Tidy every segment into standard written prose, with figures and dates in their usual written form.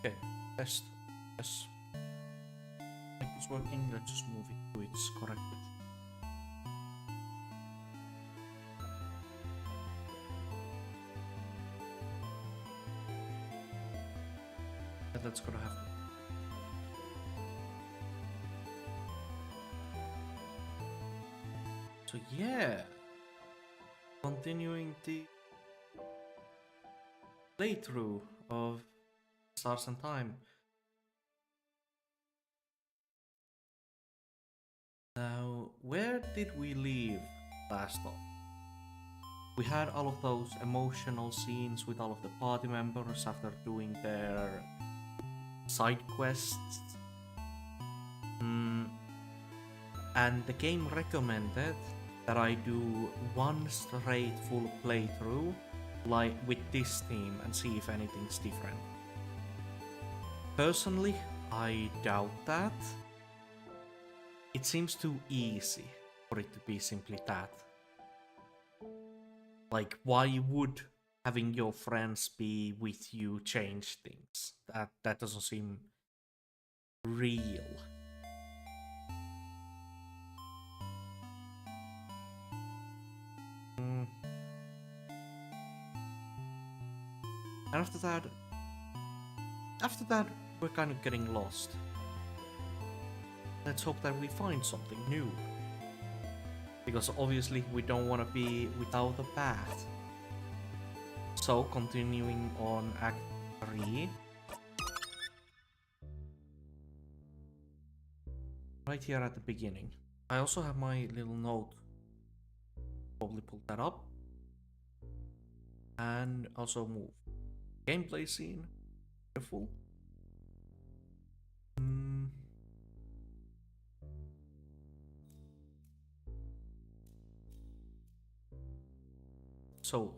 Okay, test. Yes. Mic is working. Let's just move it to its correct. That's gonna happen. So yeah, continuing the playthrough of Stars and Time. Now, where did we leave last off? We had all of those emotional scenes with all of the party members after doing their side quests. And the game recommended that I do one straight full playthrough like with this team and see if anything's different. Personally, I doubt that. It seems too easy for it to be simply that. Like, why would having your friends be with you change things? That doesn't seem real. And after that, we're kind of getting lost. Let's hope that we find something new. Because obviously we don't want to be without a path. So, continuing on Act 3. Right here at the beginning. I also have my little note. Probably pull that up. And also move. Gameplay scene. Beautiful. So,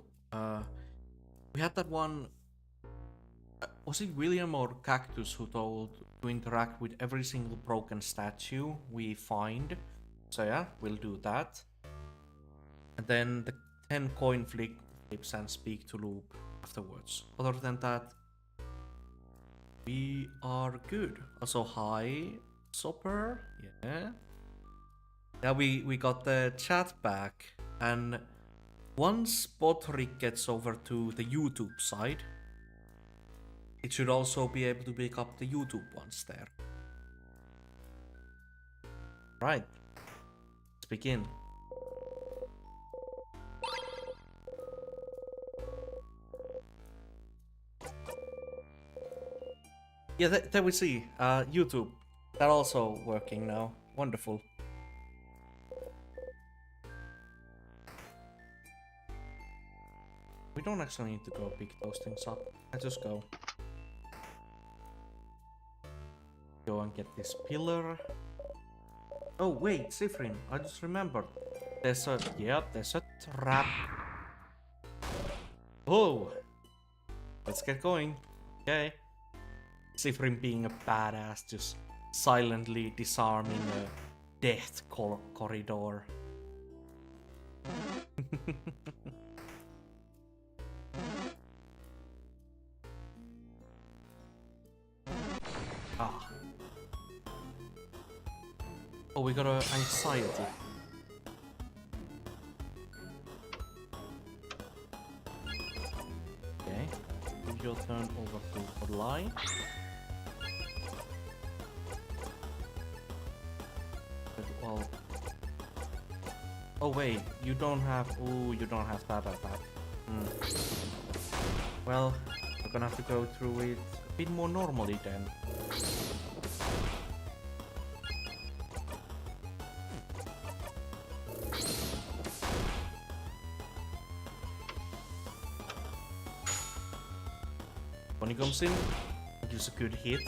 we had that one. Was it William or Cactus who told to interact with every single broken statue we find? So yeah, we'll do that. And then the 10 coin flips and speak to Loop afterwards. Other than that, we are good. Also, hi, Sopper. Yeah. Yeah, we got the chat back. And once Botrick gets over to the YouTube side, it should also be able to pick up the YouTube ones there. Right. Let's begin. Yeah, there we see. YouTube. They're also working now. Wonderful. We don't actually need to go pick those things up. Let's just go. Go and get this pillar. Oh wait, Sifrin, I just remembered. There's a trap. Oh, let's get going. Okay. Sifrin being a badass, just silently disarming a death corridor. Ah. Oh, we got an anxiety. Okay. Your turn over to Lie. Well. Oh wait, you don't have. Ooh, you don't have that attack. Well, we're gonna have to go through it a bit more normally then. When he comes in, gives a good hit.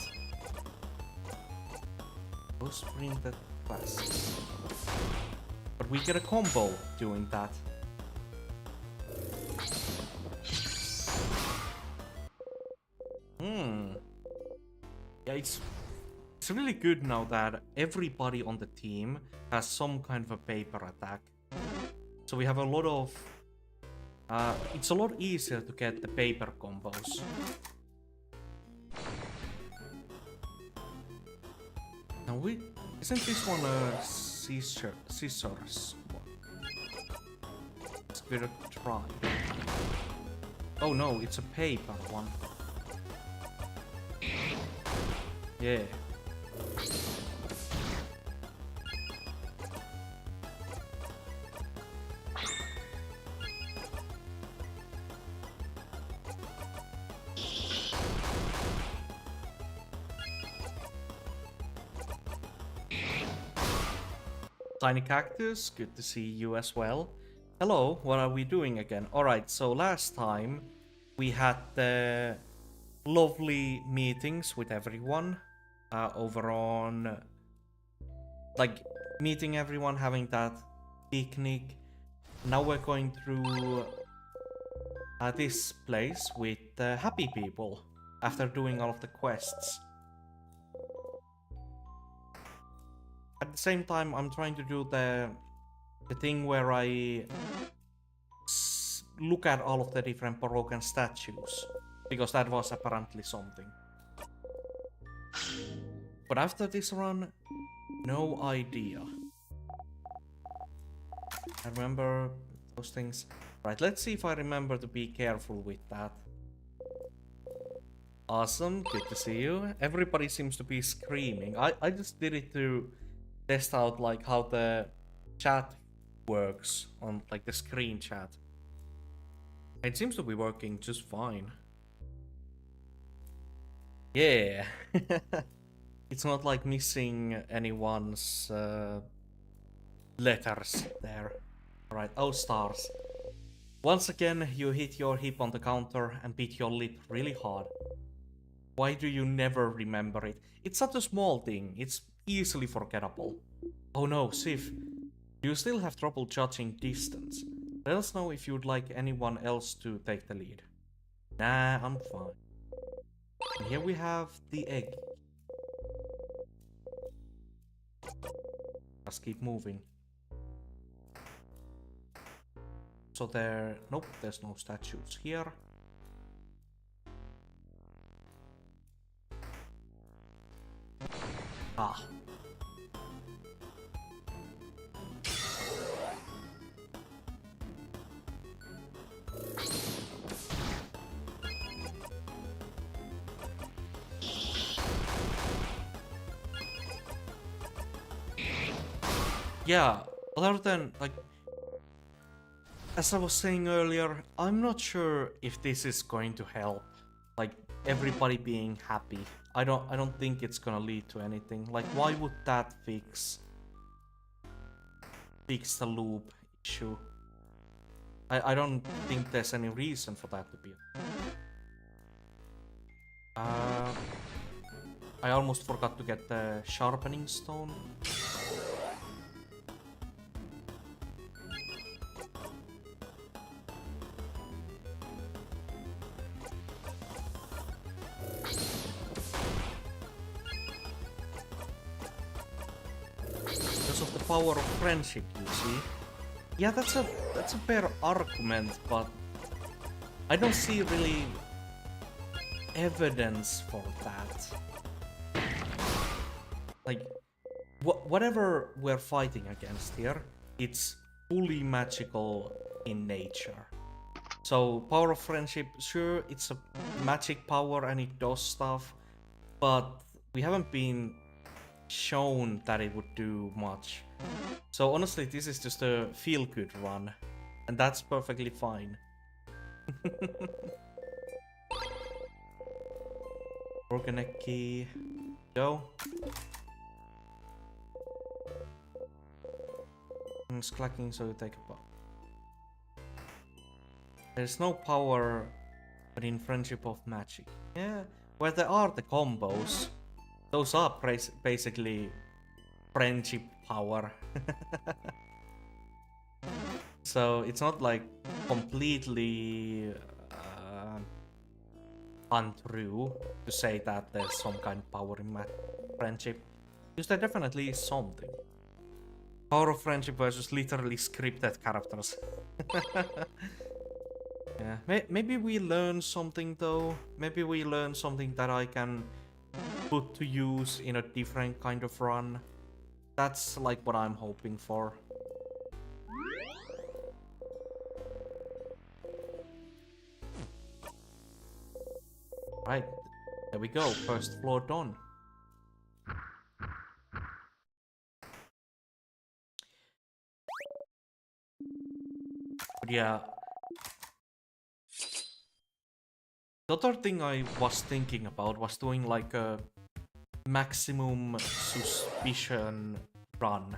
Go sprint that fast. But we get a combo doing that. Yeah, it's really good now that everybody on the team has some kind of a paper attack. So we have a lot of... it's a lot easier to get the paper combos. Now isn't this one a scissors one? Let's give it a try. Oh no, it's a paper one. Yeah. Tiny Cactus, good to see you as well. Hello, what are we doing again? Alright, so last time we had the lovely meetings with everyone over on... like, meeting everyone, having that picnic. Now we're going through this place with happy people after doing all of the quests. At the same time, I'm trying to do the thing where I look at all of the different broken statues, because that was apparently something. But after this run, no idea. I remember those things. Right, let's see if I remember to be careful with that. Awesome, good to see you. Everybody seems to be screaming. I just did it to test out like how the chat works on like the screen chat. It seems to be working just fine. Yeah. It's not like missing anyone's letters there. Alright, oh stars. Once again, you hit your hip on the counter and beat your lip really hard. Why do you never remember it? It's such a small thing, it's easily forgettable. Oh no, Sif, you still have trouble judging distance. Let us know if you'd like anyone else to take the lead. Nah, I'm fine. And here we have the egg. Just keep moving. So there... nope, there's no statues here. Ah. Yeah, other than, like, as I was saying earlier, I'm not sure if this is going to help, like, everybody being happy. I don't think it's gonna lead to anything. Like, why would that fix the loop issue? I don't think there's any reason for that to be. I almost forgot to get the sharpening stone. power of friendship, you see. Yeah, that's a fair argument, but I don't see really evidence for that. Like, whatever we're fighting against here, it's fully magical in nature. So, power of friendship, sure, it's a magic power and it does stuff, but we haven't been shown that it would do much. So honestly, this is just a feel-good run, and that's perfectly fine. Organic key. Go. It's clacking, so you take a buff. There's no power but in friendship of magic. Yeah, where there are the combos. Those are basically friendship power. So it's not like completely untrue to say that there's some kind of power in friendship. Because there definitely is something. Power of friendship versus literally scripted characters. Yeah, maybe we learn something though. Maybe we learn something that I can put to use in a different kind of run. That's like what I'm hoping for. Right, there we go. First floor done. But yeah. The other thing I was thinking about was doing like a maximum suspicion run.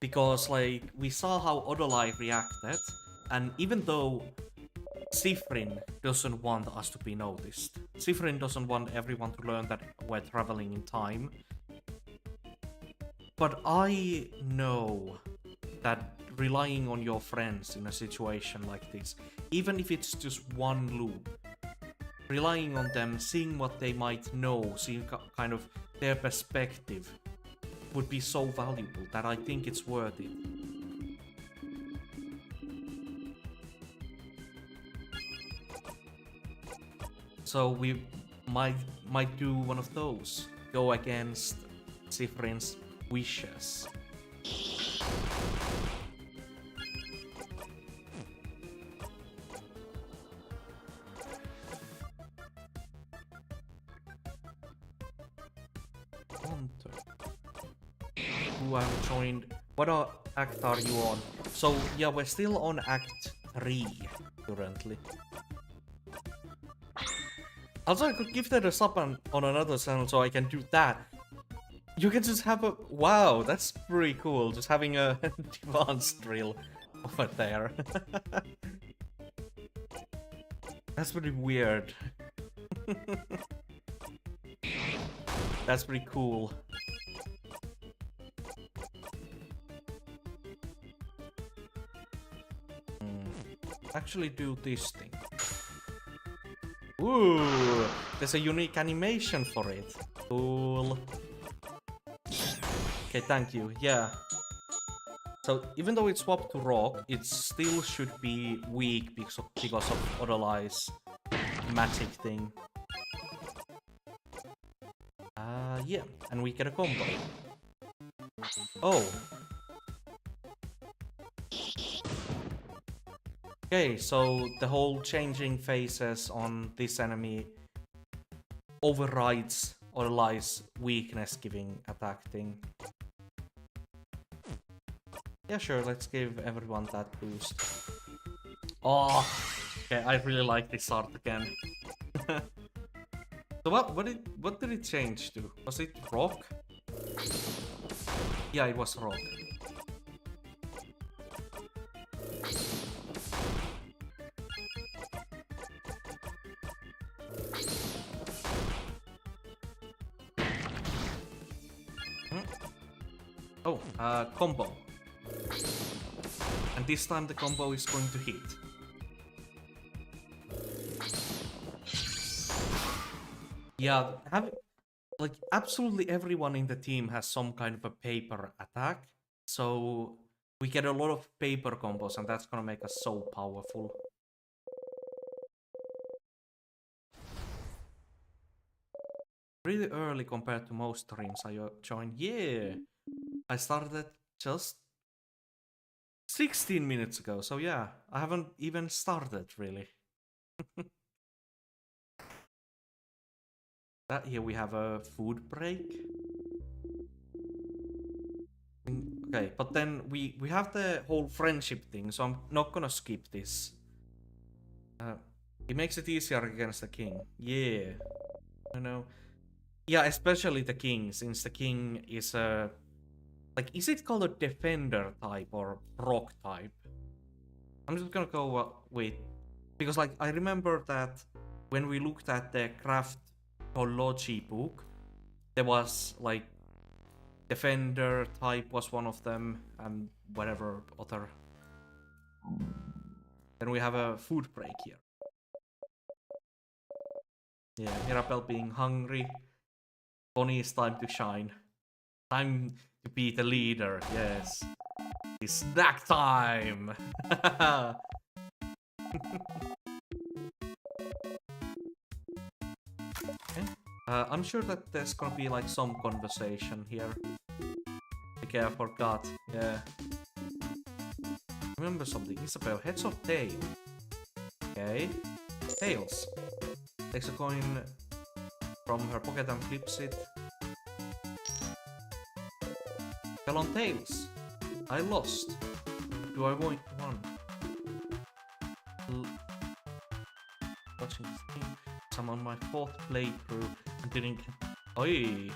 Because like we saw how Odolai reacted, and even though Sifrin doesn't want us to be noticed, Sifrin doesn't want everyone to learn that we're traveling in time, but I know that relying on your friends in a situation like this, even if it's just one loop, relying on them, seeing what they might know, seeing kind of their perspective, would be so valuable that I think it's worth it. So we might do one of those. Go against Sifrin's wishes. Who have joined? What act are you on? So yeah, we're still on Act 3 currently. Also, I could give that a sub on another channel so I can do that. You can just have a... Wow, that's pretty cool. Just having a advanced drill over there. That's pretty weird. That's pretty cool. Actually do this thing. Ooh, there's a unique animation for it. Cool. Okay, thank you. Yeah. So even though it's swapped to rock, it still should be weak because of Odolai's magic thing. Yeah, and we get a combo. Oh. Okay, so the whole changing phases on this enemy overrides Odolai's weakness-giving attack thing. Yeah, sure, let's give everyone that boost. Oh, okay, I really like this art again. So what did it change to? Was it rock? Yeah, it was rock. Oh, combo. And this time the combo is going to hit. Yeah, like absolutely everyone in the team has some kind of a paper attack, so we get a lot of paper combos, and that's gonna make us so powerful. Really early compared to most streams I joined. Yeah, I started just 16 minutes ago, so yeah, I haven't even started really. Here we have a food break. Okay, but then we have the whole friendship thing, so I'm not gonna skip this. It makes it easier against the king. Yeah, I know. Yeah, especially the king, since the king is a like, is it called a defender type or proc type? I'm just gonna go with, because like I remember that when we looked at the craftology book, there was like defender type was one of them, and whatever other. Then we have a food break here. Yeah, Mirabelle being hungry. Bonnie's time to shine. Time to be the leader, yes. It's snack time! Okay. I'm sure that there's gonna be like some conversation here. Okay, I forgot. Yeah. Remember something. Isabel, heads or tail? Okay. Tails. Takes a coin from her pocket and flips it. Fell on tails. I lost. Do I win one? Watching this thing. I'm on my 4th playthrough and didn't get... Oi!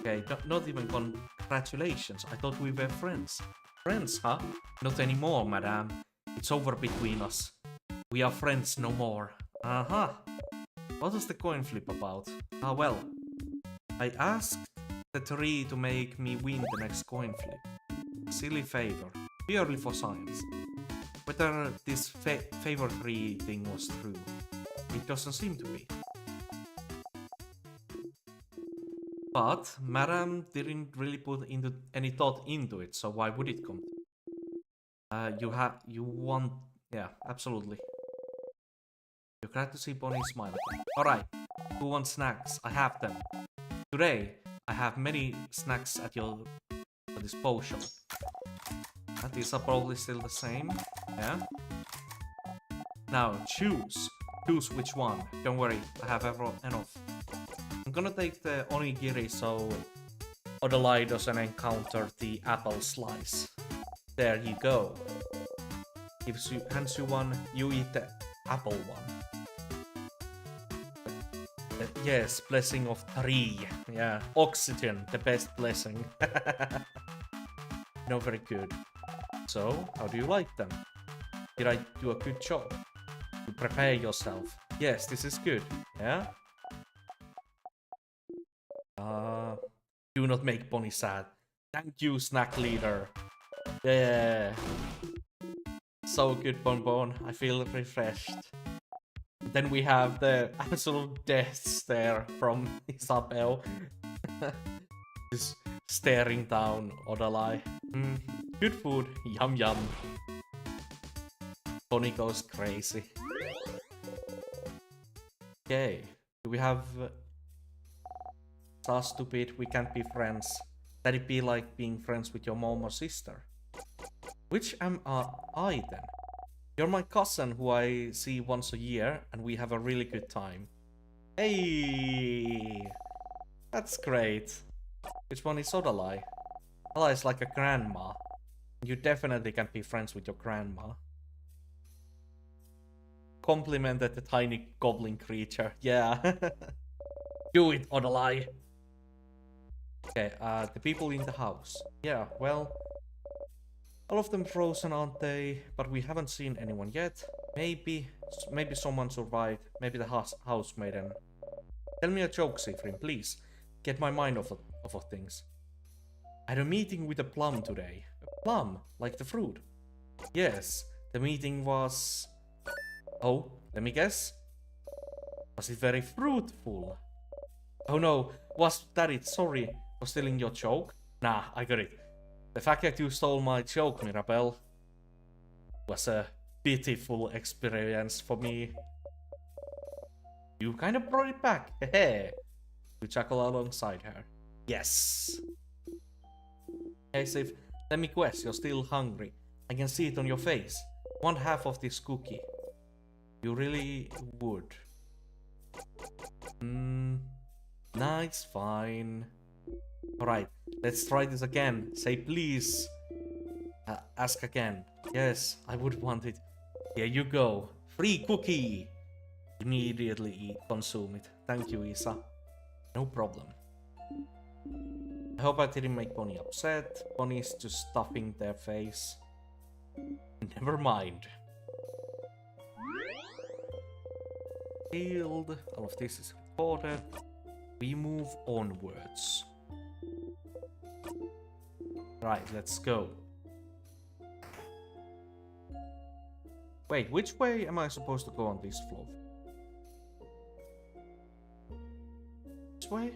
Okay, not even congratulations. I thought we were friends. Friends, huh? Not anymore, madame. It's over between us. We are friends no more. Uh-huh. What was the coin flip about? Ah, well. I asked the tree to make me win the next coin flip. Silly favor. Purely for science. Whether this favor tree thing was true. It doesn't seem to be. But Madame didn't really put any thought into it, so why would it come? You want... Yeah, absolutely. You're glad to see Bonnie smile again. Alright, who wants snacks? I have them. Today, I have many snacks at your disposal. These are probably still the same. Yeah. Now, choose. Choose which one. Don't worry, I have enough. I'm gonna take the onigiri so Odalai doesn't encounter the apple slice. There you go. Hands you one, you eat the apple one. Yes, blessing of 3. Yeah, oxygen, the best blessing. No, very good. So, how do you like them? Did I do a good job? You prepare yourself. Yes, this is good. Yeah? Do not make Bonnie sad. Thank you, snack leader. Yeah. So good, Bonbon. I feel refreshed. Then we have the absolute death stare from Isabel. Just staring down Odalai. Good food. Yum yum. Bonnie goes crazy. Okay. Do we have... So stupid, we can't be friends. That'd be like being friends with your mom or sister. Which am I then? You're my cousin who I see once a year, and we have a really good time. Hey! That's great. Which one is Odalai? Odalai is like a grandma. You definitely can't be friends with your grandma. Complimented the tiny goblin creature. Yeah. Do it, Odalai. Okay, the people in the house. Yeah, well... all of them frozen, aren't they? But we haven't seen anyone yet. Maybe someone survived. Maybe the housemaiden. Tell me a joke, Siegfried, please. Get my mind off of things. I had a meeting with a plum today. A plum? Like the fruit? Yes, the meeting was... Oh, let me guess. Was it very fruitful? Oh no, was that it? Sorry for stealing your joke. Nah, I got it. The fact that you stole my joke, Mirabelle, was a pitiful experience for me. You kind of brought it back. Hehe. You chuckle alongside her. Yes. Hey, Sif, let me guess, you're still hungry. I can see it on your face. Want half of this cookie? You really would. Nah, it's fine. Alright, let's try this again. Say please. Ask again. Yes, I would want it. Here you go. Free cookie! Immediately consume it. Thank you, Isa. No problem. I hope I didn't make Bonnie upset. Bonnie's just stuffing their face. Never mind. Healed. All of this is recorded. We move onwards. Right, let's go. Wait, which way am I supposed to go on this floor? This way?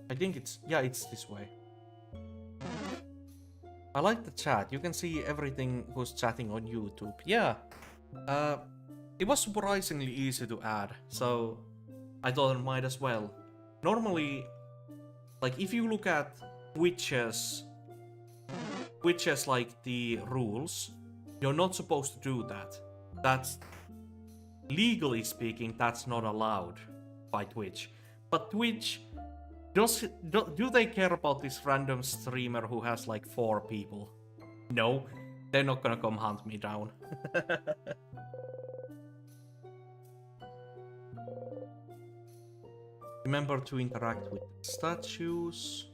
I think it's... yeah, it's this way. I like the chat. You can see everything who's chatting on YouTube. Yeah. It was surprisingly easy to add, so I thought I might as well. Normally, like if you look at Twitch's like the rules, you're not supposed to do that. That's legally speaking, that's not allowed by Twitch. But Twitch, do they care about this random streamer who has like 4 people? No, they're not gonna come hunt me down. Remember to interact with statues.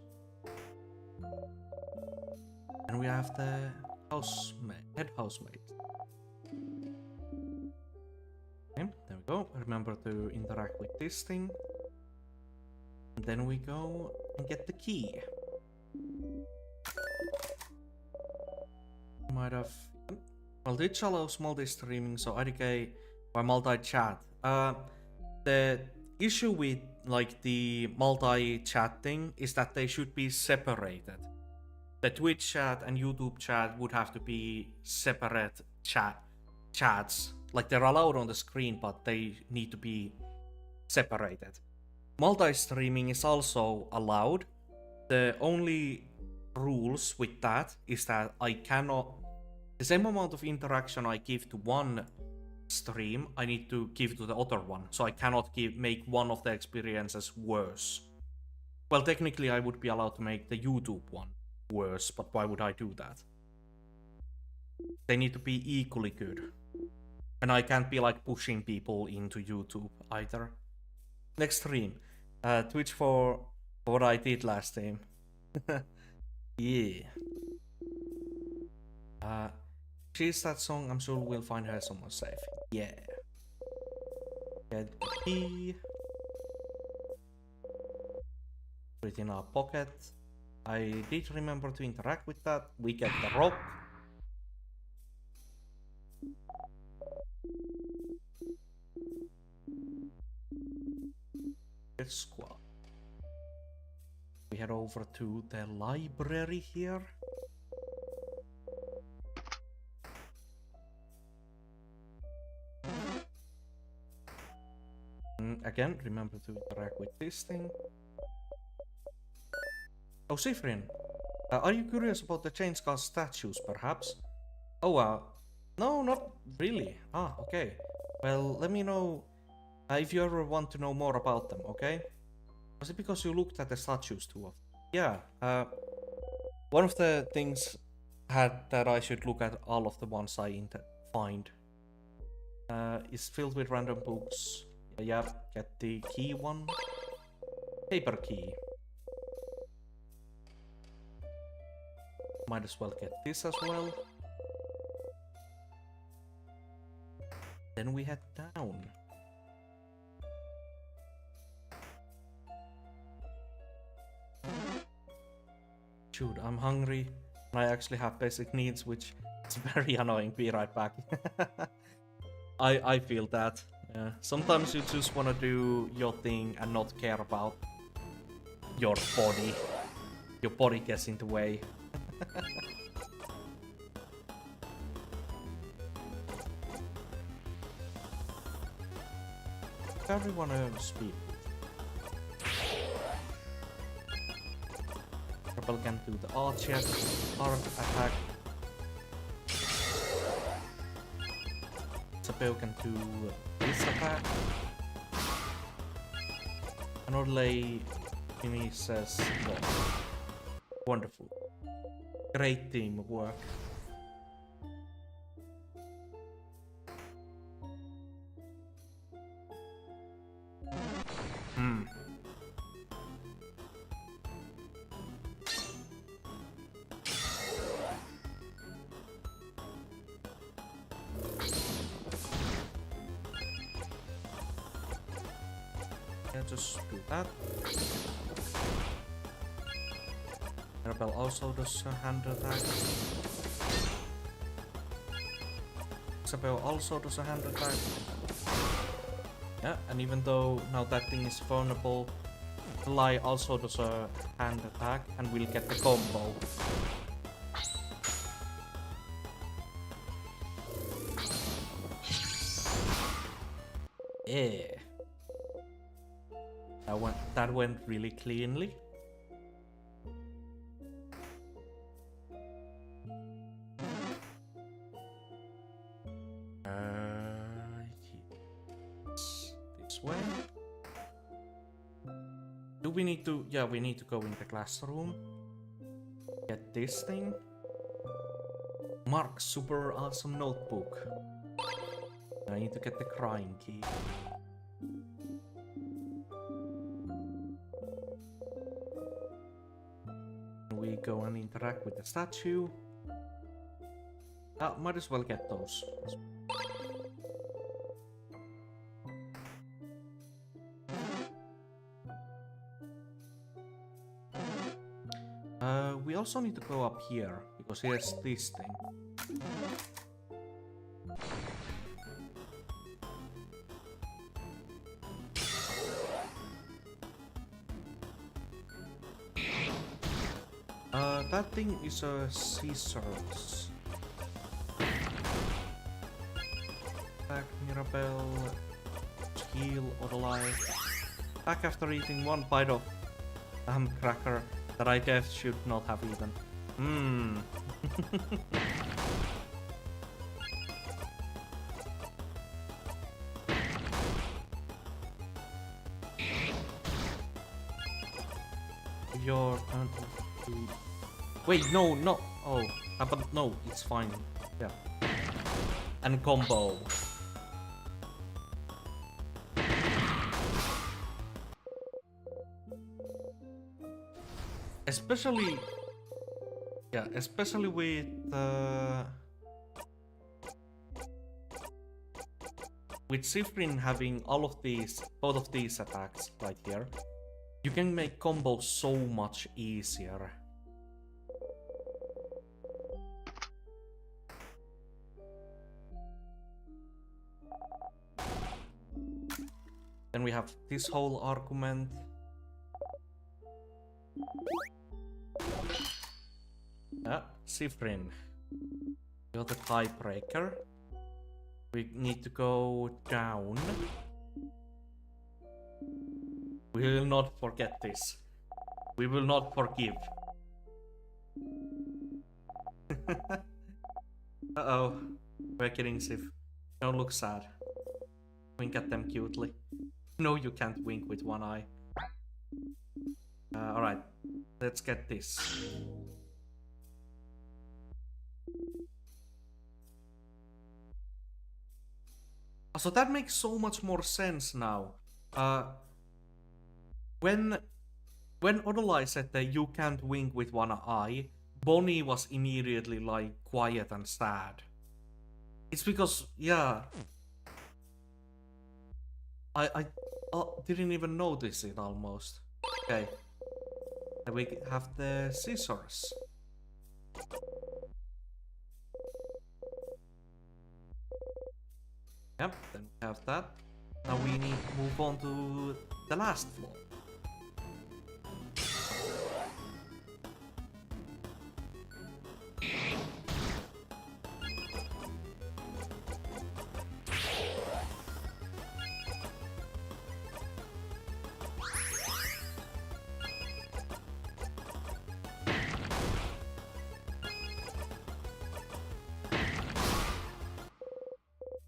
And we have the head housemaid. Okay, there we go. Remember to interact with this thing. And then we go and get the key. Might have... well, Twitch allows multi-streaming, so IDK or multi-chat. The issue with like the multi-chat thing is that they should be separated. The Twitch chat and YouTube chat would have to be separate chats. Like they're allowed on the screen, but they need to be separated. Multi-streaming is also allowed. The only rules with that is that I cannot... the same amount of interaction I give to one stream, I need to give to the other one. So I cannot make one of the experiences worse. Well, technically I would be allowed to make the YouTube one worse, but why would I do that? They need to be equally good. And I can't be like pushing people into YouTube either. Next stream. Twitch for what I did last time. Yeah. She's that song, I'm sure we'll find her somewhere safe. Yeah. Get the key. Put it in our pocket. I did remember to interact with that. We get the rock. Get squad. We head over to the library here. Again, remember to interact with this thing. Oh, Sifrin, are you curious about the Chainscar statues, perhaps? Oh, no, not really. Ah, okay. Well, let me know if you ever want to know more about them, okay? Was it because you looked at the statues too often? Yeah, one of the things had that I should look at all of the ones I find. Is filled with random books. Yeah, get the key one. Paper key. Might as well get this as well. Then we head down. Shoot, I'm hungry. And I actually have basic needs, which is very annoying. Be right back. I feel that. Sometimes you just wanna do your thing and not care about your body. Your body gets in the way. Everyone earns speed. Rebel can do the arch attack. Sabeo can do this attack. And Orley finishes the wonderful. Great teamwork. Just do that. Rebel also does a hand attack. Isabel also does a hand attack. Yeah, and even though now that thing is vulnerable, Lie also does a hand attack and will get the combo. Yeah. That went really cleanly. This way. Do we need to? Yeah, we need to go in the classroom. Get this thing. Mark's super awesome notebook. I need to get the crying key. We go and interact with the statue. Might as well get those. We also need to go up here, because here's this thing. That thing is a scissors. Attack Mirabelle. Heal Odolai. Back after eating one bite of cracker that I guess should not have eaten. Your turn to... Wait, no. Oh, but no, it's fine. Yeah. And combo. Especially with Sifrin having all of these, both of these attacks right here, you can make combos so much easier. Then we have this whole argument. Sifrin, you're the tiebreaker. We need to go down. We will not forget this. We will not forgive. Uh-oh. We're getting Sif. Don't look sad. Wink at them cutely. No, you can't wink with one eye. Alright. Let's get this. So that makes so much more sense now. When Odolai said that you can't wink with one eye, Bonnie was immediately like quiet and sad. It's because, yeah, I didn't even notice it almost. Okay, then we have the scissors. Yep, then we have that. Now we need to move on to the last floor.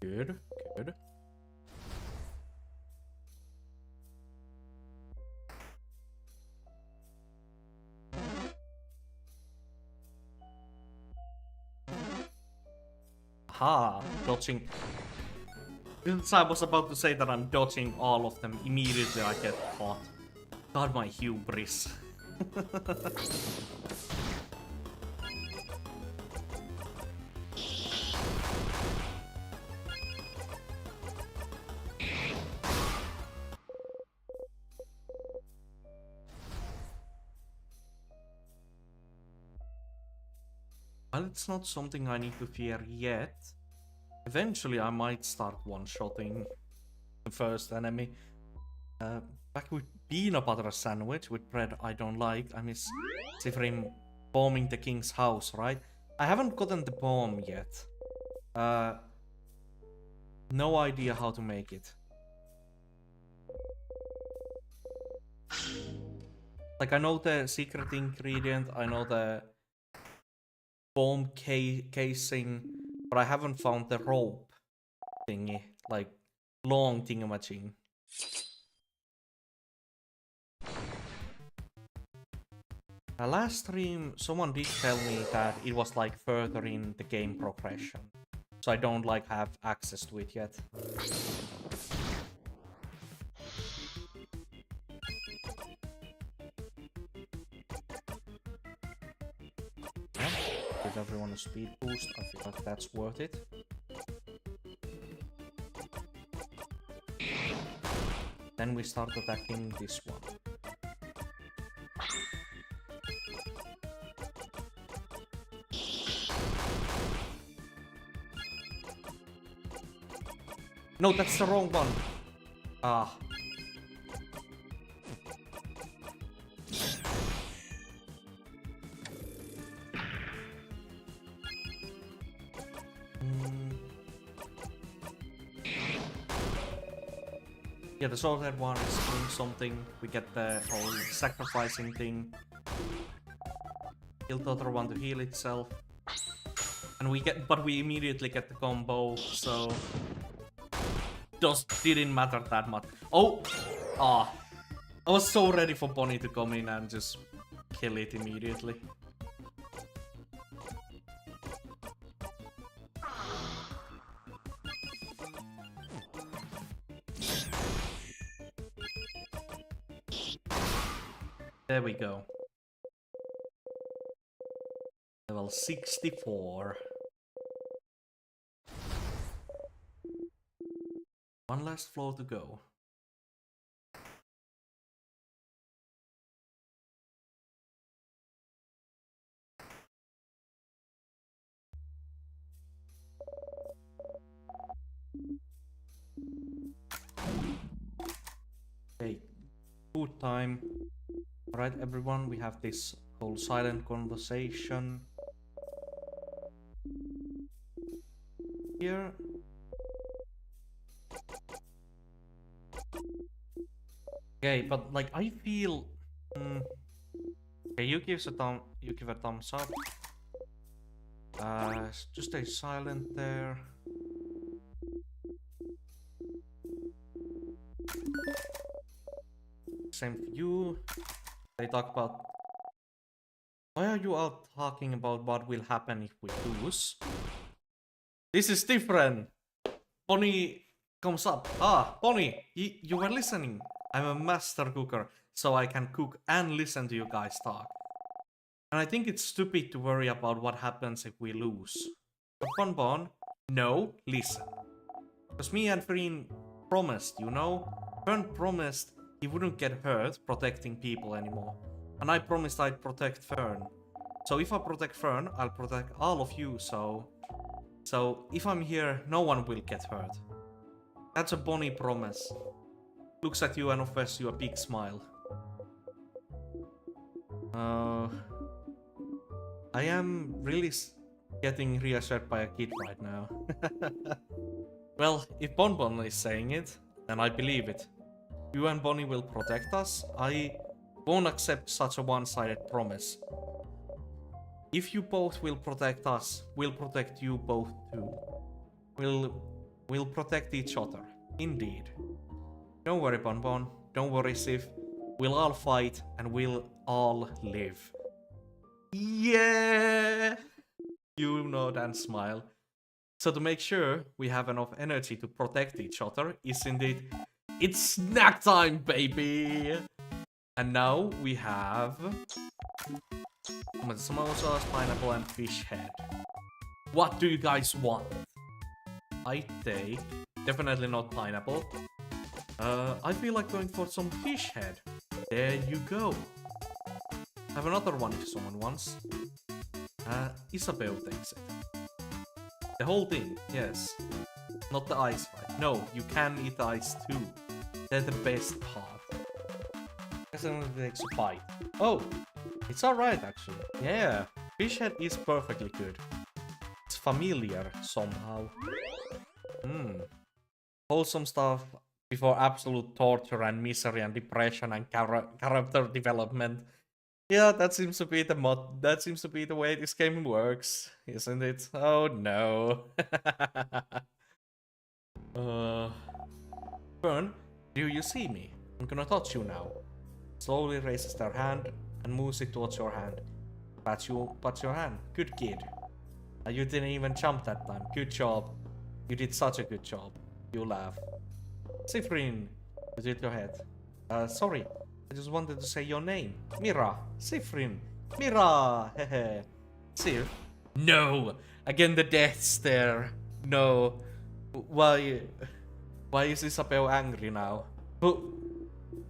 Good, good. Aha, dodging. Since I was about to say that I'm dodging all of them, immediately I get caught. God, my hubris. Well, it's not something I need to fear yet. Eventually, I might start one-shotting the first enemy. Back with peanut butter sandwich with bread I don't like. I miss Sifrim bombing the king's house, right? I haven't gotten the bomb yet. No idea how to make it. Like, I know the secret ingredient, I know the bomb casing, but I haven't found the rope thingy, like long thingamajig. Last stream, someone did tell me that it was like further in the game progression, so I don't like have access to it yet. Yeah, give everyone a speed boost. I feel like that's worth it. Then we start attacking this one. No, that's the wrong one. Ah. Yeah, the sorted one is doing something. We get the whole sacrificing thing. Kill the other one to heal itself. And but we immediately get the combo, so just didn't matter that much. Oh! Ah. I was so ready for Bonnie to come in and just kill it immediately. There we go. Level 64. One last floor to go. Okay, food time. Alright everyone, we have this whole silent conversation here. Okay, but like I feel okay, you give a thumbs up. Just stay silent there. Same for you. They talk about why are you all talking about what will happen if we lose? This is different. Bonnie comes up. Ah, Bonnie, you were listening. I'm a master cooker, so I can cook and listen to you guys talk. And I think it's stupid to worry about what happens if we lose. But Bonbon, no, listen. Because me and Freen promised, you know? Fern promised he wouldn't get hurt protecting people anymore. And I promised I'd protect Fern. So if I protect Fern, I'll protect all of you, so if I'm here, no one will get hurt. That's a Bonnie promise. Looks at you and offers you a big smile. I am really getting reassured by a kid right now. Well, if Bonbon is saying it, then I believe it. You and Bonnie will protect us. I won't accept such a one-sided promise. If you both will protect us, we'll protect you both too. We'll protect each other. Indeed. Don't worry, Bonbon. Don't worry, Sif. We'll all fight and we'll all live. Yeah! You nod and smile. So to make sure we have enough energy to protect each other, isn't it? It's snack time, baby! And now we have tomato sauce, pineapple, and fish head. What do you guys want? I take definitely not pineapple. I feel like going for some fish head. There you go. Have another one if someone wants. Isabel takes it. The whole thing, yes. Not the ice, right? No, you can eat the ice too. They're the best part. Guess I'm gonna take a bite. Oh, it's alright actually. Yeah, fish head is perfectly good. It's familiar somehow. Wholesome stuff before absolute torture and misery and depression and character development. Yeah, that seems to be the mod. That seems to be the way this game works, isn't it? Oh no. Fern, do you see me? I'm gonna touch you now. Slowly raises their hand and moves it towards your hand. Pats your hand. Good kid. You didn't even jump that time. Good job. You did such a good job. You laugh. Sifrin, you did your head. Sorry. I just wanted to say your name. Mira. Sifrin. Mira. Hehe. Sif. No. Again the death stare. No. Why is Isabel angry now?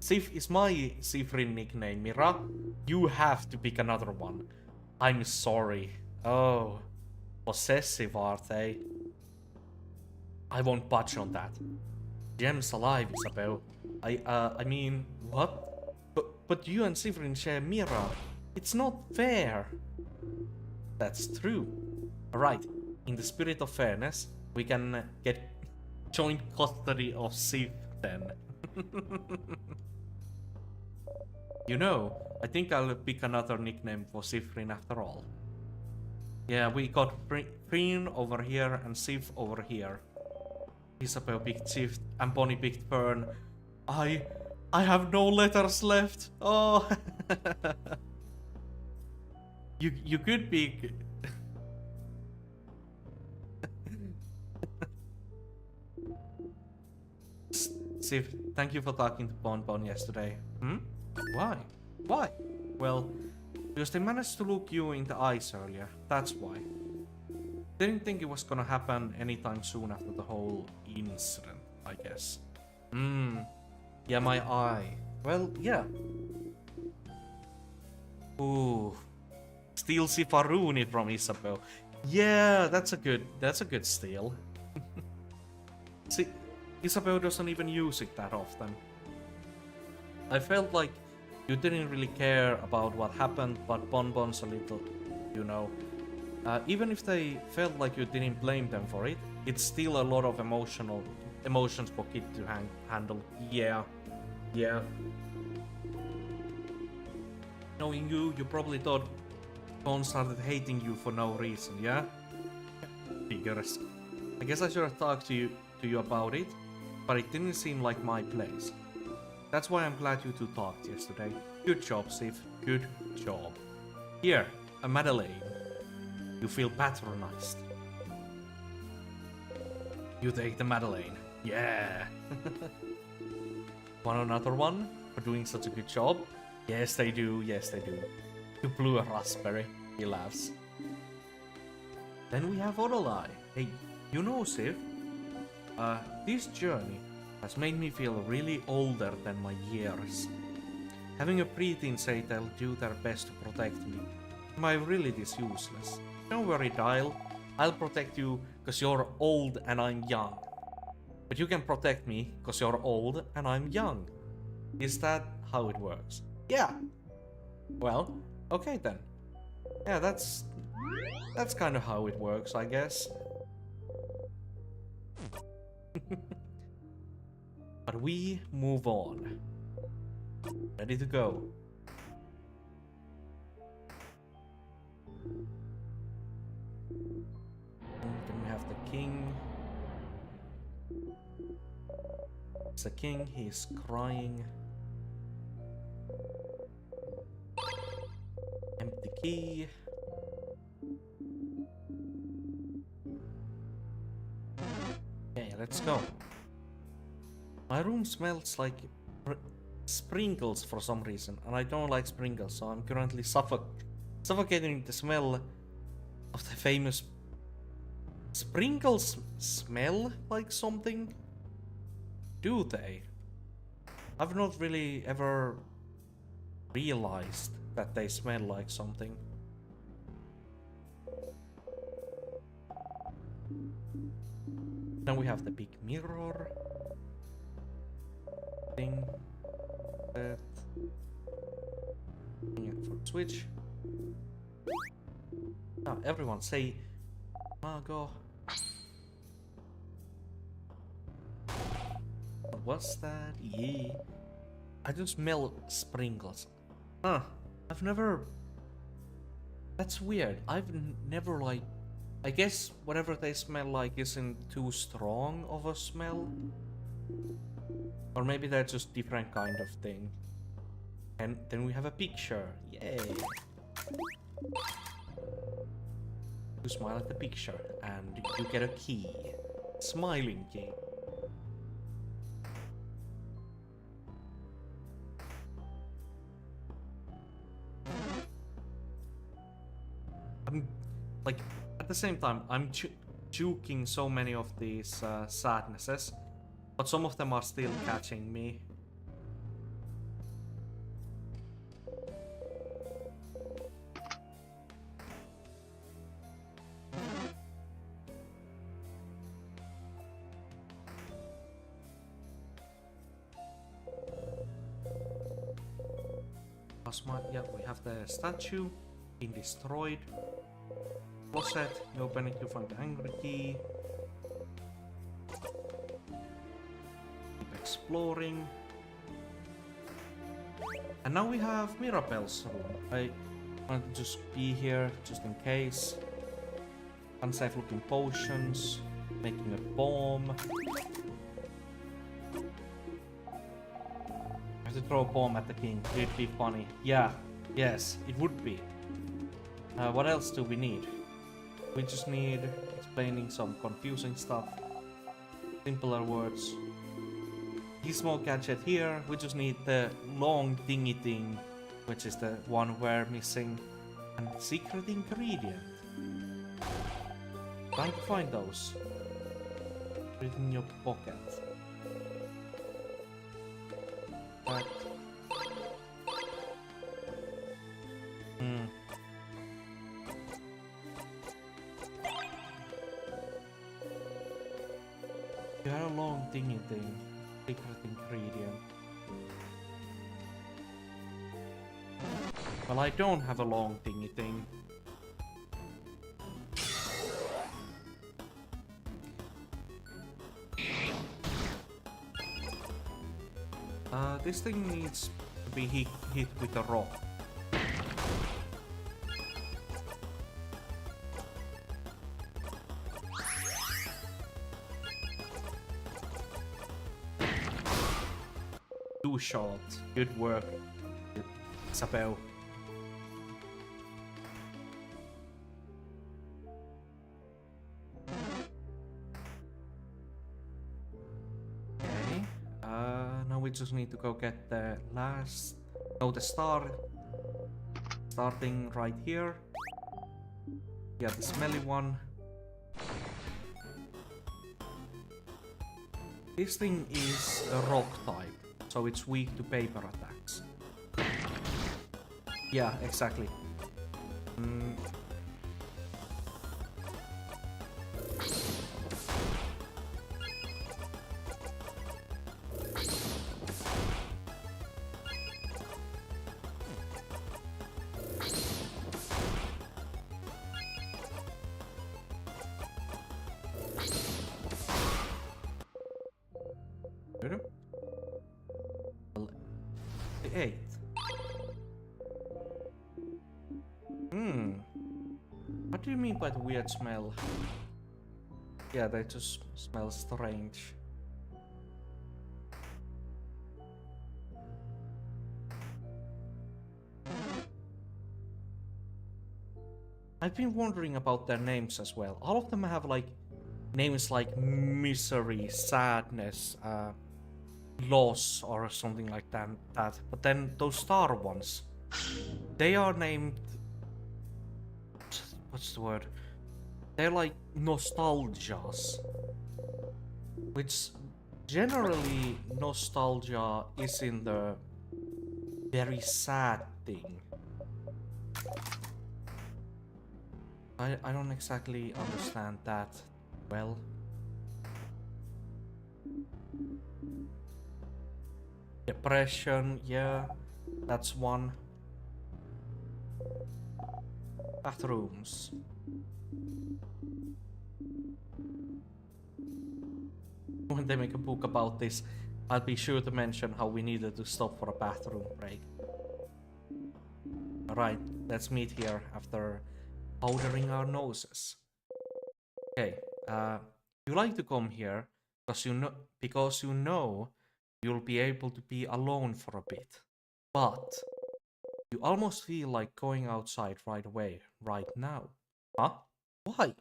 Sif is my Sifrin nickname, Mira. You have to pick another one. I'm sorry. Oh. Possessive, are they? I won't budge on that. Gem's alive, Isabel. I mean, what? But you and Sifrin share Mira. It's not fair. That's true. Alright, in the spirit of fairness, we can get joint custody of Sif then. You know, I think I'll pick another nickname for Sifrin after all. Yeah, we got Freen over here and Sif over here. Isabel picked Sif and Bonnie picked Fern. I have no letters left. Oh. You could pick. Sif, thank you for talking to Bon yesterday. Why? Why? Well, because they managed to look you in the eyes earlier. That's why. Didn't think it was gonna happen anytime soon after the whole incident, I guess. Yeah, my eye. Well, yeah. Ooh. Steal Sifaruni from Isabel. Yeah, that's a good steal. See, Isabel doesn't even use it that often. I felt like you didn't really care about what happened, but Bonbon's a little, you know. Even if they felt like you didn't blame them for it, it's still a lot of emotions for Kid to handle. Yeah. Knowing you probably thought Bon started hating you for no reason, yeah? Figures. I guess I should have talked to you about it, but it didn't seem like my place. That's why I'm glad you two talked yesterday. Good job, Sif. Good job. Here, a Madeleine. You feel patronized. You take the Madeleine. Yeah. Want another one for doing such a good job? Yes, they do. Yes, they do. You blew a raspberry. He laughs. Then we have Odolai. Hey, you know, Sif, this journey has made me feel really older than my years. Having a preteen say they'll do their best to protect me. Am I really this useless? Don't worry, Dial. I'll protect you because you're old and I'm young. But you can protect me because you're old and I'm young. Is that how it works? Yeah. Well, okay then. Yeah, that's kind of how it works, I guess. But we move on. Ready to go. And then we have the king. It's the king, he's crying. Empty key. Okay, let's go. My room smells like sprinkles for some reason, and I don't like sprinkles, so I'm currently suffocating the smell of the famous sprinkles. Smell like something? Do they? I've not really ever realized that they smell like something. Then we have the big mirror thing. That for switch. Now everyone say Margot. What was that? Yeah. I just smell sprinkles. Huh. I've never... That's weird. I've never like... I guess whatever they smell like isn't too strong of a smell. Or maybe they're just different kind of thing. And then we have a picture. Yay! You smile at the picture and you get a key. Smiling key. I'm like, at the same time, I'm juking so many of these sadnesses, but some of them are still catching me. Yeah, we have the statue being destroyed. Closet, you open it, you find the angry key. Keep exploring. And now we have Mirabelle's room. I want to just be here just in case. Unsafe looking potions. Making a bomb. I have to throw a bomb at the king. It'd be funny. Yeah. Yes, it would be. What else do we need? We just need explaining some confusing stuff. Simpler words. Gizmo gadget here. We just need the long thingy thing, which is the one we're missing. And secret ingredient. Trying to find those. Put it in your pocket. But... You had a long thingy thing. Secret ingredient. Well, I don't have a long thingy thing. This thing needs to be hit with a rock. Too short. Good work, Isabel. We just need to go get the last... No, the star. Starting right here. Yeah, the smelly one. This thing is a rock type, so it's weak to paper attacks. Yeah, exactly. 8. What do you mean by the weird smell? Yeah, they just smell strange. I've been wondering about their names as well. All of them have like names like misery, sadness, loss, or something like that. But then those star ones, they are named. What's the word? They're like nostalgias, which generally nostalgia is in the very sad thing. I don't exactly understand that well. Depression, yeah, that's one. Bathrooms. When they make a book about this, I'll be sure to mention how we needed to stop for a bathroom break. Alright, let's meet here after powdering our noses. Okay, you like to come here because you know you'll be able to be alone for a bit. But you almost feel like going outside right away, right now. Huh? Why?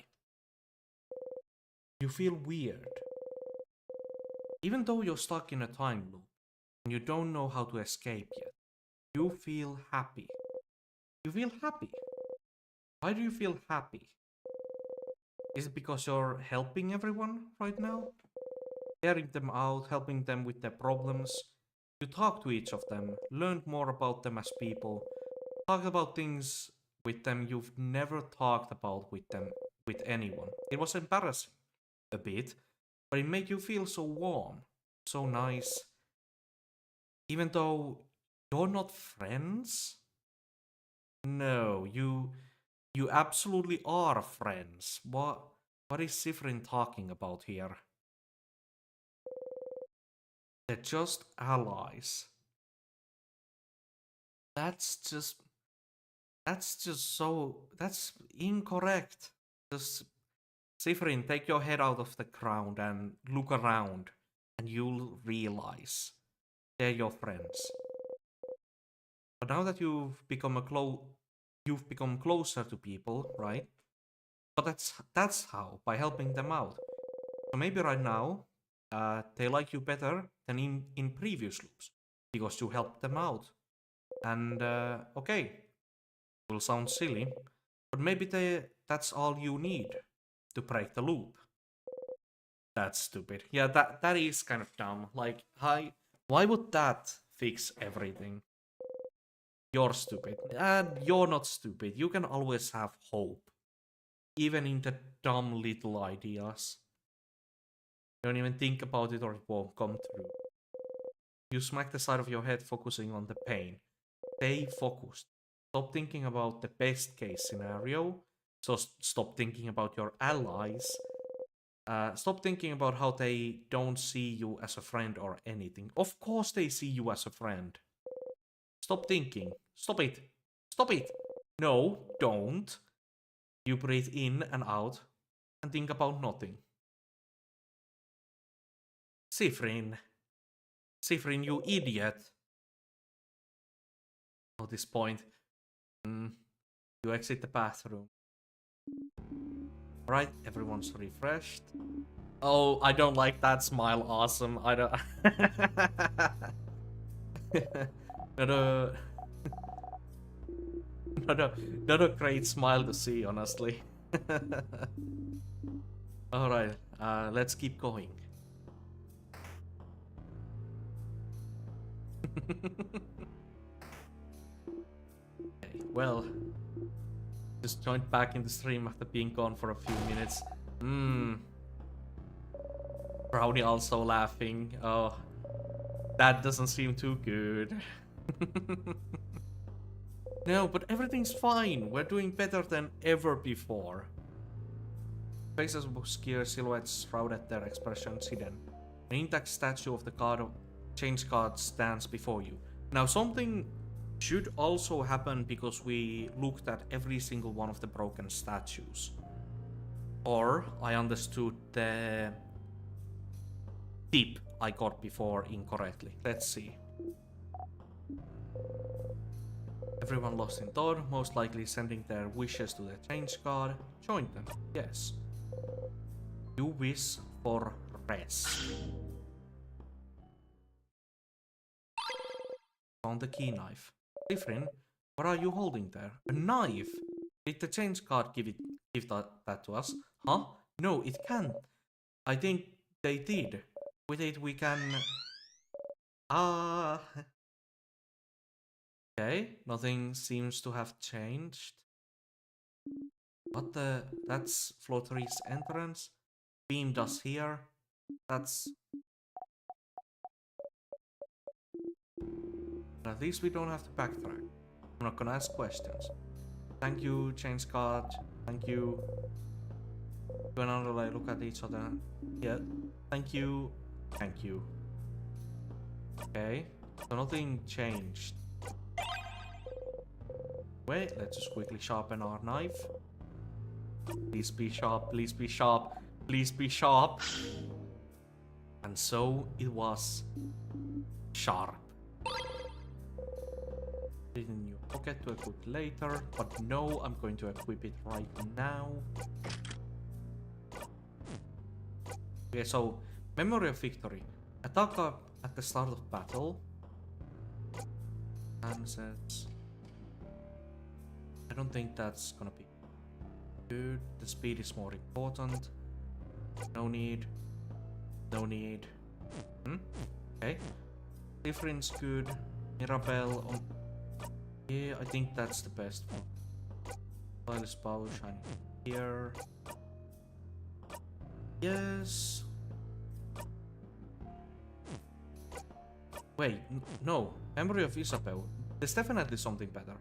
You feel weird. Even though you're stuck in a time loop and you don't know how to escape yet, you feel happy. You feel happy. Why do you feel happy? Is it because you're helping everyone right now? Hearing them out, helping them with their problems. You talk to each of them, learn more about them as people, talk about things with them you've never talked about with anyone. It was embarrassing a bit, but it made you feel so warm, so nice. Even though you're not friends? No, you absolutely are friends. What is Sifrin talking about here? They're just allies. That's incorrect. Just Sifrin, take your head out of the ground and look around, and you'll realize they're your friends. But now that you've become closer to people, right? But that's how, by helping them out. So maybe right now, they like you better than in previous loops, because you helped them out. And okay, will sound silly, but maybe that's all you need to break the loop. That's stupid. Yeah, that is kind of dumb. Like, why would that fix everything? You're stupid. And you're not stupid. You can always have hope. Even in the dumb little ideas. Don't even think about it or it won't come true. You smack the side of your head focusing on the pain. Stay focused. Stop thinking about the best case scenario. So stop thinking about your allies. Stop thinking about how they don't see you as a friend or anything. Of course they see you as a friend. Stop thinking. Stop it. Stop it. No, don't. You breathe in and out and think about nothing. Sifrin. Sifrin, you idiot. At this point, you exit the bathroom. Right, everyone's refreshed. Oh, I don't like that smile. Awesome. I don't. not a great smile to see, honestly. All right, let's keep going. Okay, well, just joined back in the stream after being gone for a few minutes. Brownie also laughing. Oh, that doesn't seem too good. No, but everything's fine. We're doing better than ever before. Faces of obscure silhouettes shrouded their expressions hidden. An intact statue of the god of change god stands before you. Now something should also happen because we looked at every single one of the broken statues. Or I understood the tip I got before incorrectly. Let's see. Everyone lost in thought, most likely sending their wishes to the change card. Join them, yes. You wish for rest. Found the key knife. Diffrin, what are you holding there? A knife? Did the change card give that to us? Huh? No, it can't. I think they did. With it we can... Okay, nothing seems to have changed. What the... That's floor 3's entrance. Beam does here. That's... But at least we don't have to backtrack. I'm not gonna ask questions. Thank you, change card. Thank you. You and Underlay look at each other. Yeah. Thank you. Thank you. Okay. So nothing changed. Wait, let's just quickly sharpen our knife. Please be sharp, please be sharp, please be sharp. And so it was sharp. In your pocket to equip later, but no, I'm going to equip it right now. Okay, so memory of victory. Attack up at the start of battle. And says, I don't think that's gonna be good. The speed is more important. No need. No need. Okay. Difference good. Mirabelle on. Yeah, I think that's the best one. Wireless power shining here. Yes. Wait, no. Memory of Isabel. There's definitely something better.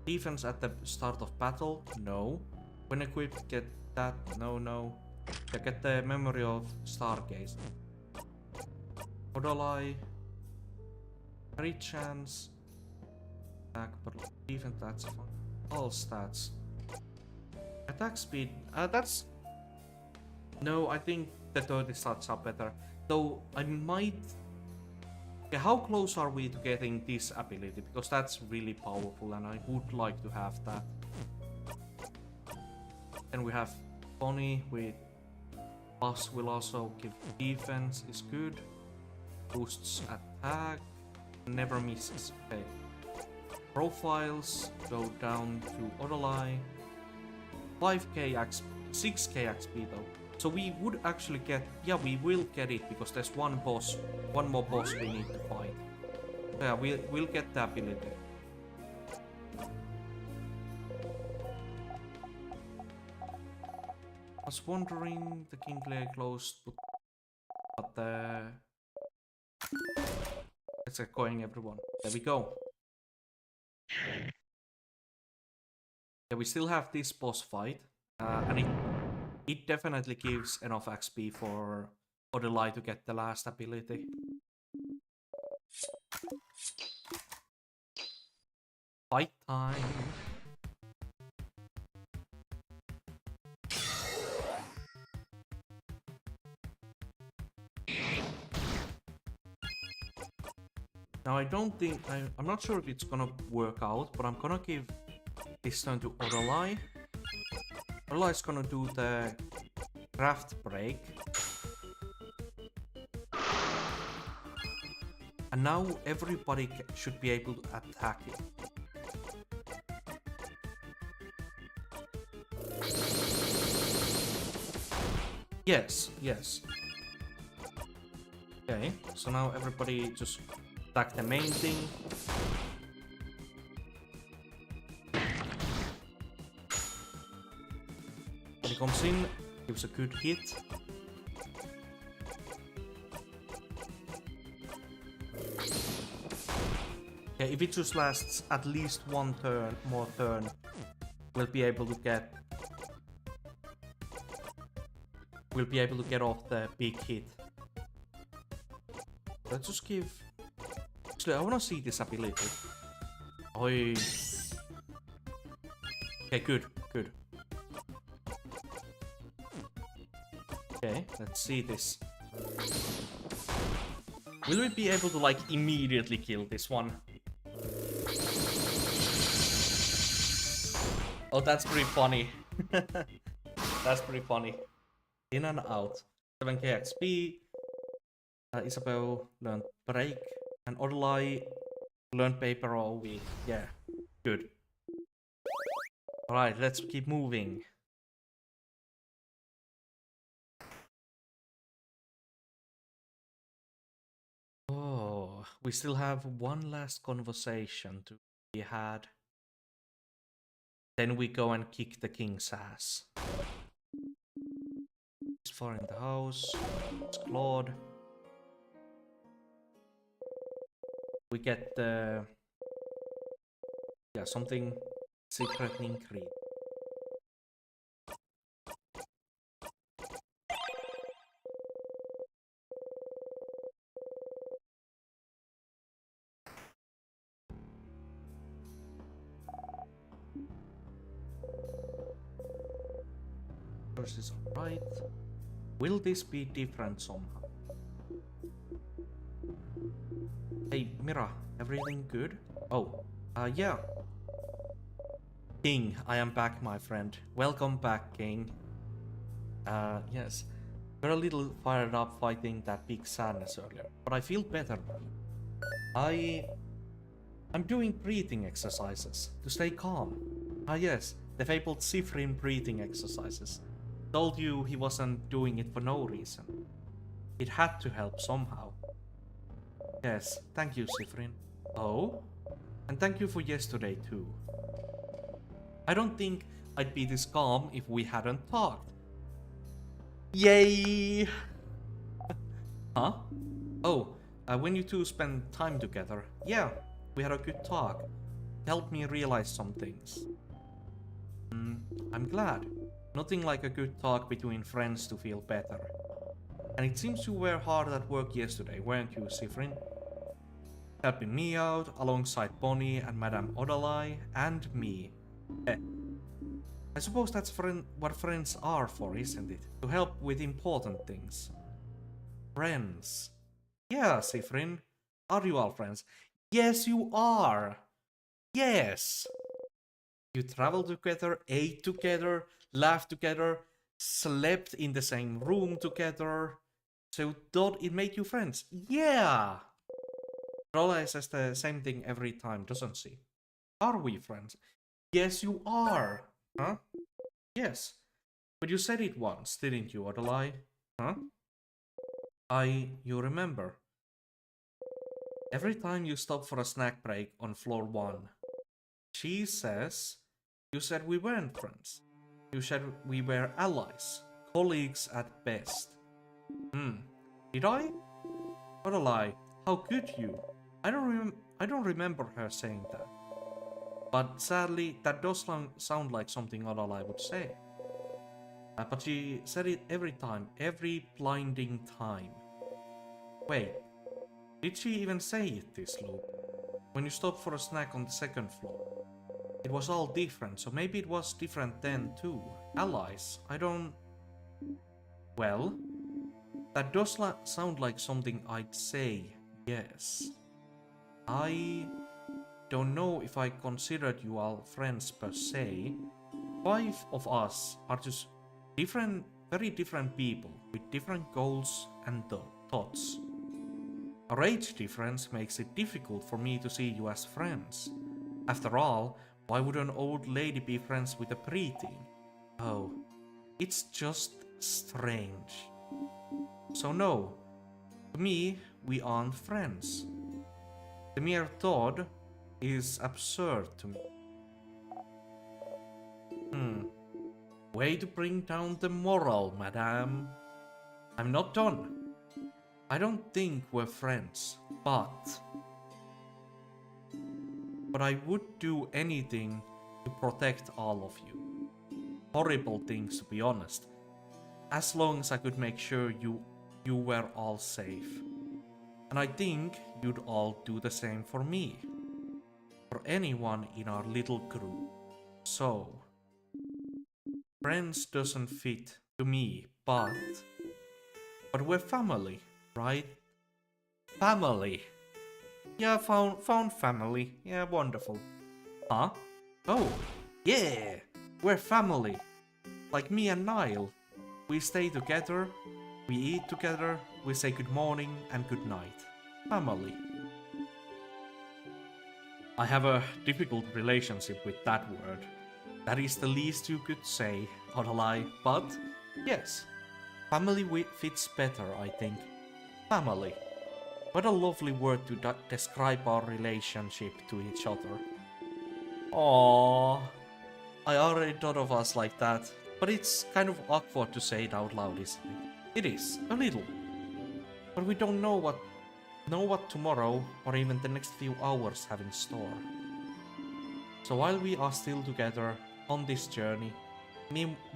Defense at the start of battle? No. When equipped, get that? No, no. Yeah, get the memory of Stargaze. Odolai. Crit chance. Attack, but defense, that's fine. All stats. Attack speed, that's... No, I think the 30 stats are better. Though, I might... Okay, how close are we to getting this ability? Because that's really powerful and I would like to have that. Then we have Bonnie with... Plus will also give defense, is good. Boosts attack. Never misses. Okay. Profiles go down to Odolai. 5k XP, 6k XP though. So we would actually get, yeah, we will get it because there's one more boss we need to fight. So yeah, we'll get the ability. I was wondering the Kingsley closed, but let's get going, everyone. There we go. Yeah, we still have this boss fight, and it definitely gives enough XP for Odolai to get the last ability. Fight time! Now I don't think, I'm not sure if it's gonna work out, but I'm gonna give this turn to Odolai. Odolai is gonna do the craft break. And now everybody should be able to attack it. Yes, yes. Okay, so now everybody just attack the main thing. When he comes in, gives a good hit. Okay, if it just lasts at least one more turn, we'll be able to get off the big hit. Let's Actually, I wanna see this ability. Oi. Okay, good, good. Okay, let's see this. Will we be able to, like, immediately kill this one? Oh, that's pretty funny. That's pretty funny. In and out. 7k XP. Isabel learned break. And Orlai learned paper all week. Yeah, good. Alright, let's keep moving. Oh, we still have one last conversation to be had. Then we go and kick the king's ass. It's far in the house. It's Claude. We get the... yeah, something secret increase. This is alright. Will this be different somehow? Hey, Mira, everything good? Oh, yeah. King, I am back, my friend. Welcome back, King. Yes. We're a little fired up fighting that big sadness earlier, but I feel better now. I'm doing breathing exercises to stay calm. Ah yes, the fabled Sifrin breathing exercises. Told you he wasn't doing it for no reason. It had to help somehow. Yes, thank you, Sifrin. Oh? And thank you for yesterday too. I don't think I'd be this calm if we hadn't talked. Yay! Huh? Oh, when you two spent time together. Yeah, we had a good talk. Helped me realize some things. I'm glad. Nothing like a good talk between friends to feel better. And it seems you were hard at work yesterday, weren't you, Sifrin? Helping me out, alongside Bonnie and Madame Odalai, and me. I suppose that's what friends are for, isn't it? To help with important things. Friends. Yeah, Sifrin. Are you all friends? Yes, you are. Yes. You travel together, ate together, laughed together, slept in the same room together. So thought it made you friends. Yeah. Rolla says the same thing every time, doesn't she? Are we friends? Yes, you are. Huh? Yes. But you said it once, didn't you, Odalai? Huh? You remember. Every time you stop for a snack break on floor 1, she says, you said we weren't friends. You said we were allies, colleagues at best. Did I? Odalai, how could you? I don't remember her saying that. But sadly, that does sound like something Odalai would say. But she said it every time, every blinding time. Wait, did she even say it this loop? When you stopped for a snack on the 2nd floor. It was all different, so maybe it was different then too. Allies, I don't... Well, that does sound like something I'd say, yes. I don't know if I considered you all friends per se. 5 of us are just very different people with different goals and thoughts. Our age difference makes it difficult for me to see you as friends. After all, why would an old lady be friends with a preteen? Oh, it's just strange. So no, to me, we aren't friends. The mere thought is absurd to me. Way to bring down the moral, madame. I'm not done. I don't think we're friends, but I would do anything to protect all of you. Horrible things, to be honest. As long as I could make sure you were all safe. And I think you'd all do the same for me. For anyone in our little group. So, friends doesn't fit to me, but we're family, right? Family. Yeah, found family. Yeah, wonderful. Huh? Oh, yeah, we're family. Like me and Niall. We stay together, we eat together, we say good morning and good night. Family. I have a difficult relationship with that word. That is the least you could say, not a lie, but yes, family fits better, I think. Family. What a lovely word to describe our relationship to each other. Aww. I already thought of us like that, but it's kind of awkward to say it out loud, isn't it? It is, a little. But we don't know what tomorrow or even the next few hours have in store. So while we are still together on this journey,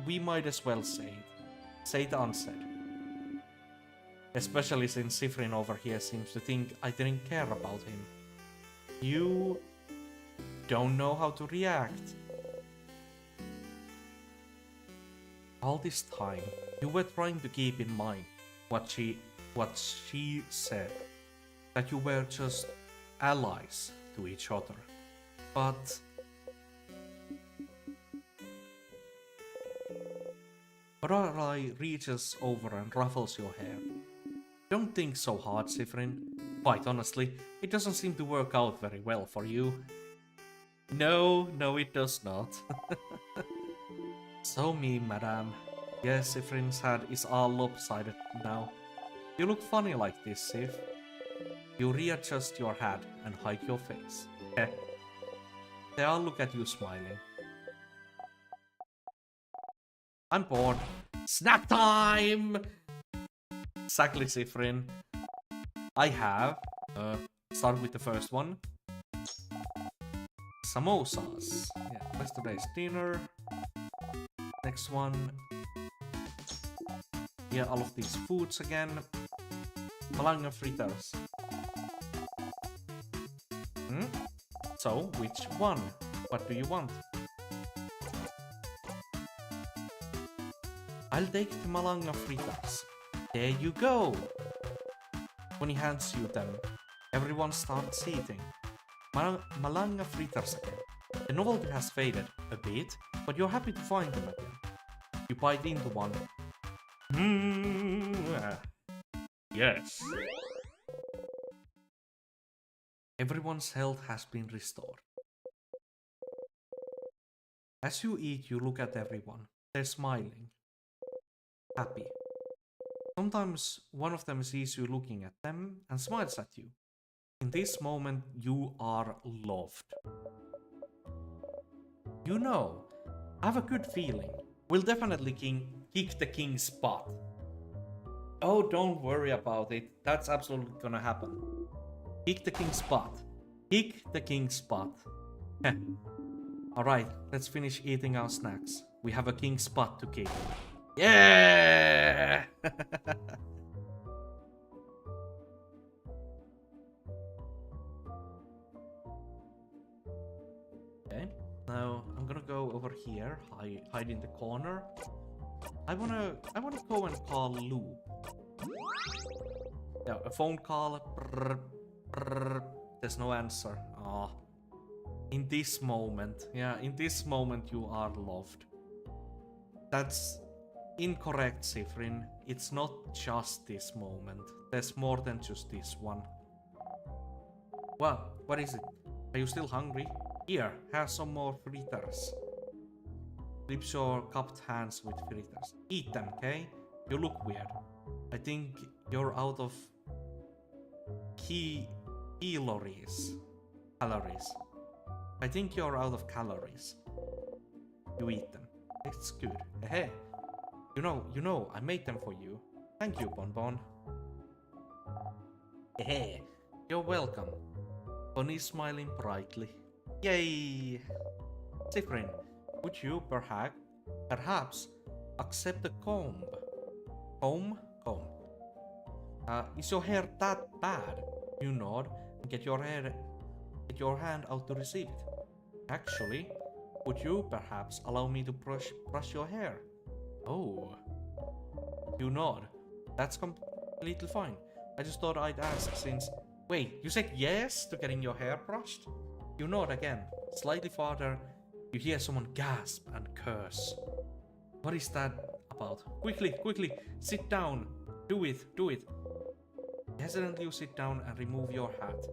we might as well say it. Say it unsaid. Especially since Sifrin over here seems to think I didn't care about him. You don't know how to react. All this time, you were trying to keep in mind what she said. That you were just allies to each other. But Rai reaches over and ruffles your hair. Don't think so hard, Sifrin. Quite honestly, it doesn't seem to work out very well for you. No, it does not. So mean, madame. Yes, Sifrin's head is all lopsided now. You look funny like this, Sif. You readjust your head and hide your face. Heh. They all look at you smiling. I'm bored. Snack time! Exactly, Sifrin. I have... start with the first one. Samosas. Yeah, that's today's dinner. Next one. Yeah, all of these foods again. Malanga fritters. So, which one? What do you want? I'll take the Malanga fritters. There you go! When he hands you them, everyone starts eating. Malanga fritters again. The novelty has faded a bit, but you're happy to find them again. You bite into one. Yes. Everyone's health has been restored. As you eat, you look at everyone. They're smiling. Happy. Sometimes one of them sees you looking at them and smiles at you. In this moment, you are loved. You know, I have a good feeling. We'll definitely kick the king's butt. Oh, don't worry about it. That's absolutely gonna happen. Kick the king's butt. Kick the king's butt. Alright, let's finish eating our snacks. We have a king's butt to kick. Yeah! Okay, now I'm gonna go over here, hide in the corner. I wanna go and call Lou. Yeah, a phone call. Brr, brr. There's no answer. Ah. In this moment, yeah, in this moment you are loved. That's incorrect, Sifrin. It's not just this moment. There's more than just this one. Well, what is it? Are you still hungry? Here, have some more fritters. Dips your cupped hands with fritters. Eat them, okay? You look weird. I think you're out of calories. I think you're out of calories. You eat them. It's good. Hey, you know, I made them for you. Thank you, Bonbon. Hey, you're welcome. Bonnie's smiling brightly. Yay! Sifrin, would you perhaps accept the comb? Comb? Is your hair that bad? You nod and get your hand out to receive it. Actually, would you perhaps allow me to brush your hair? Oh, you nod. That's completely fine. I just thought I'd ask since... Wait, you said yes to getting your hair brushed? You nod again. Slightly farther, you hear someone gasp and curse. What is that about? Quickly, sit down. Do it. Hesitantly you sit down and remove your hat.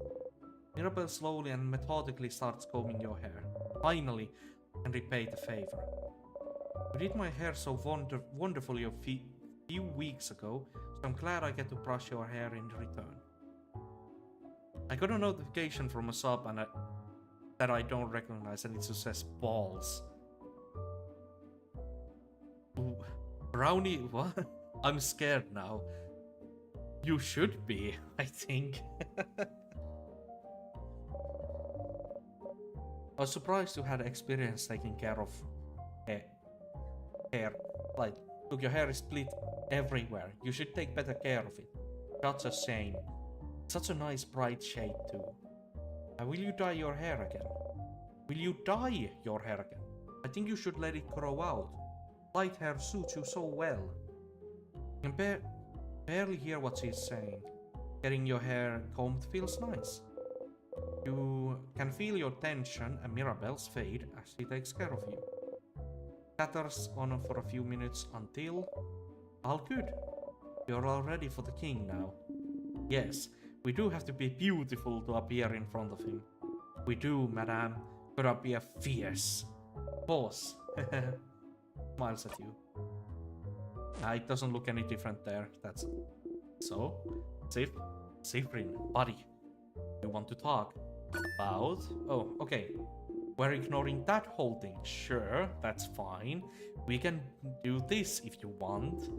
Mirabelle slowly and methodically starts combing your hair. Finally, and repay the favor. You did my hair so wonderfully a few weeks ago, so I'm glad I get to brush your hair in return. I got a notification from a sub and that I don't recognize, and it just says balls. Ooh, brownie, what? I'm scared now. You should be, I think. I was surprised you had experience taking care of hair. Like, look, your hair is split everywhere. You should take better care of it. Such a shame. Such a nice bright shade too. Will you dye your hair again? Will you dye your hair again? I think you should let it grow out. Light hair suits you so well. You can barely hear what she's saying. Getting your hair combed feels nice. You can feel your tension and Mirabelle's fade as she takes care of you. Chatters on for a few minutes until... All good. You're all ready for the king now. Yes, we do have to be beautiful to appear in front of him. We do, madame. Gotta be a fierce. Boss. Smiles at you. It doesn't look any different there. That's... So? Sifrin, buddy. You want to talk? About? Oh, okay. We're ignoring that whole thing. Sure, that's fine. We can do this if you want.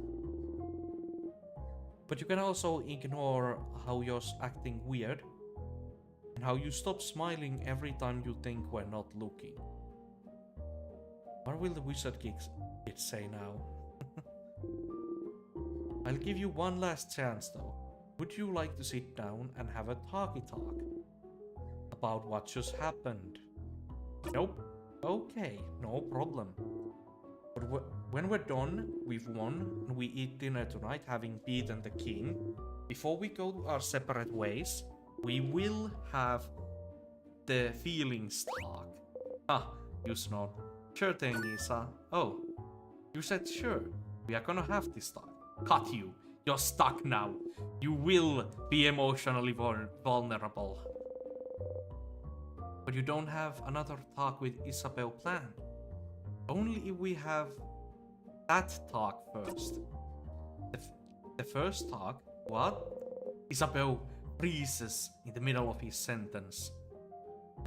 But you can also ignore how you're acting weird. And how you stop smiling every time you think we're not looking. What will the wizard kids say now? I'll give you one last chance though. Would you like to sit down and have a talkie talk? About what just happened? Nope. Okay, no problem. But when we're done, we've won, and we eat dinner tonight having beaten the king. Before we go our separate ways, we will have the feelings talk. You snort. Sure thing, Nisa. Oh, you said sure. We are gonna have this talk. Cut you. You're stuck now. You will be emotionally vulnerable. But you don't have another talk with Isabel planned. Only if we have that talk first. The first talk? What? Isabel freezes in the middle of his sentence.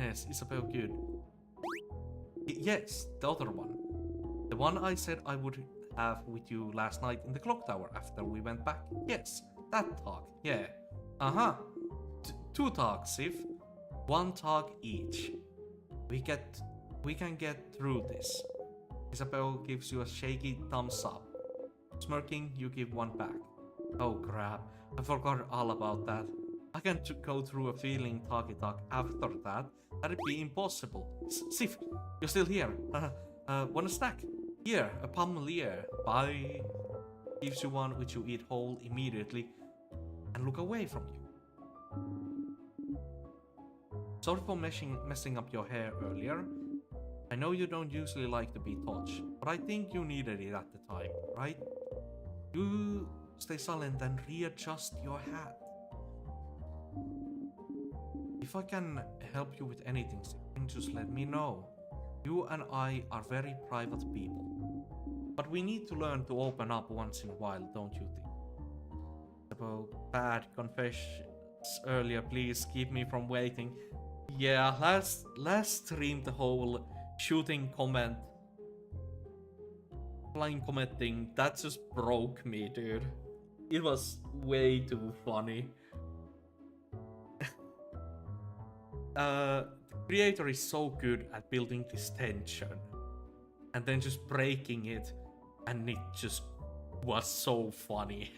Yes, Isabel good. Yes, the other one. The one I said I would have with you last night in the clock tower after we went back. Yes, that talk. Yeah. Two talks, Sif. One talk each. We can get through this. Isabel gives you a shaky thumbs up. Smirking, you give one back. Oh crap, I forgot all about that. I can't go through a feeling talkie talk after that. That'd be impossible. Sif, you're still here. Want a snack? Here, a pommelier. Bye. Gives you one which you eat whole immediately and look away from you. Sorry for messing up your hair earlier. I know you don't usually like to be touched, but I think you needed it at the time, right? You stay silent and readjust your hat. If I can help you with anything, just let me know. You and I are very private people. But we need to learn to open up once in a while, don't you think? About bad confessions earlier, please keep me from waiting. Yeah, last stream the whole shooting comment, flying comment thing, that just broke me, dude. It was way too funny. The creator is so good at building this tension and then just breaking it, and it just was so funny.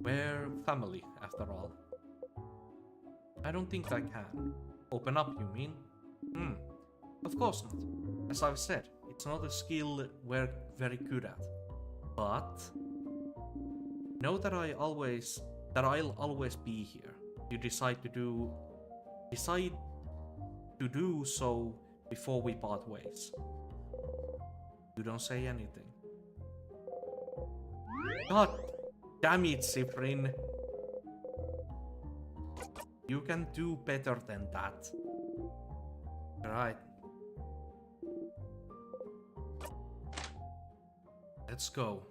We're family, after all. I don't think I can. Open up, you mean? Of course not. As I've said, it's not a skill we're very good at. But know that I'll always be here. You decide to do so before we part ways. You don't say anything. God damn it, Cyprin. You can do better than that. Right. Let's go.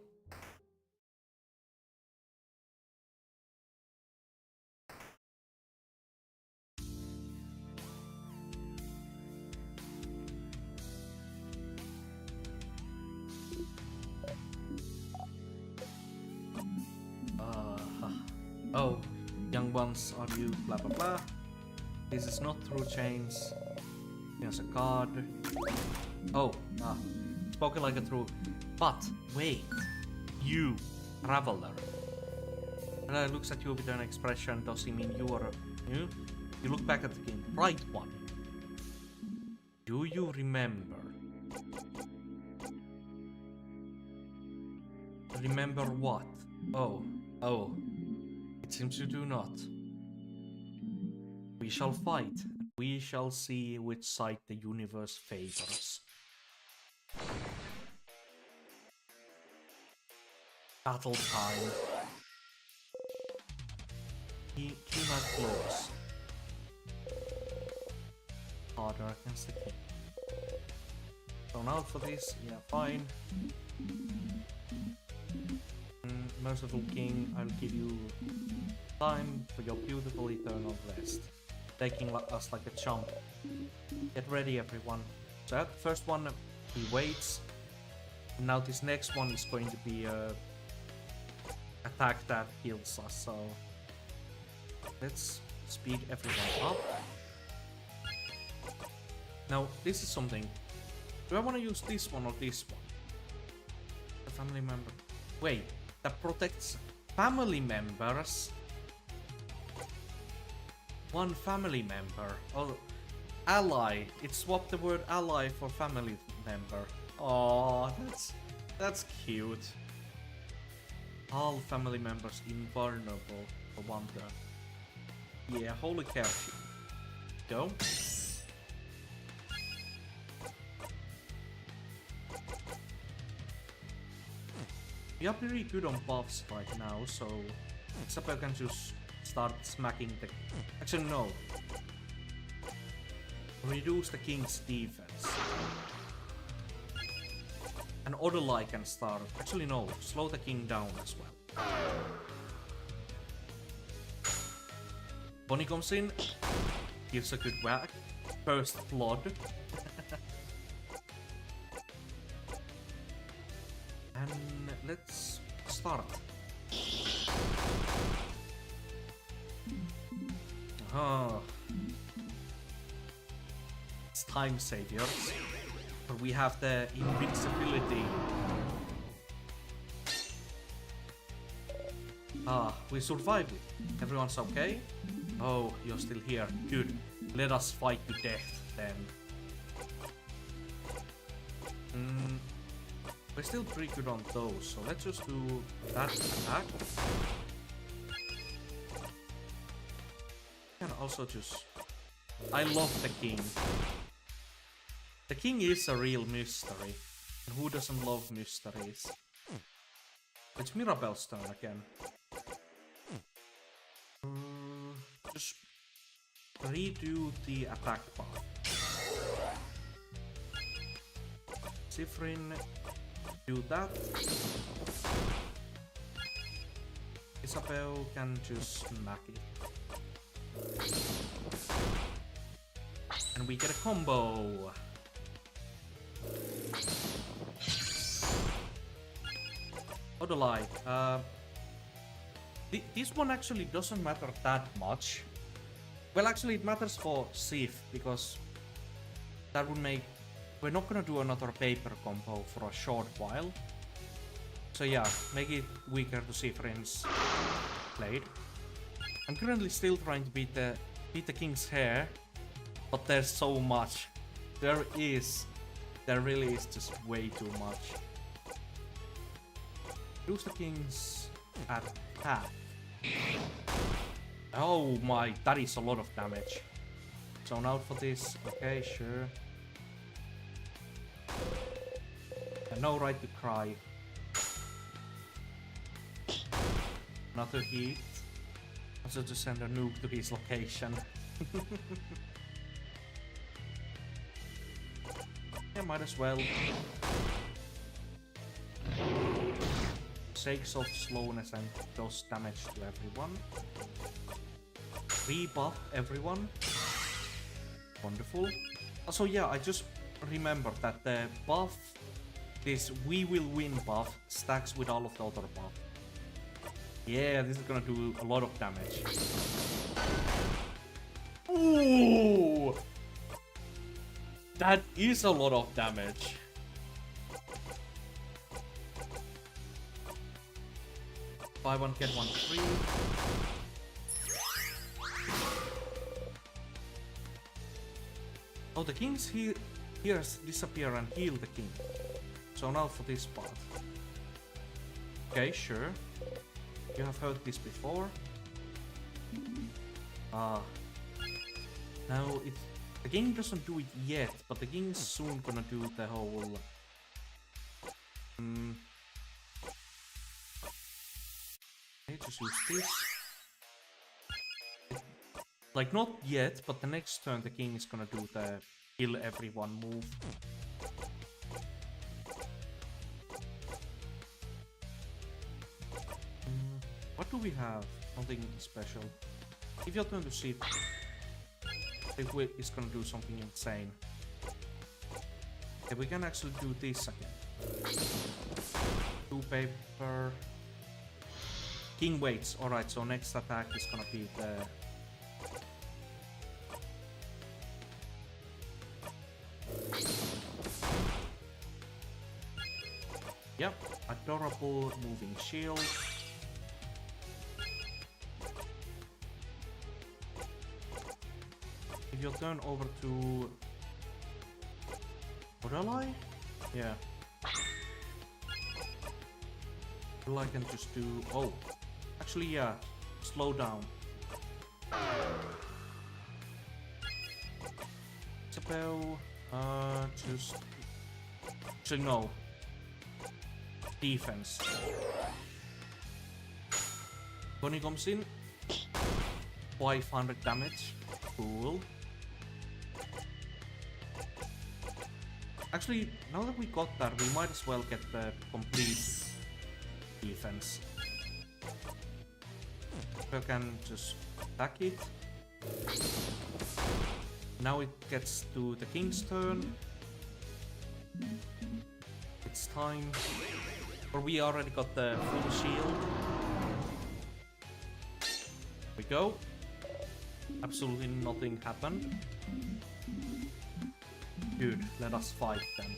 Oh, young ones, are you blah blah blah? This is not through chains. Here's a card. Oh, spoken like a true. But wait, you traveler. Looks at you with an expression. Does he mean you are you? You look back at the king. Right one. Do you remember? Remember what? Oh. It seems you do not. We shall fight. We shall see which side the universe favors. Battle time. He not close. Harder against the king. Thrown out for this, yeah, fine. Merciful king, I'll give you time for your beautiful eternal rest. Taking us like a chump. Get ready, everyone. So that first one, he waits. Now this next one is going to be a attack that kills us, so let's speed everyone up. Now this is something. Do I want to use this one or this one? The family member. Wait, that protects family members. One family member. Oh, ally. It swapped the word ally for family member. Oh, that's cute. All family members invulnerable for one turn. Yeah, holy cow. Go. We are pretty good on buffs right now, so Isabel can just start smacking the... Actually, no. Reduce the king's defense. And Odolai can start... Actually, no. Slow the king down as well. Bonnie comes in. Gives a good whack. First blood. And let's start. Oh. It's time saviors. But we have the invincibility. We survived it. Everyone's okay? Oh, you're still here. Good. Let us fight to death then. We're still pretty good on those, so let's just do that attack. And also just... I love the king. The king is a real mystery. And who doesn't love mysteries? It's Mirabelle's turn again. Just redo the attack path. Cyprin, do that. Isabel can just smack it. And we get a combo. Odolai. This one actually doesn't matter that much. Well, actually it matters for Sif, because that would make... We're not gonna do another paper combo for a short while. So yeah, make it weaker to Cyprin's played. I'm currently still trying to beat the king's hair, but there's so much. There really is just way too much. Use the king's attack. Oh my, that is a lot of damage. Zone out for this. Okay, sure. And no right to cry. Another hit. Also to send a nuke to his location. Yeah, might as well. Sakes of slowness and does damage to everyone. Rebuff everyone. Wonderful. Also, yeah, I just remembered that the buff, this we will win buff, stacks with all of the other buff. Yeah, this is gonna do a lot of damage. Ooh! That is a lot of damage. Buy one, get one free. Oh, the king's hears disappear and heal the king. So now for this part. Okay, sure. You have heard this before. Now the king doesn't do it yet, but the king is soon gonna do the whole. Okay, just use this. Like not yet, but the next turn the king is gonna do the kill everyone move. What do we have? Nothing special. If your turn to see if it's gonna do something insane. Okay, we can actually do this again. 2 paper. King waits. Alright, so next attack is gonna be the. Yep, adorable moving shield. If you turn over to Odalai? Yeah. Well, I can just do. Oh, actually, yeah. Slow down. Isabel, just. Actually, no. Defense. Tony comes in. 500 damage. Cool. Actually, now that we got that, we might as well get the complete defense. We can just attack it. Now it gets to the king's turn. It's time. Or we already got the full shield. Here we go. Absolutely nothing happened. Dude, let us fight them.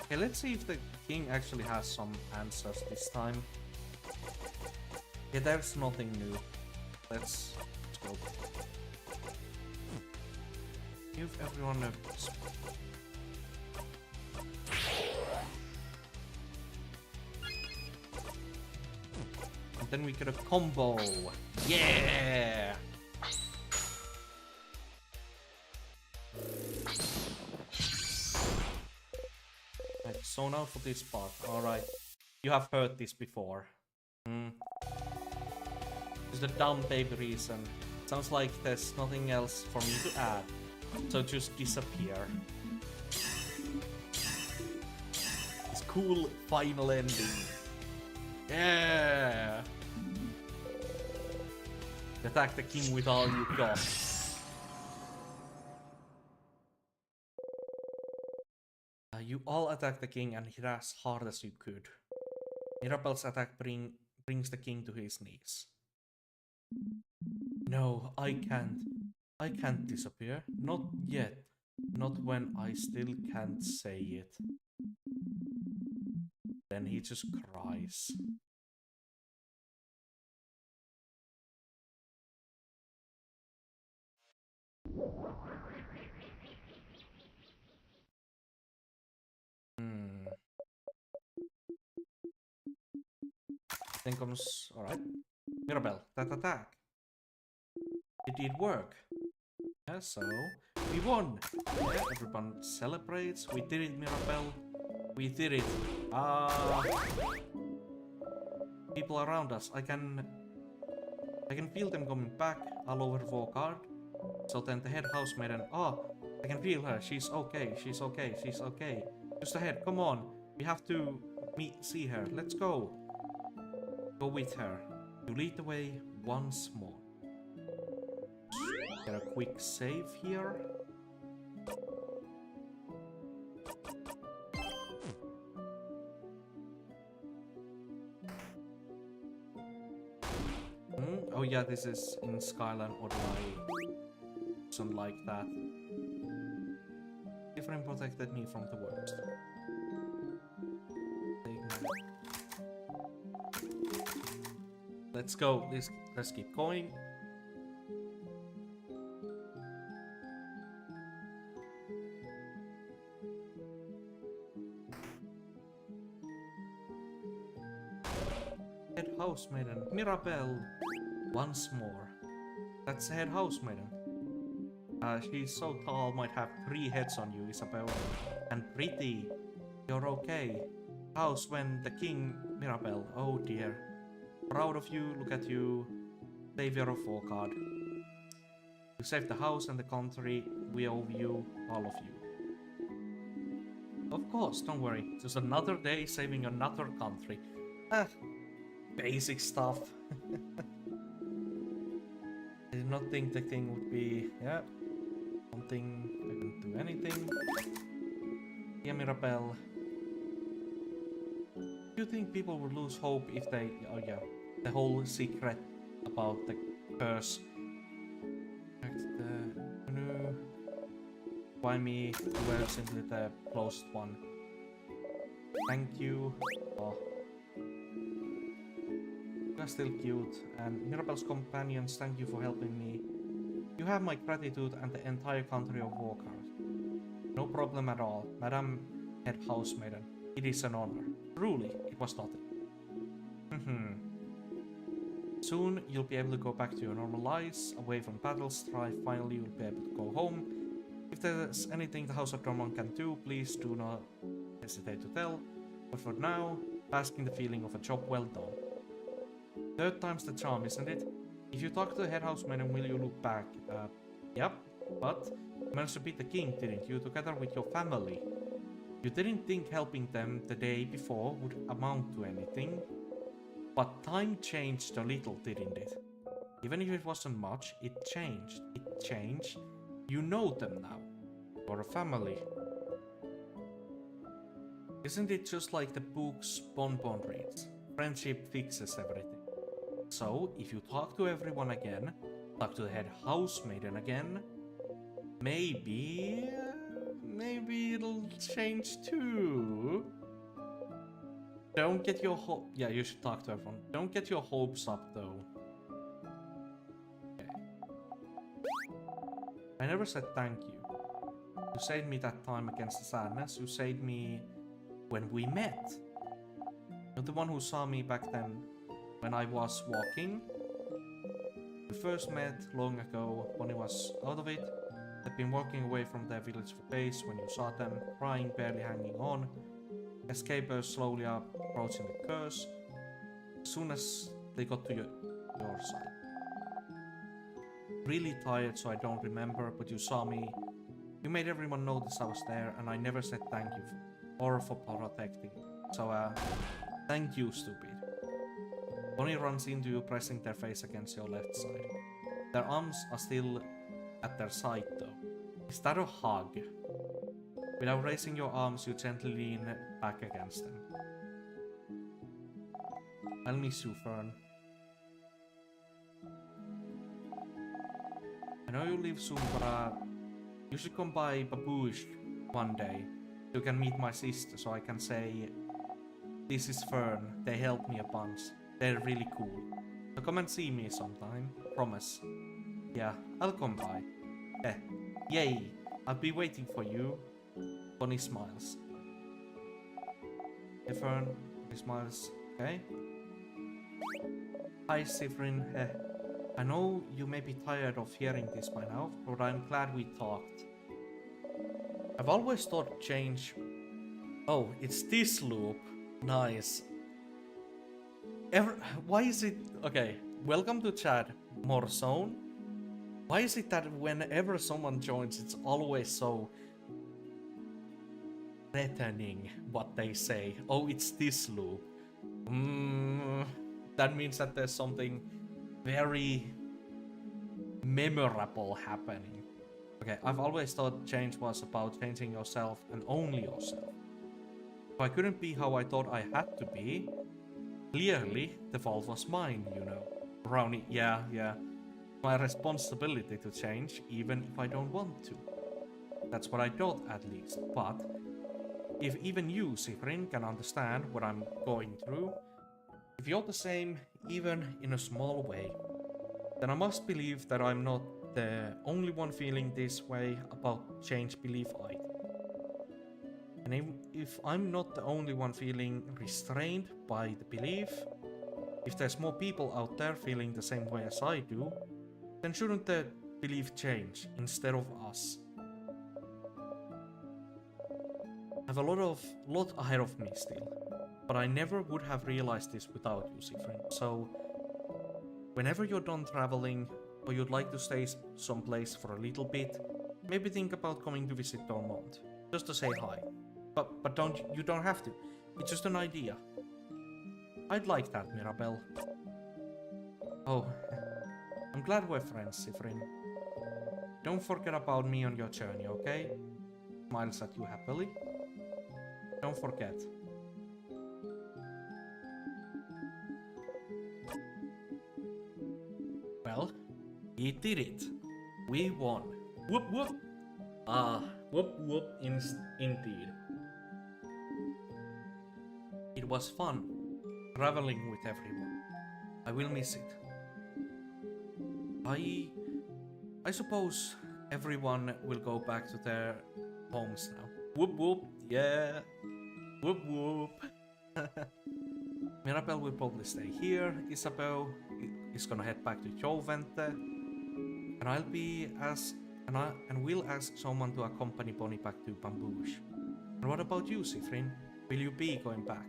Okay, let's see if the king actually has some answers this time. Yeah, there's nothing new. Let's go. Give everyone a... And then we get a combo. Yeah! Right, so now for this part. Alright. You have heard this before. It's the dumb baby reason. Sounds like there's nothing else for me to add. So just disappear. It's cool final ending. Yeah! Attack the king with all you got. You all attack the king and hit as hard as you could. Mirabelle's attack brings the king to his knees. No, I can't. I can't disappear. Not yet. Not when I still can't say it. Then he just cries. Hmm. Then comes... Alright. Mirabelle, that attack. It did work. Yeah, so... We won! Yeah, everyone celebrates. We did it, Mirabelle. We did it. People around us, I can feel them coming back all over Vågard. So then the head housemaiden, I can feel her. She's okay. She's okay. She's okay. Just ahead. Come on. We have to see her. Let's go. Go with her. You lead the way once more. Get a quick save here. Oh yeah, this is in Skyline or something like that. Different protected me from the worst. Let's go. Let's keep going. Head housemaiden Mirabelle. Once more. That's the head housemaiden. She's so tall, might have 3 heads on you, Isabel. And pretty. You're okay. House when the king, Mirabelle. Oh dear. Proud of you, look at you. Savior of Vågard. You saved the house and the country. We owe you, all of you. Of course, don't worry. Just another day saving another country. Basic stuff. I did not think the king would be, something, I didn't do anything. Yeah, Mirabelle. Do you think people would lose hope if they, the whole secret about the curse? Why me? You were simply the closest one. Thank you. You're still cute. And Mirabelle's companions, thank you for helping me. You have my gratitude and the entire country of Vågard. No problem at all, Madam Head Housemaiden. It is an honor. Truly, it was nothing. Soon, you'll be able to go back to your normal lives, away from battle strife. Finally, you'll be able to go home. If there's anything the House of Drummond can do, please do not hesitate to tell. But for now, bask in the feeling of a job well done. 3rd time's the charm, isn't it? If you talk to the head housemaiden, will you look back? Yep, but you managed to beat the king, didn't you, together with your family? You didn't think helping them the day before would amount to anything. But time changed a little, didn't it? Even if it wasn't much, it changed. It changed. You know them now. You're a family. Isn't it just like the books Bonbon reads? Friendship fixes everything. So, if you talk to everyone again, talk to the head housemaiden again, maybe it'll change too. Don't get your you should talk to everyone. Don't get your hopes up though. Okay. I never said thank you. You saved me that time against the sadness. You saved me when we met. You're the one who saw me back then when I was walking. We first met long ago when I was out of it. I'd been walking away from their village for days when you saw them, crying, barely hanging on. Escapers slowly approaching the curse. As soon as they got to your side. Really tired, so I don't remember, but you saw me. You made everyone notice I was there, and I never said thank you for protecting. So, thank you, stupid. Bonnie runs into you, pressing their face against your left side. Their arms are still at their side, though. Is that a hug? Without raising your arms, you gently lean back against them. I'll miss you, Fern. I know you leave soon, but You should come by Babouche one day. You can meet my sister, so I can say, this is Fern. They helped me a bunch. They're really cool. So come and see me sometime. Promise. Yeah, I'll come by. Yay. I'll be waiting for you. Bonnie smiles. Hey Fern. Bonnie smiles. Okay. Hi Sifrin. I know you may be tired of hearing this by now, but I'm glad we talked. I've always thought change... Oh, it's this loop. Nice. Why is it... Okay, welcome to chat, Morzone. Why is it that whenever someone joins, it's always so... threatening what they say? Oh, it's this loop. That means that there's something very memorable happening. Okay, I've always thought change was about changing yourself and only yourself. If I couldn't be how I thought I had to be, clearly the fault was mine, you know. Brownie, yeah. My responsibility to change, even if I don't want to. That's what I thought at least, but if even you, Sifrin, can understand what I'm going through, if you're the same, even in a small way, then I must believe that I'm not the only one feeling this way about change belief either. And if I'm not the only one feeling restrained by the belief, if there's more people out there feeling the same way as I do, then shouldn't the belief change instead of us? I have a lot ahead of me still, but I never would have realized this without you, Sifrin. So, whenever you're done traveling, or you'd like to stay someplace for a little bit, maybe think about coming to visit Dormont, just to say hi. But you don't have to. It's just an idea. I'd like that, Mirabelle. Oh, I'm glad we're friends, Sifrin. Don't forget about me on your journey, okay? Smiles at you happily. Don't forget. Well, we did it. We won. Whoop whoop. Whoop whoop indeed. It was fun traveling with everyone. I will miss it. I suppose everyone will go back to their homes now. Whoop whoop, yeah. Whoop whoop. Mirabelle will probably stay here. Isabel is gonna head back to Jovente. And we'll ask someone to accompany Bonnie back to Bambouche. And what about you, Sifrin? Will you be going back?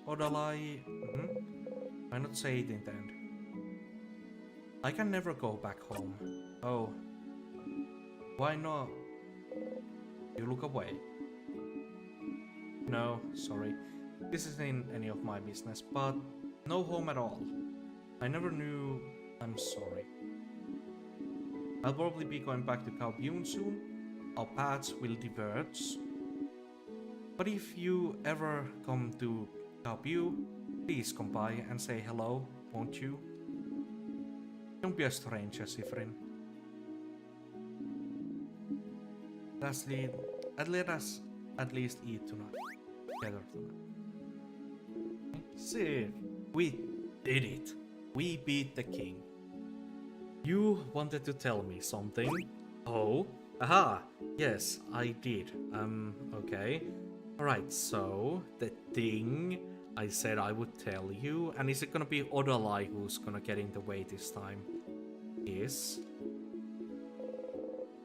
Odalai... Why not say it in the end? I can never go back home. Oh. Why not? You look away. No, sorry. This isn't any of my business, but no home at all. I never knew. I'm sorry. I'll probably be going back to Calbune soon. Our paths will diverge. But if you ever come to Calbune, please come by and say hello, won't you? Don't be a stranger, Sifrin. Let us at least eat tonight. Together tonight. Sif, we did it. We beat the king. You wanted to tell me something? Oh, aha, yes, I did. Okay. Alright, so the thing I said I would tell you, and is it gonna be Odalai who's gonna get in the way this time? Is...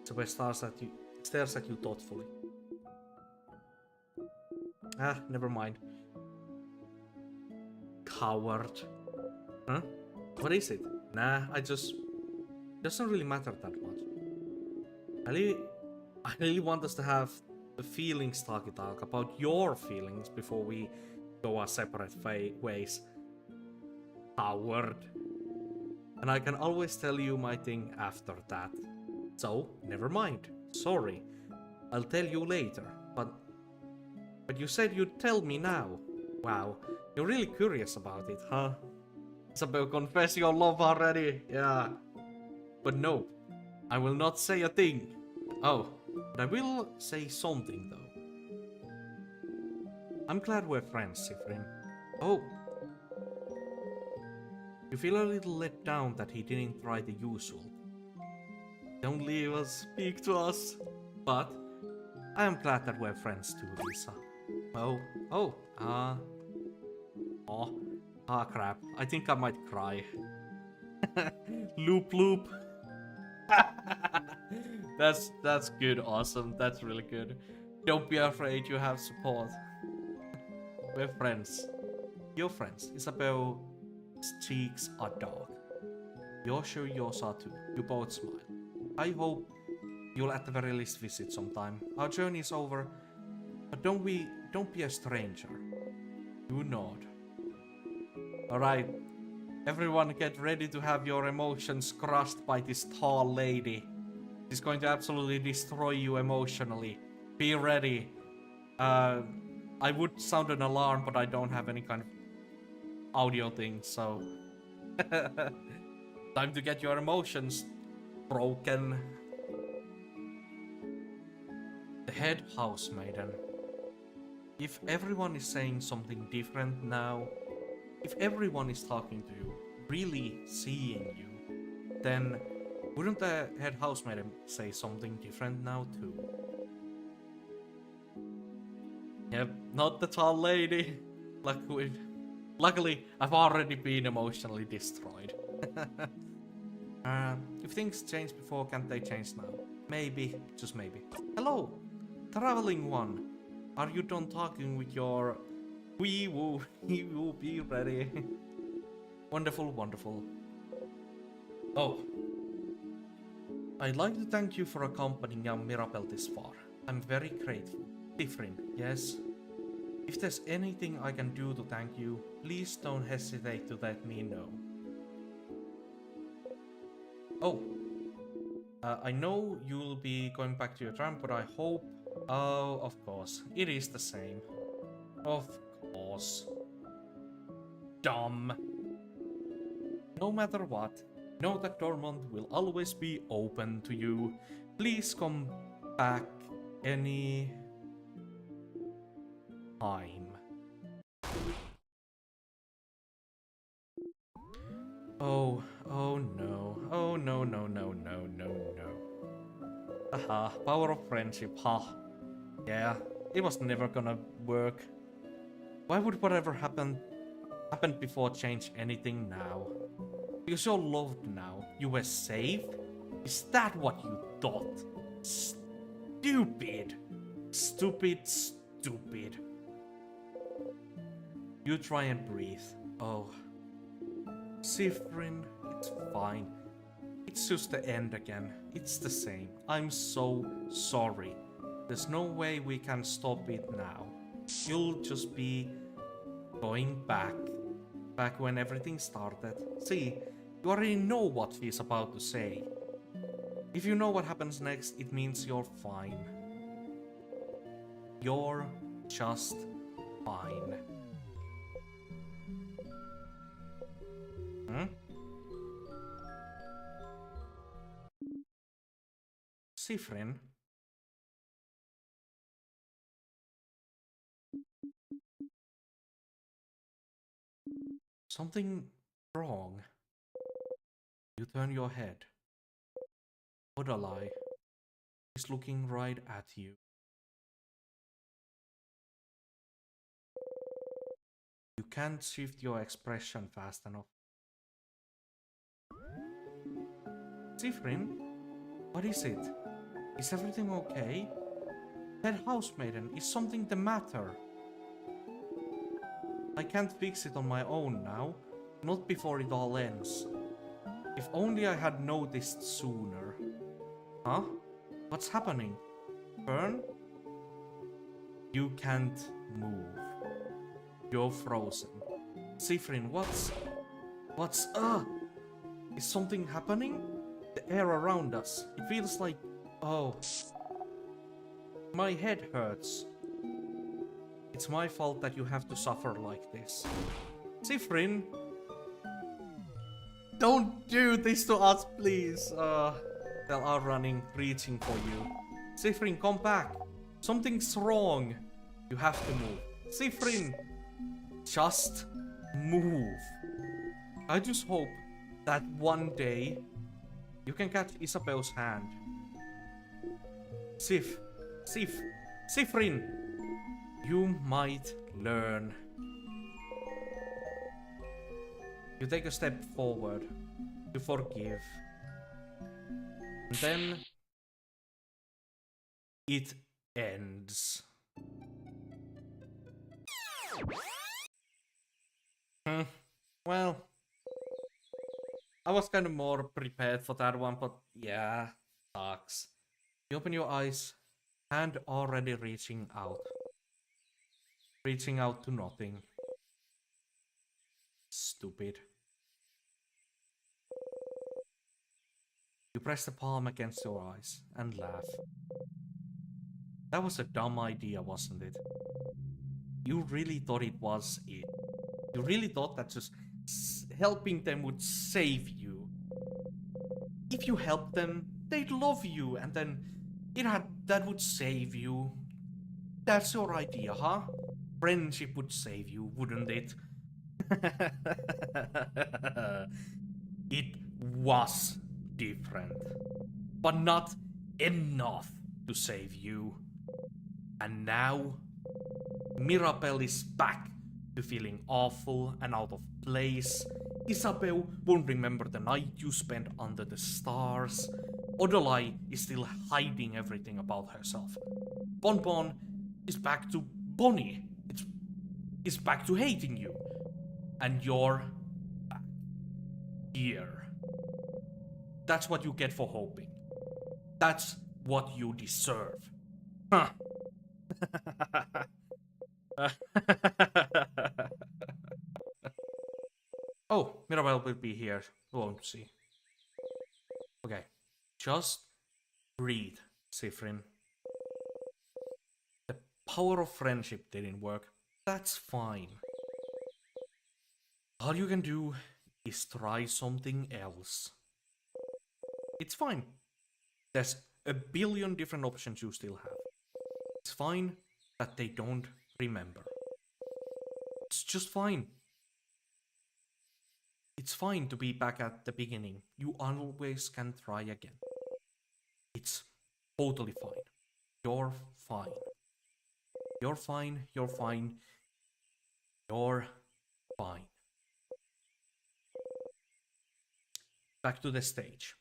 So he stares at you thoughtfully. Ah, never mind. Coward. Huh? What is it? Nah, doesn't really matter that much. I really want us to have the feelings talk about your feelings before we go our separate ways. Coward. And I can always tell you my thing after that. So, never mind. Sorry. I'll tell you later, but you said you'd tell me now. Wow, you're really curious about it, huh? Isabel, confess your love already. Yeah. But no, I will not say a thing. Oh, but I will say something though. I'm glad we're friends, Sifrin. Oh. You feel a little let down that he didn't try the usual. Don't leave us, speak to us. But I am glad that we're friends too, Lisa. Crap. I think I might cry. Loop loop. That's good, awesome. That's really good. Don't be afraid, you have support. We're friends. Your friends. Isabel's cheeks are dark. You're sure yours are too. You both smile. I hope you'll at the very least visit sometime. Our journey is over, but don't be a stranger. You nod. Alright, everyone get ready to have your emotions crushed by this tall lady. She's going to absolutely destroy you emotionally. Be ready. I would sound an alarm, but I don't have any kind of audio thing, so... Time to get your emotions broken. The head housemaiden. If everyone is saying something different now, if everyone is talking to you, really seeing you, then wouldn't the head housemaiden say something different now too? Yep, not the tall lady. Luckily, I've already been emotionally destroyed. If things changed before, can't they change now? Maybe, just maybe. Hello, traveling one. Are you done talking with your wee woo? He will be ready. Wonderful, wonderful. Oh, I'd like to thank you for accompanying young Mirabelle this far. I'm very grateful. Different, yes? If there's anything I can do to thank you, please don't hesitate to let me know. Oh, I know you'll be going back to your tramp, but I hope... Oh, of course. It is the same. Of course. Dumb. No matter what, know that Dormont will always be open to you. Please come back any time. Oh no. Oh no. Haha, power of friendship, ha. Yeah, it was never gonna work. Why would whatever happened before change anything now? Because you're loved now. You were saved? Is that what you thought? Stupid. Stupid. You try and breathe. Oh. Sifrin, it's fine. It's just the end again. It's the same. I'm so sorry. There's no way we can stop it now. You'll just be going back when everything started. See, you already know what he's about to say. If you know what happens next, it means you're fine. You're just fine. Sifrin? Something wrong. You turn your head. What a lie. He's looking right at you. You can't shift your expression fast enough. Sifrin? What is it? Is everything okay? Head housemaiden, is something the matter? I can't fix it on my own now. Not before it all ends. If only I had noticed sooner. Huh? What's happening? Fern? You can't move. You're frozen. Sifrin, what's... Is something happening? The air around us. It feels like... Oh. My head hurts. It's my fault that you have to suffer like this. Sifrin! Don't do this to us, please! They are running, reaching for you. Sifrin, come back. Something's wrong. You have to move. Sifrin, just move. I just hope that one day you can catch Isabel's hand. Sifrin, you might learn. You take a step forward. You forgive. And then it ends. Well, I was kind of more prepared for that one, but yeah, sucks. You open your eyes, hand already reaching out. Reaching out to nothing. Stupid. You press the palm against your eyes and laugh. That was a dumb idea, wasn't it? You really thought it was it. You really thought that just helping them would save you. If you helped them, they'd love you, and then that would save you. That's your idea, huh? Friendship would save you, wouldn't it? It was different, but not enough to save you. And now, Mirabelle is back to feeling awful and out of place. Isabel won't remember the night you spent under the stars. Odolai is still hiding everything about herself. Bonbon is back to Bonnie. It's back to hating you. And you're back here. That's what you get for hoping. That's what you deserve. Huh. Oh, Mirabelle will be here, won't she? Okay, just breathe, Sifrin. The power of friendship didn't work. That's fine. All you can do is try something else. It's fine. There's a billion different options you still have. It's fine that they don't remember. It's just fine. It's fine to be back at the beginning. You always can try again. It's totally fine. You're fine. You're fine. You're fine. You're fine. Back to the stage.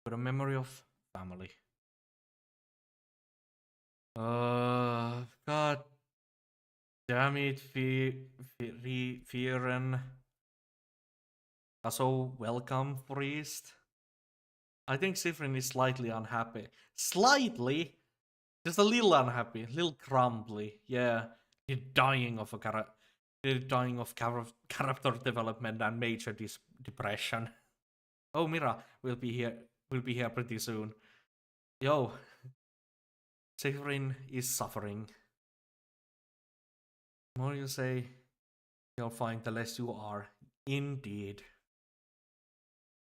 For a memory of family. God damn it, Firen. Also, welcome, priest. I think Sifrin is slightly unhappy. Slightly? Just a little unhappy, a little crumbly. Yeah, he's dying of character development and major depression. Oh, Mira will be here pretty soon. Yo, Sifrin is suffering. The more you say you're fine, the less you are. Indeed.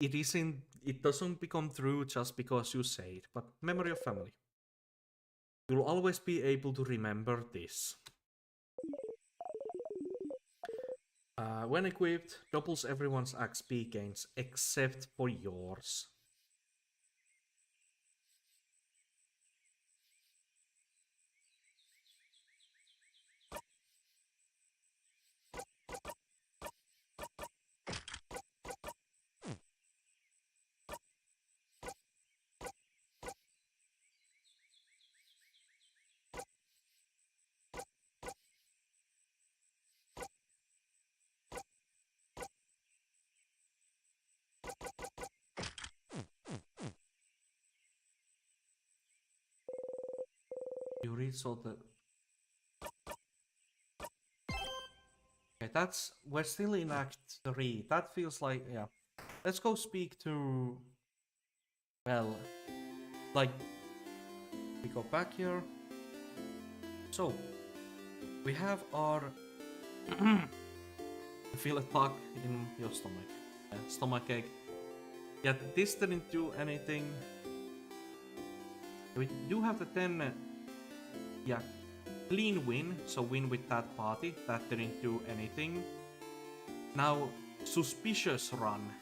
It doesn't become true just because you say it, but memory of family. You'll always be able to remember this. When equipped, doubles everyone's XP gains except for yours. You read all the... Okay, we're still in Act 3. That feels like, yeah. Let's go speak to... Well, like... We go back here. So, we have our... Feel a tug in your stomach. stomachache. Yeah, this didn't do anything. We do have the 10, yeah, clean win, so win with that party. That didn't do anything. Now, suspicious run.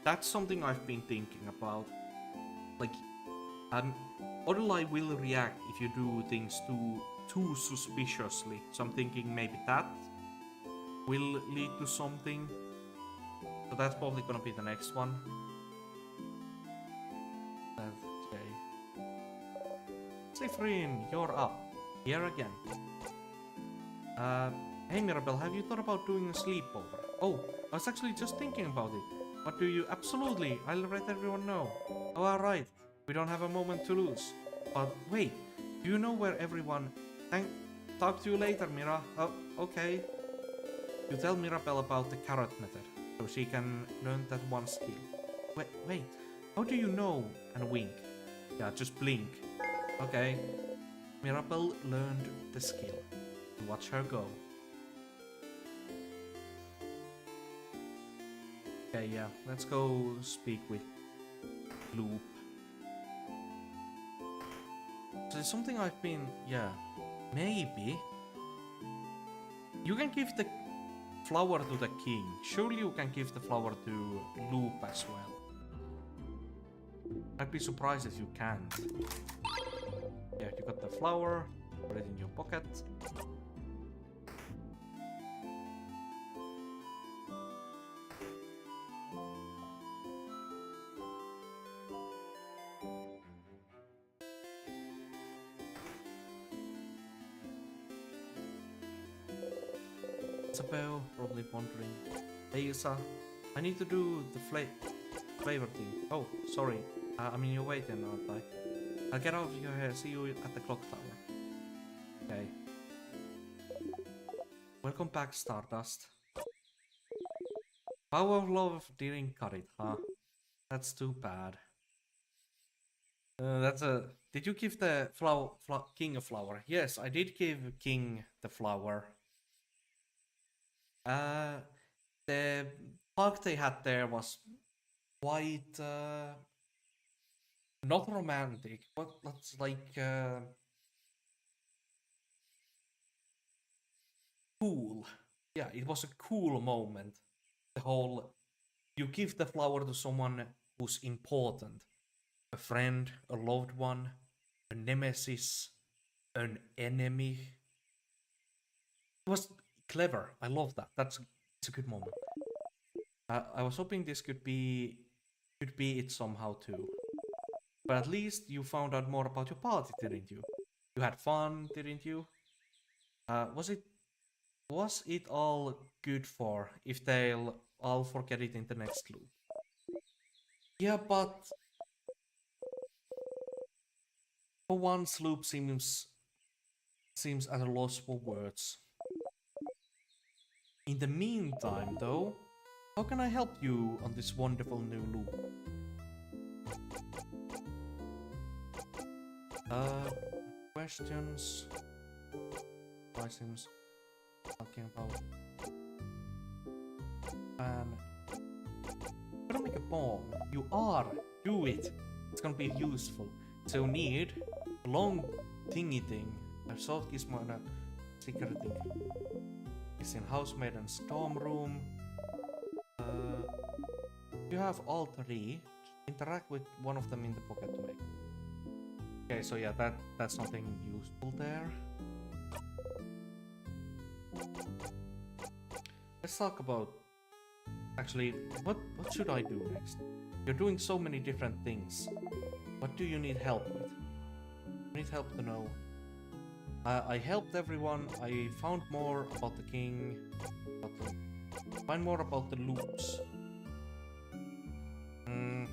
That's something I've been thinking about. Like, Odolai will react if you do things too suspiciously. So I'm thinking maybe that will lead to something. So that's probably gonna be the next one. Okay. Sifrin, you're up. Here again. Hey Mirabelle, have you thought about doing a sleepover? Oh, I was actually just thinking about it. What do you? Absolutely, I'll let everyone know. Oh, alright. We don't have a moment to lose. But wait, do you know where everyone... Talk to you later, Mira. Oh, okay. You tell Mirabelle about the carrot method, so she can learn that one skill. Wait. How do you know and wink? Yeah, just blink. Okay. Mirabelle learned the skill. Watch her go. Okay, yeah. Let's go speak with Loop. So it's something I've been... Yeah. Maybe. You can give the flower to the king. Surely you can give the flower to Loop as well. I'd be surprised if you can't. Yeah, you got the flower. Put it in your pocket. Isabel, probably wondering. Hey Isa, I need to do the flavor thing. Oh, sorry. I mean, you're waiting, aren't I? I'll get out of your hair. See you at the clock tower. Okay. Welcome back, Stardust. Power of love didn't cut it, huh? That's too bad. That's a... Did you give the king a flower? Yes, I did give king the flower. The park they had there was quite not romantic, but that's like cool. Yeah, it was a cool moment. The whole you give the flower to someone who's important, a friend, a loved one, a nemesis, an enemy. It was clever. I love that. It's a good moment. I was hoping this could be it somehow too. But at least you found out more about your party, didn't you? You had fun, didn't you? Was it all good for if they'll all forget it in the next loop? Yeah, but for once loop seems at a loss for words. In the meantime, though, how can I help you on this wonderful new loop? Questions? I seems talking about. Gonna make a bomb. You are. Do it. It's gonna be useful. So need a long thingy thing. I saw this one secret thing. It's in housemaid and storm room. You have all three. Interact with one of them in the pocket to make. Okay, so yeah, that's something useful there. Let's talk about actually what should I do next? You're doing so many different things. What do you need help with? I need help to know. I helped everyone. I found more about the king. Find more about the loops. What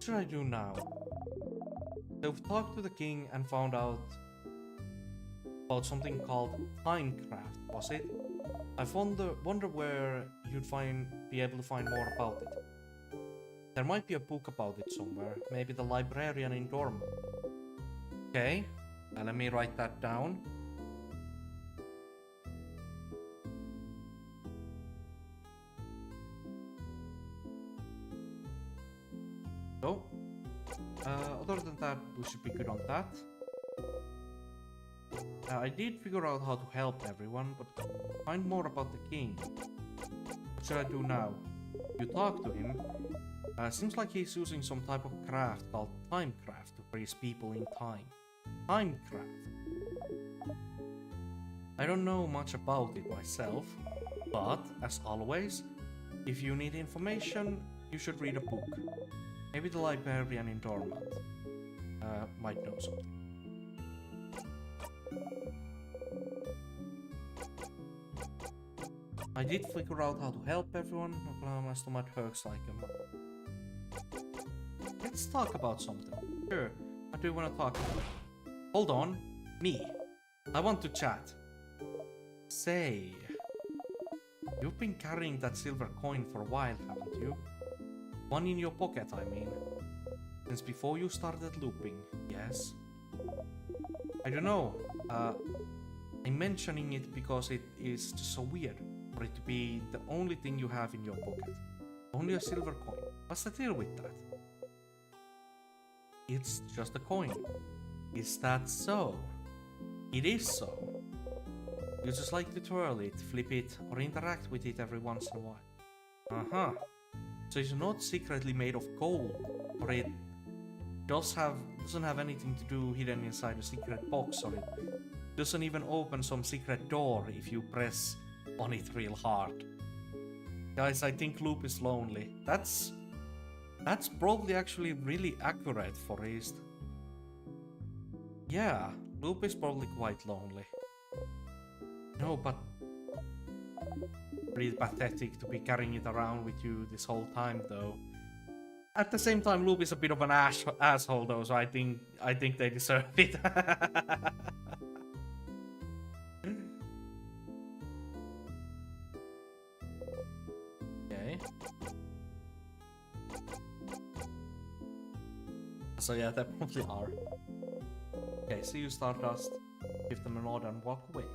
should I do now? So we've talked to the king and found out about something called Minecraft, was it? I wonder where you'd be able to find more about it. There might be a book about it somewhere. Maybe the librarian in Dormont. Okay, now let me write that down. should be good on that. I did figure out how to help everyone, but find more about the king. What should I do now? You talk to him. Seems like he's using some type of craft called timecraft to freeze people in time. Timecraft. I don't know much about it myself, but as always, if you need information, you should read a book. Maybe the librarian in Dormant might know something. I did figure out how to help everyone. My stomach hurts like a... Let's talk about something. Sure, what do you want to talk about? Hold on. Me. I want to chat. Say... You've been carrying that silver coin for a while, haven't you? One in your pocket, I mean. Since before you started looping, yes? I don't know. I'm mentioning it because it is just so weird for it to be the only thing you have in your pocket. Only a silver coin. What's the deal with that? It's just a coin. Is that so? It is so. You just like to twirl it, flip it, or interact with it every once in a while. Uh-huh. So it's not secretly made of gold, or it doesn't have anything to do hidden inside a secret box, or it doesn't even open some secret door if you press on it real hard. Guys, I think Loop is lonely. That's probably actually really accurate for East. Yeah, Loop is probably quite lonely. No, but pretty pathetic to be carrying it around with you this whole time, though. At the same time, Loop is a bit of an asshole, though, so I think they deserve it. Okay. So yeah, they probably are. Okay, see you, Stardust. Give them a nod and walk away.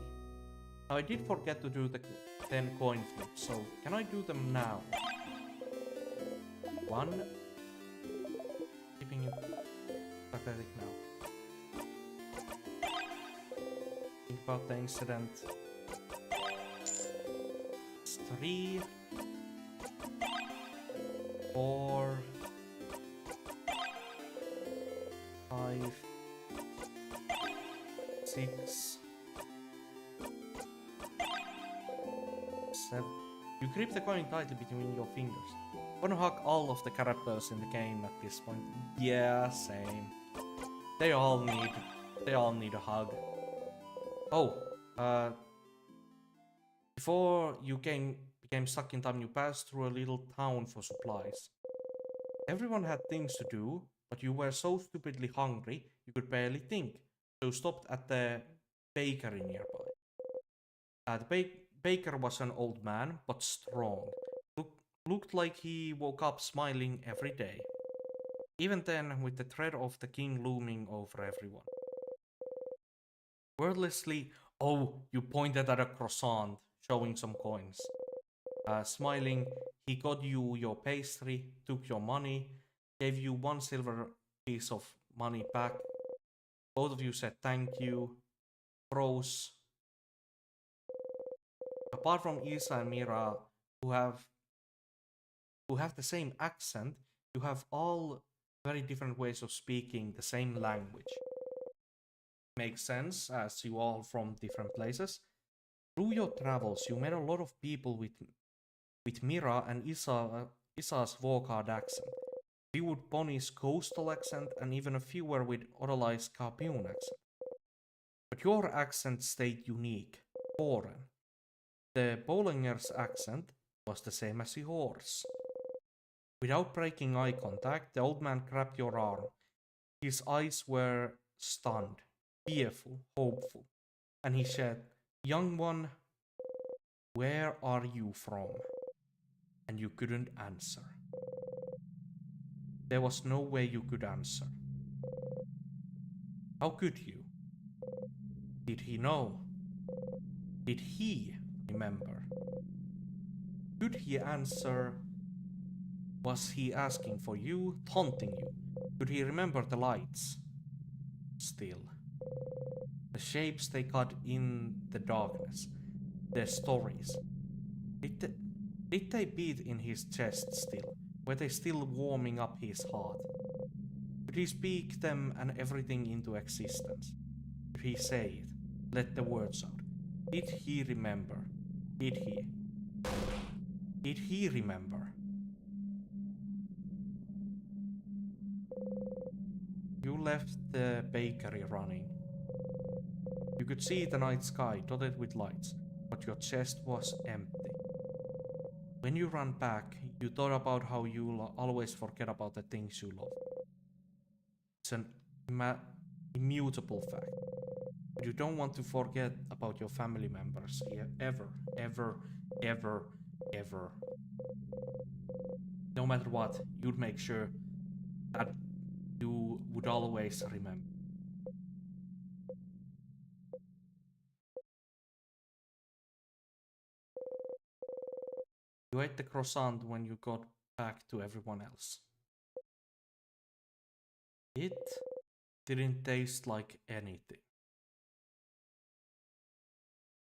Now, I did forget to do the 10 coin flips, so can I do them now? 1. Keeping it pathetic now. Think about the incident. 3. 4. 5. 6. 7. You grip the coin tightly between your fingers. Wanna hug all of the characters in the game at this point? Yeah, same. They all need a hug. Oh, before you became stuck in time, you passed through a little town for supplies. Everyone had things to do, but you were so stupidly hungry you could barely think. So you stopped at the bakery nearby. The baker was an old man, but strong. Looked like he woke up smiling every day. Even then, with the threat of the king looming over everyone. Wordlessly, oh, you pointed at a croissant, showing some coins. Smiling, he got you your pastry, took your money, gave you 1 silver piece of money back. Both of you said thank you. Froze. Apart from Isa and Mira, who have the same accent, you have all very different ways of speaking the same language. Makes sense, as you all from different places. Through your travels, you met a lot of people with Mira and Isa's Vokard accent, a few with Bonnie's coastal accent, and even a few were with Oralai's Carpune accent. But your accent stayed unique, foreign. The Bollinger's accent was the same as yours. Without breaking eye contact, the old man grabbed your arm. His eyes were stunned, fearful, hopeful, and he said, "Young one, where are you from?" And you couldn't answer. There was no way you could answer. How could you? Did he know? Did he remember? Could he answer? Was he asking for you, taunting you? Could he remember the lights? still. The shapes they cut in the darkness. Their stories. Did they beat in his chest still? Were they still warming up his heart? Could he speak them and everything into existence? Could he say it? Let the words out. Did he remember? Did he? Did he remember? You left the bakery running. You could see the night sky dotted with lights, but your chest was empty. When you ran back, you thought about how you'll always forget about the things you love. It's an immutable fact. But you don't want to forget about your family members ever, ever, ever, ever. No matter what, you'd make sure that you would always remember. You ate the croissant when you got back to everyone else. It didn't taste like anything.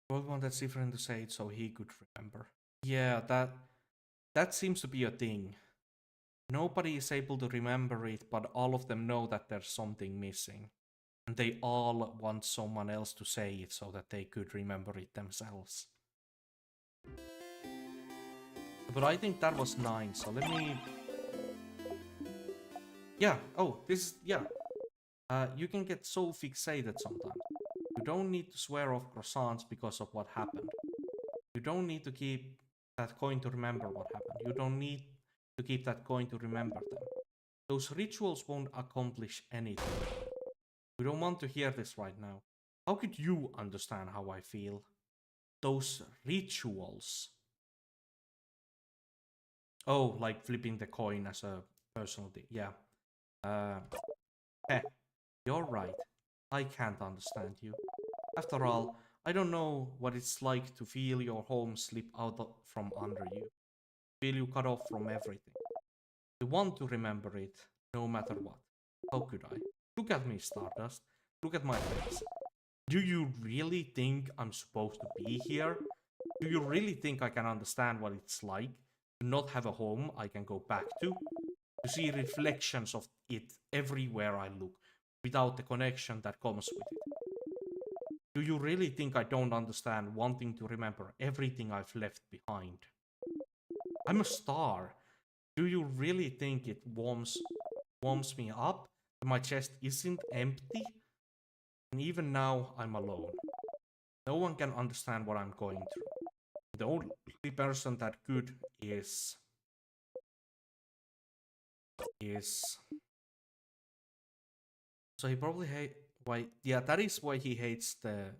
God wanted Sifrin to say it so he could remember. Yeah, that seems to be a thing. Nobody is able to remember it, but all of them know that there's something missing. And they all want someone else to say it so that they could remember it themselves. But I think that was 9, so let me... Yeah, oh, this is... yeah. You can get so fixated sometimes. You don't need to swear off croissants because of what happened. You don't need to keep that coin to remember what happened. You don't need to keep that coin to remember them. Those rituals won't accomplish anything. We don't want to hear this right now. How could you understand how I feel? Those rituals. Oh, like flipping the coin as a personal thing. Yeah. You're right. I can't understand you. After all, I don't know what it's like to feel your home slip out from under you. Feel you cut off from everything. You want to remember it, no matter what. How could I? Look at me, Stardust. Look at my face. Do you really think I'm supposed to be here? Do you really think I can understand what it's like to not have a home I can go back to? To see reflections of it everywhere I look, without the connection that comes with it. Do you really think I don't understand wanting to remember everything I've left behind? I'm a star. Do you really think it warms me up? That my chest isn't empty? And even now, I'm alone. No one can understand what I'm going through. The only person that could is... So he probably why? Yeah, that is why he hates the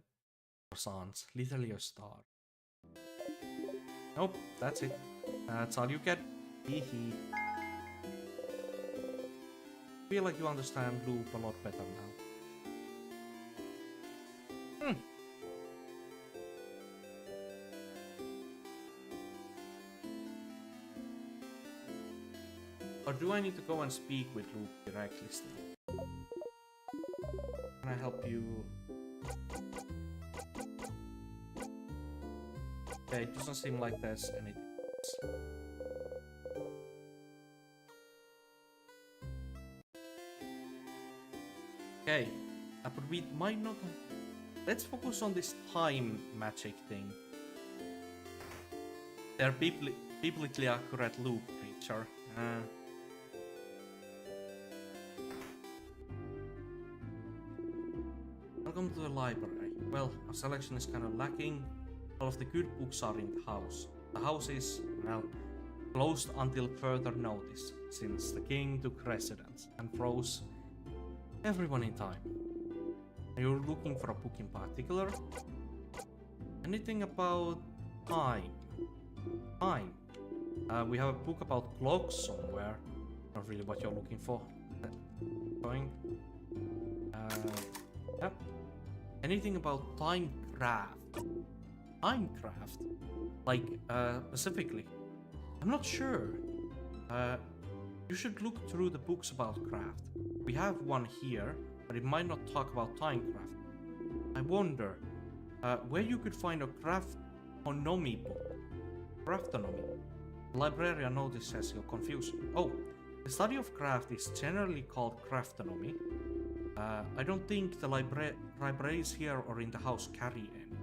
croissants. Literally a star. Nope, that's it. That's all you get. Hee hee. Feel like you understand Loop a lot better now. Or do I need to go and speak with Loop directly still? Can I help you? Okay, it doesn't seem like there's anything else. Okay, but we might not... Let's focus on this time magic thing. They're biblically accurate loop creature. Welcome to the library. Well, our selection is kind of lacking. All of the good books are in the house. The house is, well, closed until further notice, since the king took residence and froze everyone in time. Are you looking for a book in particular? Anything about time? Time. We have a book about clocks somewhere. Not really what you're looking for. Going. Yep. Anything about timecraft? Timecraft? Like, specifically? I'm not sure. You should look through the books about craft. We have one here, but it might not talk about timecraft. I wonder where you could find a craftonomy book. Craftonomy. The librarian notices your confusion. Oh, the study of craft is generally called craftonomy. I don't think the libraries here or in the house carry any.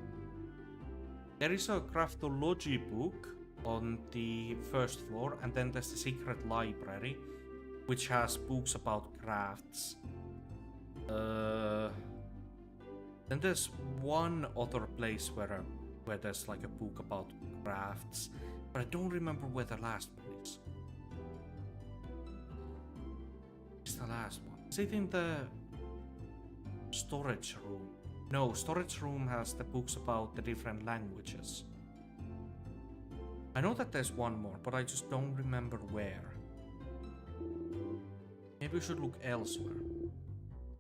There is a craftology book on the first floor, and then there's the secret library, which has books about crafts. Then there's one other place where there's like a book about crafts, but I don't remember where the last one is. It's the last one. Is it in the storage room? No, storage room has the books about the different languages. I know that there's one more, but I just don't remember where. Maybe we should look elsewhere.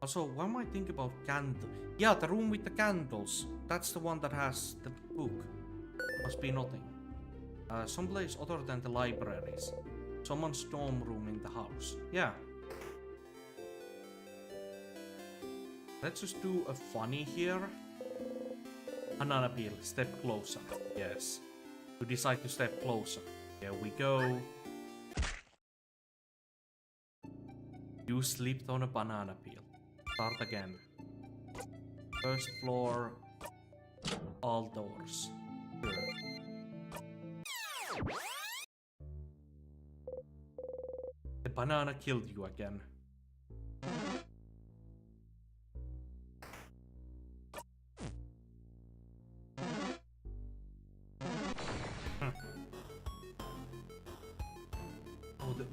Also, what am I thinking about candle? Yeah, the room with the candles. That's the one that has the book. Must be nothing. Someplace other than the libraries. Someone's dorm room in the house. Yeah. Let's just do a funny here. Banana peel, step closer. Yes. You decide to step closer. Here we go. You slipped on a banana peel. Start again. First floor. All doors. Sure. The banana killed you again.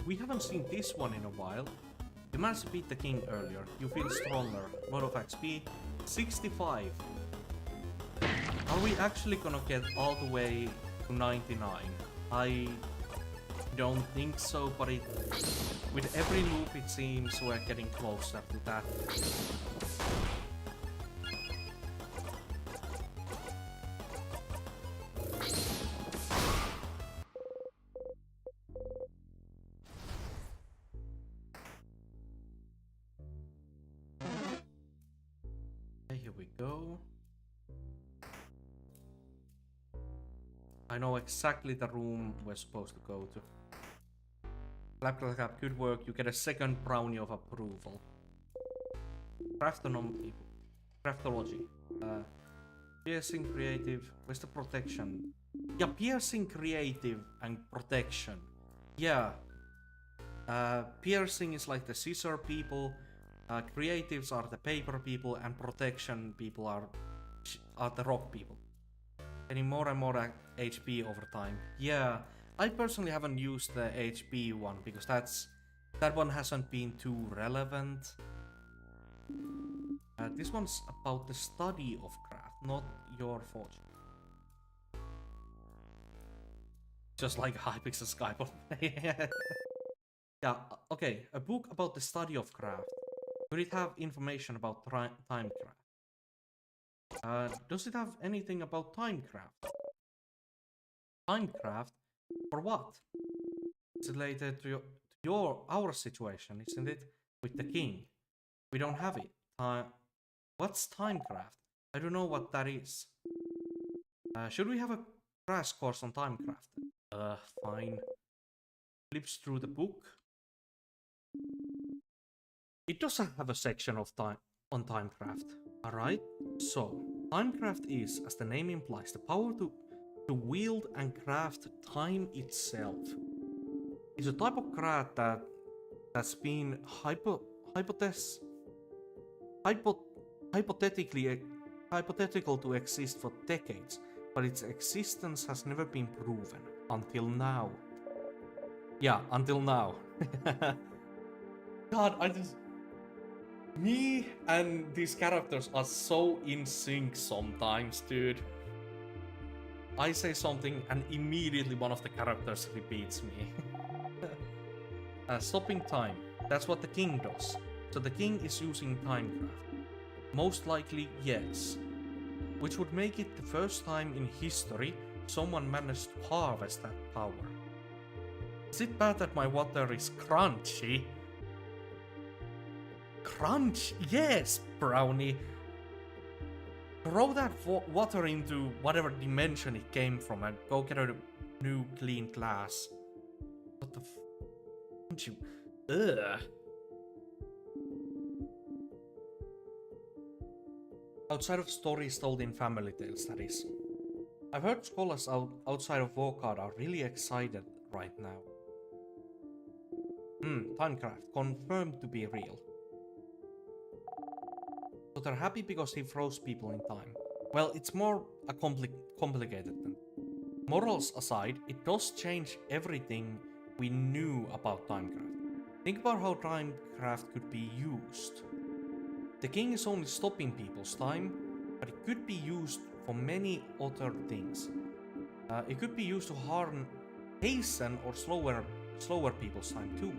We haven't seen this one in a while. You managed to beat the king earlier. You feel stronger. Lot of XP. 65. Are we actually gonna get all the way to 99? I don't think so, but with every loop it seems we're getting closer to that. Here we go. I know exactly the room we're supposed to go to. Clap, clap, clap, good work. You get a second brownie of approval. Craftology. Piercing, creative. Where's the protection? Yeah, piercing, creative, and protection. Yeah. Piercing is like the scissor people. Creatives are the paper people, and protection people are the rock people. Getting more and more HP over time. Yeah, I personally haven't used the HP one because that one hasn't been too relevant. This one's about the study of craft, not your fortune. Just like Hypixel Skype. Yeah, okay, a book about the study of craft. Could it have information about timecraft? Does it have anything about timecraft? Timecraft? For what? It's related to our situation, isn't it? With the king. We don't have it. What's timecraft? I don't know what that is. Should we have a crash course on timecraft? Fine. Flips through the book. It doesn't have a section of on timecraft. Alright, so timecraft is, as the name implies, the power to wield and craft time itself. It's a type of craft that's been hypothetical to exist for decades, but its existence has never been proven until now. Yeah, until now. God, me and these characters are so in sync sometimes, dude. I say something and immediately one of the characters repeats me. Stopping time. That's what the king does. So the king is using timecraft. Most likely, yes. Which would make it the first time in history someone managed to harvest that power. Is it bad that my water is crunchy? crunch! Yes, Brownie! Throw that water into whatever dimension it came from and go get a new clean glass. What the don't you? Ugh. Outside of stories told in family tales, that is. I've heard scholars outside of Vokard are really excited right now. Timecraft, confirmed to be real. So they're happy because he froze people in time. Well, it's more complicated than that. Morals aside, it does change everything we knew about Timecraft. Think about how Timecraft could be used. The king is only stopping people's time, but it could be used for many other things. It could be used to hasten or slower people's time too.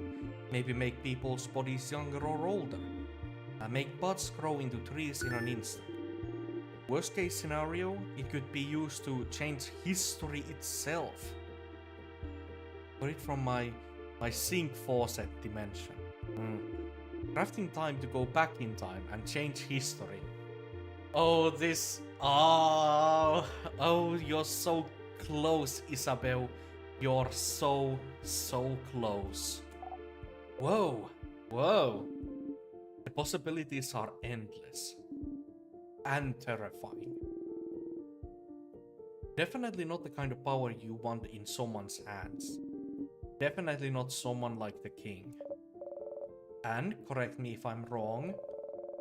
Maybe make people's bodies younger or older. Make buds grow into trees in an instant. Worst case scenario, it could be used to change history itself. Got it from my sink faucet dimension. Crafting time to go back in time and change history. Oh, this... Oh, you're so close, Isabel. You're so close. Whoa. The possibilities are endless. And terrifying. Definitely not the kind of power you want in someone's hands. Definitely not someone like the king. And, correct me if I'm wrong,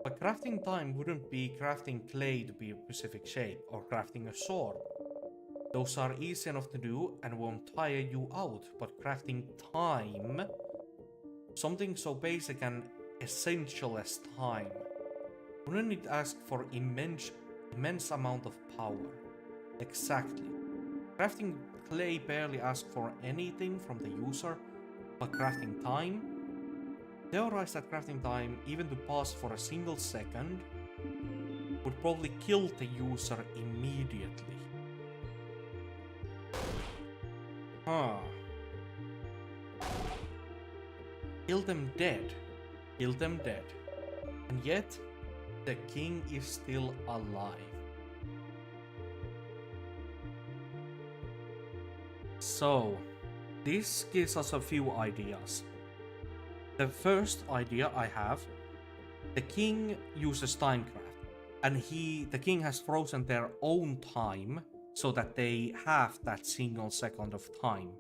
but crafting time wouldn't be crafting clay to be a specific shape, or crafting a sword. Those are easy enough to do and won't tire you out, but crafting time, something so basic and essential as time, wouldn't it ask for immense amount of power? Exactly. Crafting clay barely asks for anything from the user, but crafting time? Theorize that crafting time, even to pause for a single second, would probably kill the user immediately. Kill them dead. Kill them dead. And yet, the king is still alive. So, this gives us a few ideas. The first idea I have, the king uses timecraft, and the king has frozen their own time so that they have that single second of time.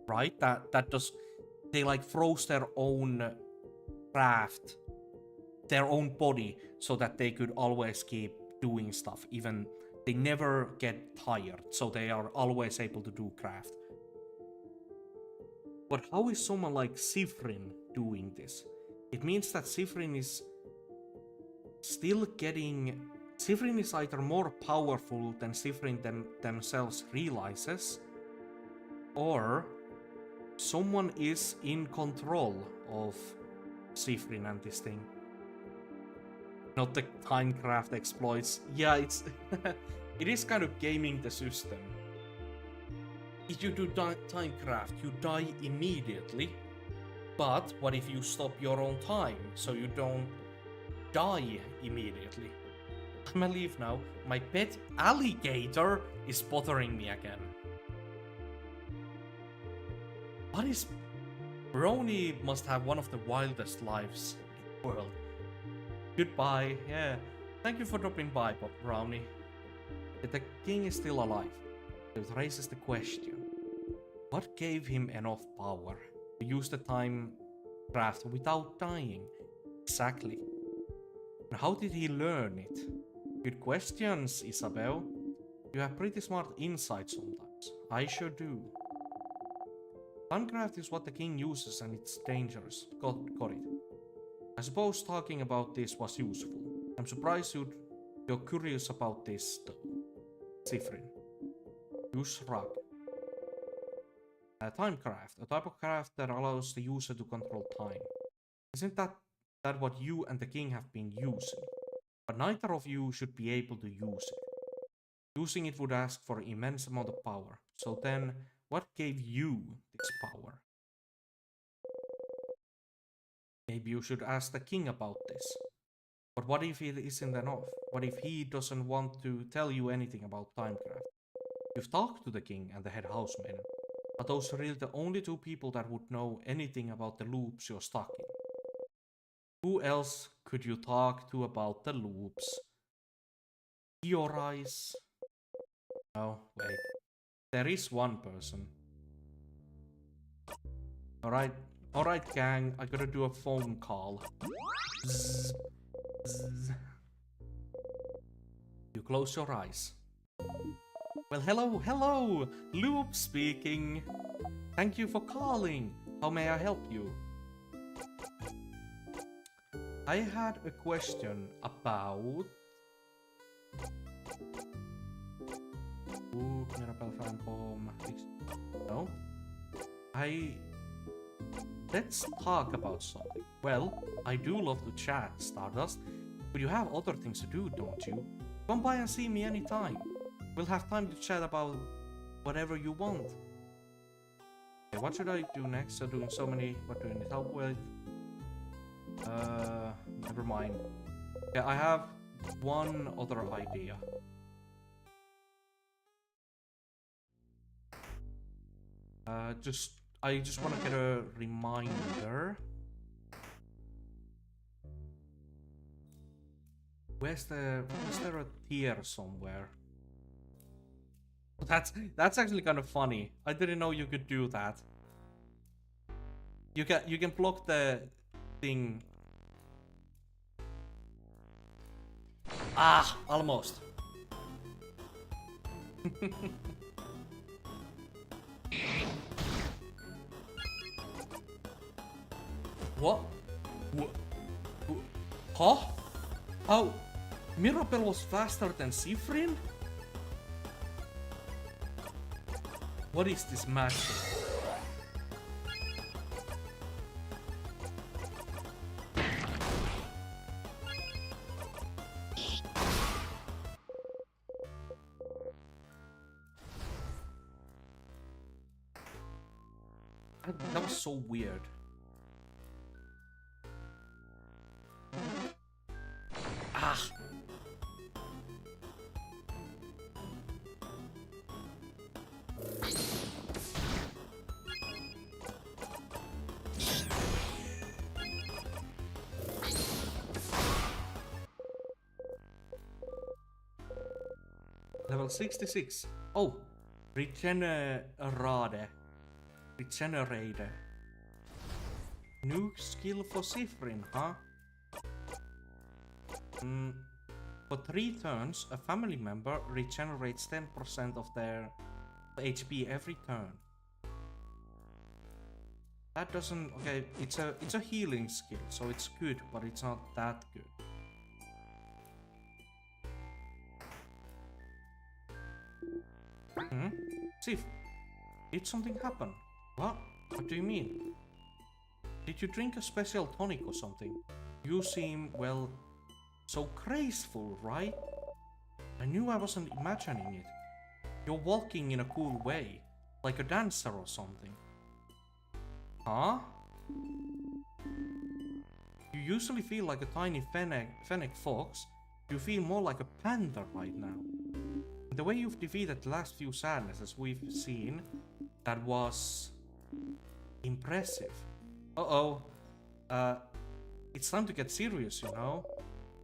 Right? That does, they like froze their own craft, their own body, so that they could always keep doing stuff, even they never get tired, so they are always able to do craft. But how is someone like Sifrin doing this? It means that Sifrin is still getting... Sifrin is either more powerful than Sifrin themselves realizes, or someone is in control of Sifrin and this thing. Not the timecraft exploits. Yeah, it's... it is kind of gaming the system. If you do timecraft, you die immediately. But what if you stop your own time, so you don't die immediately? I'm gonna leave now. My pet alligator is bothering me again. What is... Brony must have one of the wildest lives in the world. Goodbye, yeah. Thank you for dropping by, Brownie. If the king is still alive, it raises the question. What gave him enough power to use the time craft without dying? Exactly. And how did he learn it? Good questions, Isabel. You have pretty smart insight sometimes. I sure do. Timecraft is what the king uses and it's dangerous. Got it. I suppose talking about this was useful. I'm surprised you're curious about this though. Sifrin. Use rug. Timecraft, a type of craft that allows the user to control time. Isn't that what you and the king have been using? But neither of you should be able to use it. Using it would ask for immense amount of power. So then, what gave you this power? Maybe you should ask the king about this. But what if it isn't enough? What if he doesn't want to tell you anything about Timecraft? You've talked to the king and the head houseman. Are those really the only two people that would know anything about the loops you're stuck in? Who else could you talk to about the loops? Your eyes? Oh, wait. There is one person. Alright gang, I gotta do a phone call. Zzz, zzz. You close your eyes. Well, hello! Loop speaking. Thank you for calling. How may I help you? I had a question about... Ooh, Mirabelle fan home. No? Let's talk about something. Well, I do love to chat, Stardust, but you have other things to do, don't you? Come by and see me anytime. We'll have time to chat about whatever you want. Okay, what should I do next? I'm doing so many... What do you need help with? Never mind. Yeah, I have one other idea. I just want to get a reminder. Is there a tier somewhere? That's actually kind of funny. I didn't know you could do that. You can block the thing. Ah, almost. What? Huh? How? Mirabelle was faster than Siffrin? What is this magic? That was so weird. Ah! Level 66. Oh! Regenerade. New skill for Siffrin, huh? For 3 turns, a family member regenerates 10% of their HP every turn. That doesn't... Okay, it's a healing skill, so it's good, but it's not that good. Sif, did something happen? What? What do you mean? Did you drink a special tonic or something? You seem, well, so graceful, right? I knew I wasn't imagining it. You're walking in a cool way, like a dancer or something. Huh? You usually feel like a tiny fennec fox. You feel more like a panther right now. The way you've defeated the last few sadnesses we've seen, that was impressive. Uh-oh. It's time to get serious, you know?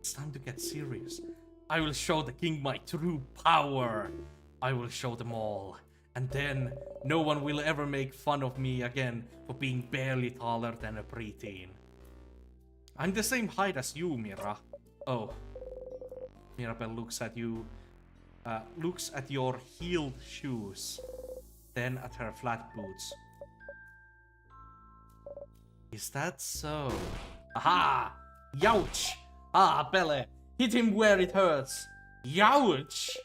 It's time to get serious. I will show the king my true power. I will show them all. And then, no one will ever make fun of me again for being barely taller than a preteen. I'm the same height as you, Mira. Oh. Mirabelle looks at you. Looks at your heeled shoes. Then at her flat boots. Is that so? Aha! Youch! Ah, Belle! Hit him where it hurts! Youch!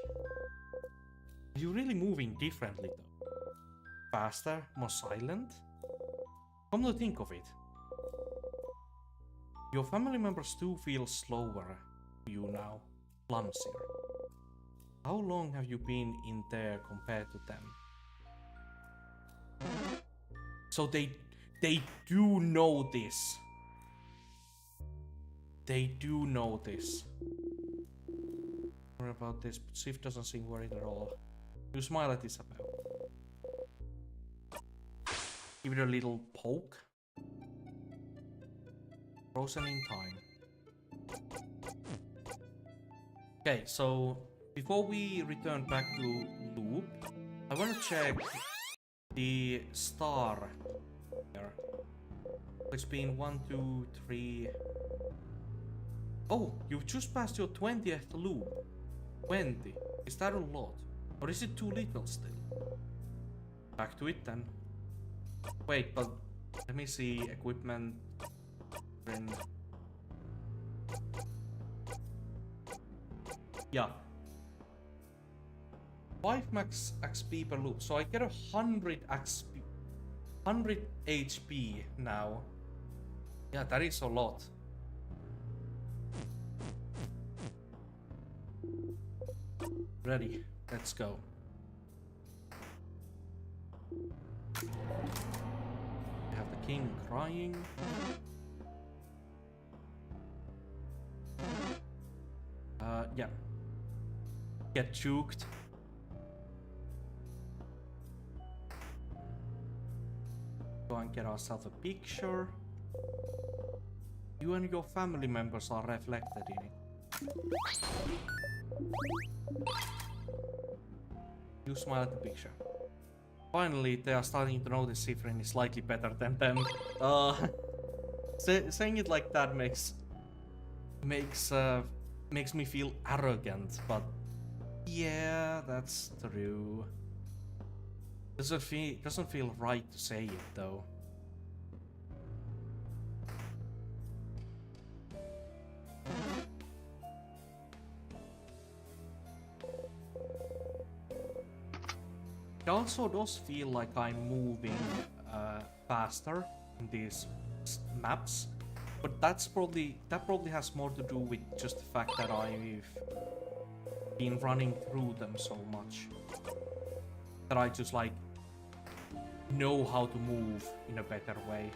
Are you really moving differently though? Faster? More silent? Come to think of it. Your family members do feel slower to you now. Clumsier. How long have you been in there compared to them? So they do know this. They do know this. Sorry about this, but Sif doesn't seem worried at all. You smile at Isabel. Give it a little poke. Frozen in time. Okay, so before we return back to Loop, I want to check the star here. It's been 1, 2, 3. Oh, you've just passed your 20th loop. 20. Is that a lot? Or is it too little still? Back to it then. Wait, but let me see. Equipment. Yeah. 5 max XP per loop. So I get 100 XP. 100 HP now. Yeah, that is a lot. Ready. Let's go. We have the king crying. Yeah. Get juked. Go and get ourselves a picture. You and your family members are reflected in it. You smile at the picture. Finally, they are starting to notice Sifrin is slightly better than them. Saying it like that makes me feel arrogant, but yeah, that's true. Doesn't feel right to say it though. It also does feel like I'm moving faster in these maps, but that probably has more to do with just the fact that I've been running through them so much that I just like know how to move in a better way.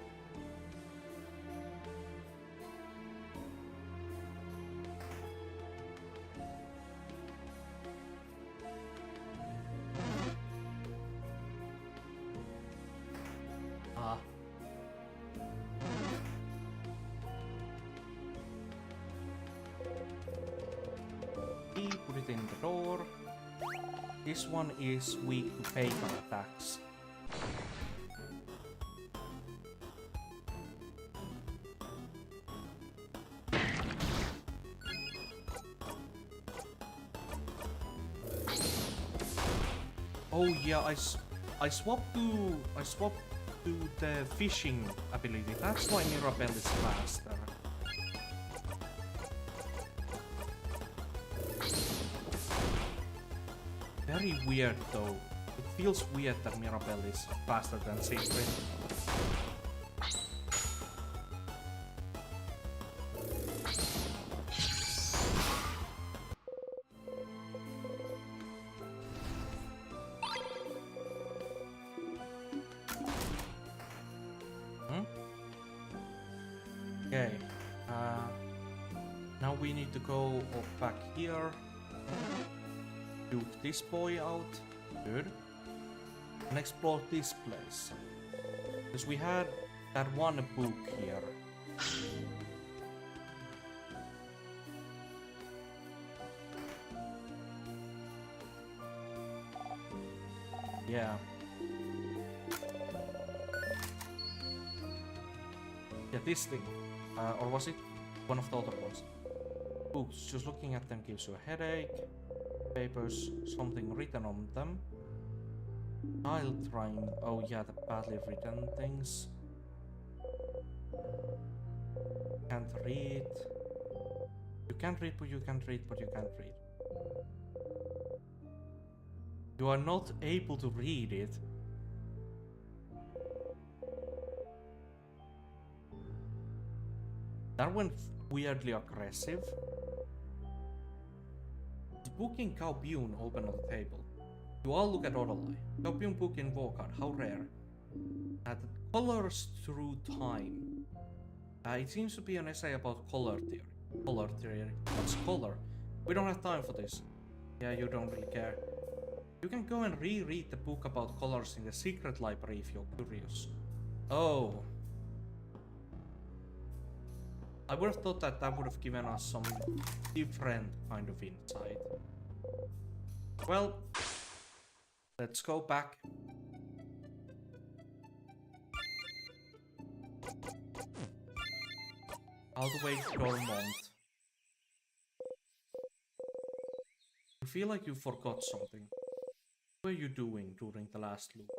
Put it in the door. This one is weak to paper attacks. Oh yeah, I swapped to the fishing ability. That's why Mirabelle is faster. Very weird though. It feels weird that Mirabelle is faster than Siegfried. Okay. Now we need to go back here. Duke this boy out. Good. And explore this place. Because we had that one book here. Yeah. Yeah, this thing. Or was it one of the other ones? Books. Just looking at them gives you a headache. Papers, something written on them. I'll try. Oh yeah, the badly written things. Can't read. You can't read, but you can't read, but you can't read. You are not able to read it. That went weirdly aggressive. The book in Kaobyun open on the table. You all look at Odolai. Kaobyun book in Vokard, how rare. The colors through time. It seems to be an essay about color theory. Color theory. What's color? We don't have time for this. Yeah, you don't really care. You can go and reread the book about colors in the secret library if you're curious. Oh. I would have thought that that would have given us some different kind of insight. Well, let's go back. All the way to Dormont. You feel like you forgot something. What were you doing during the last loop?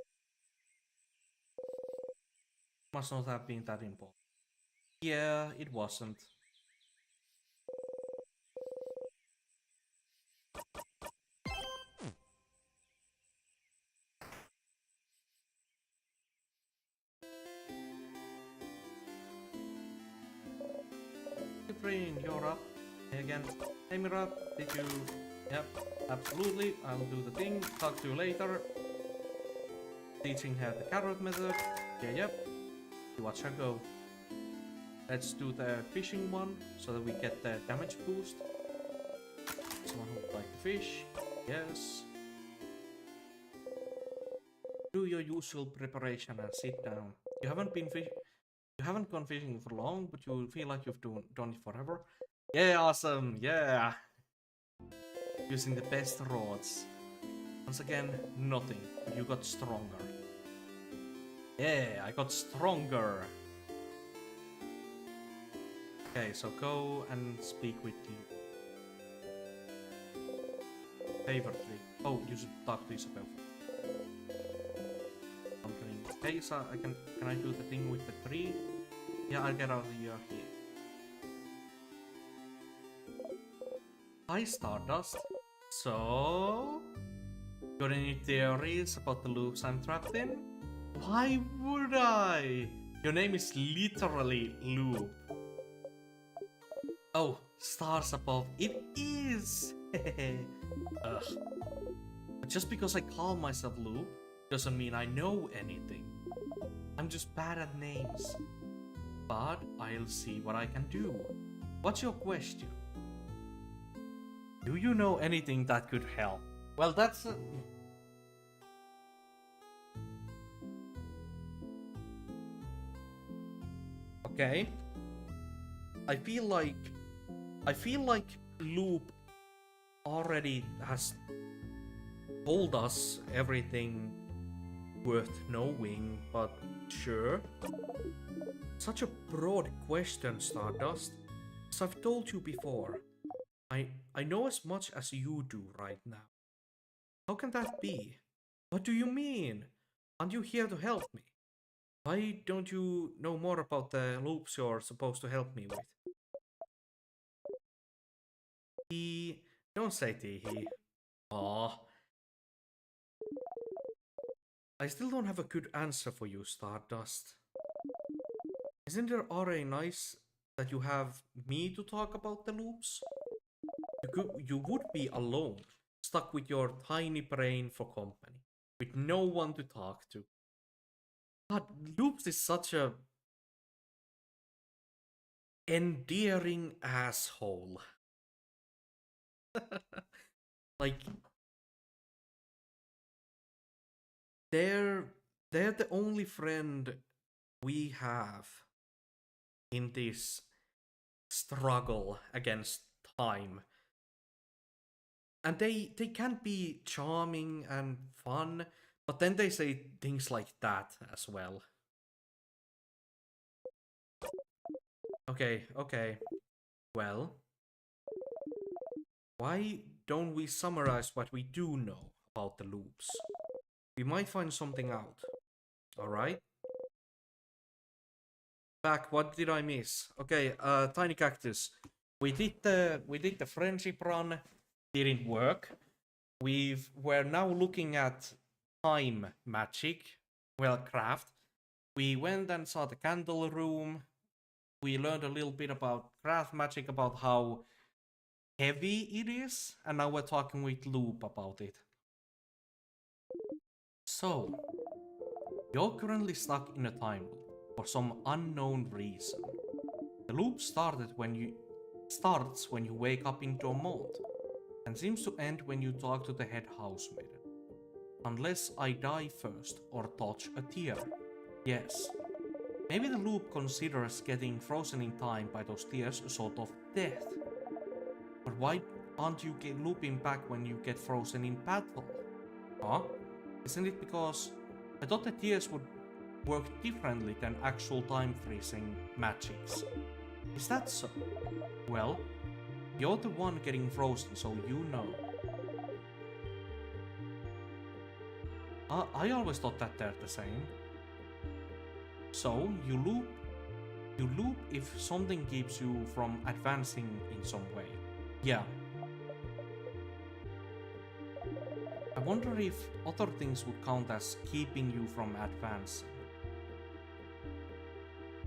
Must not have been that important. Yeah, it wasn't. You're up. Hey again. Hey Mira, did you... Yep, absolutely. I'll do the thing. Talk to you later. Teaching her the carrot method. Yeah, yep. You watch her go. Let's do the fishing one so that we get the damage boost. Someone who would like to fish. Yes. Do your usual preparation and sit down. You haven't gone fishing for long, but you feel like you've done it forever. Yeah, awesome. Yeah. Using the best rods. Once again, nothing. But you got stronger. Yeah, I got stronger. Okay, so go and speak with you. Favorably. Oh, you should talk to Isabel. Okay, so can I do the thing with the tree? Yeah, I'll get out of here. Hi, Stardust. So, got any theories about the loops I'm trapped in? Why would I? Your name is literally Loop. Oh, stars above. It is! Ugh. But just because I call myself Loop doesn't mean I know anything. I'm just bad at names. But I'll see what I can do. What's your question? Do you know anything that could help? Well, that's... Okay. I feel like Loop already has told us everything worth knowing, but sure. Such a broad question, Stardust. As I've told you before, I know as much as you do right now. How can that be? What do you mean? Aren't you here to help me? Why don't you know more about the loops you're supposed to help me with? Don't say Teehee. Aw. I still don't have a good answer for you, Stardust. Isn't it already nice that you have me to talk about the loops? You would be alone, stuck with your tiny brain for company, with no one to talk to. But Loops is such a endearing asshole. Like, they're the only friend we have in this struggle against time. And they can be charming and fun, but then they say things like that as well. Okay. Well, why don't we summarize what we do know about the loops? We might find something out. Alright? Back, what did I miss? Okay, Tiny Cactus. We did the friendship run. Didn't work. We're now looking at time magic. Well, craft. We went and saw the candle room. We learned a little bit about craft magic, about how heavy it is, and now we're talking with Loop about it. So, you're currently stuck in a time loop for some unknown reason. The loop started when starts when you wake up into a mold, and seems to end when you talk to the head housemaiden. Unless I die first or touch a tear. Yes. Maybe the loop considers getting frozen in time by those tears a sort of death. But why aren't you looping back when you get frozen in battle? Huh? Isn't it because I thought the tears would work differently than actual time freezing magics? Is that so? Well, you're the one getting frozen, so you know. I always thought that they're the same. So, you loop if something keeps you from advancing in some way. Yeah. I wonder if other things would count as keeping you from advancing.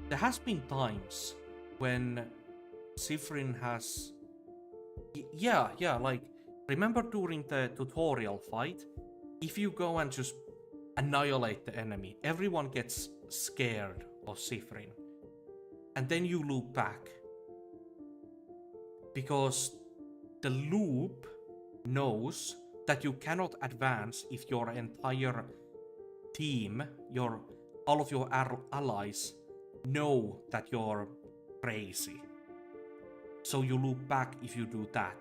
There has been times when Sifrin has... Yeah, like, remember during the tutorial fight? If you go and just annihilate the enemy, everyone gets scared of Sifrin. And then you loop back. Because the loop knows that you cannot advance if your entire team, all of your allies, know that you're crazy. So you loop back if you do that.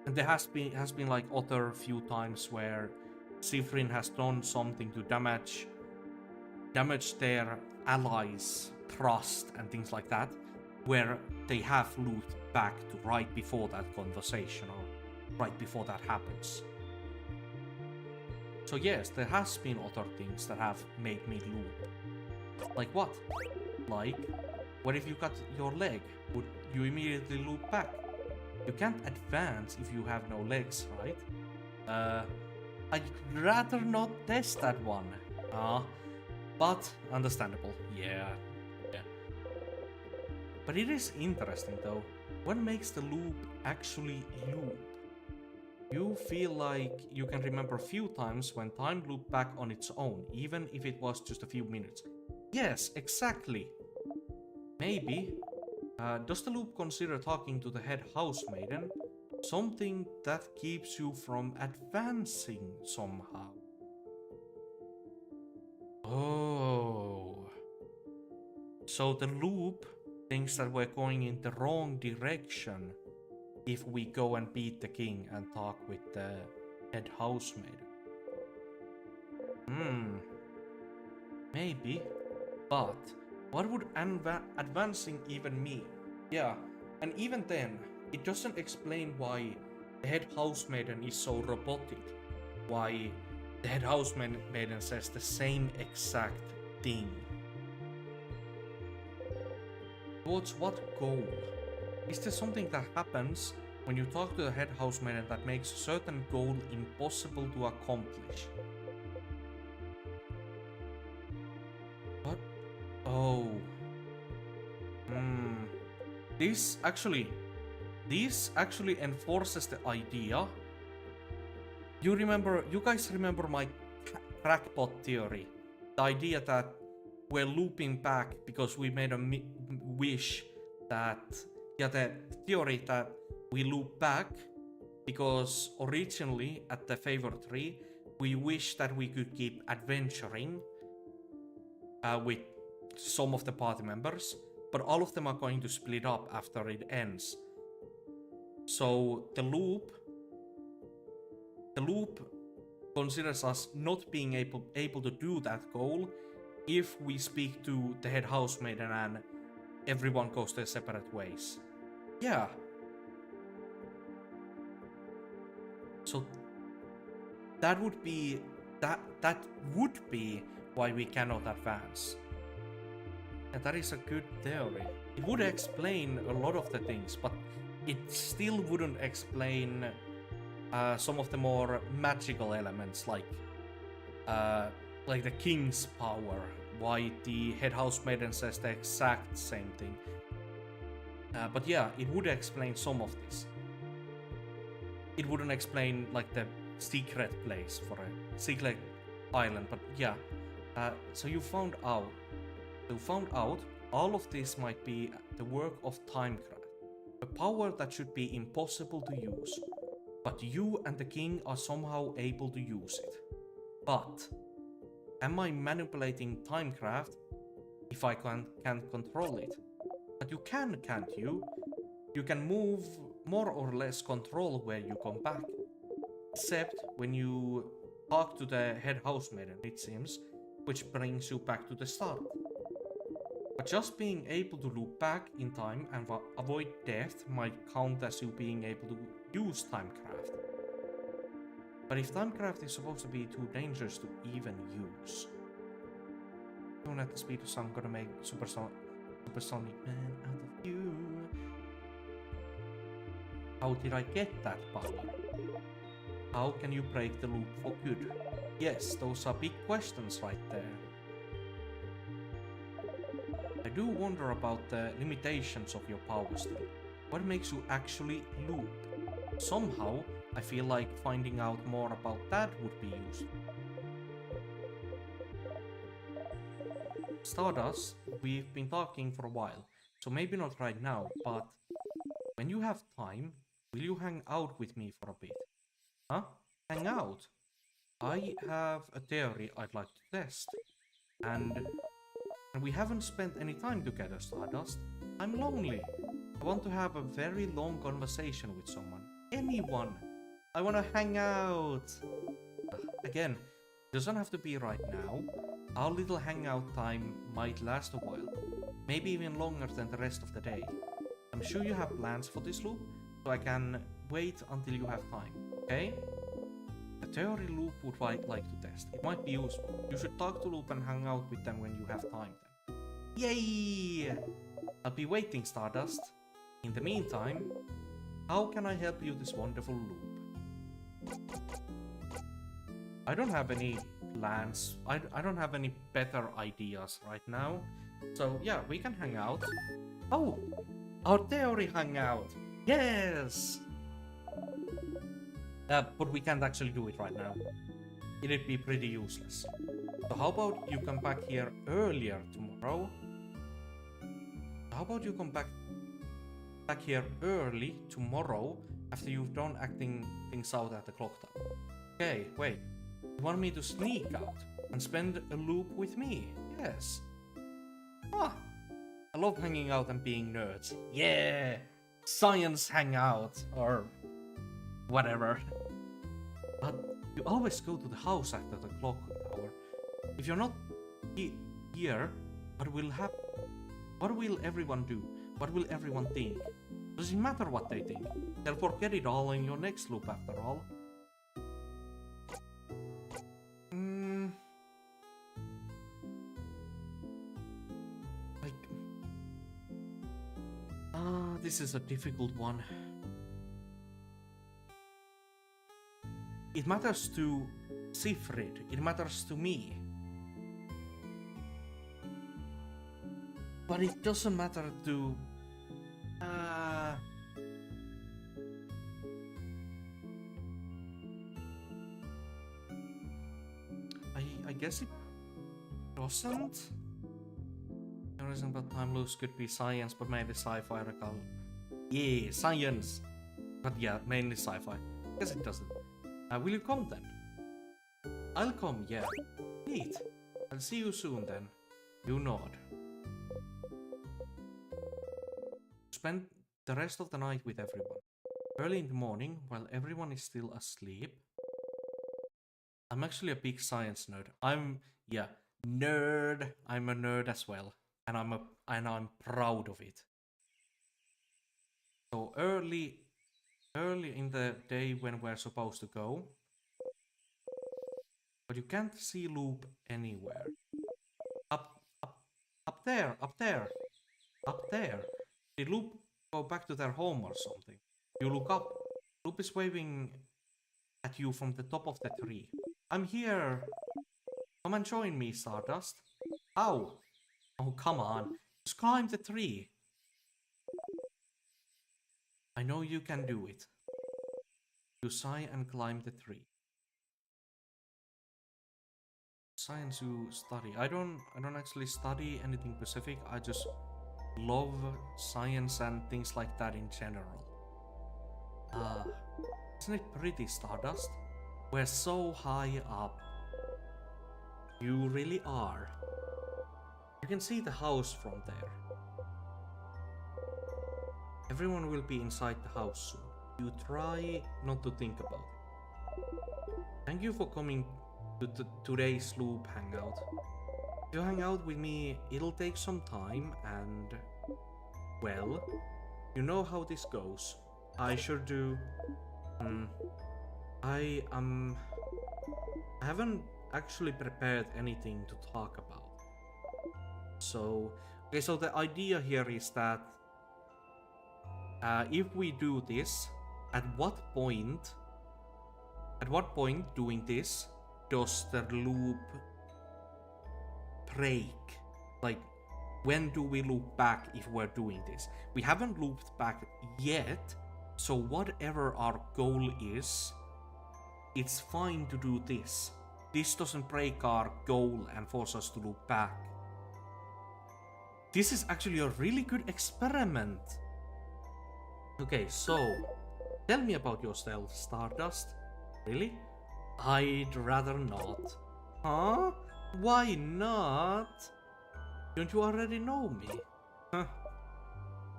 And there has been like other few times where Sifrin has done something to damage their allies' trust and things like that, where they have looped back to right before that conversation or right before that happens. So yes, there has been other things that have made me loop. Like what? Like, what if you cut your leg? Would you immediately loop back? You can't advance if you have no legs, right? I'd rather not test that one. But understandable. Yeah. But it is interesting though. What makes the loop actually loop? You feel like you can remember a few times when time looped back on its own, even if it was just a few minutes. Yes, exactly. Maybe. Does the loop consider talking to the head housemaiden something that keeps you from advancing somehow? Oh. So the loop thinks that we're going in the wrong direction if we go and beat the king and talk with the head housemaid. Maybe. But what would advancing even mean? Yeah, and even then, it doesn't explain why the head housemaiden is so robotic. Why the head housemaiden says the same exact thing. Towards what goal? Is there something that happens when you talk to the head housemaiden that makes a certain goal impossible to accomplish? What? Oh. This actually enforces the idea. You guys remember my crackpot theory? The idea that we're looping back because we made a wish that... Yeah, the theory that we loop back because originally at the favor tree, we wish that we could keep adventuring with some of the party members, but all of them are going to split up after it ends. So the loop considers us not being able to do that goal if we speak to the head housemaiden and everyone goes their separate ways. Yeah. So that would be why we cannot advance. And that is a good theory. It would explain a lot of the things, but it still wouldn't explain some of the more magical elements, like the king's power. Why the head housemaiden says the exact same thing. But yeah, it would explain some of this. It wouldn't explain like the secret place for a secret island, but yeah. So you found out all of this might be the work of Timecraft. A power that should be impossible to use. But you and the king are somehow able to use it. But am I manipulating Timecraft if I can't control it? But you can, can't you? You can move more or less control where you come back. Except when you talk to the head housemaiden, it seems, which brings you back to the start. But just being able to loop back in time and avoid death might count as you being able to use Timecraft. But if Timecraft is supposed to be too dangerous to even use, even at the speed of sound, gonna make supersonic man out of you. How did I get that power? How can you break the loop for good? Yes, those are big questions right there. I do wonder about the limitations of your power still. What makes you actually loop? Somehow, I feel like finding out more about that would be useful. Stardust, we've been talking for a while, so maybe not right now, but when you have time, will you hang out with me for a bit? Huh? Hang out? I have a theory I'd like to test. And we haven't spent any time together, Stardust. I'm lonely. I want to have a very long conversation with someone. Anyone. I want to hang out. Again, it doesn't have to be right now. Our little hangout time might last a while. Maybe even longer than the rest of the day. I'm sure you have plans for this loop, so I can wait until you have time, okay? A theory Loop would like to test. It might be useful. You should talk to Loop and hang out with them when you have time then. Yay! I'll be waiting, Stardust. In the meantime, how can I help you this wonderful loop? I don't have any plans. I don't have any better ideas right now. So yeah, we can hang out. Oh! Our theory hangout! Yes! But we can't actually do it right now. It'd be pretty useless. So how about you come back here earlier tomorrow? How about you come back here early tomorrow after you've done acting things out at the clock tower? Okay, wait. You want me to sneak out and spend a loop with me? Yes. Ah, I love hanging out and being nerds. Yeah! Science hangout, or whatever. But you always go to the house after the clock tower. If you're not here, what will happen? What will everyone do? What will everyone think? Does it matter what they think? They'll forget it all in your next loop after all. This is a difficult one. It matters to Siegfried. It matters to me. But it doesn't matter to... I guess it doesn't. The reason about time loops could be science, but maybe sci-fi. Yeah, science. But yeah, mainly sci-fi. I guess it doesn't. Will you come then? I'll come, yeah. Neat. I'll see you soon then. You nod. Spend the rest of the night with everyone. Early in the morning, while everyone is still asleep. I'm actually a big science nerd. Nerd. I'm a nerd as well. And I'm proud of it. So early in the day when we're supposed to go. But you can't see Loop anywhere. Up there. Did Loop go back to their home or something? You look up. Loop is waving at you from the top of the tree. I'm here. Come and join me, Stardust. How? Oh, come on. Just climb the tree. I know you can do it. You sigh and climb the tree. Science you study. I don't actually study anything specific. I just love science and things like that in general. Isn't it pretty, Stardust? We're so high up. You really are. You can see the house from there. Everyone will be inside the house soon. You try not to think about it. Thank you for coming to today's loop hangout. If you hang out with me, it'll take some time and... well, you know how this goes. I sure do. I haven't actually prepared anything to talk about. So, okay, so the idea here is that if we do this, at what point doing this does the loop break? Like, when do we loop back if we're doing this? We haven't looped back yet, so whatever our goal is, it's fine to do this. This doesn't break our goal and force us to loop back. This is actually a really good experiment. Okay, so tell me about yourself, Stardust. Really? I'd rather not. Huh? Why not? Don't you already know me? Huh?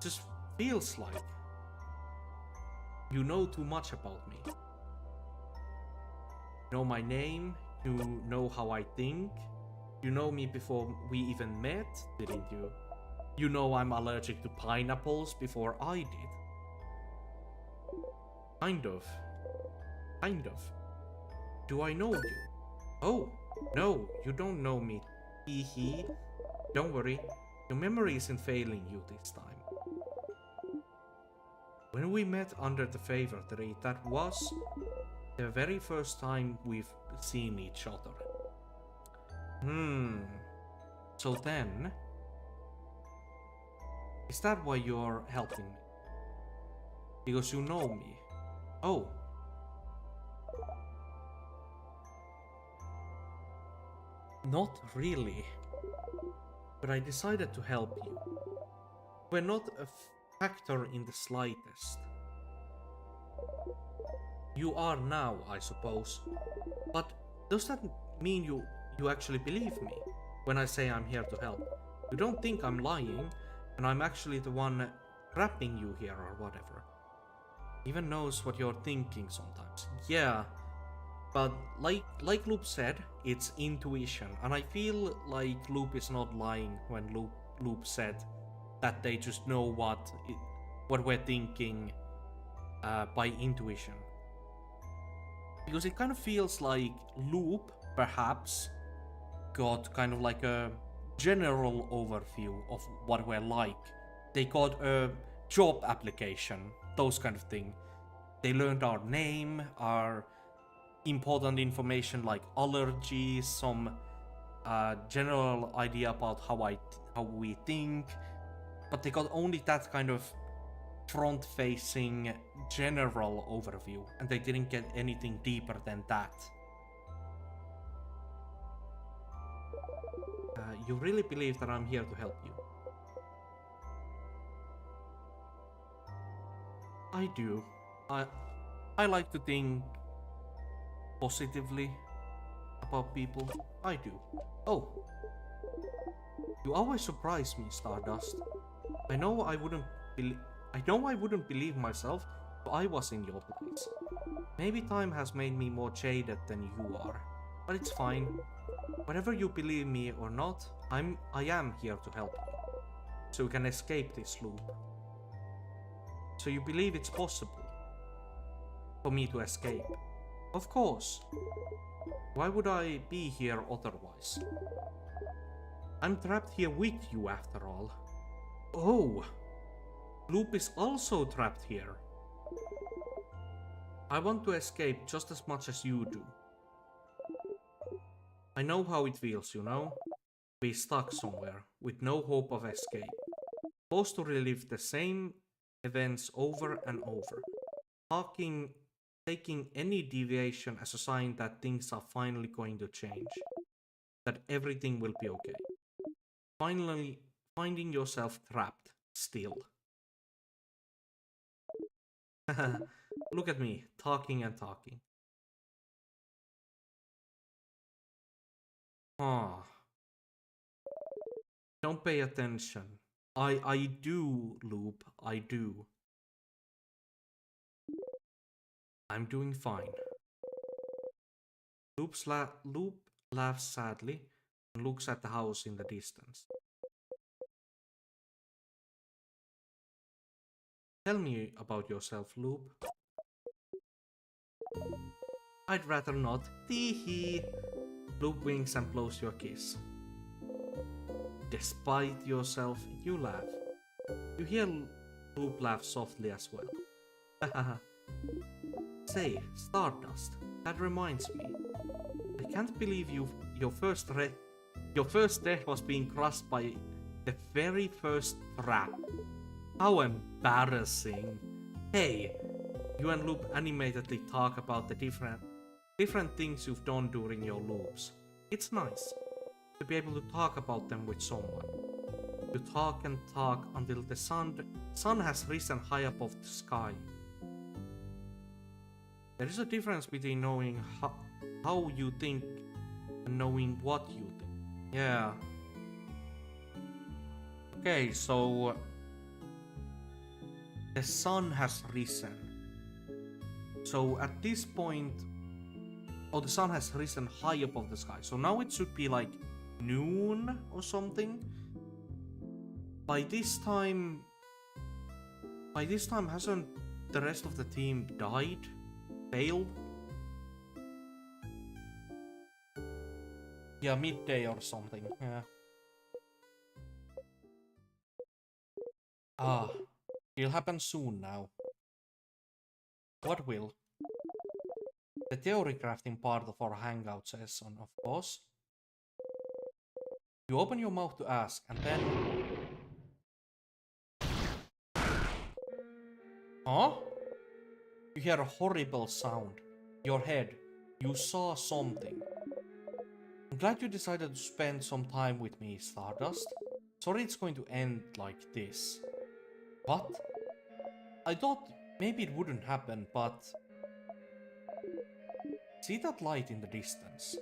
Just feels like you know too much about me. You know my name, you know how I think, you know me before we even met, didn't you? You know I'm allergic to pineapples before I did. Kind of. Do I know you? Oh, no, you don't know me. Hee hee. Don't worry, your memory isn't failing you this time. When we met under the favor tree, that was the very first time we've seen each other. So then... is that why you're helping me? Because you know me. Oh. Not really. But I decided to help you. We're not a factor in the slightest. You are now, I suppose. But does that mean you actually believe me when I say I'm here to help? You don't think I'm lying and I'm actually the one trapping you here or whatever. Even knows what you're thinking sometimes. Yeah, but like Loop said, it's intuition, and I feel like Loop is not lying when Loop said that they just know what we're thinking by intuition. Because it kind of feels like Loop perhaps got kind of like a general overview of what we're like. They got a job application, those kind of thing. They learned our name, our important information like allergies, some general idea about how we think, but they got only that kind of front-facing general overview, and they didn't get anything deeper than that. You really believe that I'm here to help you? I do. I like to think positively about people. I do. Oh. You always surprise me, Stardust. I know I wouldn't believe myself if I was in your place. Maybe time has made me more jaded than you are, but it's fine. Whether you believe me or not, I am here to help you, so we can escape this loop. So you believe it's possible for me to escape? Of course. Why would I be here otherwise? I'm trapped here with you after all. Oh, Loop is also trapped here. I want to escape just as much as you do. I know how it feels, you know? Be stuck somewhere, with no hope of escape. Supposed to relive the same events over and over. Taking any deviation as a sign that things are finally going to change. That everything will be okay. finding yourself trapped still. Look at me, talking and talking. Ah, don't pay attention. I do, Loop, I do. I'm doing fine. Loop laughs sadly and looks at the house in the distance. Tell me about yourself, Loop. I'd rather not. Tee-hee. Loop winks and blows you a kiss. Despite yourself, you laugh. You hear Loop laugh softly as well. Say, Stardust, that reminds me. I can't believe your first death was being crushed by the very first trap. How embarrassing. Hey, you and Loop animatedly talk about the different things you've done during your loops. It's nice to be able to talk about them with someone. You talk and talk until the sun has risen high above the sky. There is a difference between knowing how you think and knowing what you think. Yeah. Okay, so the sun has risen. So at this point, the sun has risen high above the sky. So now it should be like noon or something. By this time hasn't the rest of the team died? Failed? Yeah, midday or something. Yeah. Ah, it'll happen soon now. What will? The theory crafting part of our hangout session, of course. You open your mouth to ask, and then... Huh? You hear a horrible sound. Your head. You saw something. I'm glad you decided to spend some time with me, Stardust. Sorry it's going to end like this. What? I thought maybe it wouldn't happen, but... See that light in the distance?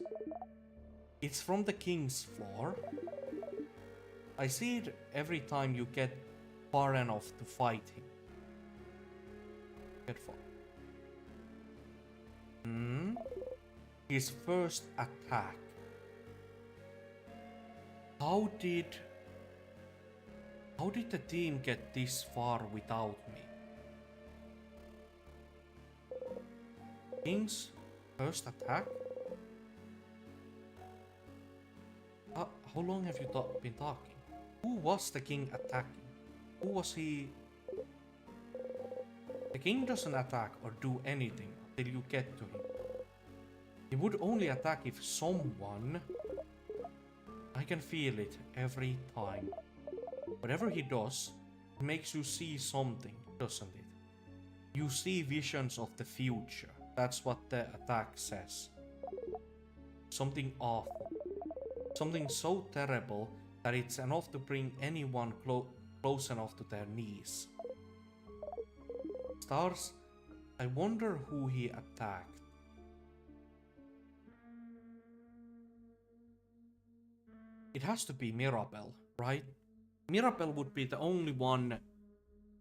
It's from the king's floor. I see it every time you get far enough to fight him. Get far. His first attack. How did the team get this far without me? King's first attack? How long have you been talking? Who was the king attacking? Who was he? The king doesn't attack or do anything until you get to him. He would only attack if someone... I can feel it every time. Whatever he does, it makes you see something, doesn't it? You see visions of the future. That's what the attack says. Something awful. Something so terrible that it's enough to bring anyone close enough to their knees. Stars, I wonder who he attacked. It has to be Mirabelle, right? Mirabelle would be the only one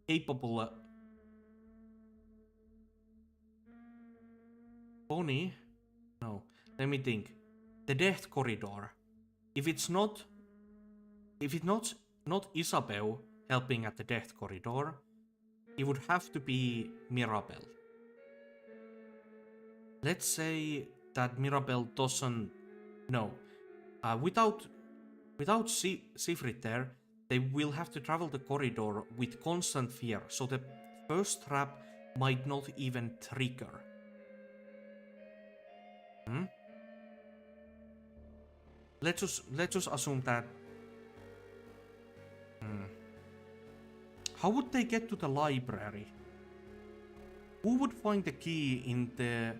capable... Bonnie? No, let me think. The Death Corridor. If it's not Isabel helping at the Death Corridor, it would have to be Mirabelle. Let's say that Mirabelle doesn't... No. Without Sifrit there, they will have to travel the corridor with constant fear, so the first trap might not even trigger. Let's just assume that... How would they get to the library? Who would find the key in the...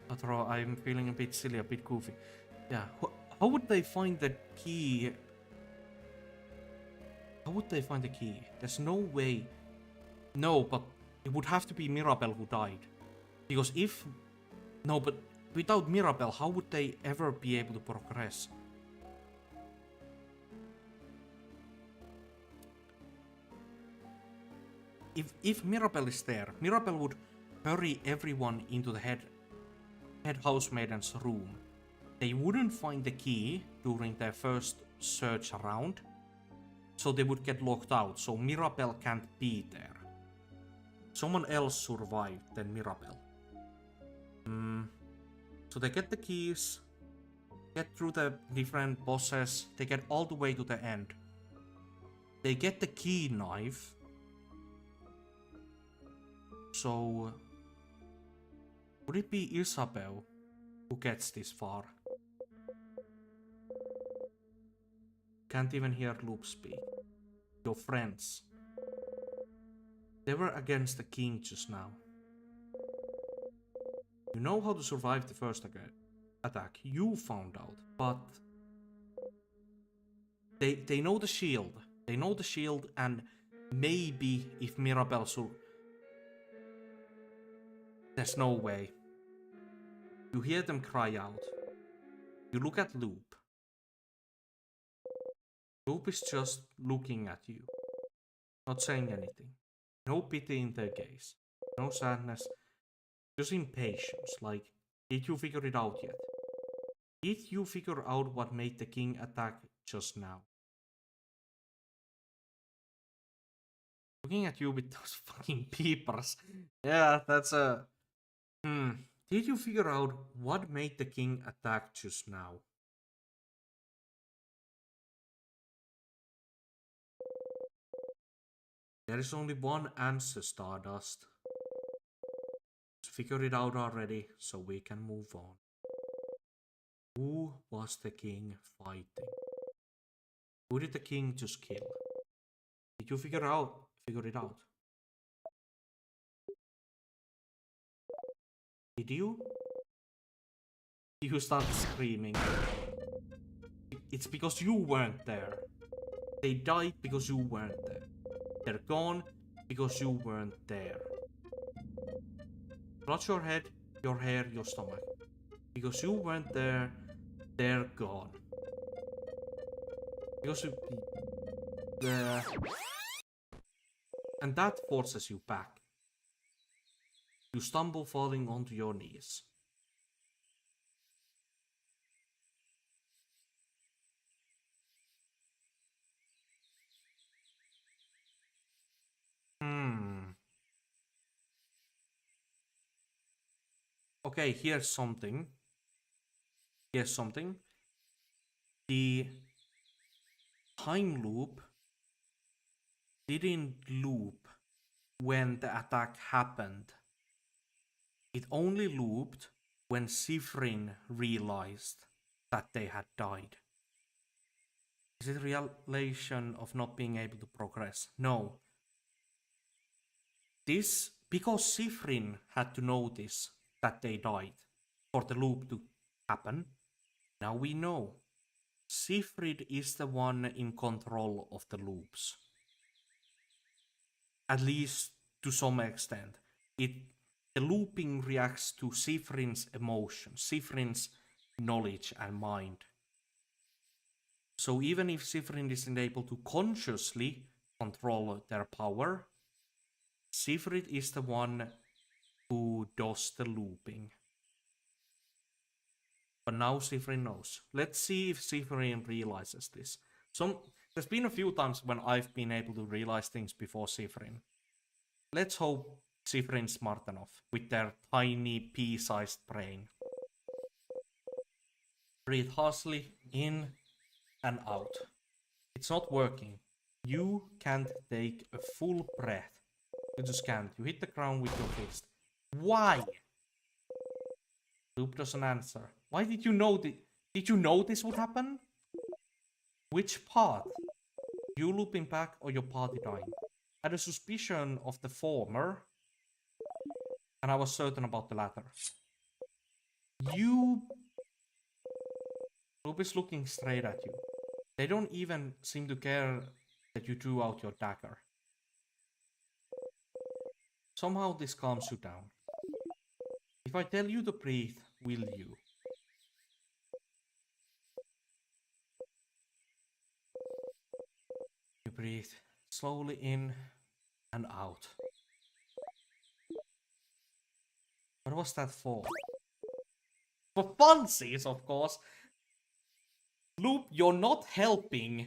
I'm feeling a bit silly, a bit goofy. Yeah, how would they find the key How would they find the key? There's no way. No, but it would have to be Mirabelle who died. Because if... No, but without Mirabelle, how would they ever be able to progress? If Mirabelle is there, Mirabelle would hurry everyone into the head housemaiden's room. They wouldn't find the key during their first search around, so they would get locked out, so Mirabelle can't be there. Someone else survived than Mirabelle. So they get the keys, get through the different bosses, they get all the way to the end. They get the key knife. So, would it be Isabel who gets this far? Can't even hear Loop speak. Your friends. They were against the king just now. You know how to survive the first attack. You found out. But they know the shield. They know the shield, and maybe if Mirabelle there's no way. You hear them cry out. You look at Loop. Loop is just looking at you. Not saying anything. No pity in their gaze. No sadness. Just impatience. Like, did you figure it out yet? Did you figure out what made the king attack just now? Looking at you with those fucking peepers. Yeah, that's a... Did you figure out what made the king attack just now? There is only one answer, Stardust. Let's figure it out already, so we can move on. Who was the king fighting? Who did the king just kill? Did you figure it out? Did you? You start screaming. It's because you weren't there. They died because you weren't there. They're gone because you weren't there. Not your head, your hair, your stomach. Because you weren't there, they're gone. Because you... And that forces you back. You stumble, falling onto your knees. Okay, here's something. The time loop didn't loop when the attack happened. It only looped when Sifrin realized that they had died. Is it a realization of not being able to progress? No. This, because Sifrin had to notice that they died for the loop to happen, now we know. Sifrid is the one in control of the loops. At least to some extent. The looping reacts to Sifrin's emotions, Sifrin's knowledge and mind. So even if Sifrin isn't able to consciously control their power, Sifrid is the one who does the looping. But now Sifrin knows. Let's see if Sifrin realizes this. There's been a few times when I've been able to realize things before Sifrin. Let's hope Sifrin's smart enough with their tiny pea-sized brain. Breathe harshly in and out. It's not working. You can't take a full breath. You just can't. You hit the ground with your fist. Why? Loop doesn't answer. Why did you know Did you know this would happen? Which part? You looping back or your party dying? I had a suspicion of the former, and I was certain about the latter. Loop is looking straight at you. They don't even seem to care that you drew out your dagger. Somehow this calms you down. If I tell you to breathe, will you? You breathe slowly in and out. What was that for? For funsies, of course. Loop, you're not helping.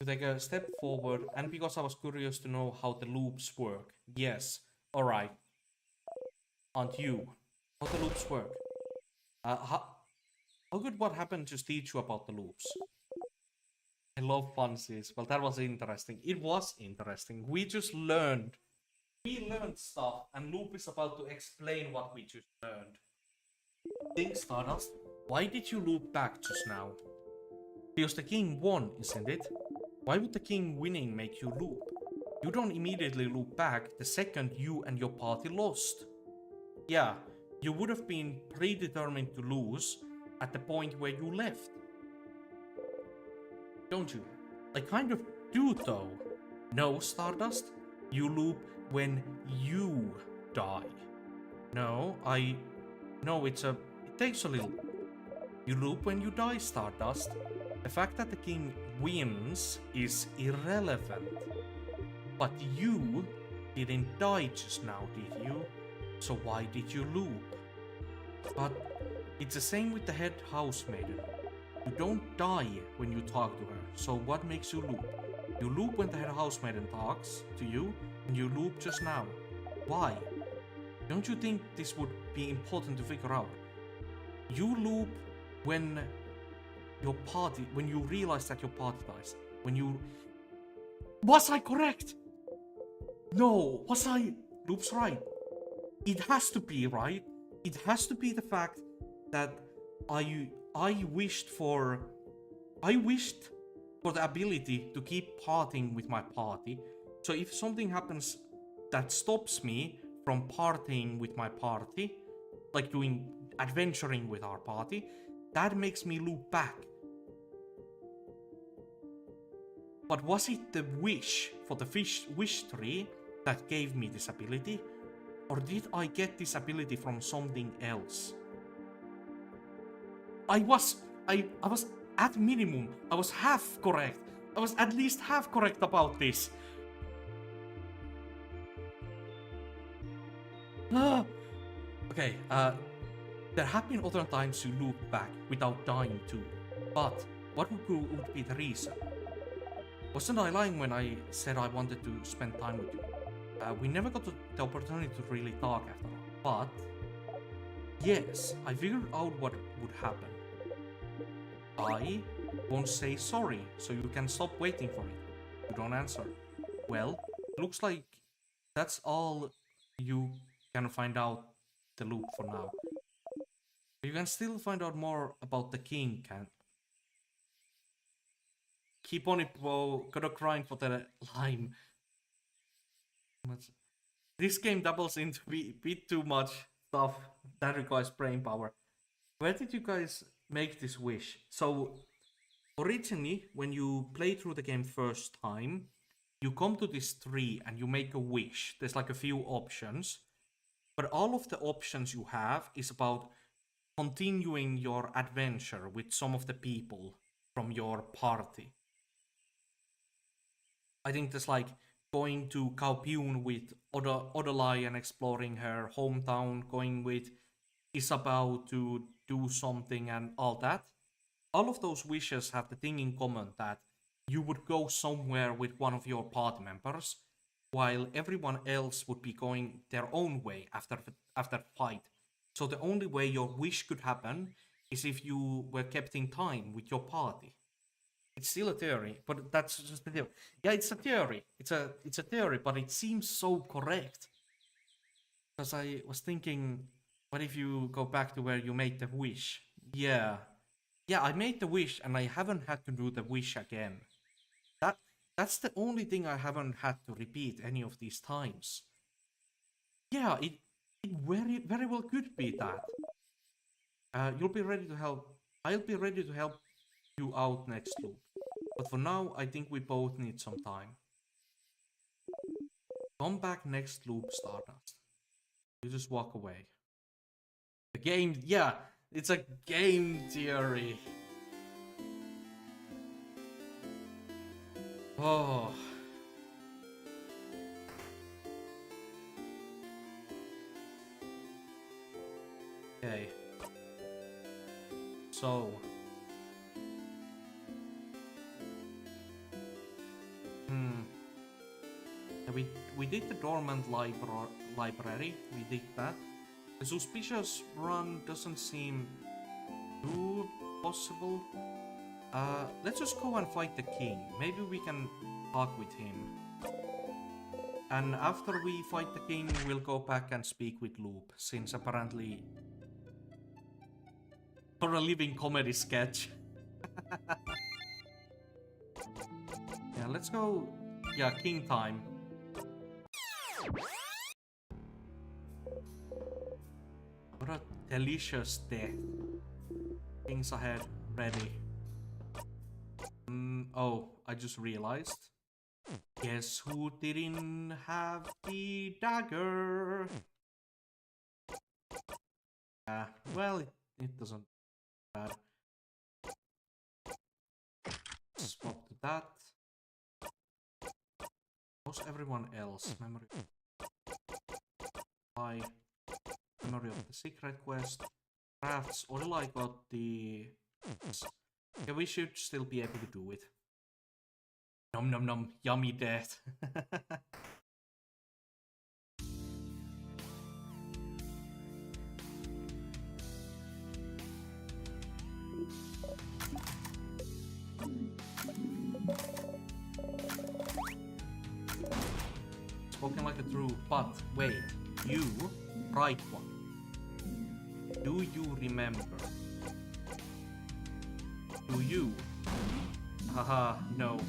To take a step forward, and because I was curious to know how the loops work. Yes, alright. Aren't you? How the loops work? How could what happened just teach you about the loops? I love funsies. Well, that was interesting. It was interesting. We just learned. We learned stuff, and Loop is about to explain what we just learned. Think, Stardust. Why did you loop back just now? Because the king won, isn't it? Why would the king winning make you loop? You don't immediately loop back the second you and your party lost. Yeah, you would have been predetermined to lose at the point where you left. Don't you? I kind of do though. No, Stardust, you loop when you die. No, it takes a little. You loop when you die, Stardust. The fact that the king wins is irrelevant. But you didn't die just now, did you? So why did you loop? But it's the same with the head housemaiden. You don't die when you talk to her, so what makes you loop? You loop when the head housemaiden talks to you, and you loop just now. Why? Don't you think this would be important to figure out? You loop when you realize that your party dies. Was I correct? No, was I? Loop's right. It has to be, right? It has to be the fact that I wished for the ability to keep partying with my party. So if something happens that stops me from partying with my party, like doing adventuring with our party, that makes me loop back. But was it the wish for the wish tree that gave me this ability? Or did I get this ability from something else? I was at minimum, I was half correct. I was at least half correct about this. Okay, there have been other times you loop back without dying too. But what would be the reason? Wasn't I lying when I said I wanted to spend time with you? We never got the opportunity to really talk after all. But yes, I figured out what would happen. I won't say sorry, so you can stop waiting for it. You don't answer. Well, looks like that's all you can find out the loop for now. You can still find out more about the king, can't? Keep on it, bro. Gotta grind for the lime. This game doubles into a bit too much stuff that requires brain power. Where did you guys make this wish? So, originally, when you play through the game first time, you come to this tree and you make a wish. There's like a few options. But all of the options you have is about continuing your adventure with some of the people from your party. I think there's like going to Kaupyun with Odolai and exploring her hometown, going with Isabel to do something and all that. All of those wishes have the thing in common that you would go somewhere with one of your party members, while everyone else would be going their own way after fight. So the only way your wish could happen is if you were kept in time with your party. It's still a theory, but that's just a theory. Yeah, it's a theory. It's a theory, but it seems so correct. Because I was thinking, what if you go back to where you made the wish? Yeah. Yeah, I made the wish and I haven't had to do the wish again. That's the only thing I haven't had to repeat any of these times. Yeah, it very, very well could be that. You'll be ready to help. I'll be ready to help you out next loop. But for now, I think we both need some time. Come back next loop, Stardust. You just walk away. The game, yeah, it's a game theory. Oh. Okay. So. We did the dormant library. We did that. The suspicious run doesn't seem too possible. Let's just go and fight the king. Maybe we can talk with him. And after we fight the king, we'll go back and speak with Loop, since apparently... For a living comedy sketch. Yeah, let's go... Yeah, king time. What a delicious death. Kings ahead, ready. Oh, I just realized. Guess who didn't have the dagger? Well, it doesn't matter. Swap to that. How's everyone else? Memory. Memory of the secret quest. Crafts. Orla got the... Yeah, we should still be able to do it. Nom nom nom. Yummy death. Spoken like a true, but wait, you, right one. Do you remember? Do you? Haha, no.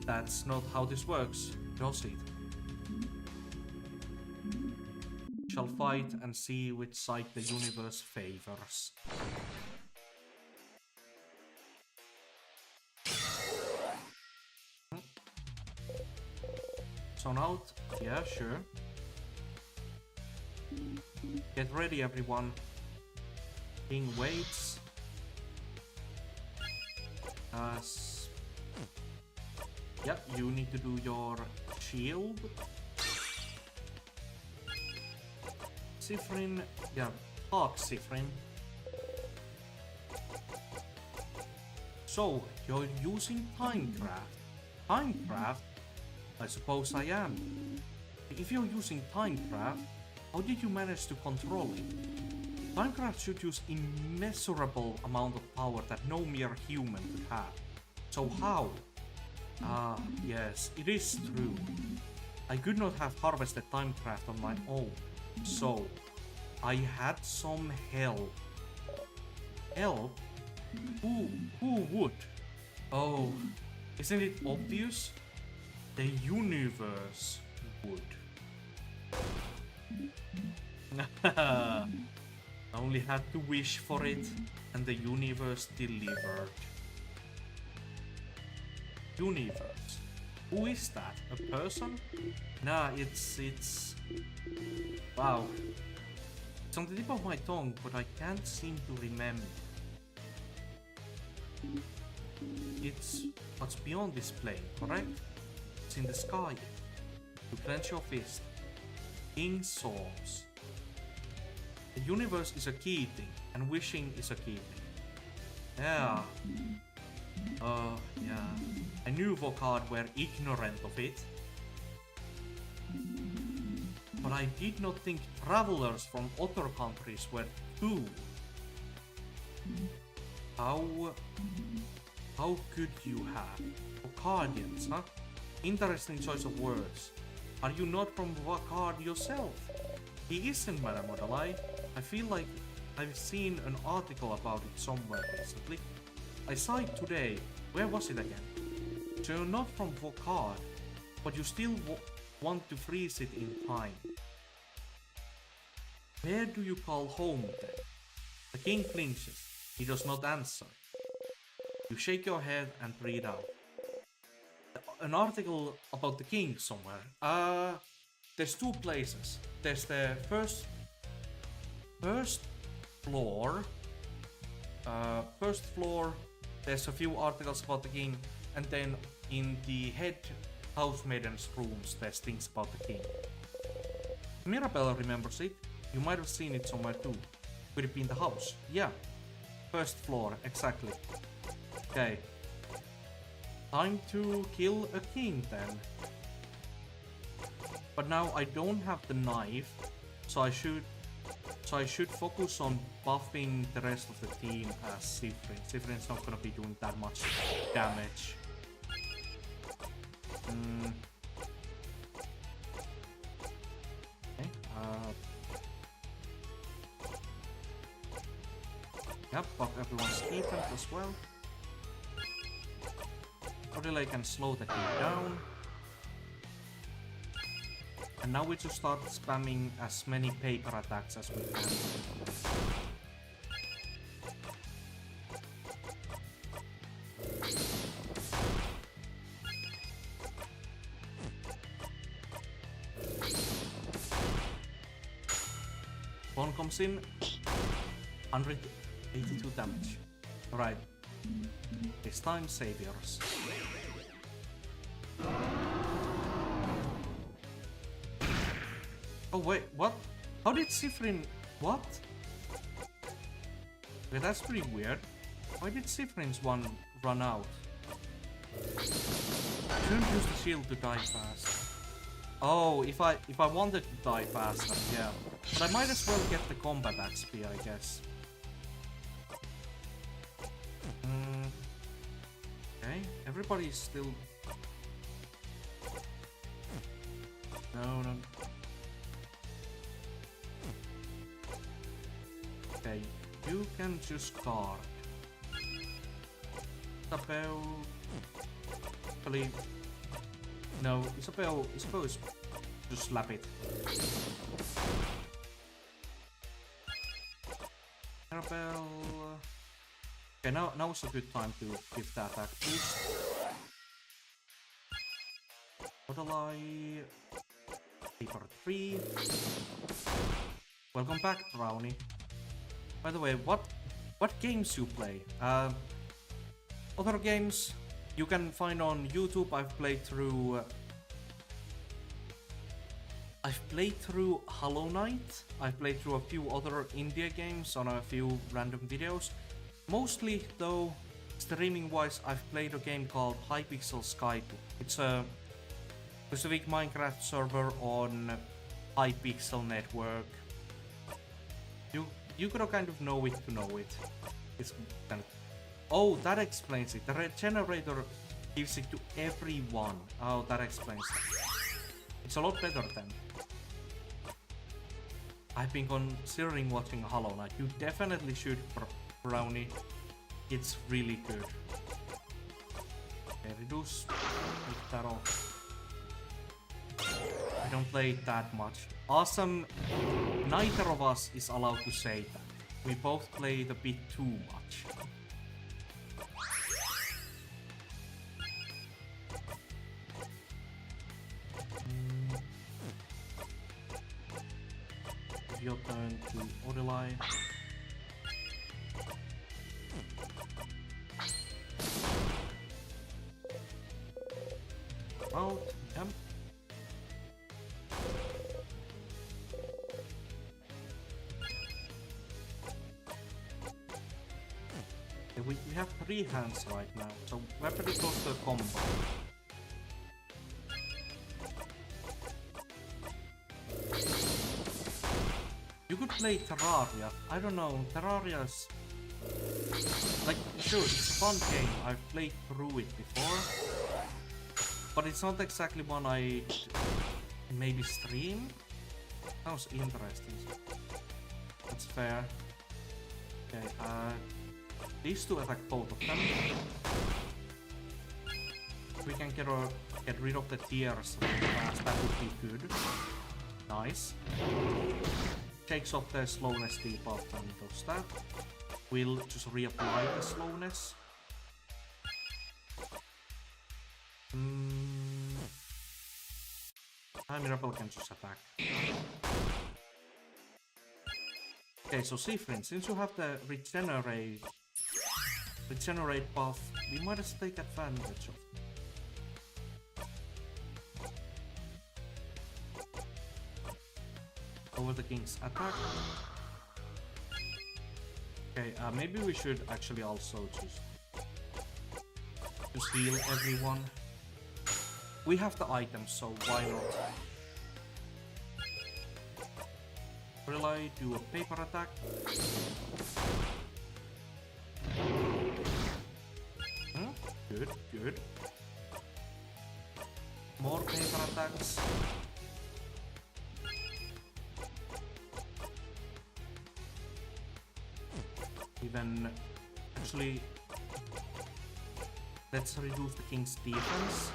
That's not how this works, does it? Shall fight and see which side the universe favors. Zone out? Yeah, sure. Get ready, everyone. King waits. Yep, you need to do your shield. Sifrin, yeah, talk Sifrin. So, you're using Timecraft. Timecraft? I suppose I am. If you're using Timecraft, how did you manage to control it? Timecraft should use immeasurable amount of power that no mere human could have. So how? Ah, yes, it is true. I could not have harvested Timecraft on my own. So, I had some help. Help? Who would? Oh, isn't it obvious? The universe would. I only had to wish for it, and the universe delivered. Universe. Who is that? A person? Nah, it's... Wow. It's on the tip of my tongue, but I can't seem to remember. It's what's beyond this plane, correct? It's in the sky. You clench your fist. King souls. The universe is a key thing, and wishing is a key thing. Yeah. Yeah. I knew Vokard were ignorant of it. But I did not think travelers from other countries were too. How could you have? Vokardians, huh? Interesting choice of words. Are you not from Vokard yourself? He isn't, Madame Odalai. I feel like I've seen an article about it somewhere recently. I saw it today. Where was it again? So you're not from Vokard, but you still want to freeze it in time. Where do you call home then? The king flinches. He does not answer. You shake your head and read out. An article about the king somewhere. There's two places. There's the first floor. First floor, there's a few articles about the king, and then in the head housemaiden's rooms, there's things about the king. Mirabelle remembers it. You might have seen it somewhere too. Could it be in the house? Yeah. First floor, exactly. Okay. Time to kill a king then. But now I don't have the knife, so I should focus on buffing the rest of the team as Sifrin. Sifrin's not gonna be doing that much damage. Okay. Yep, buff everyone's defense as well. Odile can slow the team down. And now we just start spamming as many paper attacks as we can. One comes in, 182 damage. Alright. This time, saviors. Oh wait, what? How did Sifrin... What? Okay, that's pretty weird. Why did Sifrin's one run out? Shouldn't use the shield to die fast. Oh, if I wanted to die faster, yeah. But I might as well get the combat XP, I guess. Okay, everybody's still... No. Okay, you can just guard. Isabel... Actually... No, Isabel is... Just slap it. Isabel... Okay, now is a good time to give the attack boost. Odile... Paper 3. Welcome back, Brownie. By the way, what games you play? Other games you can find on YouTube. I've played through Hollow Knight. I've played through a few other indie games on a few random videos. Mostly though, streaming wise, I've played a game called Hypixel Sky 2. It's a specific Minecraft server on Hypixel network. You gotta kind of know it to know it. It's kind of... Oh, that explains it. The regenerator gives it to everyone. Oh, that explains it. It's a lot better then. I've been considering watching Hollow Knight. You definitely should, Brownie. It's really good. Okay, reduce. Take that off. I don't play it that much. Awesome. Neither of us is allowed to say that. We both play it a bit too much. Your turn to Odile. Out, jump. Okay, we have 3 hands right now, so we're pretty close to a combo. You could play Terraria. I don't know, Terraria's... Like, sure, it's a fun game. I've played through it before. But it's not exactly one I maybe stream. Sounds interesting. That's fair. Okay, these two attack both of them. We can get rid of the tears really fast, that would be good. Nice. Takes off the slowness debuff and does that. We'll just reapply the slowness. Mirabelle can just attack. Okay, so Siffrin, since you have the regenerate buff, we might as well take advantage of it. Over the king's attack. Okay, maybe we should actually also just heal everyone. We have the items, so why not? Will I do a paper attack? Good, good. More paper attacks. Even actually, let's reduce the king's defense.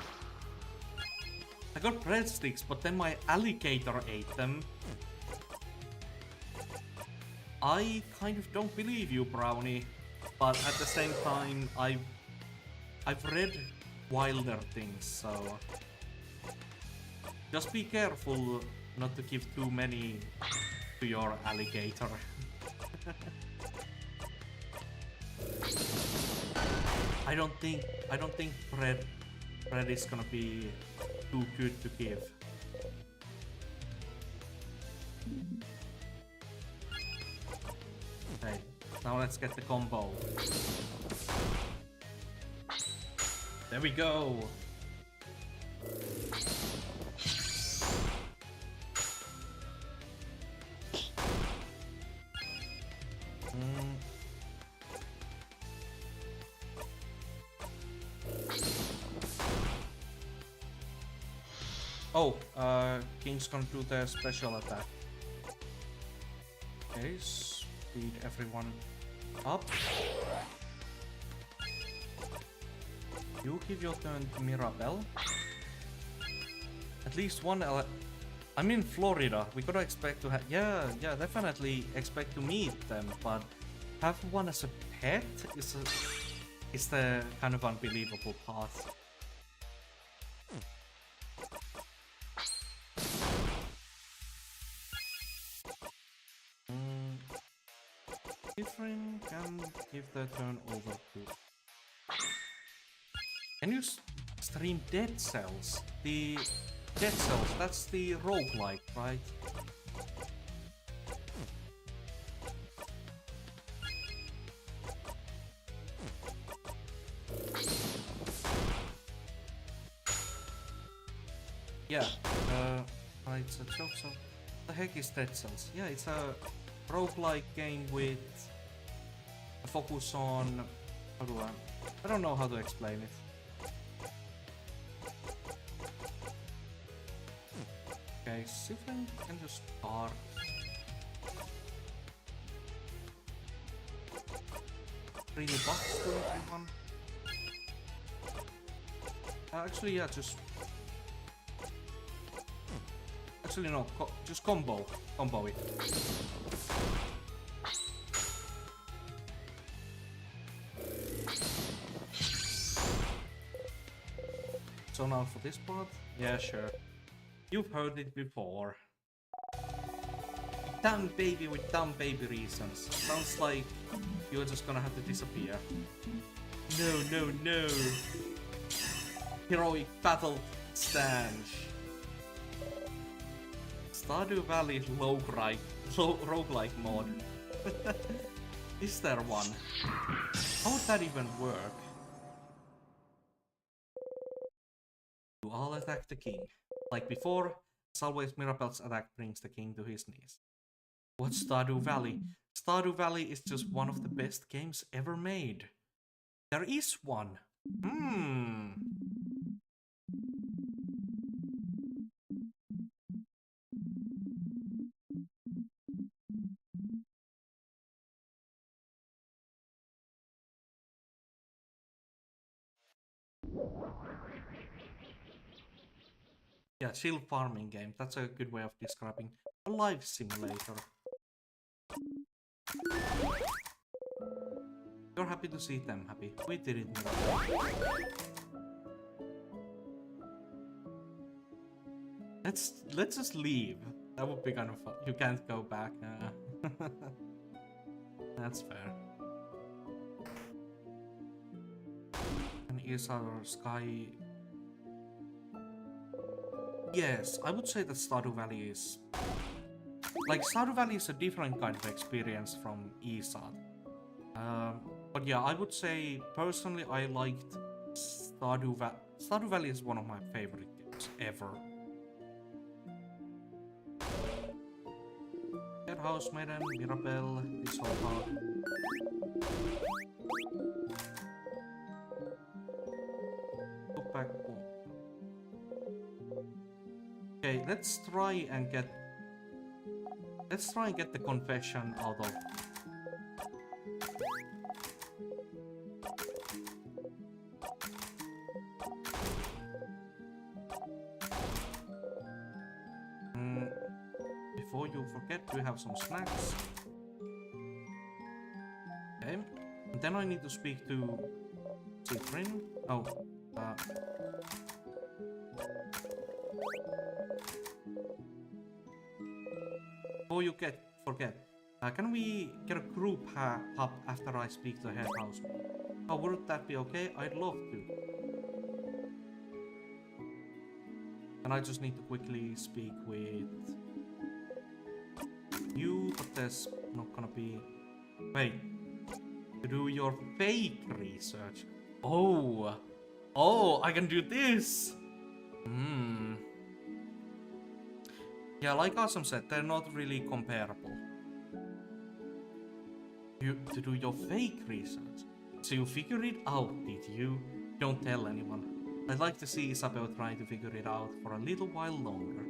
I got breadsticks, but then my alligator ate them. I kind of don't believe you, Brownie, but at the same time, I've read wilder things, so just be careful not to give too many to your alligator. I don't think bread is gonna be too good to give. Okay, now let's get the combo. There we go. Oh, King's gonna do the special attack. Okay, speed everyone up. You give your turn to Mirabelle. At least one I'm in Florida. We gotta expect to have... Yeah, definitely expect to meet them, but have one as a pet is the kind of unbelievable part. Different can give the turn over to... Can you stream Dead Cells? The Dead Cells, that's the roguelike, right? Yeah, it's a joke, so... The heck is Dead Cells? Yeah, it's a roguelike game with a focus on... I don't know how to explain it. Okay, Siffrin can just start. 3 new buffs to everyone. Actually, yeah, just... Actually, no, just combo it. So now for this part? Yeah, sure. You've heard it before. Dumb baby with dumb baby reasons. Sounds like you're just gonna have to disappear. No. Heroic battle stand. Stardew Valley roguelike mod. Is there one? How would that even work? You all attack the king. Like before, as always, Mirabelle's attack brings the king to his knees. What's Stardew Valley? Stardew Valley is just one of the best games ever made. There is one. Yeah, chill farming game. That's a good way of describing a life simulator. You're happy to see them happy. We did it, Mirabelle. Let's just leave. That would be kind of fun. You can't go back. That's fair. And is our sky? Yes, I would say that Stardew Valley is like Stardew Valley is a different kind of experience from Isad. But yeah, I would say personally I liked Stardew Valley. Stardew Valley is one of my favorite games ever. Get House Maiden, Mirabelle, this whole part. Go back. Okay, let's try and get the confession out of. Before you forget, we have some snacks. Okay, and then I need to speak to Sifrin. Oh, before you forget, can we get a group hub after I speak to the head house? Oh, would that be okay? I'd love to. And I just need to quickly speak with you, but there's not gonna be. Wait, to do your fake research. Oh, I can do this. Yeah, like Awesome said, they're not really comparable. To do your fake research. So you figured it out, did you? Don't tell anyone. I'd like to see Isabel trying to figure it out for a little while longer.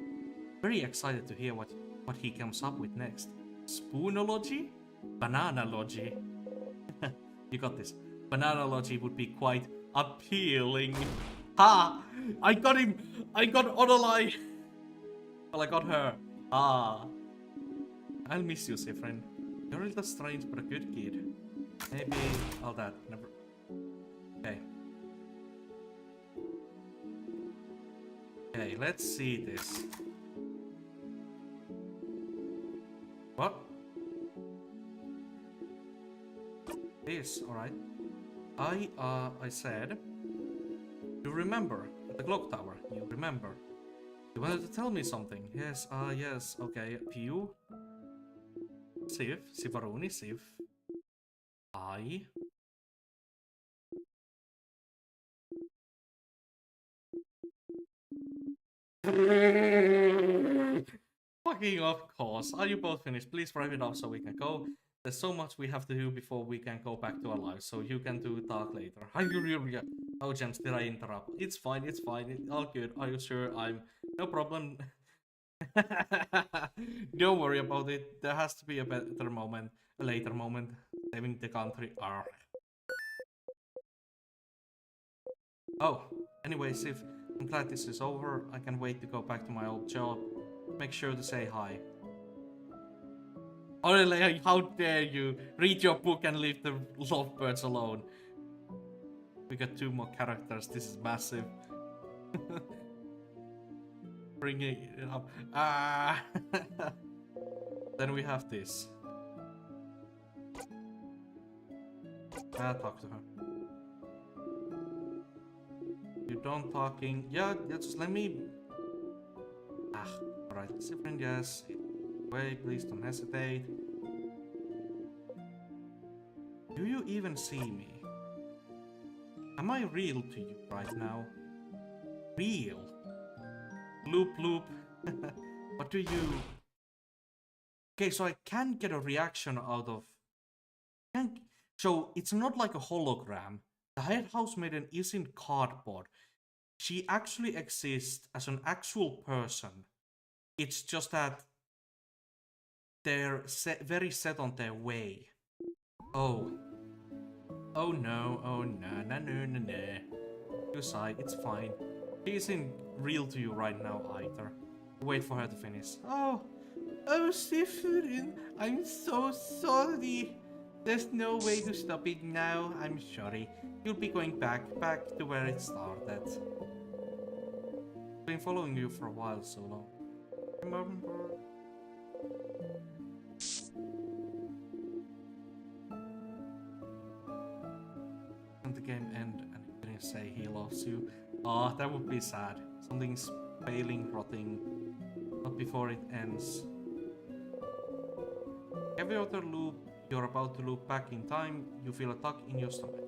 Very excited to hear what he comes up with next. Spoonology? Bananalogy? You got this. Bananalogy would be quite appealing. Ha! I got him! I got Odolai! Well, I got her. Ah. I'll miss you, Sifrin. You're a little strange, but a good kid. Maybe all that. Never. Okay. Okay, let's see this. What? This, alright. I said. You remember at the clock tower. You remember. You wanted to tell me something. Yes, yes, okay. Pew. Sivaruni, Siv. I. Fucking of course. Are you both finished? Please wrap it up so we can go. There's so much we have to do before we can go back to our lives, so you can do talk later. Oh, James, did I interrupt? It's fine, it's fine. All good. Are you sure? No problem. Don't worry about it. There has to be a better moment, a later moment. Saving the country. Arr. Oh, anyway, Sif, I'm glad this is over. I can wait to go back to my old job. Make sure to say hi. Aurelia, how dare you? Read your book and leave the lovebirds alone. We got 2 more characters. This is massive. Bringing it up. Ah. Then we have this. Talk to her. You don't talking. Yeah, just let me. Alright. Friend, yes. Wait, please don't hesitate. Do you even see me? Am I real to you right now? Real? Loop loop. What do you... Okay, so I can get a reaction out of... So it's not like a hologram. The head house maiden isn't cardboard. She actually exists as an actual person. It's just that they're very set on their way. Oh. Oh no, oh no, no, no, no, no. You sigh, it's fine. She isn't real to you right now either. Wait for her to finish. Oh, Sifrin, I'm so sorry. There's no way to stop it now. I'm sorry. You'll be going back to where it started. Been following you for a while, so long. Remember? And the game end and he didn't say he loves you. Ah, that would be sad. Something's failing, rotting. Not before it ends. Every other loop you're about to loop back in time, you feel a tug in your stomach.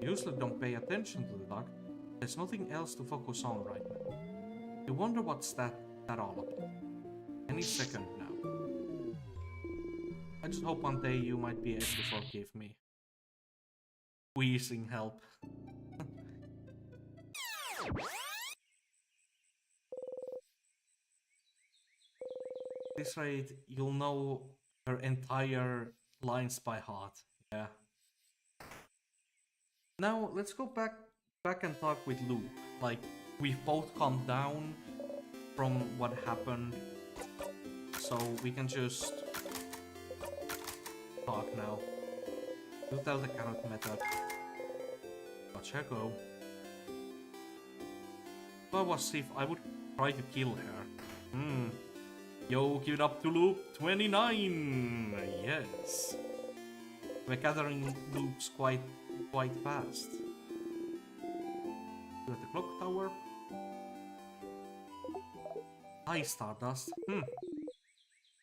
You usually don't pay attention to the tug. There's nothing else to focus on right now. You wonder what's that all about. Any second now. I just hope one day you might be able to forgive me. Wheezing help. At this rate, you'll know her entire lines by heart. Yeah. Now let's go back and talk with Luke. Like, we've both calmed down from what happened, so we can just talk now. You tell the carrot method. Watch her go. If I was Sif, I would try to kill her. Yo, give it up to loop 29! Yes. We're gathering loops quite fast. At the clock tower. Hi, Stardust.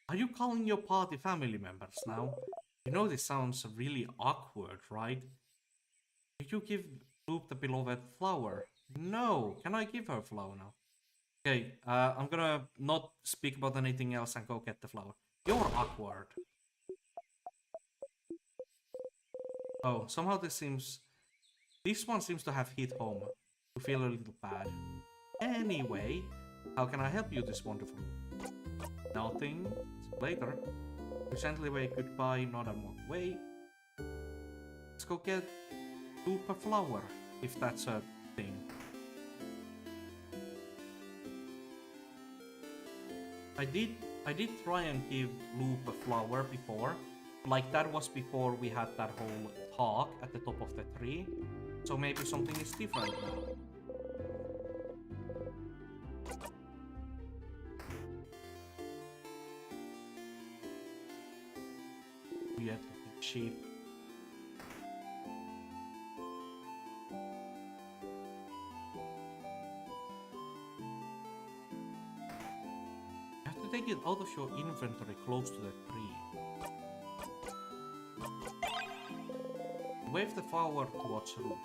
Are you calling your party family members now? You know this sounds really awkward, right? Did you give Loop the beloved flower? No! Can I give her flower now? Okay, I'm gonna not speak about anything else and go get the flower. You're awkward. Oh, somehow this one seems to have hit home. You feel a little bad. Anyway, how can I help you this wonderful? Nothing. Later. You gently wave goodbye, not and walk away. Let's go get Loop a flower, if that's a thing. I did try and give Loop a flower before. Like, that was before we had that whole talk at the top of the tree. So maybe something is different now. Weird looking sheep. You have to take it out of your inventory close to the tree. Wave the flower towards Root.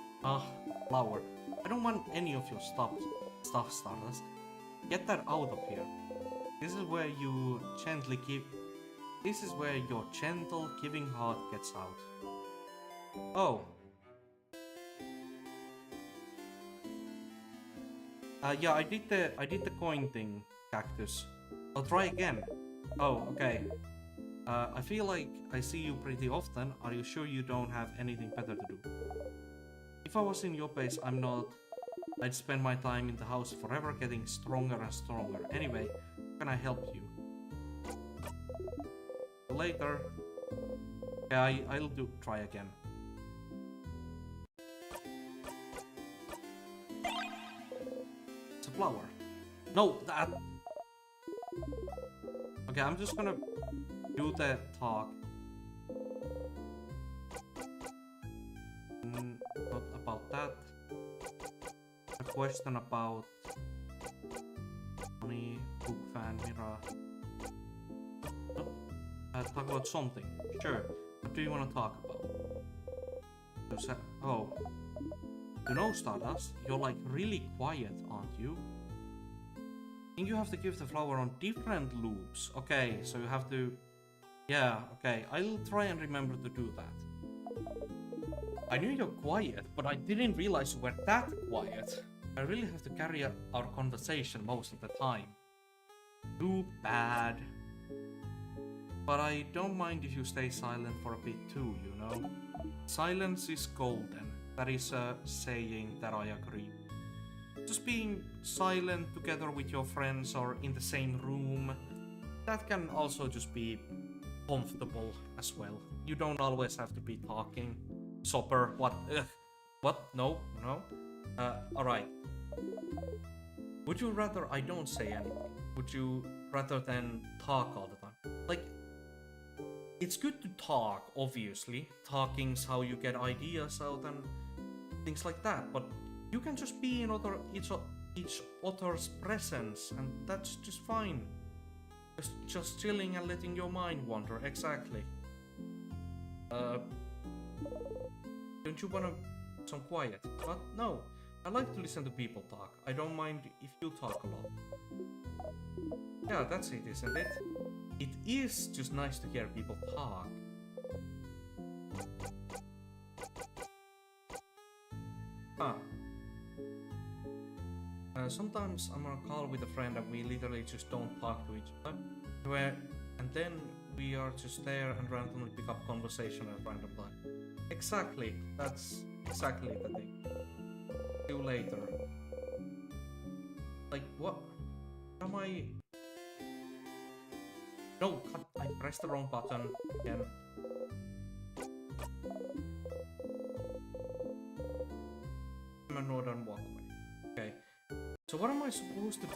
Flower. I don't want any of your stuff, Stardust. Get that out of here. This is where you gently keep. This is where your gentle, giving heart gets out. Oh. Yeah, I did the coin thing, Cactus. I'll try again. Oh, okay. I feel like I see you pretty often. Are you sure you don't have anything better to do? If I was in your place, I'm not. I'd spend my time in the house forever getting stronger and stronger. Anyway, how can I help you? Later. Yeah, I'll try again. It's a flower. No, that. Okay, I'm just gonna do the talk. Not about that. A question about money, book fan, Mira. Talk about something. Sure. What do you want to talk about? Oh. You know, Stardust, you're like really quiet, aren't you? I think you have to give the flower on different loops. Okay, so you have to. Yeah, okay. I'll try and remember to do that. I knew you're quiet, but I didn't realize you were that quiet. I really have to carry our conversation most of the time. Too bad. But I don't mind if you stay silent for a bit too, you know? Silence is golden. That is a saying that I agree. Just being silent together with your friends or in the same room, that can also just be comfortable as well. You don't always have to be talking. Sopper, what? Ugh. What? No, no. Alright. Would you rather I don't say anything? Would you rather than talk all the time? Like, it's good to talk, obviously. Talking's how you get ideas out and things like that, but you can just be in each other's presence, and that's just fine. Just chilling and letting your mind wander, exactly. Don't you wanna some quiet? But no, I like to listen to people talk. I don't mind if you talk a lot. Yeah, that's it, isn't it? It is just nice to hear people talk. Huh. Sometimes I'm on a call with a friend and we literally just don't talk to each other. And then we are just there and randomly pick up conversation at random time. Exactly, that's exactly the thing. See you later. Like, what? Am I... No, cut. I pressed the wrong button again. I'm a northern walkway. Okay. So what am I supposed to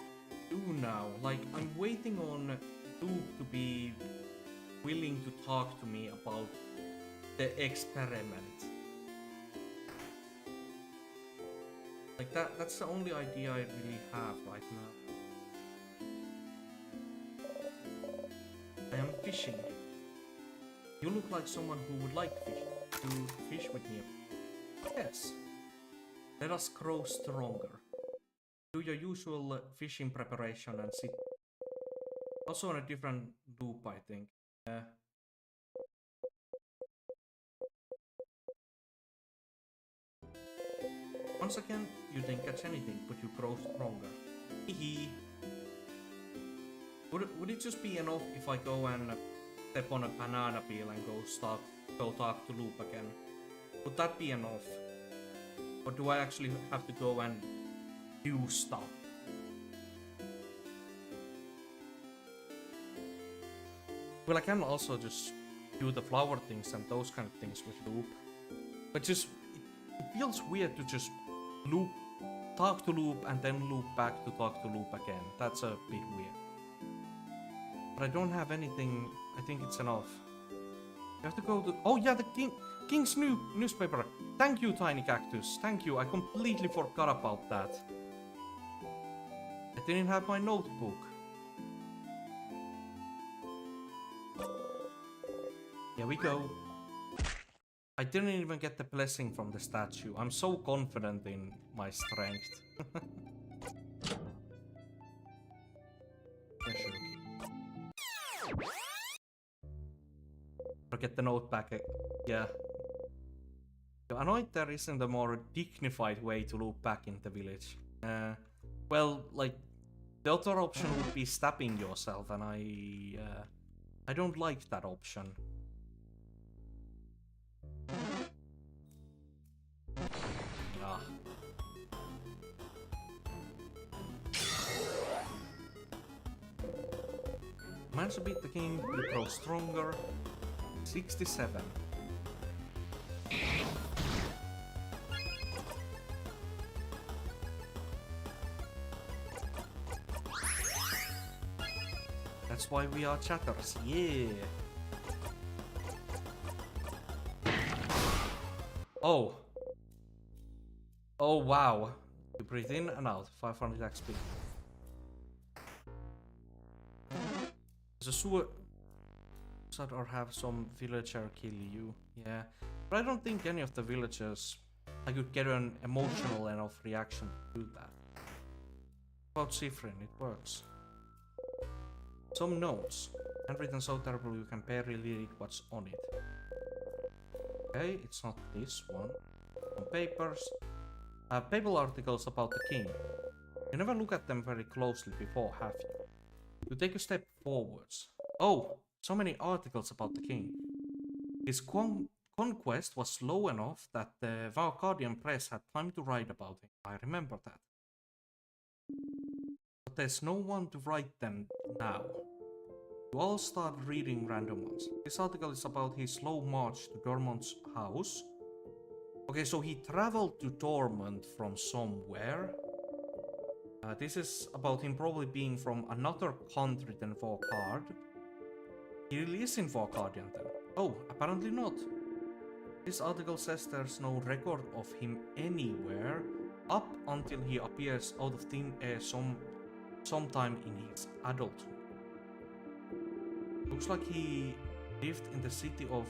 do now? Like, I'm waiting on Luke to be willing to talk to me about the experiment. Like, that's the only idea I really have right now. I am fishing. You look like someone who would like to fish with me. Yes. Let us grow stronger. Do your usual fishing preparation and sit. Also on a different loop, I think. Once again, you didn't catch anything, but you grow stronger. Hehe. Would it just be enough if I go and step on a banana peel and go talk to Loop again? Would that be enough? Or do I actually have to go and do stuff? Well, I can also just do the flower things and those kind of things with Loop. But just, it feels weird to just talk to Loop and then loop back to talk to Loop again. That's a bit weird. But I don't have anything. I think it's enough. You have to go to... Oh yeah, the King's newspaper. Thank you, Tiny Cactus. Thank you. I completely forgot about that. I didn't have my notebook. Here we go. I didn't even get the blessing from the statue. I'm so confident in my strength. Yeah, sure. Or get the note back. Yeah. You're annoyed there isn't a more dignified way to loop back in the village. Well, like, the other option would be stabbing yourself, and I don't like that option. Ah. Managed to beat the king, you grow stronger. 67. That's why we are chatters, yeah. Oh. Oh wow. You breathe in and out, 500 XP. There's a sewer or have some villager kill you, yeah. But I don't think any of the villagers I could get an emotional enough reaction to do that. About Sifrin, it works. Some notes. Handwritten so terrible you can barely read what's on it. Okay, it's not this one. Some papers. Papal articles about the king. You never look at them very closely before, have you? You take a step forwards. Oh, so many articles about the king. His conquest was slow enough that the Valcardian press had time to write about him. I remember that. But there's no one to write them now. You all start reading random ones. This article is about his slow march to Dormont's house. Okay, so he traveled to Dormont from somewhere. This is about him probably being from another country than Vorkard. He really is in Vorkardian then. Oh, apparently not. This article says there's no record of him anywhere up until he appears out of thin air sometime in his adulthood. Looks like he lived in the city of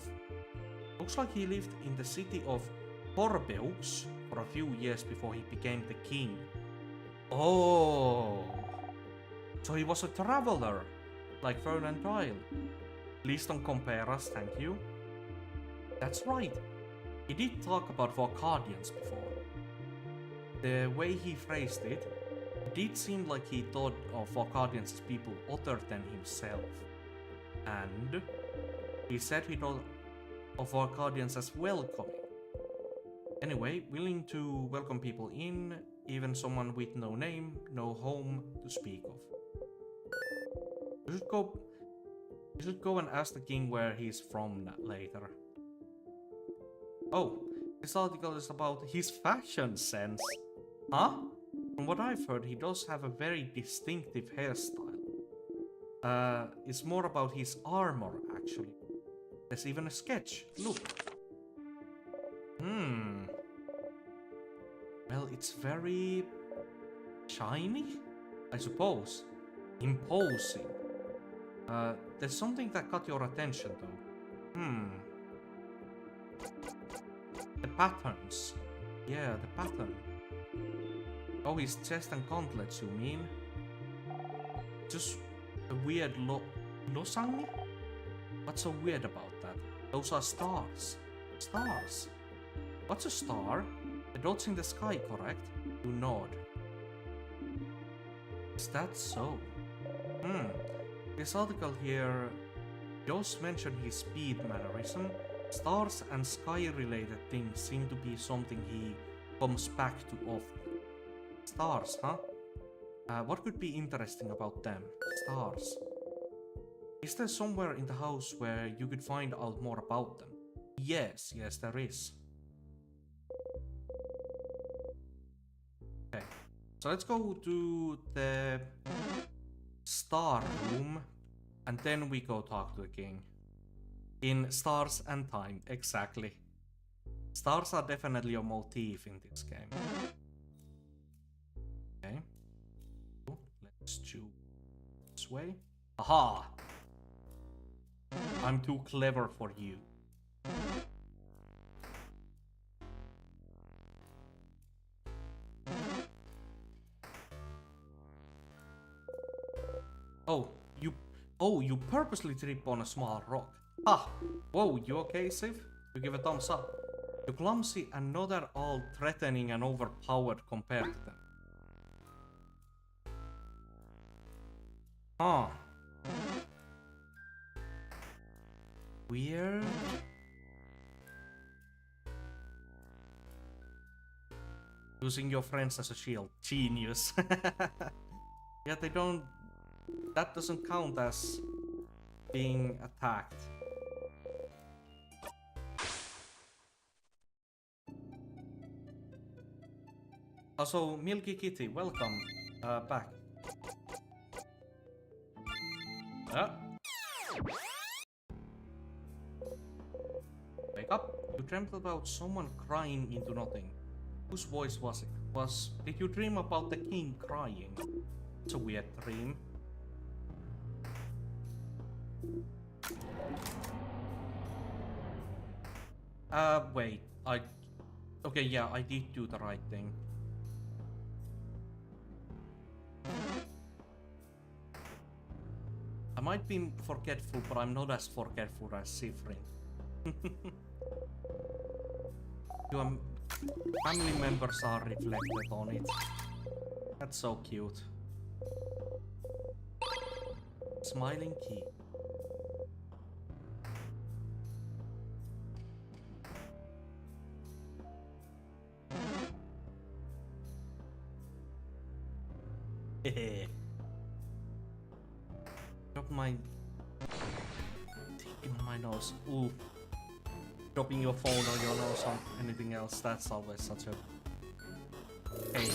Horbeux for a few years before he became the king. Oh, so he was a traveler, like Fern and Dial. Please don't compare us, thank you. That's right. He did talk about Vorkardians before. The way he phrased it, it did seem like he thought of Vorkardians as people other than himself. And he said he thought of Vorkardians as welcoming. Anyway, willing to welcome people in, even someone with no name, no home to speak of. You should go and ask the king where he's from later. Oh, this article is about his fashion sense. Huh? From what I've heard, he does have a very distinctive hairstyle. It's more about his armor, actually. There's even a sketch. Look. Well, it's very shiny, I suppose. Imposing. There's something that caught your attention, though. The patterns. Yeah, the pattern. Oh, his chest and gauntlets, you mean? Just a weird losange? What's so weird about that? Those are stars. Stars? What's a star? The dots in the sky, correct? You nod. Is that so? This article here does mention his speed mannerism. Stars and sky-related things seem to be something he comes back to often. Stars, huh? What could be interesting about them? Stars. Is there somewhere in the house where you could find out more about them? Yes, there is. Okay, so let's go to the star room and then we go talk to the king. In Stars and Time, exactly. Stars are definitely a motif in this game. Okay. Let's choose this way. Aha! I'm too clever for you. Oh, you purposely trip on a small rock. Ah! Whoa, you okay, Sif? You give a thumbs up. You're clumsy and not at all threatening and overpowered compared to them. Huh. Weird. Using your friends as a shield. Genius. Yeah, they don't... That doesn't count as being attacked. Also, Milky Kitty, welcome back. Wake up. You dreamt about someone crying into nothing. Whose voice was it? Did you dream about the king crying? It's a weird dream. Wait. Okay, yeah, I did do the right thing. I might be forgetful, but I'm not as forgetful as Sifrin. Your family members are reflected on it. That's so cute. Smiling key. Drop my tip in my nose. Ooh. Dropping your phone or your nose on anything else, that's always such a pain.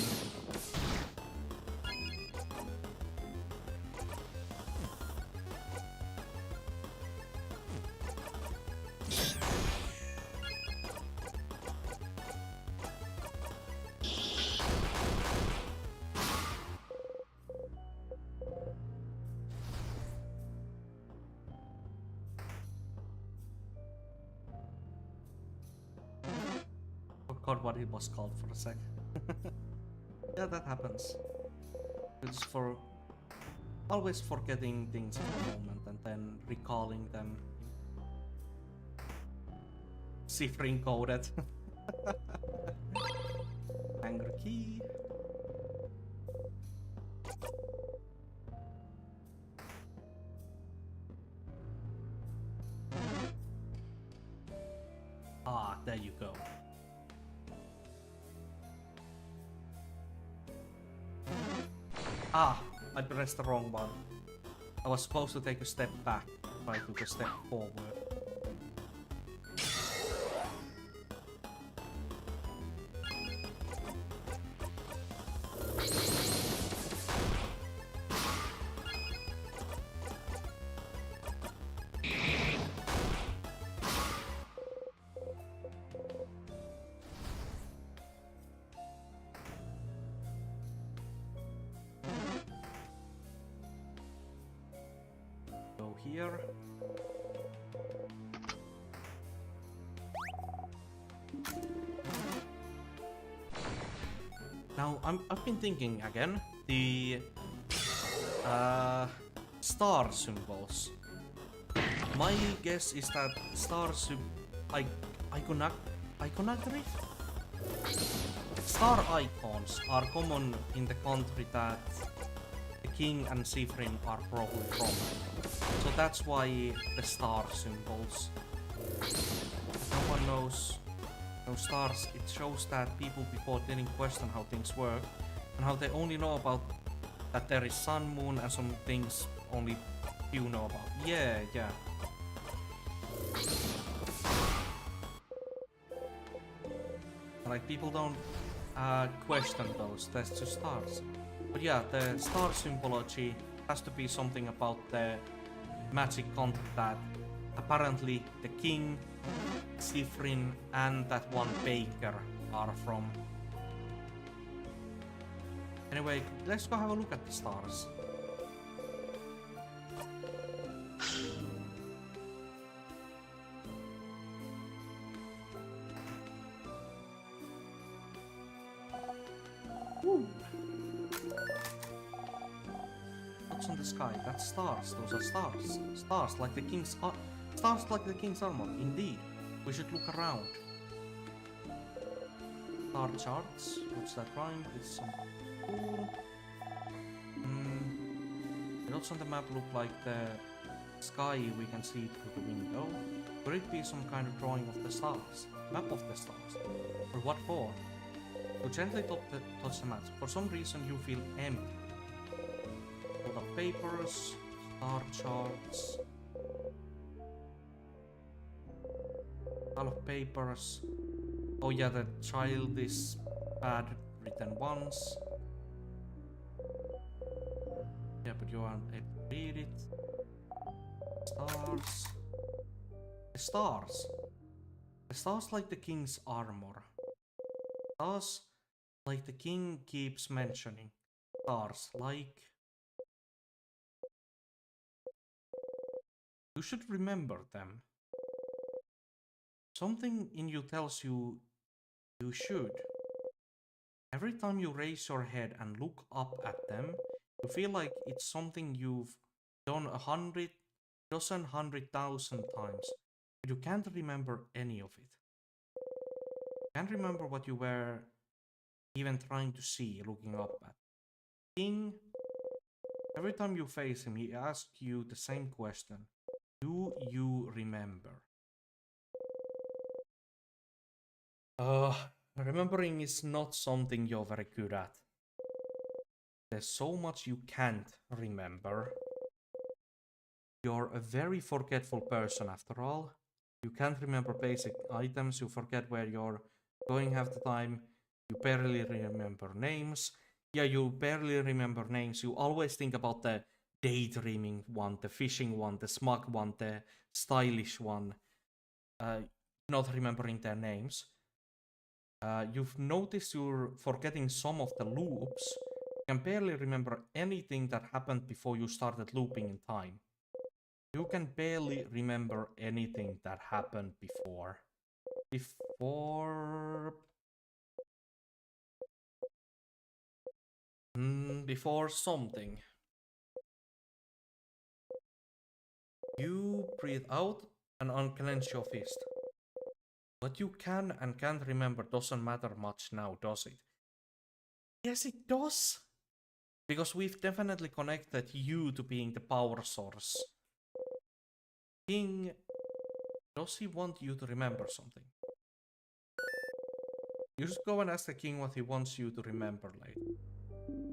forgot what it was called for a sec. Yeah, that happens. It's for always forgetting things for a moment and then recalling them. Ciphering coded. Angry key. Ah, there you go. Ah, I pressed the wrong one. I was supposed to take a step back, but I took a step forward. Go here. Now, I've been thinking again, the star symbols. My guess is that iconography? Star icons are common in the country that the king and Siffrin are probably from. So that's why the star symbols. No one knows no stars. It shows that people before didn't question how things work and how they only know about that there is sun, moon, and some things only few know about. Yeah. Like people don't question those. That's just stars. But yeah, the star symbology has to be something about the magic country that apparently the king, Siffrin, and that one baker are from. Anyway, let's go have a look at the stars. Woo. What's in the sky? That's stars. Those are stars. Stars like the king's armor. Indeed. We should look around. Star charts. What's that rhyme? It's some cool. The dots on the map look like the sky we can see through the window. Could it be some kind of drawing of the stars? Map of the stars? Or what for? You gently touch the map. For some reason you feel empty. Hold up papers, star charts. All of papers. Oh yeah, the child is bad written once. Yeah, but you aren't able to read it. Stars. The stars. The stars like the king's armor. Stars like the king keeps mentioning. Stars like... You should remember them. Something in you tells you you should. Every time you raise your head and look up at them, you feel like it's something you've done 100,000 times, but you can't remember any of it. You can't remember what you were even trying to see looking up at. King, every time you face him, he asks you the same question. Do you remember? Remembering is not something you're very good at. There's so much you can't remember. You're a very forgetful person after all. You can't remember basic items, you forget where you're going half the time, you barely remember names. Yeah, you barely remember names. You always think about the daydreaming one, the fishing one, the smug one, the stylish one. Not remembering their names. You've noticed you're forgetting some of the loops. You can barely remember anything that happened before you started looping in time. You can barely remember anything that happened before. Before something. You breathe out and unclench your fist. What you can and can't remember doesn't matter much now, does it? Yes, it does. Because we've definitely connected you to being the power source. King, does he want you to remember something? You should go and ask the king what he wants you to remember later.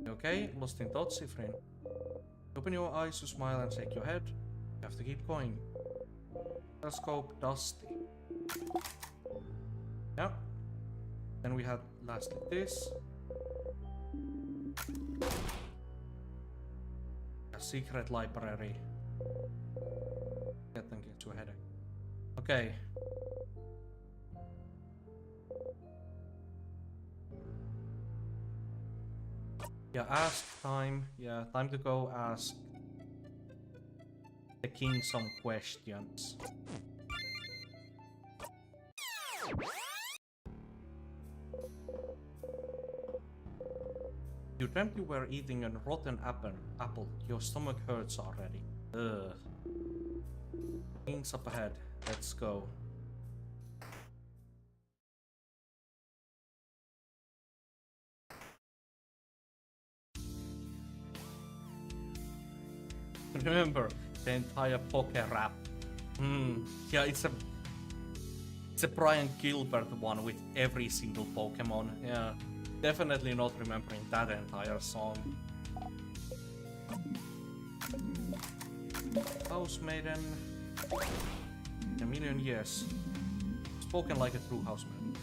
Okay, lost in thought, Sifrin. Open your eyes to smile and shake your head. You have to keep going. Telescope, dusty. Yeah. Then we had lastly this. A secret library. Getting into a headache. Okay. Yeah, ask time. Yeah, time to go ask the king some questions. You dreamt you were eating a rotten apple. Your stomach hurts already. Ugh. King's up ahead. Let's go. Remember the entire poker rap. Yeah, it's a Brian Gilbert one with every single Pokemon. Yeah, definitely not remembering that entire song. House Maiden. In a million years. Spoken like a true house maiden.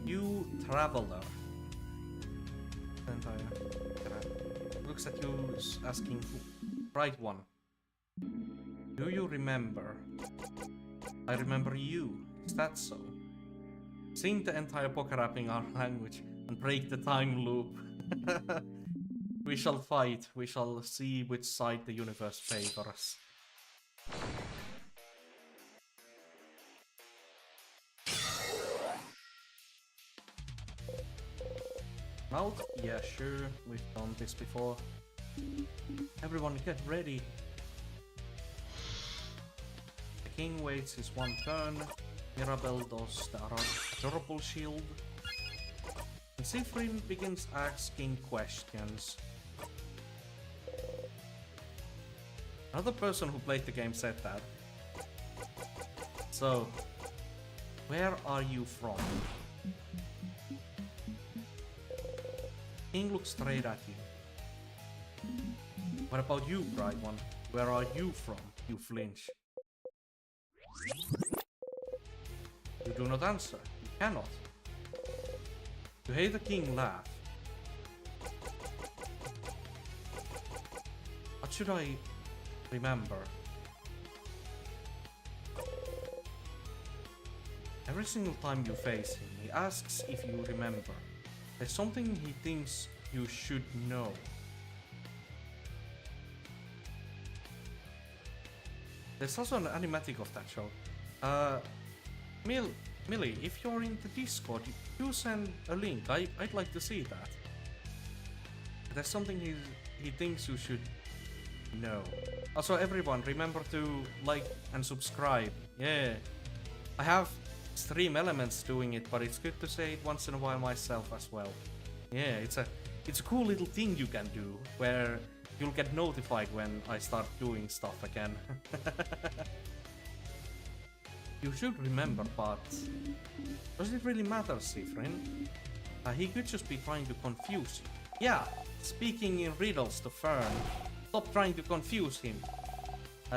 You traveler. Looks at you asking who. Right one. Do you remember? I remember you. Is that so? Sing the entire poker rap in our language and break the time loop. We shall fight. We shall see which side the universe favors. Mouth? Yeah, sure. We've done this before. Everyone get ready. The king waits his one turn. Mirabelle does the adorable shield. And Sifrin begins asking questions. Another person who played the game said that. So, where are you from? King looks straight at you. What about you, Bright One? Where are you from? You flinch. You do not answer. You cannot. You hear the king laugh. What should I remember? Every single time you face him, he asks if you remember. There's something he thinks you should know. There's also an animatic of that show. Millie, if you're in the Discord, you send a link. I'd like to see that. There's something he thinks you should know. Also, everyone, remember to like and subscribe. Yeah. I have Stream Elements doing it, but it's good to say it once in a while myself as well. Yeah, it's a cool little thing you can do, where you'll get notified when I start doing stuff again. You should remember, but does it really matter, Sifrin? He could just be trying to confuse you. Yeah, speaking in riddles to Fern. Stop trying to confuse him.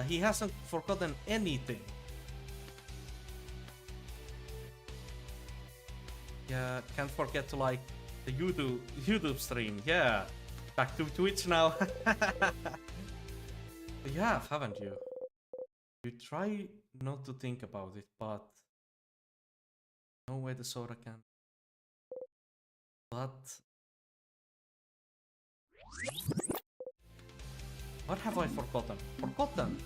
He hasn't forgotten anything. Yeah, can't forget to like the YouTube stream. Yeah, back to Twitch now. You have, haven't you? You try not to think about it, but no way the soda can. But what have I forgotten? Forgotten?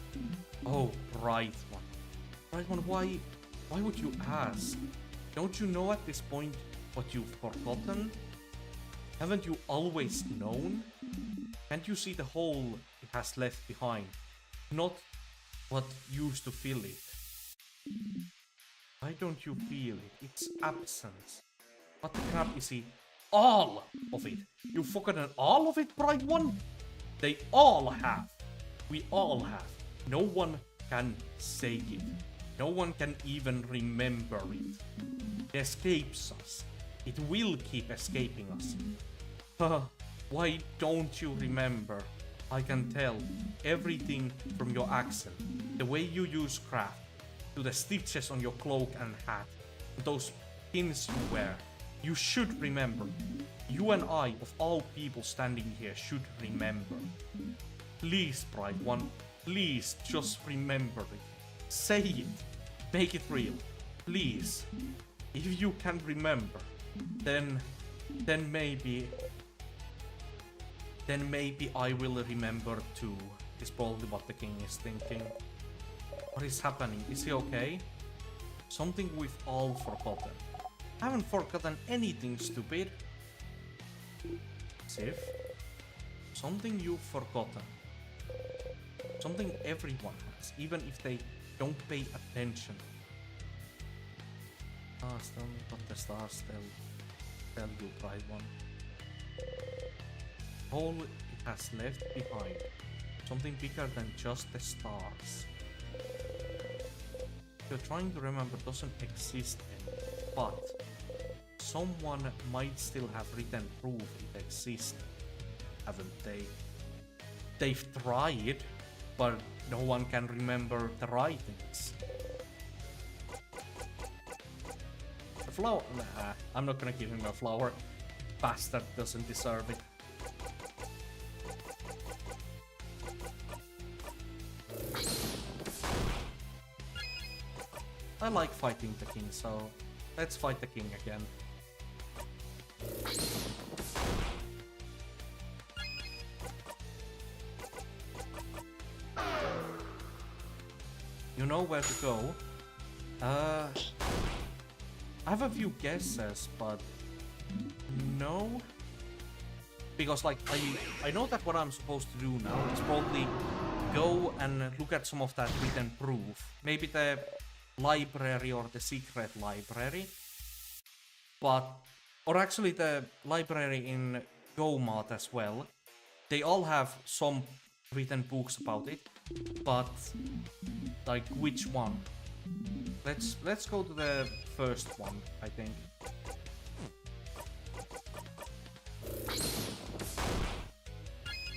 Oh, right one. Right one. Why would you ask? Don't you know at this point what you've forgotten? Haven't you always known? Can't you see the hole it has left behind? Not what used to fill it. Why don't you feel it? It's absence. What the crap is it? All of it. You've forgotten all of it, Bright One? They all have. We all have. No one can say it. No one can even remember it. It escapes us. It will keep escaping us. Why don't you remember? I can tell everything from your accent, the way you use craft, to the stitches on your cloak and hat, those pins you wear. You should remember. You and I, of all people standing here, should remember. Please, Bright One, please just remember it. Say it. Make it real. Please. If you can remember, then maybe I will remember too, is probably what the king is thinking. What is happening? Is he okay? Something we've all forgotten. I haven't forgotten anything, stupid. Sif? Something you've forgotten. Something everyone has, even if they don't pay attention. Still what the stars tell you, Bright One. All it has left behind. Something bigger than just the stars. You're trying to remember doesn't exist anymore, but someone might still have written proof it exists, haven't they? They've tried, but no one can remember the writings. The flower? Nah, I'm not gonna give him a flower. Bastard doesn't deserve it. I like fighting the king, so let's fight the king again. You know where to go. I have a few guesses, but no. Because like I know that what I'm supposed to do now is probably go and look at some of that written proof. Maybe the library or the secret library. Or actually the library in Gomat as well. They all have some written books about it, but like which one? Let's go to the first one, I think.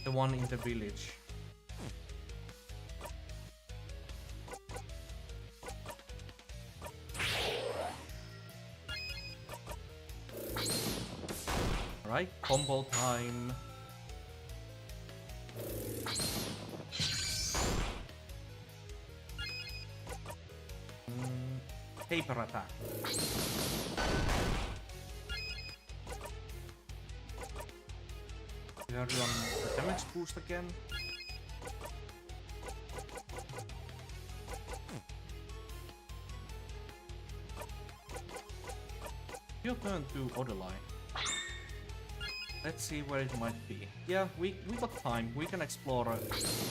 The one in the village. Alright, combo time. Paper attack. We are on the damage boost again. Your turn to Odelai. Let's see where it might be. Yeah, we got time. We can explore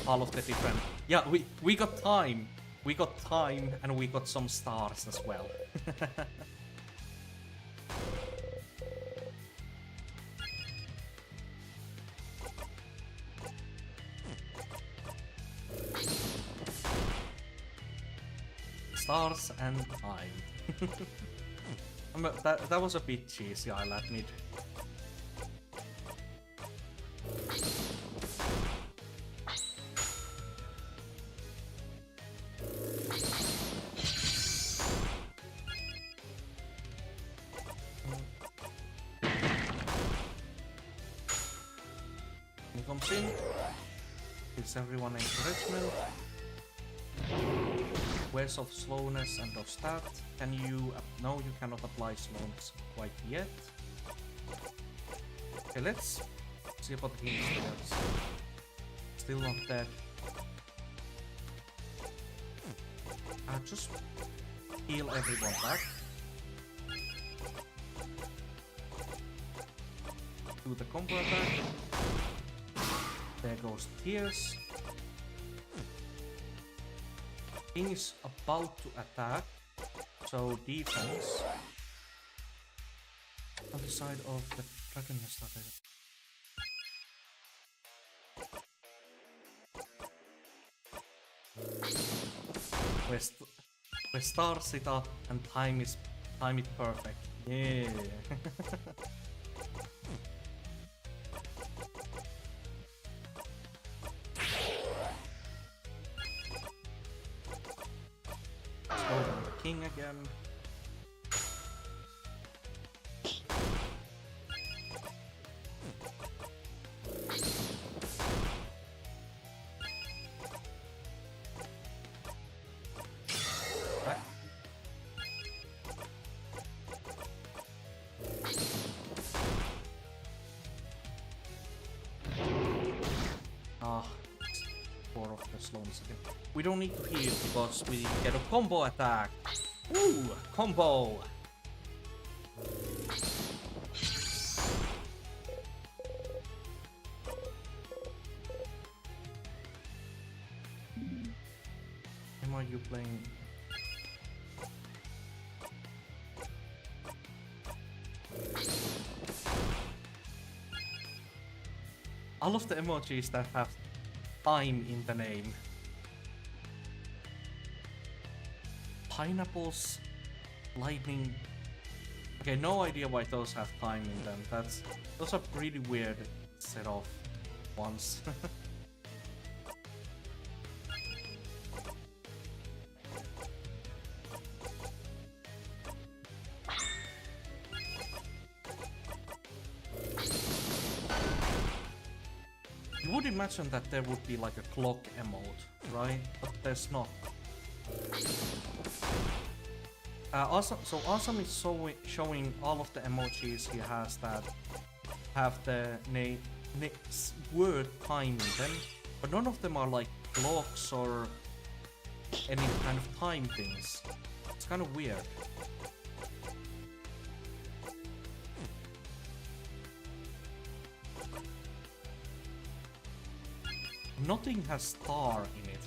all of the different... Yeah, we got time. We got time and we got some stars as well. Stars and time. That was a bit cheesy, I'll admit. He comes in, gives everyone encouragement. Wares of slowness and of stat. Can you... no, you cannot apply slowness quite yet. Okay, let's see about the king's spells. Still not dead. Just heal everyone back. do the combo attack. There goes Tears. King is about to attack, so defense. Other side of the dragon has started. We stars it up and time it perfect. Yeah. Let's go to the king again. We don't need to heal because we get a combo attack. Ooh, combo! Am I you playing? All of the emojis that have time in the name. Pineapples, lightning. Okay, no idea why those have time in them. Those are pretty weird set of ones. You would imagine that there would be like a clock emote, right? But there's not. Awesome is showing all of the emojis he has that have the word time in them, but none of them are like clocks or any kind of time things. It's kind of weird. Nothing has star in it.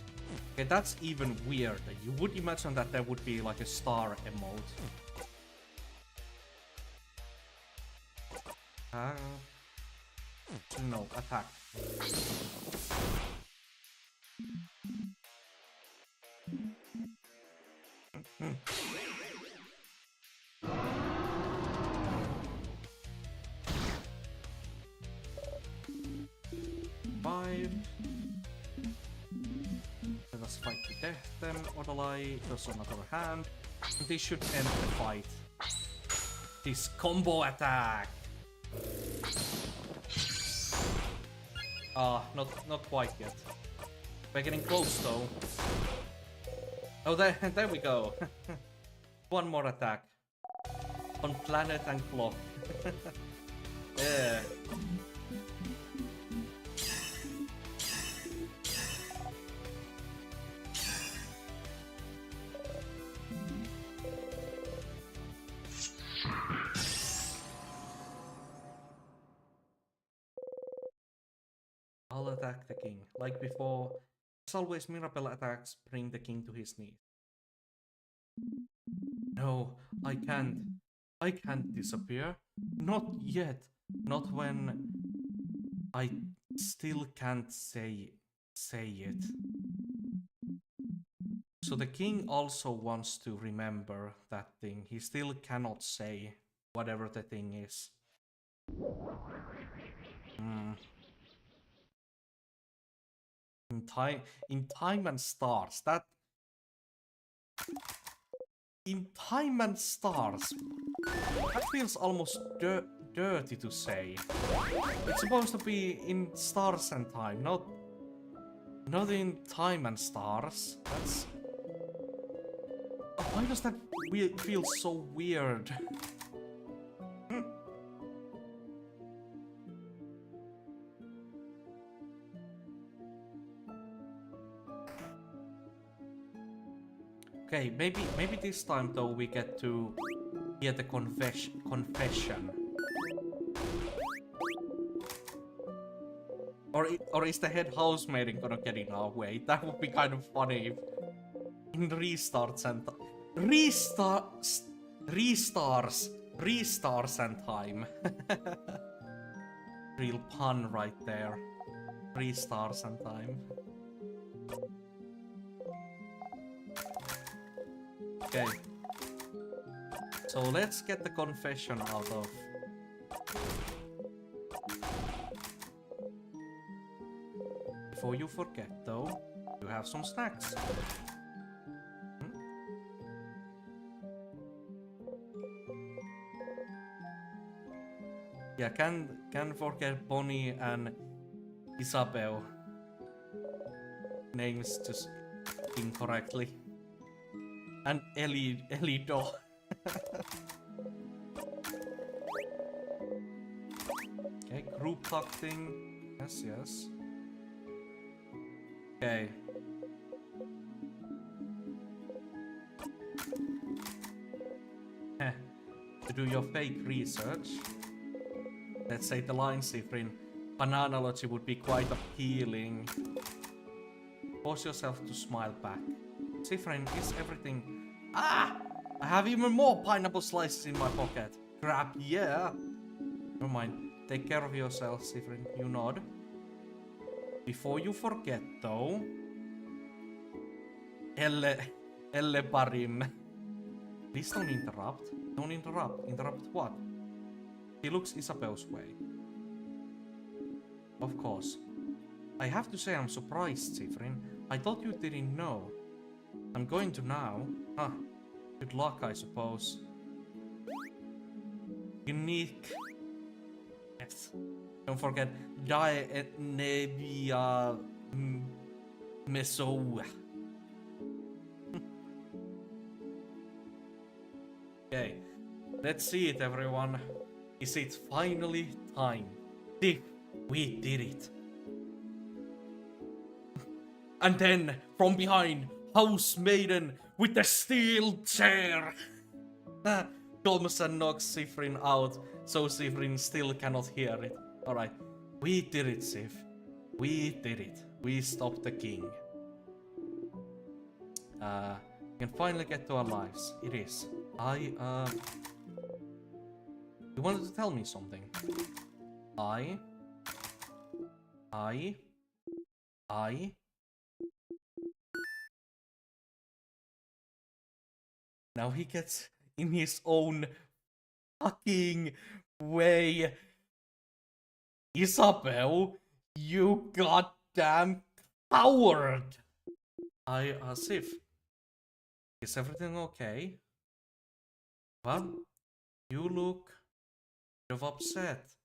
Okay, that's even weirder. You would imagine that there would be like a star emote. No, attack. Five. Let us fight to death then. Odalai does another hand. This should end the fight. This combo attack. Not quite yet. We're getting close though. Oh, there we go. One more attack. On planet and clock. Yeah. I'll attack the king. Like before, as always, Mirabelle attacks bring the king to his knees. No, I can't. I can't disappear. Not yet. Not when I still can't say it. So the king also wants to remember that thing. He still cannot say whatever the thing is. In time and stars. In time and stars. That feels almost dirty to say. It's supposed to be in stars and time, not in time and stars. That's. Why does that feel so weird? Okay, maybe this time though we get to hear the confession. Or is the head housemaid gonna get in our way? That would be kind of funny if in restarts and restars and time. Real pun right there. Restars and time. Okay. So let's get the confession out of. Before you forget though, you have some snacks. Yeah, can't forget Bonnie and Isabel. Names just incorrectly. And Elido. Okay, group talk thing. Yes, yes. Okay. To do your fake research, let's say the line Sifrin, bananalogy would be quite appealing. Force yourself to smile back. Sifrin, is everything... Ah! I have even more pineapple slices in my pocket. Crap, yeah. Never mind. Take care of yourself, Sifrin. You nod. Before you forget, though... Elle parim. Please don't interrupt. Don't interrupt. Interrupt what? He looks Isabel's way. Of course. I have to say I'm surprised, Sifrin. I thought you didn't know. I'm going to now. Huh. Good luck, I suppose. Unique. Yes. Don't forget. Die et nebia meso. Okay. Let's see it, everyone. Is it finally time? We did it. And then, from behind, Housemaiden with the steel chair. Comes and knocks Sifrin out, so Sifrin still cannot hear it. Alright, we did it, Sif. We did it. We stopped the king. We can finally get to our lives. It is. You wanted to tell me something? Now he gets in his own fucking way. Isabel, you goddamn coward! Sif, is everything okay? Well, you look kind of upset.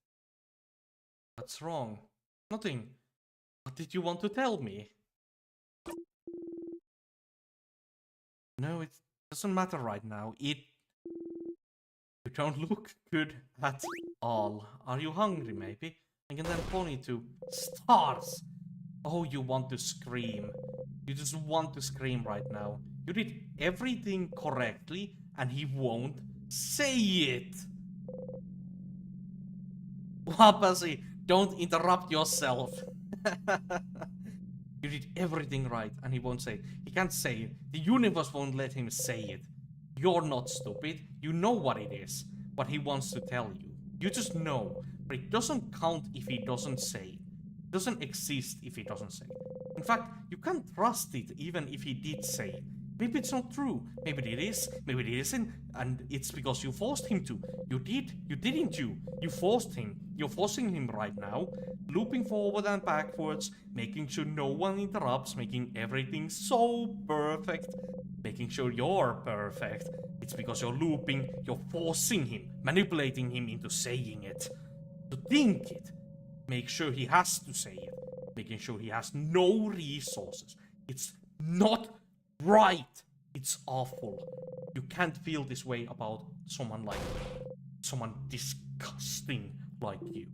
What's wrong? Nothing. What did you want to tell me? No, it doesn't matter right now. You don't look good at all. Are you hungry, maybe? I can then pony to stars. Oh, you want to scream. You just want to scream right now. You did everything correctly, and he won't say it. Wapasi, don't interrupt yourself. You did everything right, and he won't say it. He can't say it. The universe won't let him say it. You're not stupid. You know what it is. What he wants to tell you. You just know. But it doesn't count if he doesn't say it. It doesn't exist if he doesn't say it. In fact, you can't trust it even if he did say it. Maybe it's not true. Maybe it is. Maybe it isn't. And it's because you forced him to. You did. You didn't you. You forced him. You're forcing him right now. Looping forward and backwards. Making sure no one interrupts. Making everything so perfect. Making sure you're perfect. It's because you're looping. You're forcing him. Manipulating him into saying it. To think it. Make sure he has to say it. Making sure he has no resources. It's not right. It's awful. You can't feel this way about someone disgusting like you.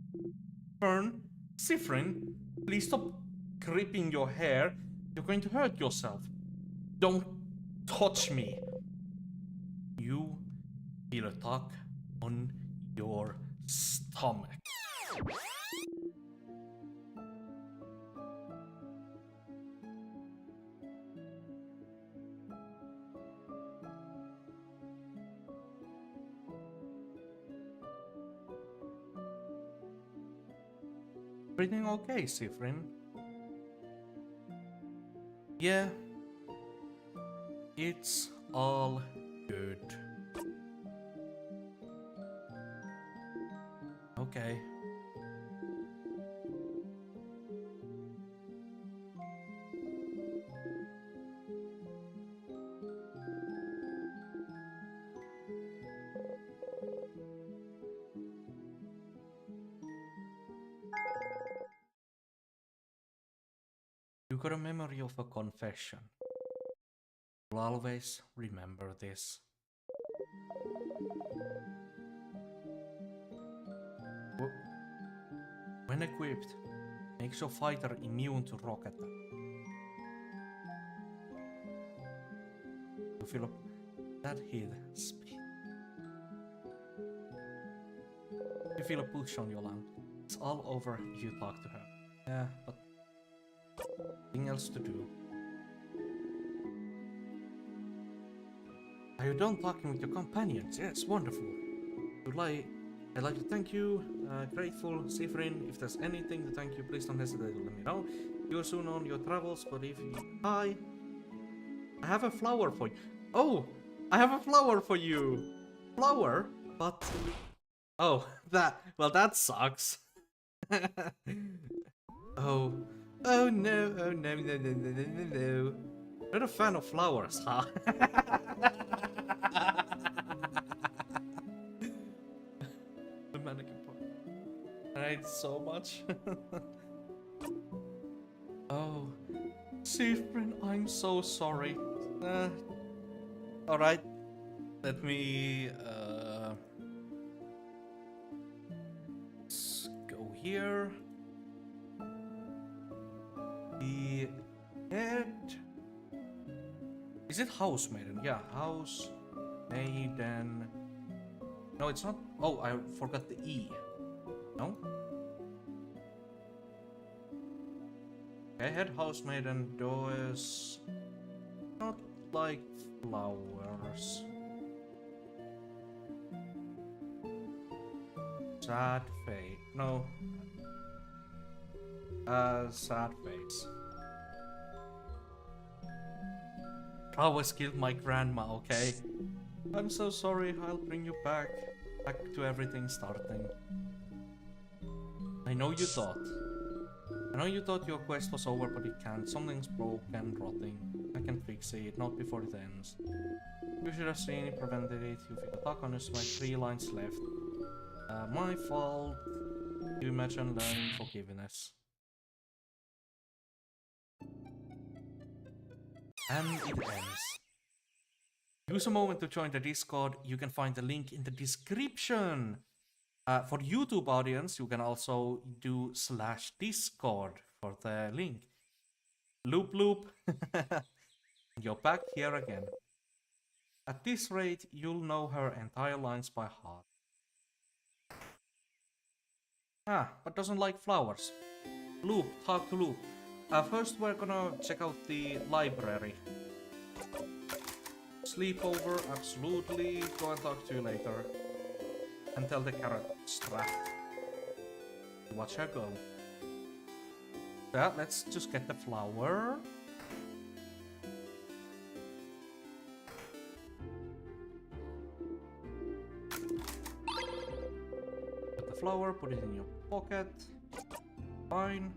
Fern, Sifrin, please stop gripping your hair. You're going to hurt yourself. Don't touch me. You feel a tug on your stomach. Everything okay, Sifrin? Yeah, it's all good. Okay. You got a memory of a confession. You'll always remember this. When equipped, makes your fighter immune to rocket attack. You feel that hit speed. You feel a push on your lung. It's all over if you talk to her. Yeah, but nothing else to do. Are you done talking with your companions? Yes, wonderful. I'd like to thank you. Grateful, Sifrin. If there's anything to thank you, please don't hesitate to let me know. You're soon on your travels, but if you... Hi. I have a flower for you. Oh, I have a flower for you. Flower? But... Oh, that sucks. Oh. Oh no, oh no, no, no, no, no, no, no. Not a fan of flowers, huh? The mannequin part. I hate it so much. Oh, Sifrin, I'm so sorry. Alright. Let me let's go here. The head. Is it housemaiden? Yeah, housemaiden. No, it's not. Oh, I forgot the E. No? Okay, head housemaiden does not like flowers. Sad face. No. Sad face. Always killed my grandma, okay? I'm so sorry, I'll bring you back to everything starting. I know you thought your quest was over, but it can't. Something's broken, rotting. I can fix it, not before it ends. You should have seen it, prevented it. You feel attack on us, my 3 lines left. My fault. You imagine learning forgiveness. And it ends. Use a moment to join the Discord. You can find the link in the description. For YouTube audience, you can also do /Discord for the link. Loop loop. You're back here again. At this rate, you'll know her entire lines by heart. Ah, but doesn't like flowers. Loop, talk to Loop. First we're gonna check out the library. Sleepover, absolutely. Go and talk to you later. And tell the carrot strap. Watch her go. Yeah, let's just get the flower. Get the flower, put it in your pocket. Fine.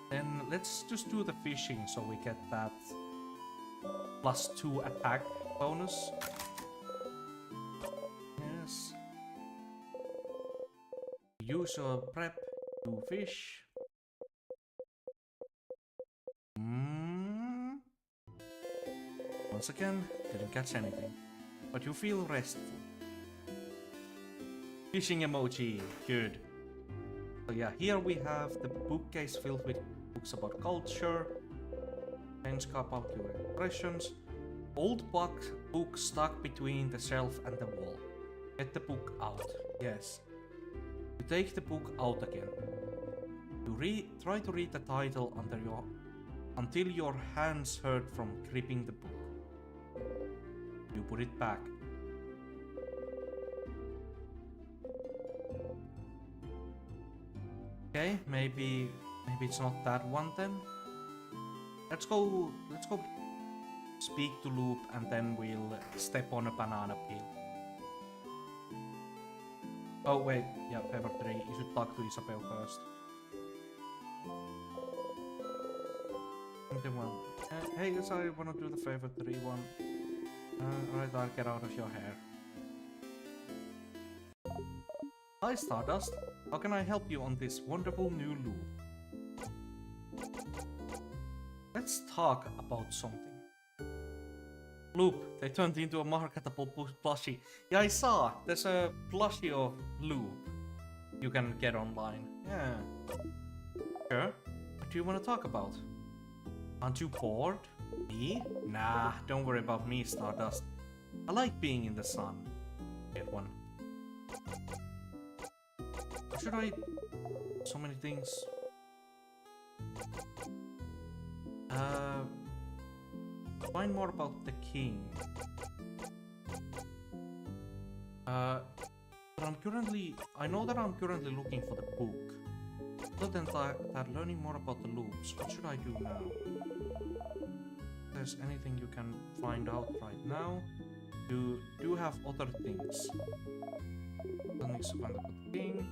Then let's just do the fishing so we get that +2 attack bonus. Yes. Use your prep to fish. Once again, didn't catch anything. But you feel restful. Fishing emoji, good. So yeah, here we have the bookcase filled with books about culture, change about your impressions, old book stuck between the shelf and the wall. Get the book out. Yes. You take the book out again. You try to read the title until your hands hurt from gripping the book. You put it back. Okay, maybe it's not that one then. Let's go speak to Loop and then we'll step on a banana peel. Oh wait, yeah, favor 3. You should talk to Isabel first. Hey, sorry, I wanna do the favor 3 one. Alright, I'll get out of your hair. Hi Stardust, how can I help you on this wonderful new loop? Let's talk about something. Loop, they turned into a marketable plushie. Yeah, I saw. There's a plushie of Loop you can get online. Yeah. Sure. What do you want to talk about? Aren't you bored? Me? Nah, don't worry about me, Stardust. I like being in the sun. Get one. Should I... So many things. Find more about the king. But I know that I'm currently looking for the book. Other than that, learning more about the loops. What should I do now? If there's anything you can find out right now, you do have other things. Don't need to find the king.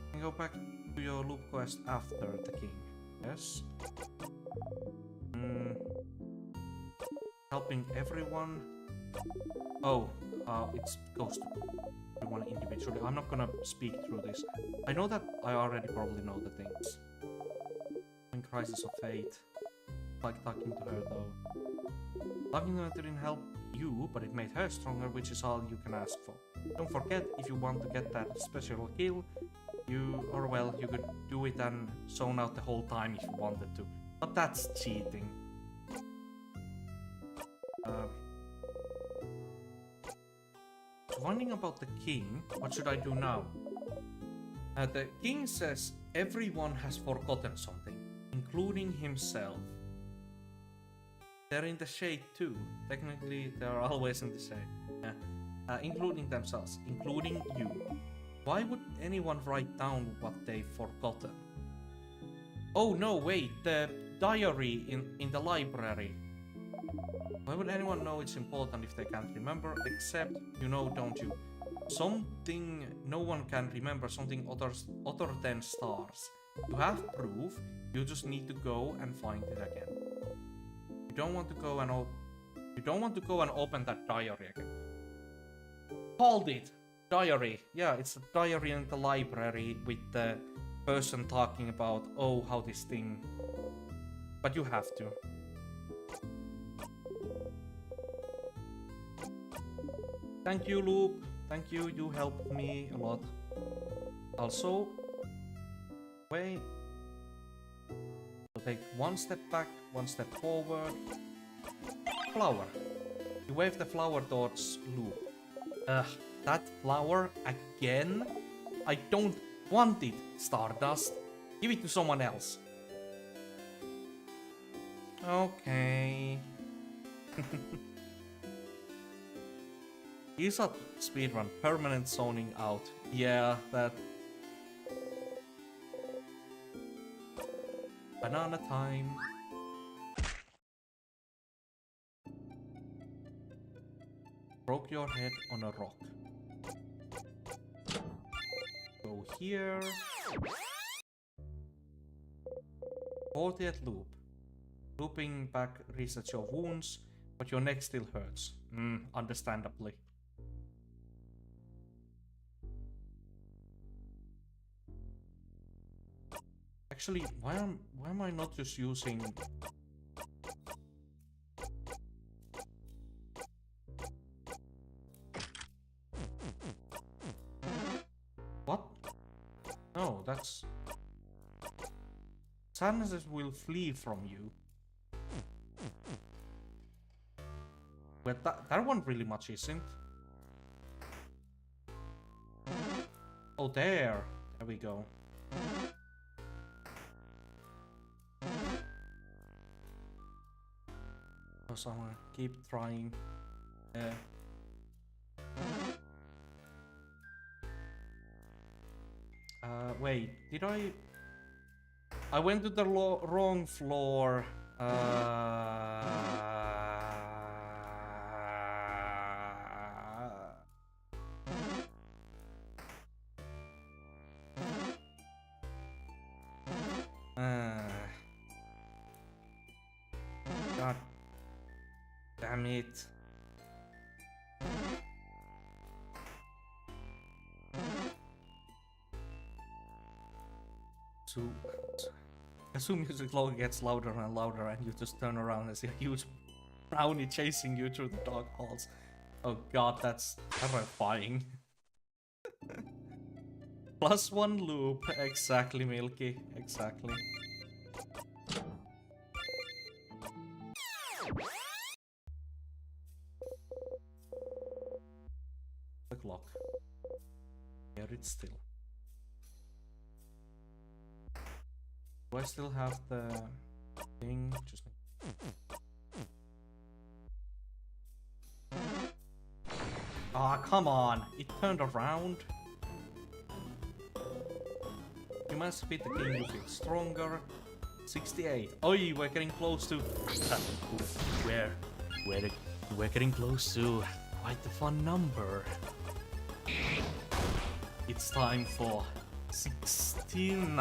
You can go back to your loop quest after the king. Yes. Helping everyone. Oh, it goes to everyone individually. I'm not gonna speak through this. I know that I already probably know the things. In Crisis of Fate. Like talking to her though. Talking to her didn't help you, but it made her stronger, which is all you can ask for. Don't forget, if you want to get that special kill, you could do it and zone out the whole time if you wanted to. But that's cheating. So finding about the king, what should I do now? The king says everyone has forgotten something, including himself. They're in the shade too. Technically, they're always in the shade. Yeah. Including themselves, including you. Why would anyone write down what they've forgotten? Oh no, wait, the diary in the library. Why would anyone know it's important if they can't remember? Except, you know, don't you? Something no one can remember, something other than stars. You have proof, you just need to go and find it again. You don't want to go and open that diary again. Called it! Diary. Yeah, it's a diary in the library with the person talking about, oh, how this thing... But you have to. Thank you, Loop. Thank you, you helped me a lot. Also, wait. So take one step back, one step forward. Flower. You wave the flower towards Loop. That flower again? I don't want it, Stardust. Give it to someone else. Okay. Use a speedrun, permanent zoning out. Yeah, that... Banana time. Broke your head on a rock. Go here. 40th loop. Looping back resets your wounds, but your neck still hurts. Understandably. Actually, why am I not just using... What? No, that's... Sadnesses will flee from you. But that one really much isn't. Oh, there. There we go. So I'm gonna keep trying. Wait, did I... I went to the wrong floor. God damn it. So, as soon as music gets louder and louder, and you just turn around and see a huge brownie chasing you through the dark halls. Oh god, that's terrifying. +1 loop. Exactly, Milky. Exactly. The clock. Here it's still. Do I still have the thing? Just. Ah, come on! It turned around. You must beat the king, you feel stronger. 68. Oh, we're getting close to. We're getting close to quite the fun number. It's time for 69.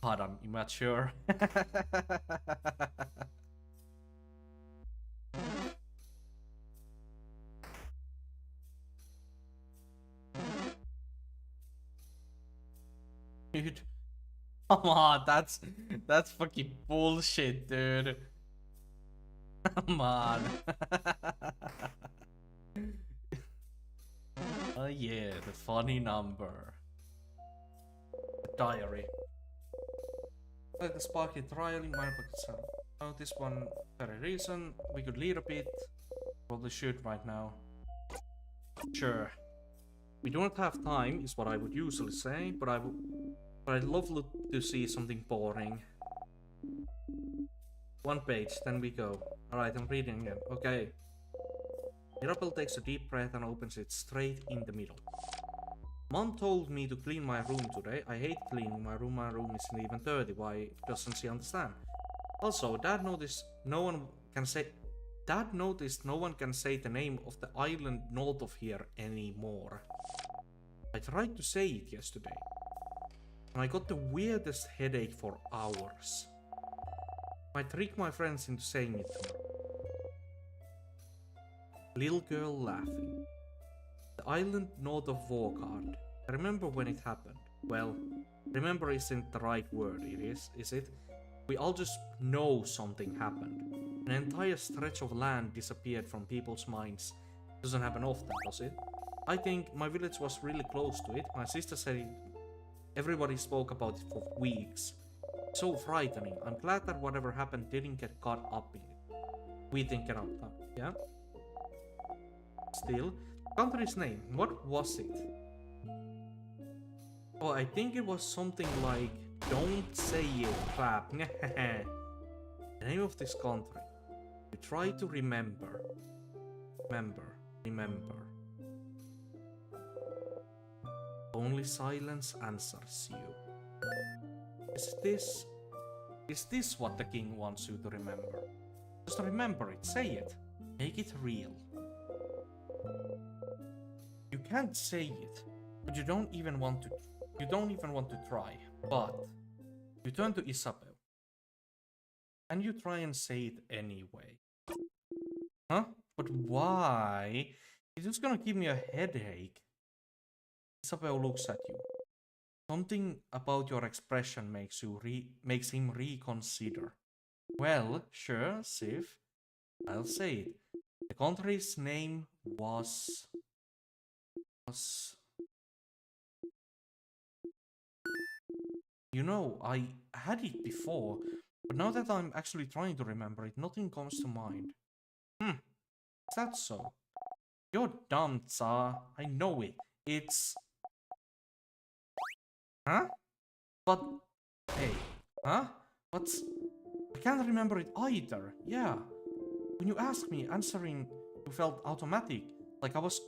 God, I'm immature. Dude, come on, that's fucking bullshit, dude. Come on. Oh yeah, the funny number. The diary. Like the sparkly trial in my pocket. Oh, this one very reason. We could lead a bit. Probably should right now. Sure. We do not have time, is what I would usually say, but I'd love to see something boring. 1 page, then we go. Alright, I'm reading again. Okay. Mirabelle takes a deep breath and opens it straight in the middle. Mom told me to clean my room today. I hate cleaning my room. My room isn't even dirty. Why doesn't she understand? Also, Dad noticed no one can say the name of the island north of here anymore. I tried to say it yesterday, and I got the weirdest headache for hours. I trick my friends into saying it tomorrow. Little girl laughing. The island north of Warcard. I remember when it happened. Well, remember isn't the right word, is it? We all just know something happened. An entire stretch of land disappeared from people's minds. It doesn't happen often, does it? I think my village was really close to it. My sister said everybody spoke about it for weeks. So frightening. I'm glad that whatever happened didn't get caught up in it. We didn't get up, yeah? Still, country's name, what was it? Oh, I think it was something like, don't say it, crap. The name of this country. You try to remember. Remember. Only silence answers you. Is this what the king wants you to remember? Just remember it, say it. Make it real. You can't say it, but you don't even want to try. But you turn to Isabel. And you try and say it anyway. Huh? But why? It's just gonna give me a headache. Isabel looks at you. Something about your expression makes him reconsider. Well, sure, Sif. I'll say it. The country's name was... You know, I had it before, but now that I'm actually trying to remember it, nothing comes to mind. Is that so? You're dumb, Tsar. I know it. It's... Huh? But... Hey. Huh? What's... I can't remember it either. Yeah. When you asked me, answering you felt automatic. Like I was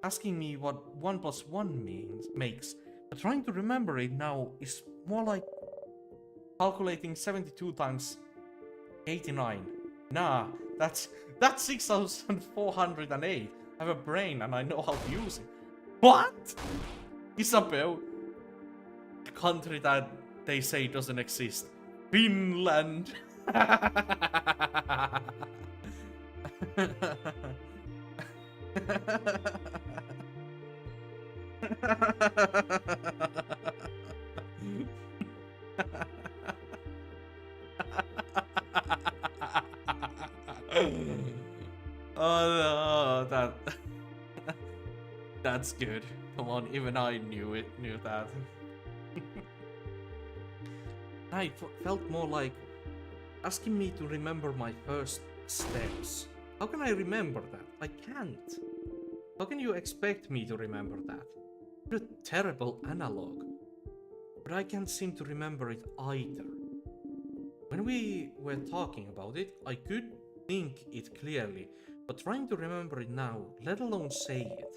asking me what 1 plus 1 makes, but trying to remember it now is more like calculating 72 times 89. Nah, that's 6,408. I have a brain and I know how to use it. What? Isabel, a country that they say doesn't exist. Finland. Oh no, that's good. Come on, even I knew that. I felt more like asking me to remember my first steps. How can I remember that? I can't. How can you expect me to remember that? What a terrible analog. But I can't seem to remember it either. When we were talking about it, I could think it clearly, but trying to remember it now, let alone say it.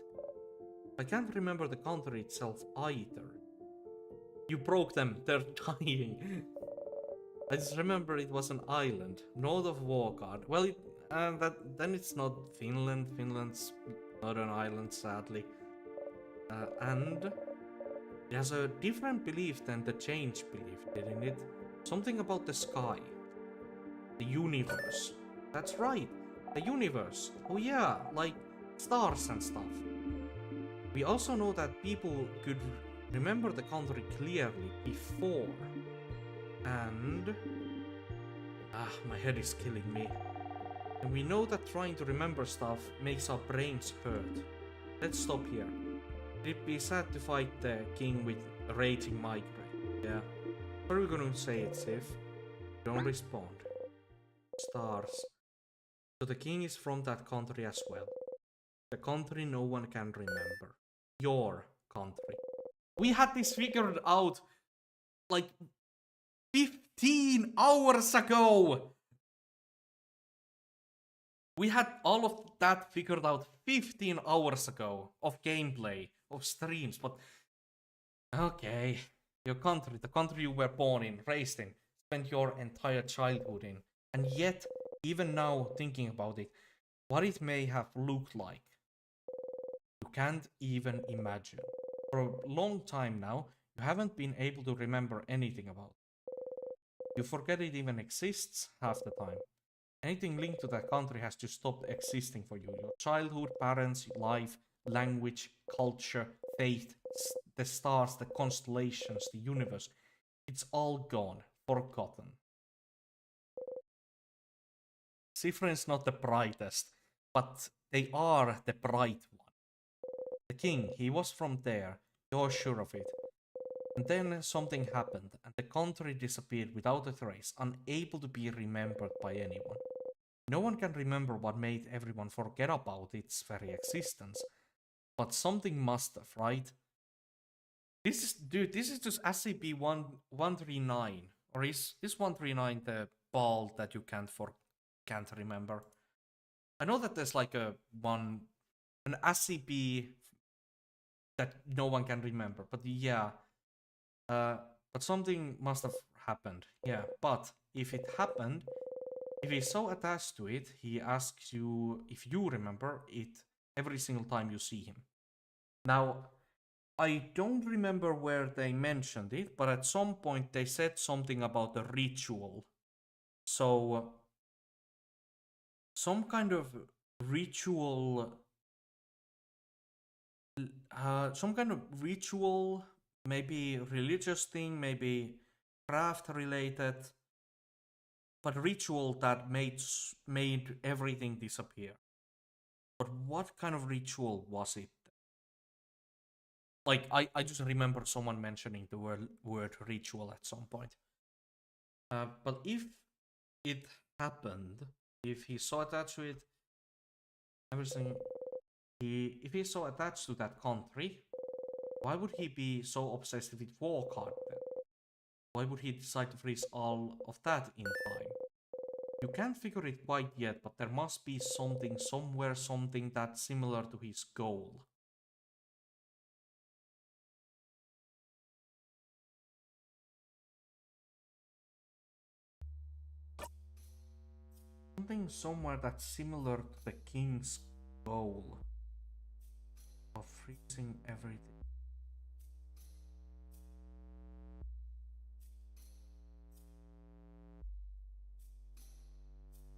I can't remember the country itself either. You broke them, they're dying. I just remember it was an island, north of Wargard. Well, then it's not Finland. Finland's not an island, sadly. And it has a different belief than the change belief, didn't it? Something about the sky. The universe. That's right, the universe. Oh yeah, like stars and stuff. We also know that people could remember the country clearly before. And... my head is killing me. And we know that trying to remember stuff makes our brains hurt. Let's stop here. It'd be sad to fight the king with a raging migraine. Yeah. What are we gonna say it, Sif? Don't respond. Stars. So the king is from that country as well. The country no one can remember. Your country. We had this figured out like 15 hours ago! We had all of that figured out 15 hours ago of gameplay, of streams, but... Okay. Your country, the country you were born in, raised in, spent your entire childhood in. And yet, even now, thinking about it, what it may have looked like, you can't even imagine. For a long time now, you haven't been able to remember anything about it. You forget it even exists half the time. Anything linked to that country has to stop existing for you. Your childhood, parents, life, language, culture, faith, the stars, the constellations, the universe. It's all gone, forgotten. Cifrin's not the brightest, but they are the bright one. The king, he was from there, you're sure of it. And then something happened, and the country disappeared without a trace, unable to be remembered by anyone. No one can remember what made everyone forget about its very existence. But something must have, right? This is just SCP-139. Or is 139 the ball that you can't remember? I know that there's like an SCP that no one can remember, but yeah. But something must have happened. Yeah, but if it happened, if he's so attached to it, he asks you if you remember it every single time you see him. Now, I don't remember where they mentioned it, but at some point they said something about a ritual. So, some kind of ritual... maybe religious thing, maybe craft related, but ritual that made everything disappear. But what kind of ritual was it? Like, I just remember someone mentioning the word ritual at some point. But if it happened, if he's so attached to it, everything, if he's so attached to that country, why would he be so obsessed with Warcard then? Why would he decide to freeze all of that in time? You can't figure it quite yet, but there must be something somewhere, something that's similar to his goal. Something somewhere that's similar to the king's goal of freezing everything.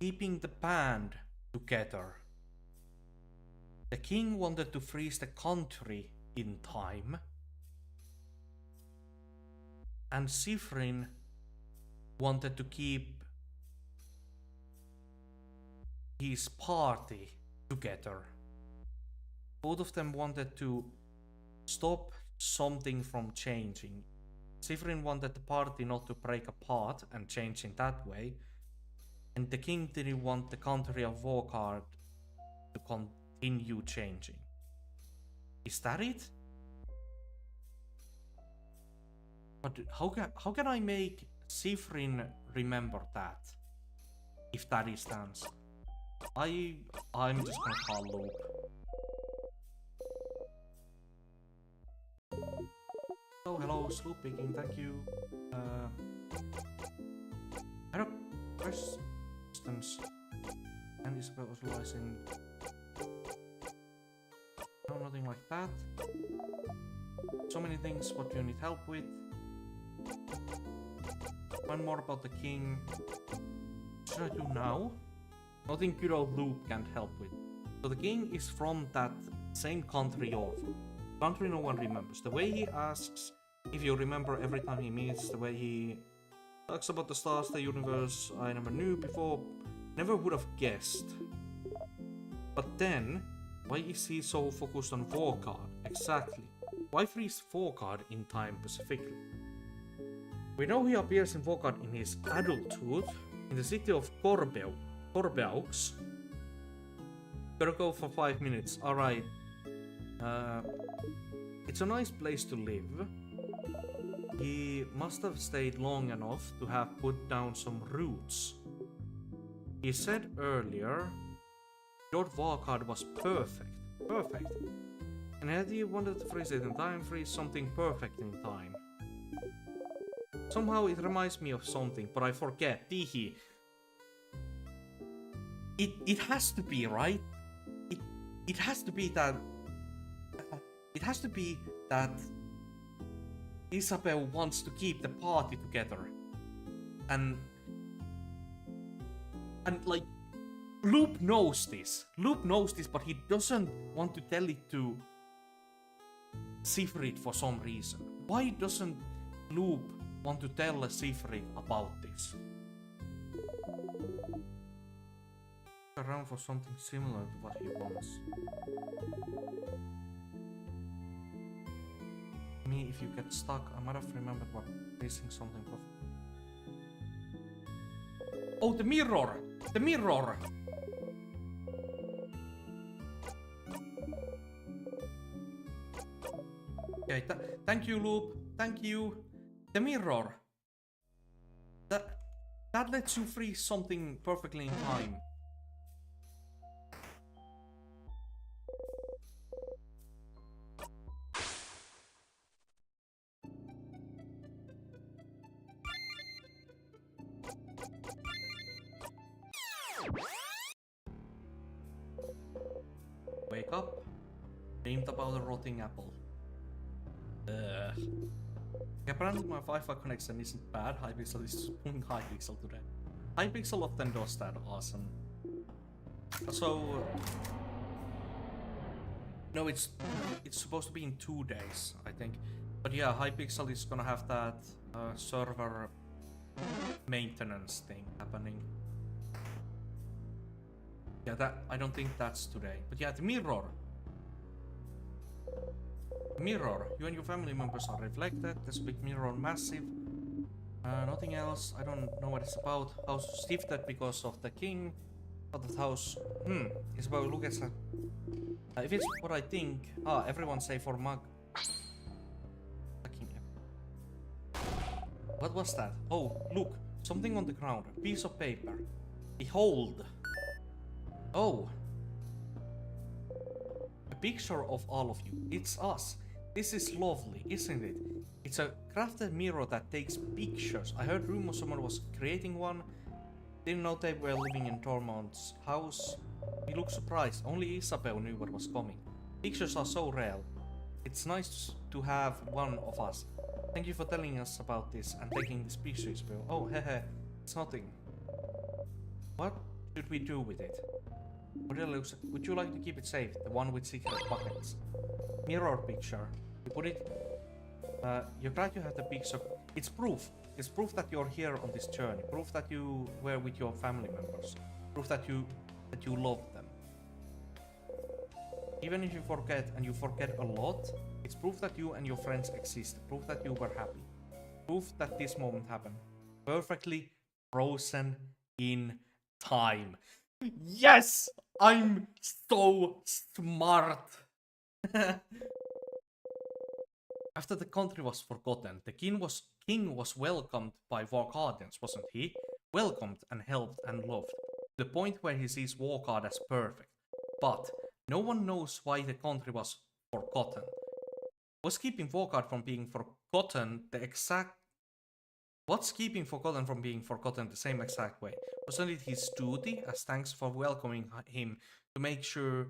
Keeping the band together. The king wanted to freeze the country in time, and Sifrin wanted to keep his party together. Both of them wanted to stop something from changing. Sifrin wanted the party not to break apart and change in that way, and the king didn't want the country of Warcard to continue changing. Is that it? But how can I make Sifrin remember that? If that is the answer. I'm just gonna call Loop. Oh, hello, Sloop speaking, thank you. I don't questions. And Isabel was realizing. No, nothing like that. So many things, what do you need help with? One more about the king. What should I do now? Nothing good old Loop can't help with. So the king is from that same country you're from. Country no one remembers. The way he asks if you remember every time he meets, the way he talks about the stars, the universe I never knew before, never would have guessed. But then, why is he so focused on Warcard? Exactly. Why freeze Warcard in time specifically? We know he appears in Warcard in his adulthood, in the city of Corbeaux. Gotta go for 5 minutes, alright. It's a nice place to live. He must have stayed long enough to have put down some roots. He said earlier, Lord Warcard was perfect. Perfect. And had he wanted to freeze it in time, freeze something perfect in time. Somehow it reminds me of something, but I forget. Teehee. It has to be, right? It has to be that. It has to be that Isabel wants to keep the party together. And like Loop knows this. Loop knows this, but he doesn't want to tell it to Sifrid for some reason. Why doesn't Loop want to tell Sifrid about this? Around for something similar to what he wants. Me, if you get stuck, I might have remembered what facing something perfect. Oh, the mirror! The mirror! Okay, thank you, Loop. Thank you. The mirror. That lets you freeze something perfectly in time. Wake up. Dreamed about a rotting apple. Apparently my Wi-Fi connection isn't bad. Hypixel is pulling Hypixel today. Hypixel often does that, awesome. So no, it's supposed to be in 2 days, I think. But yeah, Hypixel is gonna have that server maintenance thing happening. Yeah, that I don't think that's today. But yeah, the mirror. Mirror. You and your family members are reflected. This big mirror, massive. Nothing else. I don't know what it's about. House shifted because of the king. But the house. It's about look at that. If it's what I think. Everyone say for mug. What was that? Oh, look. Something on the ground. A piece of paper. Behold! Oh! A picture of all of you. It's us. This is lovely, isn't it? It's a crafted mirror that takes pictures. I heard rumors someone was creating one. Didn't know they were living in Tormont's house. We looked surprised. Only Isabel knew what was coming. Pictures are so rare. It's nice to have one of us. Thank you for telling us about this and taking this picture, Isabel. Oh, hehe. It's nothing. What should we do with it? Would you like to keep it safe? The one with secret pockets. Mirror picture. You put it... you're glad you have the picture. It's proof. It's proof that you're here on this journey. Proof that you were with your family members. Proof that you love them. Even if you forget, and you forget a lot, it's proof that you and your friends exist. Proof that you were happy. Proof that this moment happened. Perfectly frozen in time. Yes! I'm so smart! After the country was forgotten, the king was welcomed by war guardians, wasn't he? Welcomed and helped and loved. To the point where he sees Warguard as perfect. But no one knows why the country was forgotten. Was keeping Warguard from being forgotten the exact... What's keeping Forgotten from being forgotten the same exact way? Wasn't it his duty, as thanks for welcoming him, to make sure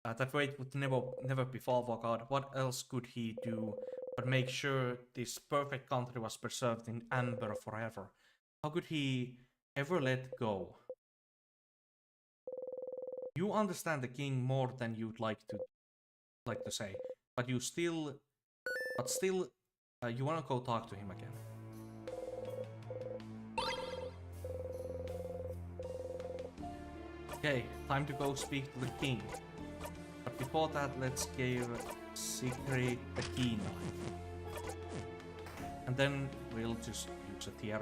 that fate would never befall Warguard? What else could he do but make sure this perfect country was preserved in amber forever? How could he ever let go? You understand the king more than you'd like to say, but still, you wanna go talk to him again. Okay, time to go speak to the king. But before that, let's give Sigrid the key knife. And then we'll just use it here.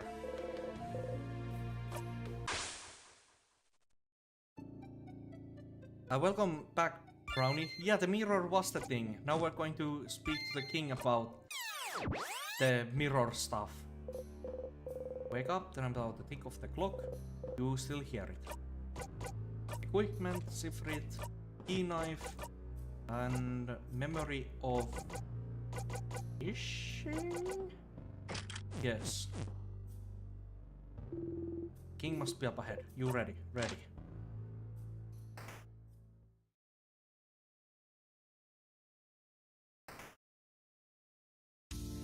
Welcome back, Brownie. Yeah, the mirror was the thing. Now we're going to speak to the king about the mirror stuff. Wake up, then I'm about to tick off the clock. You still hear it. Equipment, Sifrit, key knife, and memory of fishing? Yes. King must be up ahead. You ready? Ready.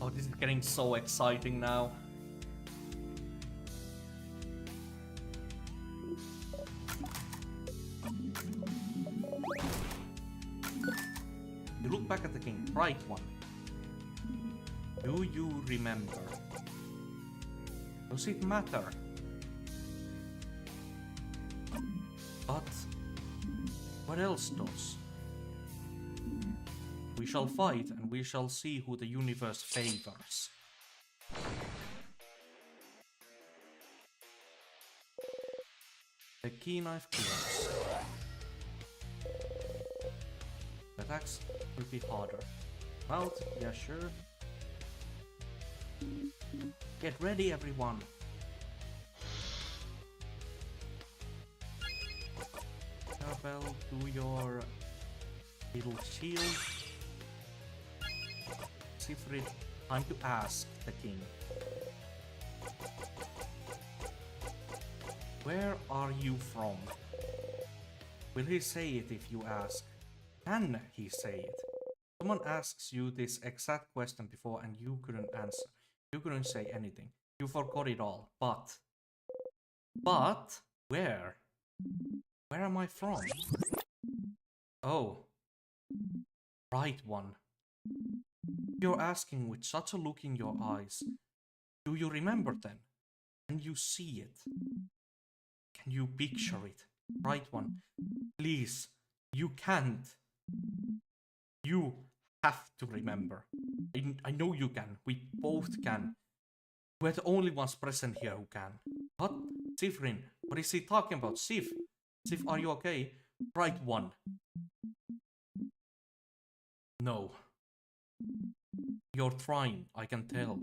Oh, this is getting so exciting now. You look back at the king, right one. Do you remember? Does it matter? But what else does? We shall fight and we shall see who the universe favors. The key knife clears. Attacks will be harder. Out, yeah, sure. Get ready, everyone. Bell, do your little shield. Sifrid, time to ask the king. Where are you from? Will he say it if you ask? Can he say it? Someone asks you this exact question before and you couldn't answer. You couldn't say anything. You forgot it all. But where? Where am I from? Oh. Right one. You're asking with such a look in your eyes. Do you remember then? Can you see it? Can you picture it? Right one. Please, you can't. You have to remember. I know you can. We both can. We're the only ones present here who can. What? Sifrin, what is he talking about? Sif, are you okay? Right one. No. You're trying, I can tell.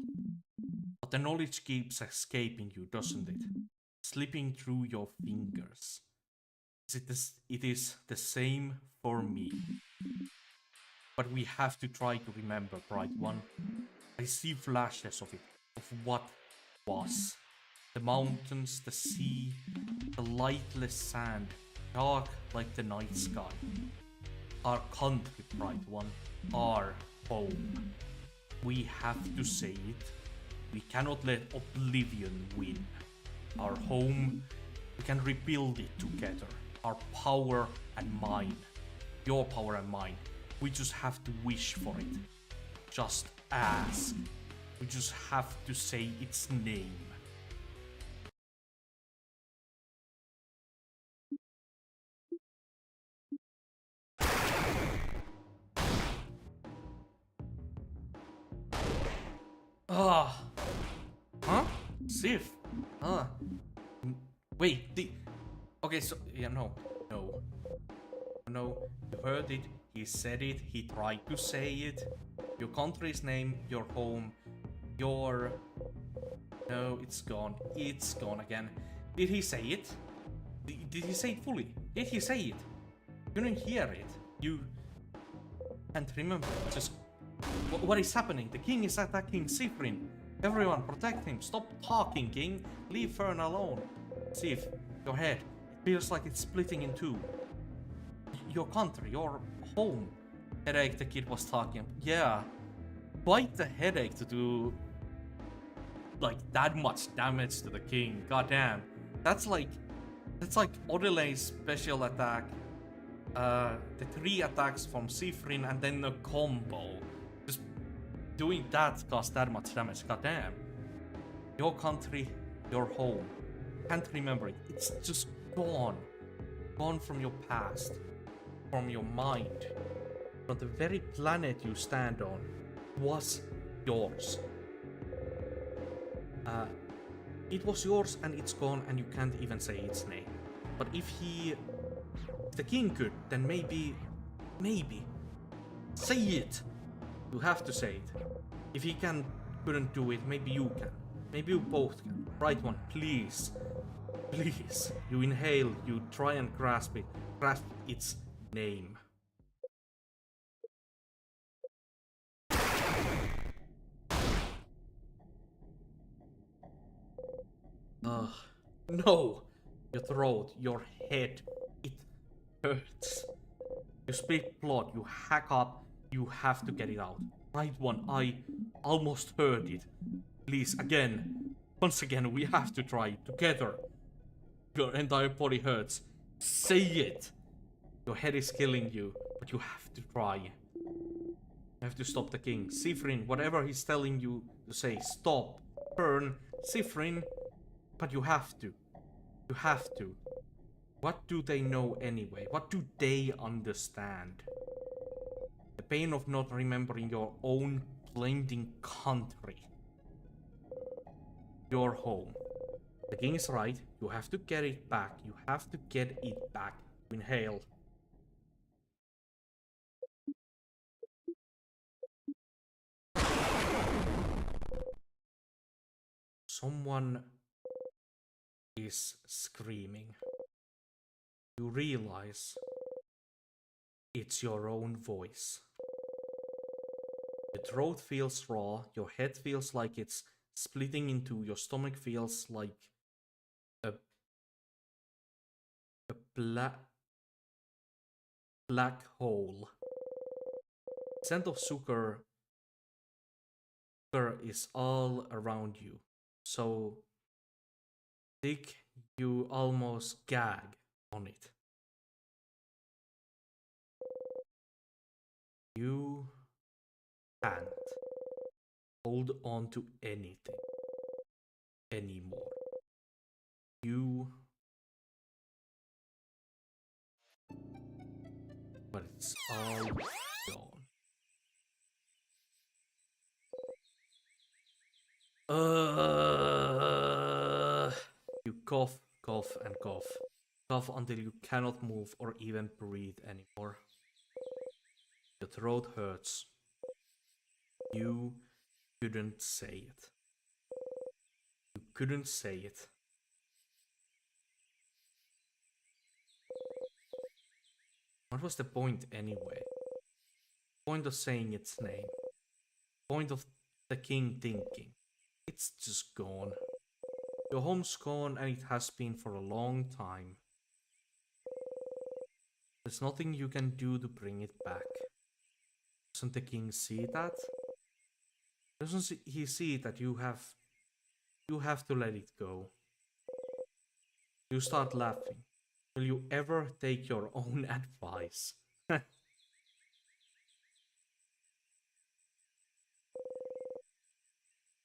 But the knowledge keeps escaping you, doesn't it? slipping through your fingers. It is the same for me. But we have to try to remember, Bright One. I see flashes of it, of what was. The mountains, the sea, the lightless sand, dark like the night sky. Our country, Bright One, our home. We have to say it. We cannot let oblivion win. Our home, we can rebuild it together. Our power and mine. Your power and mine. We just have to wish for it. Just ask. We just have to say its name. Ah. Huh? Sif. Ah. Wait, okay, so yeah, no. You heard it, he said it, he tried to say it. Your country's name, your home, your... No, it's gone. It's gone again. Did he say it? Did he say it fully? Did he say it? You didn't hear it. You can't remember. Just... What is happening? The king is attacking Sifrin. Everyone, protect him. Stop talking, king. Leave Fern alone. Sif, your head. It feels like it's splitting in two. Your country, your home. Headache, the kid was talking. Yeah. Quite the headache to do like that much damage to the king. Goddamn. That's like Odelay's special attack. The 3 attacks from Sifrin and then a combo. Just doing that caused that much damage. Goddamn. Your country, your home. Can't remember it. It's just gone. Gone from your past. From your mind. From the very planet you stand on. Was yours. It was yours and it's gone and you can't even say its name. But if the king could, then maybe, say it. You have to say it. If he couldn't do it, maybe you can. Maybe you both can. Right One, please. Please. You inhale, you try and grasp it. Grasp its name. No! Your throat, your head, it hurts. You spit blood, you hack up, you have to get it out. Right One, I almost heard it. Please, again. Once again, we have to try together. Your entire body hurts. Say it! Your head is killing you, but you have to try. You have to stop the king. Sifrin, whatever he's telling you to say, stop, burn, Sifrin. But you have to. You have to. What do they know anyway? What do they understand? The pain of not remembering your own blending country. Your home. The king is right. You have to get it back. You have to get it back. Inhale. Someone is screaming. You realize it's your own voice. Your throat feels raw, your head feels like it's splitting in two, your stomach feels like a black hole. Scent of sugar is all around you, so thick you almost gag on it. You can't hold on to anything anymore. But it's all gone. You cough, cough, and cough. Cough until you cannot move or even breathe anymore. Your throat hurts. You couldn't say it. You couldn't say it. What was the point anyway? Point of saying its name. Point of the king thinking. It's just gone. Your home's gone and it has been for a long time. There's nothing you can do to bring it back. Doesn't the king see that? Doesn't he see that you have to let it go? You start laughing. Will you ever take your own advice?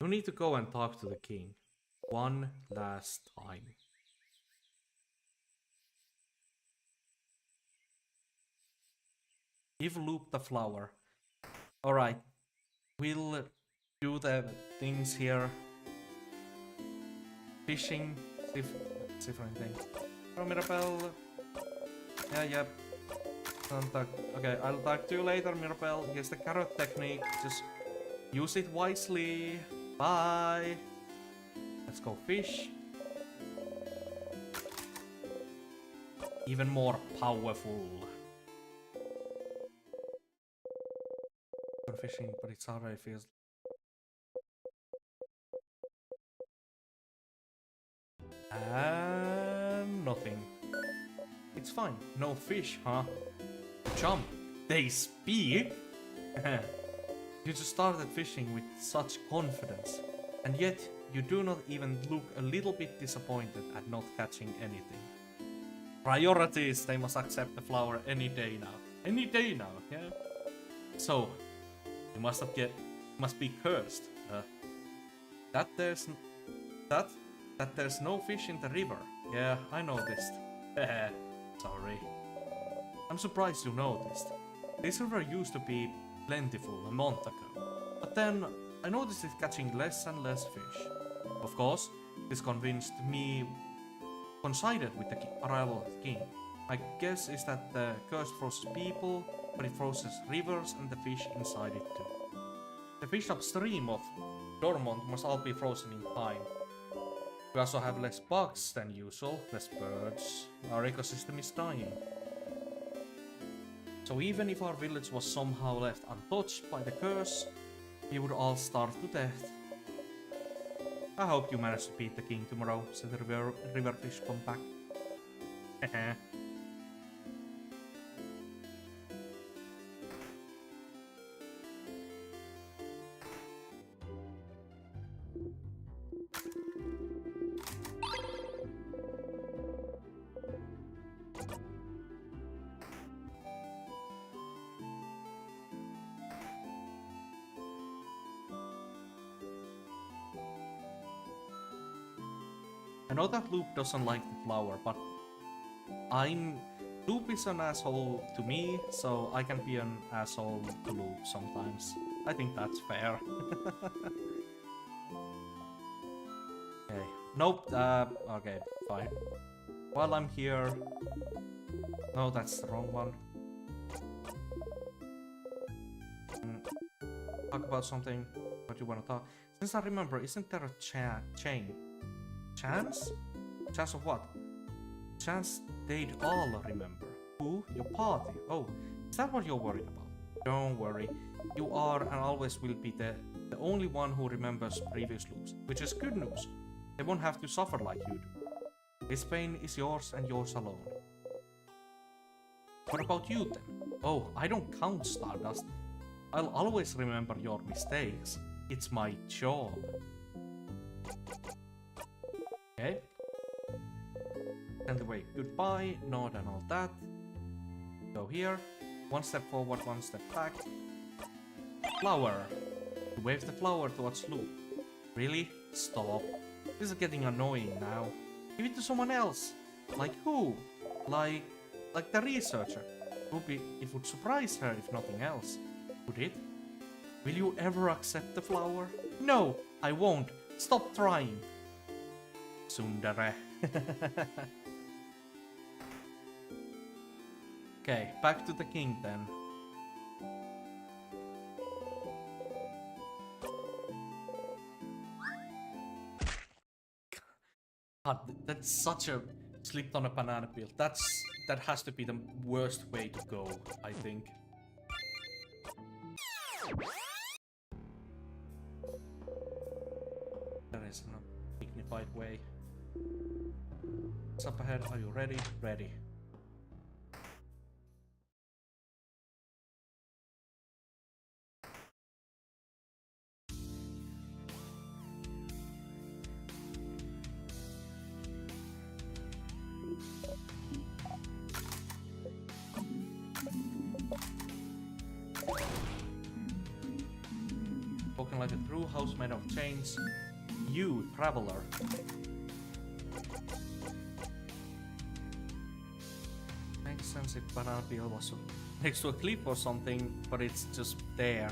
You need to go and talk to the king. One last time. Give Loop the flower. Alright. We'll do the things here. Fishing. Different things. Oh, Mirabelle. Yeah. Okay, I'll talk to you later, Mirabelle. Here's the carrot technique. Just use it wisely. Bye. Let's go fish. Even more powerful. I'm fishing, but it's already feels. And nothing. It's fine. No fish, huh? Jump. They speak. You just started fishing with such confidence, and yet you do not even look a little bit disappointed at not catching anything. Priorities, they must accept the flower any day now. Any day now, yeah? So, you must be cursed. That there's no fish in the river. Yeah, I noticed. Sorry. I'm surprised you noticed. This river used to be plentiful a month ago, but then I noticed it catching less and less fish. Of course, this convinced me coincided with the arrival of the king. My guess is that the curse froze people, but it freezes rivers and the fish inside it too. The fish upstream of Dormont must all be frozen in time. We also have less bugs than usual, less birds. Our ecosystem is dying. So even if our village was somehow left untouched by the curse, we would all starve to death. I hope you manage to beat the king tomorrow, so the river fish come back. I know that Loop doesn't like the flower, but Loop is an asshole to me, so I can be an asshole to Loop sometimes. I think that's fair. Okay. Nope, okay, fine. While I'm here... No, that's the wrong one. Talk about something. What you want to talk? Since I remember, isn't there a chain? Chance? Chance of what? Chance they'd all remember. Who? Your party. Oh, is that what you're worried about? Don't worry. You are and always will be the only one who remembers previous loops, which is good news. They won't have to suffer like you do. This pain is yours and yours alone. What about you then? Oh, I don't count, Stardust. I'll always remember your mistakes. It's my job. Okay. And the way goodbye, nod and all that. Go here. One step forward, one step back. Flower. Wave the flower towards Loop. Really? Stop. This is getting annoying now. Give it to someone else. Like who? Like the researcher. It would surprise her if nothing else. Would it? Will you ever accept the flower? No, I won't. Stop trying. Tsundere. Okay, back to the king then. God, that's such a Slipped on a banana peel. That has to be the worst way to go, I think. There is no dignified way. What's up ahead? Are you ready? Ready. Spoken like a true house made of chains. You, traveler. Makes sense if banana peel was next to a cliff or something, but it's just there.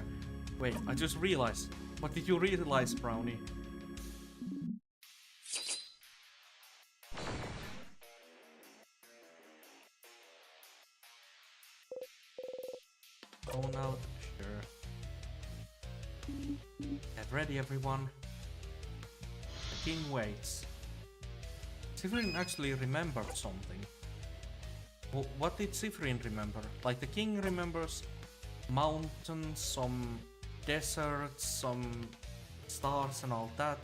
Wait, I just realized. What did you realize, Brownie? Going out? Sure. Get ready, everyone. The king waits. Sifrin actually remembered something. What did Sifrin remember? Like, the king remembers mountains, some deserts, some stars and all that.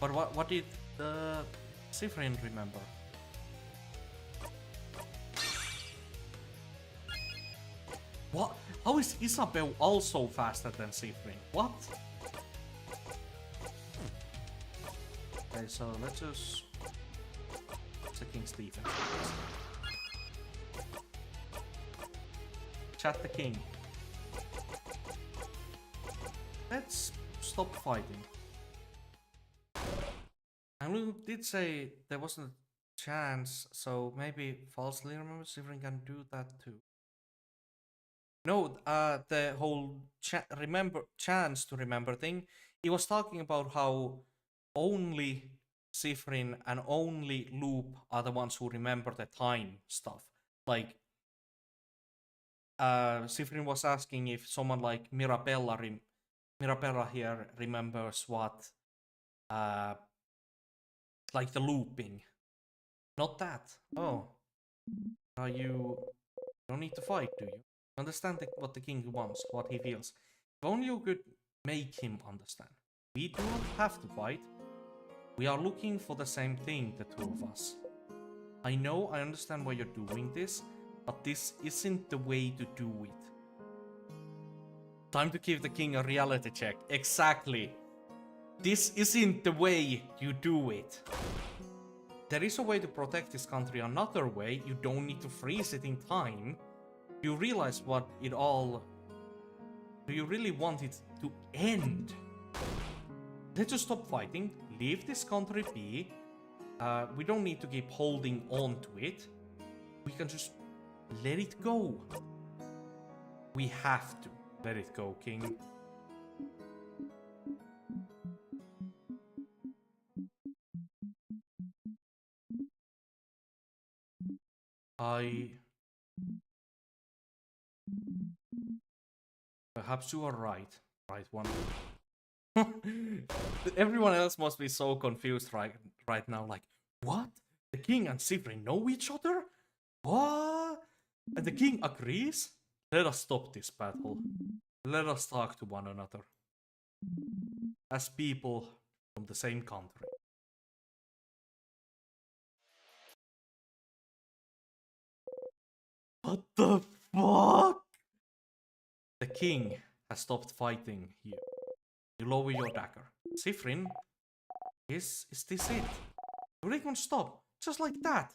But what did Sifrin remember? What? How is Isabel also faster than Sifrin? What? Okay, so let's just... It's a King's defense. Chat the king. Let's stop fighting. And we did say there wasn't a chance, so maybe falsely remember Sifrin can do that too. No, the whole chance to remember thing, he was talking about how only Sifrin and only Loop are the ones who remember the time stuff. Like, Sifrin was asking if someone like Mirabella here remembers what, like the looping. Not that. Oh. You don't need to fight, do you? Understand what the king wants, what he feels. If only you could make him understand. We do not have to fight. We are looking for the same thing, the two of us. I know, I understand why you're doing this, but this isn't the way to do it. Time to give the king a reality check. Exactly. This isn't the way you do it. There is a way to protect this country another way. You don't need to freeze it in time. You realize what it all... Do you really want it to end? Let's just stop fighting. Leave this country be. We don't need to keep holding on to it. We can just let it go. We have to let it go, king. Perhaps you are right. Right one. Everyone else must be so confused right now. Like, what? The king and Sifrin know each other? What? And the king agrees? Let us stop this battle. Let us talk to one another. As people from the same country. What the fuck? The king has stopped fighting you. You lower your dagger. Sifrin, is this it? You really can stop, just like that.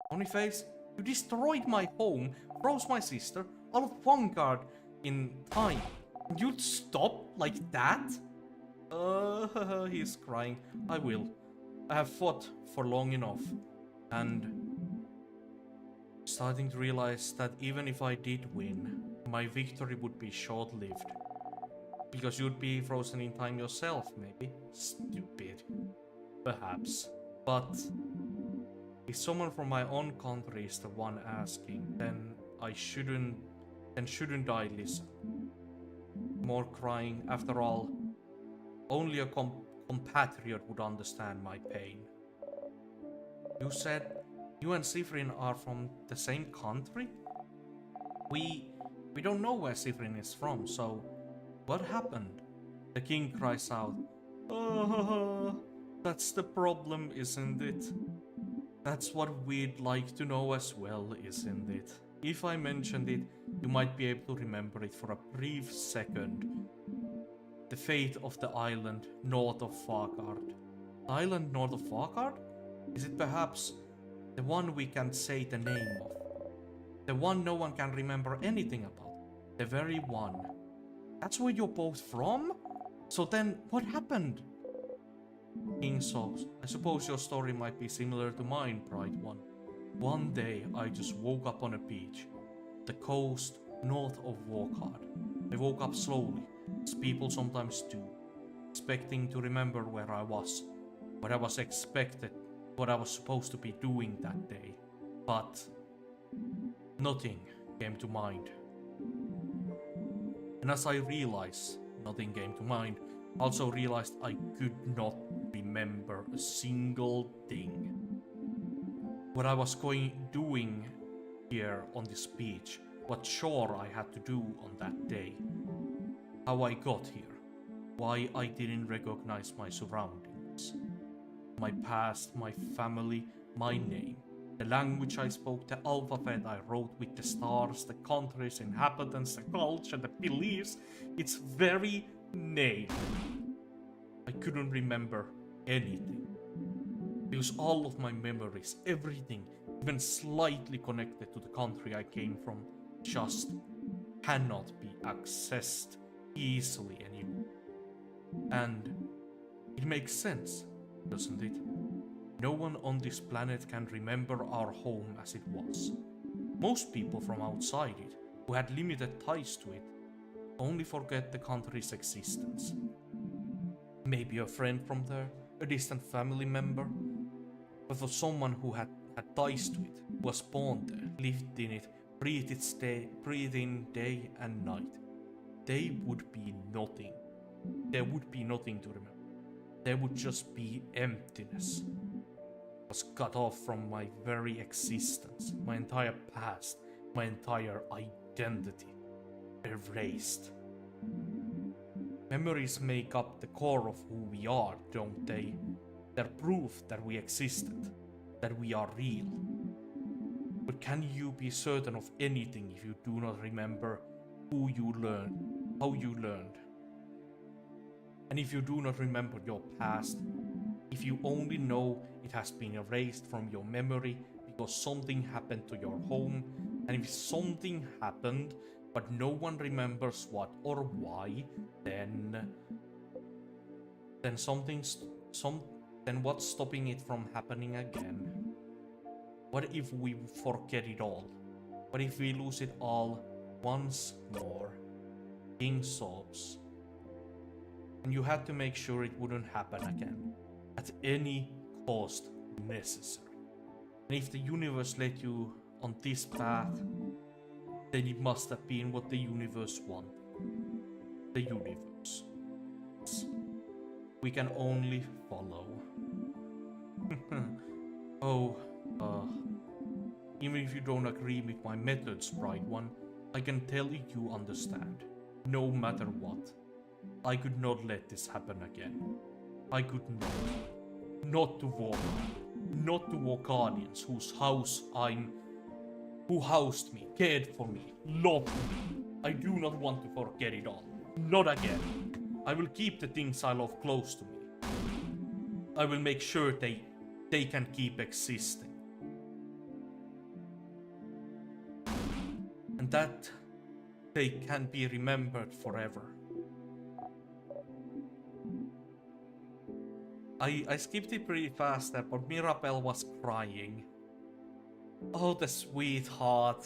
Boniface, you destroyed my home, froze my sister, all of one guard in time. You'd stop like that? He's crying. I will. I have fought for long enough. And starting to realize that even if I did win, my victory would be short-lived. Because you'd be frozen in time yourself, maybe. Stupid. Perhaps. But if someone from my own country is the one asking, then shouldn't I listen? More crying. After all, only a compatriot would understand my pain. You said you and Sifrin are from the same country? We don't know where Sifrin is from, so what happened? The king cries out. Oh, that's the problem, isn't it? That's what we'd like to know as well, isn't it? If I mentioned it, you might be able to remember it for a brief second. The fate of the island north of Fargard. The island north of Fargard? Is it perhaps the one we can't say the name of? The one no one can remember anything about? The very one. That's where you're both from? So then, what happened? King sobs. I suppose your story might be similar to mine, Bright One. One day, I just woke up on a beach. The coast north of Warcard. I woke up slowly, as people sometimes do, expecting to remember where I was, what I was expected, what I was supposed to be doing that day. But nothing came to mind. And as I realized nothing came to mind, I also realized I could not remember a single thing. What I was doing here on this beach, what chore I had to do on that day, how I got here, why I didn't recognize my surroundings, my past, my family, my name, the language I spoke, the alphabet I wrote with the stars, the countries, inhabitants, the culture, the beliefs, its very name. I couldn't remember anything. Because all of my memories, everything, even slightly connected to the country I came from, just cannot be accessed easily anymore. And it makes sense, doesn't it? No one on this planet can remember our home as it was. Most people from outside it, who had limited ties to it, only forget the country's existence. Maybe a friend from there, a distant family member. But for someone who had ties to it, was born there, lived in it, breathed in day and night, they would be nothing. There would be nothing to remember. There would just be emptiness. I was cut off from my very existence, my entire past, my entire identity. Erased. Memories make up the core of who we are, don't they? They're proof that we existed, that we are real. But can you be certain of anything if you do not remember who you learned, how you learned? And if you do not remember your past, if you only know it has been erased from your memory because something happened to your home, and if something happened but no one remembers what or why, then what's stopping it from happening again? What if we forget it all? What if we lose it all once more? King sobs. And you had to make sure it wouldn't happen again, at any cost necessary. And if the universe led you on this path, then it must have been what the universe wanted. The universe. We can only follow. Even if you don't agree with my methods, Bright One, I can tell you understand. No matter what. I could not let this happen again. I could not. Not to Warcardians who housed me, cared for me, loved me. I do not want to forget it all. Not again. I will keep the things I love close to me. I will make sure they can keep existing. And that they can be remembered forever. I skipped it pretty fast there, but Mirabelle was crying. Oh, the sweetheart.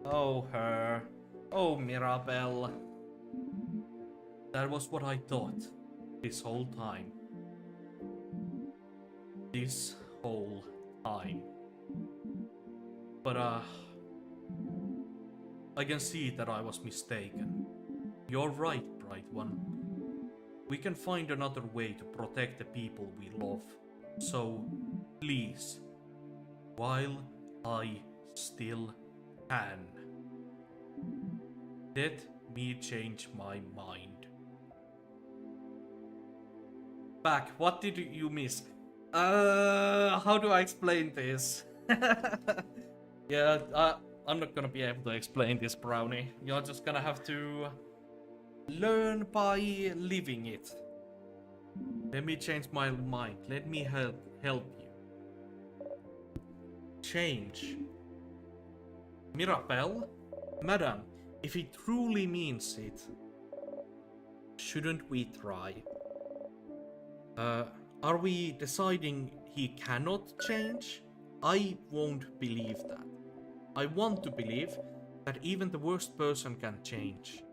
Oh, her. Oh, Mirabelle. That was what I thought this whole time. This whole time. But, I can see that I was mistaken. You're right, Bright One. We can find another way to protect the people we love. So, please, while I still can, let me change my mind. Back, what did you miss? How do I explain this? Yeah, I'm not gonna be able to explain this, Brownie. You're just gonna have to learn by living it. Let me change my mind. Let me help you. Change. Mirabelle? Madam, if he truly means it, shouldn't we try? Are we deciding he cannot change? I won't believe that. I want to believe that even the worst person can change.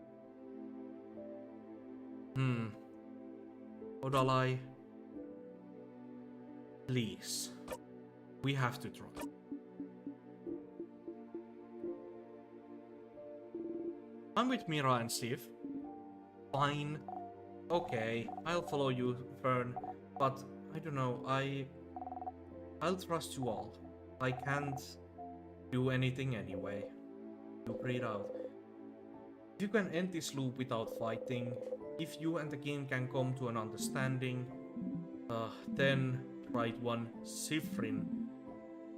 Odalai, please. We have to try. I'm with Mira and Sif. Fine. Okay, I'll follow you, Fern. But I don't know, I'll trust you all. I can't do anything anyway. You breathe out. If you can end this loop without fighting, if you and the king can come to an understanding, then, right one, Sifrin,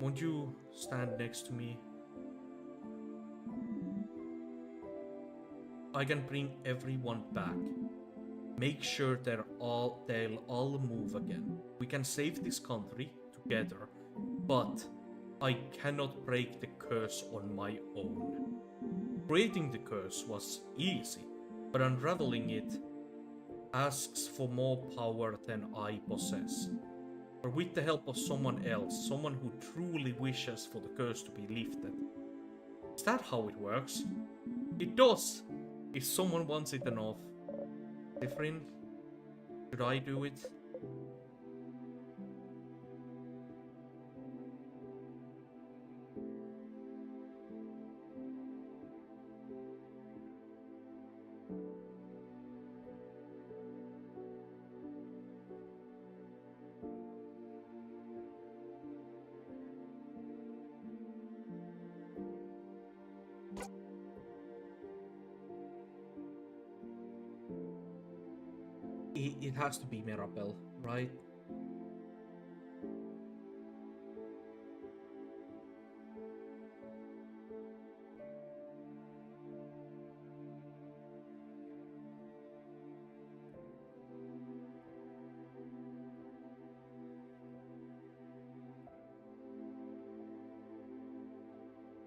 won't you stand next to me? I can bring everyone back. Make sure they'll all move again. We can save this country together, but I cannot break the curse on my own. Creating the curse was easy, but unraveling it asks for more power than I possess. Or with the help of someone else, someone who truly wishes for the curse to be lifted. Is that how it works? It does! If someone wants it enough. Different? Should I do it? It has to be Mirabelle, right?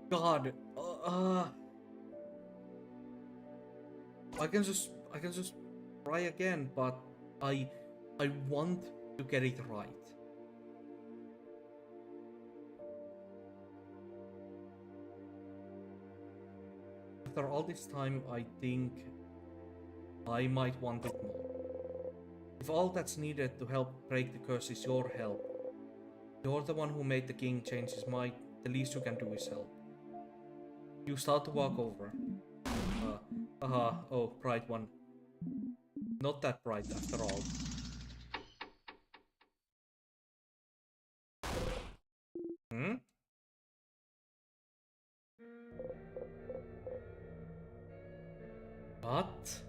God, I can just try again, but I want to get it right. After all this time, I think I might want it more. If all that's needed to help break the curse is your help, you're the one who made the king change his mind, the least you can do is help. You start to walk over. Oh, bright one. Not that bright after all. But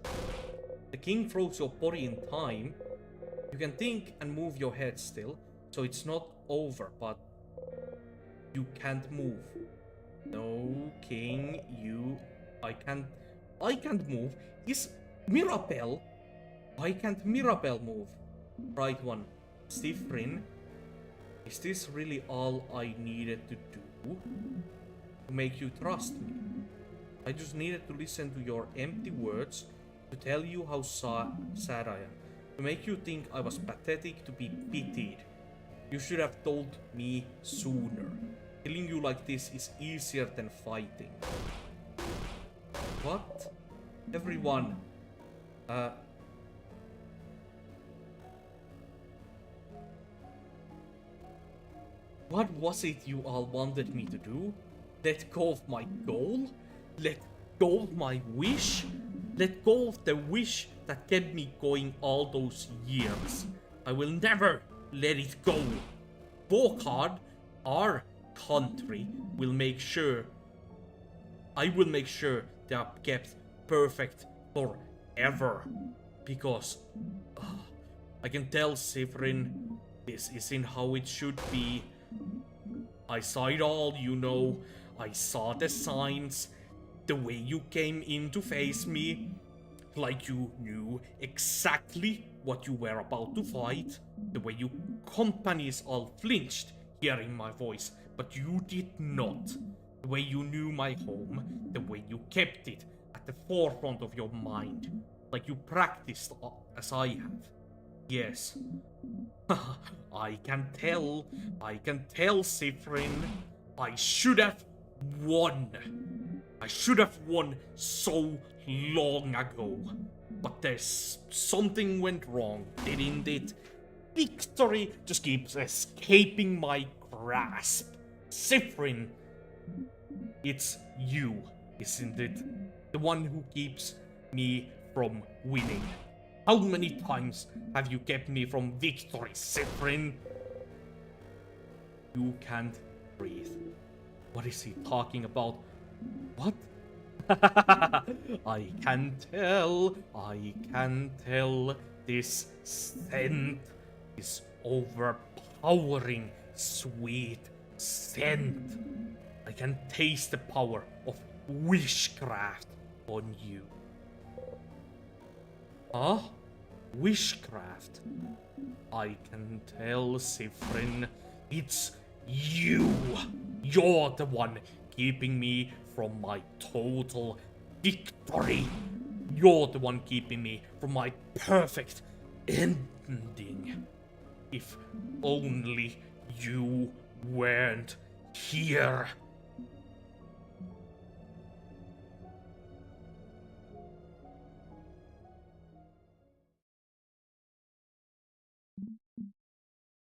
the king throws your body in time. You can think and move your head still, so it's not over, but you can't move. No, king, I can't move. Is Mirabelle? Why can't Mirabelle move? Right one. Sifrin, is this really all I needed to do to make you trust me? I just needed to listen to your empty words to tell you how sad I am, to make you think I was pathetic to be pitied. You should have told me sooner. Killing you like this is easier than fighting. What? Everyone. What was it you all wanted me to do? Let go of my goal? Let go of my wish? Let go of the wish that kept me going all those years. I will never let it go. Work hard. Our country will make sure. I will make sure they are kept perfect forever. Because I can tell Sifrin this isn't how it should be. I saw it all, you know. I saw the signs. The way you came in to face me. Like you knew exactly what you were about to fight. The way you companies all flinched hearing my voice, but you did not. The way you knew my home, the way you kept it at the forefront of your mind. Like you practiced as I have. Yes. I can tell, Sifrin. I should have won. I should have won so long ago. But there's something went wrong, didn't it? Victory just keeps escaping my grasp. Sifrin, it's you, isn't it? The one who keeps me from winning. How many times have you kept me from victory, Sifrin? You can't breathe. What is he talking about? What? I can tell. This scent is overpowering sweet scent. I can taste the power of witchcraft on you. Huh? Witchcraft? I can tell, Sifrin. It's you. You're the one keeping me from my total victory. You're the one keeping me from my perfect ending. If only you weren't here.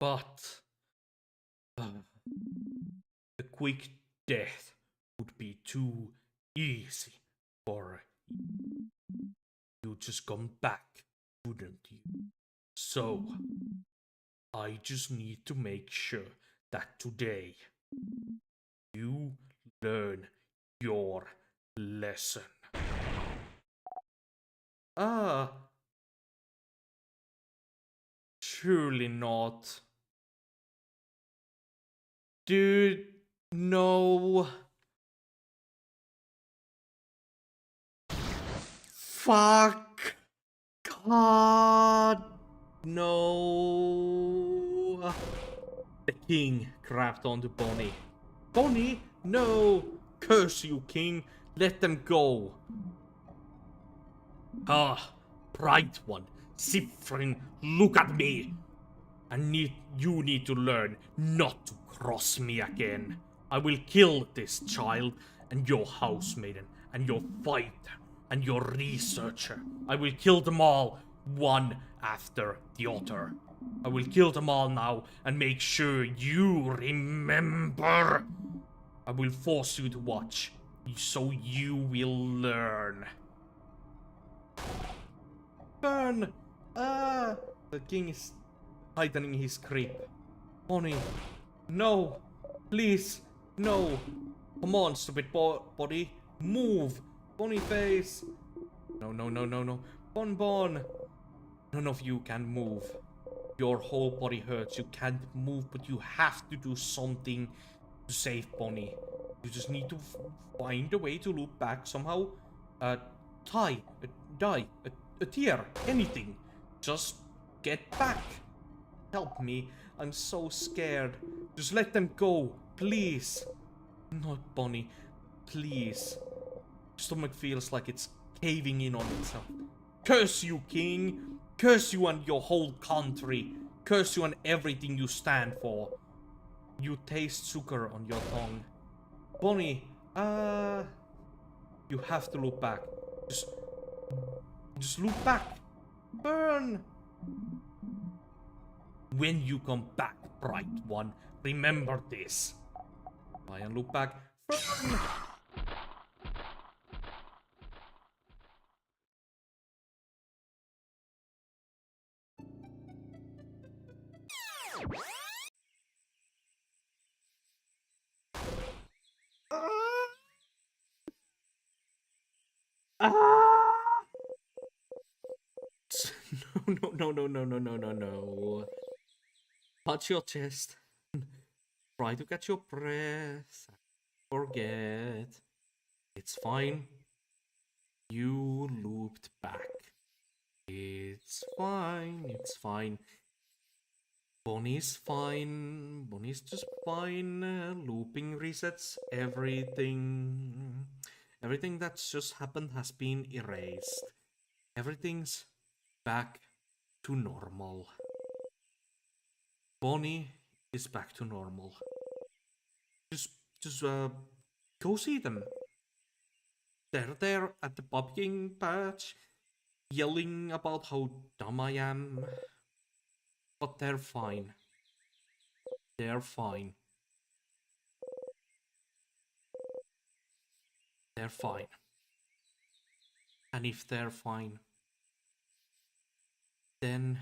But a quick death would be too easy for you. Just come back, wouldn't you? So, I just need to make sure that today you learn your lesson. Ah, surely not. Dude, no. Fuck. God. No. The king grabbed onto Bonnie. Bonnie? No. Curse you, king. Let them go. Ah, bright one. Sifrin, look at me. You need to learn not to cross me again. I will kill this child, and your housemaiden, and your fighter, and your researcher. I will kill them all, one after the other. I will kill them all now, and make sure you remember. I will force you to watch, so you will learn. Burn! Ah! The king is tightening his grip. Bonnie, no! Please, no! Come on, stupid body. Move! Bonnie face! No, no, no, no, no. Bon. None of you can move. Your whole body hurts. You can't move, but you have to do something to save Bonnie. You just need to find a way to loop back somehow. Die, a tear, anything. Just get back. Help me. I'm so scared. Just let them go, please. Not Bonnie. Please. Stomach feels like it's caving in on itself. Curse you, king. Curse you and your whole country. Curse you and everything you stand for. You taste sugar on your tongue. Bonnie, you have to look back. Just look back. Burn. When you come back, bright one, remember this. Try and look back. Burn. Ah! No, no, no, no, no, no, no, no. Touch your chest. Try to catch your breath. Forget. It's fine. You looped back. It's fine. It's fine. Bonnie's fine. Bonnie's just fine. Looping resets everything. Everything that's just happened has been erased. Everything's back to normal. Bonnie is back to normal. Just go see them. They're there at the pumpkin patch, yelling about how dumb I am. But they're fine. They're fine. They're fine. And if they're fine, then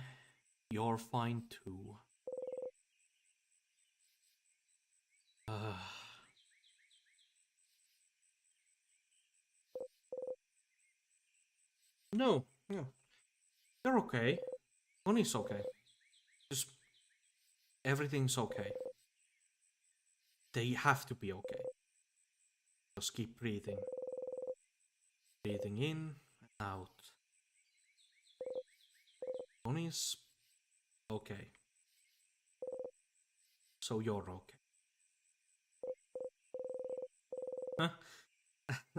you're fine too. No, no. They're okay. Bonnie's okay. Just everything's okay. They have to be okay. Just keep breathing. Breathing in and out. Bonnie's okay. So you're okay. Huh?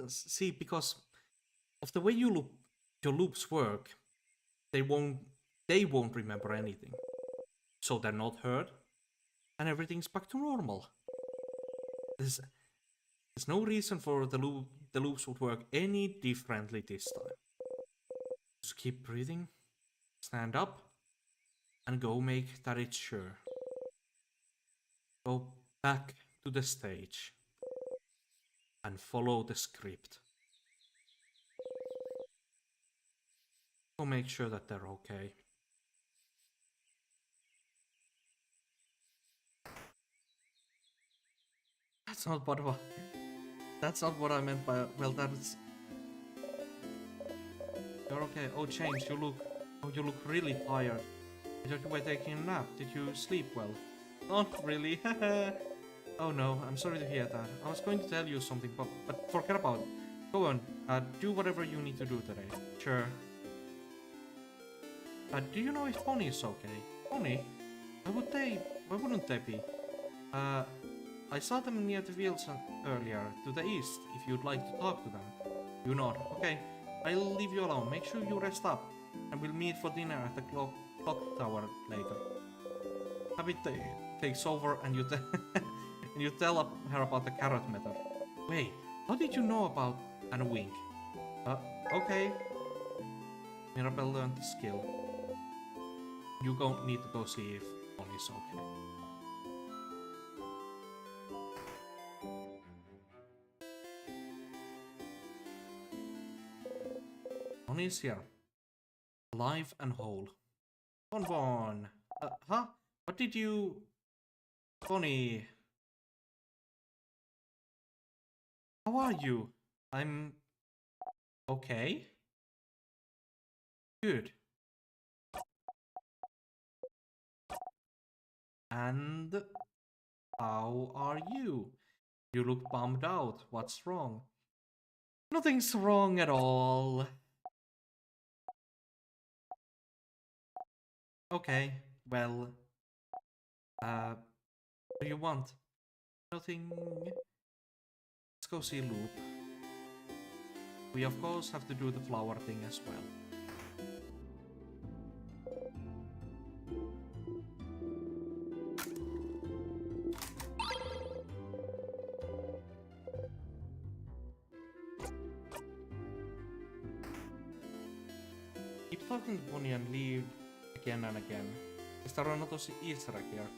See, because of the way your loops work, they won't remember anything. So they're not hurt, and everything's back to normal. There's no reason for the loops would work any differently this time. Just keep breathing, stand up, and go make that it's sure. Go back to the stage and follow the script. Go make sure that they're okay. That's not what I meant by, well, that's... You're okay. Oh, James, you look really tired. I thought you were taking a nap. Did you sleep well? Not really. Oh no, I'm sorry to hear that. I was going to tell you something, but forget about it. Go on, do whatever you need to do today. Sure. Do you know if Bonnie is okay? Bonnie? Why wouldn't they be? I saw them near the fields earlier, to the east, if you'd like to talk to them. You not. Okay, I'll leave you alone. Make sure you rest up, and we'll meet for dinner at the clock tower later. Habit takes over, and you and you tell her about the carrot method. Wait, how did you know about and a wink? Okay. Mirabelle learned the skill. You need to go see if Bonnie's okay. Bonnie's here. Alive and whole. Bonbon! Huh? What did you... Bonnie... How are you? I'm... okay? Good. And... how are you? You look bummed out. What's wrong? Nothing's wrong at all. Okay, well... what do you want? Nothing... Let's go see Loop. We of course have to do the flower thing as well. Keep talking to Bonnie and leave again and again. Is there another Easter egg here?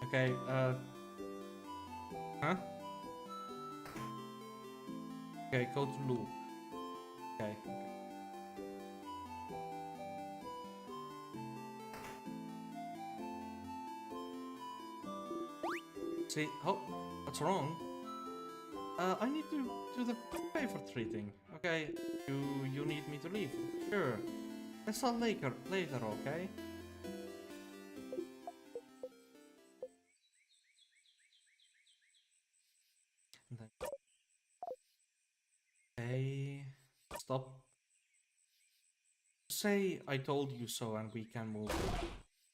Okay, huh? Okay, go to loop. Okay. See, oh, what's wrong? I need to do the paper treating. Okay, you need me to leave? Sure. Let's talk later, okay? And then, okay, stop. Say I told you so and we can move.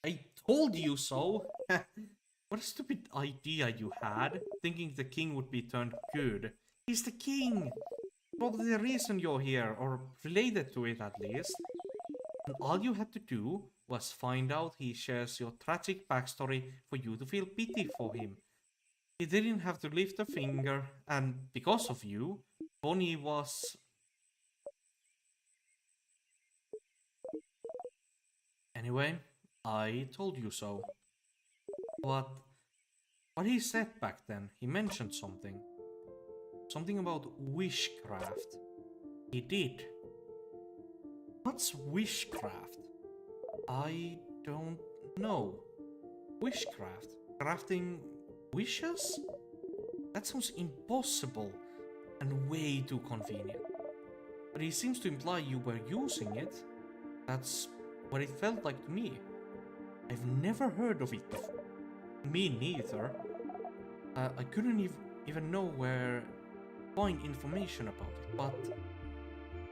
I told you so? What a stupid idea you had, thinking the king would be turned good. He's the king! Probably the reason you're here, or related to it at least. And all you had to do was find out he shares your tragic backstory for you to feel pity for him. He didn't have to lift a finger, and because of you, Bonnie was... Anyway, I told you so. What he said back then, he mentioned something. Something about wishcraft. He did. What's wishcraft? I don't know. Wishcraft? Crafting wishes? That sounds impossible and way too convenient. But he seems to imply you were using it. That's what it felt like to me. I've never heard of it before. Me neither. I couldn't even know where to find information about it, but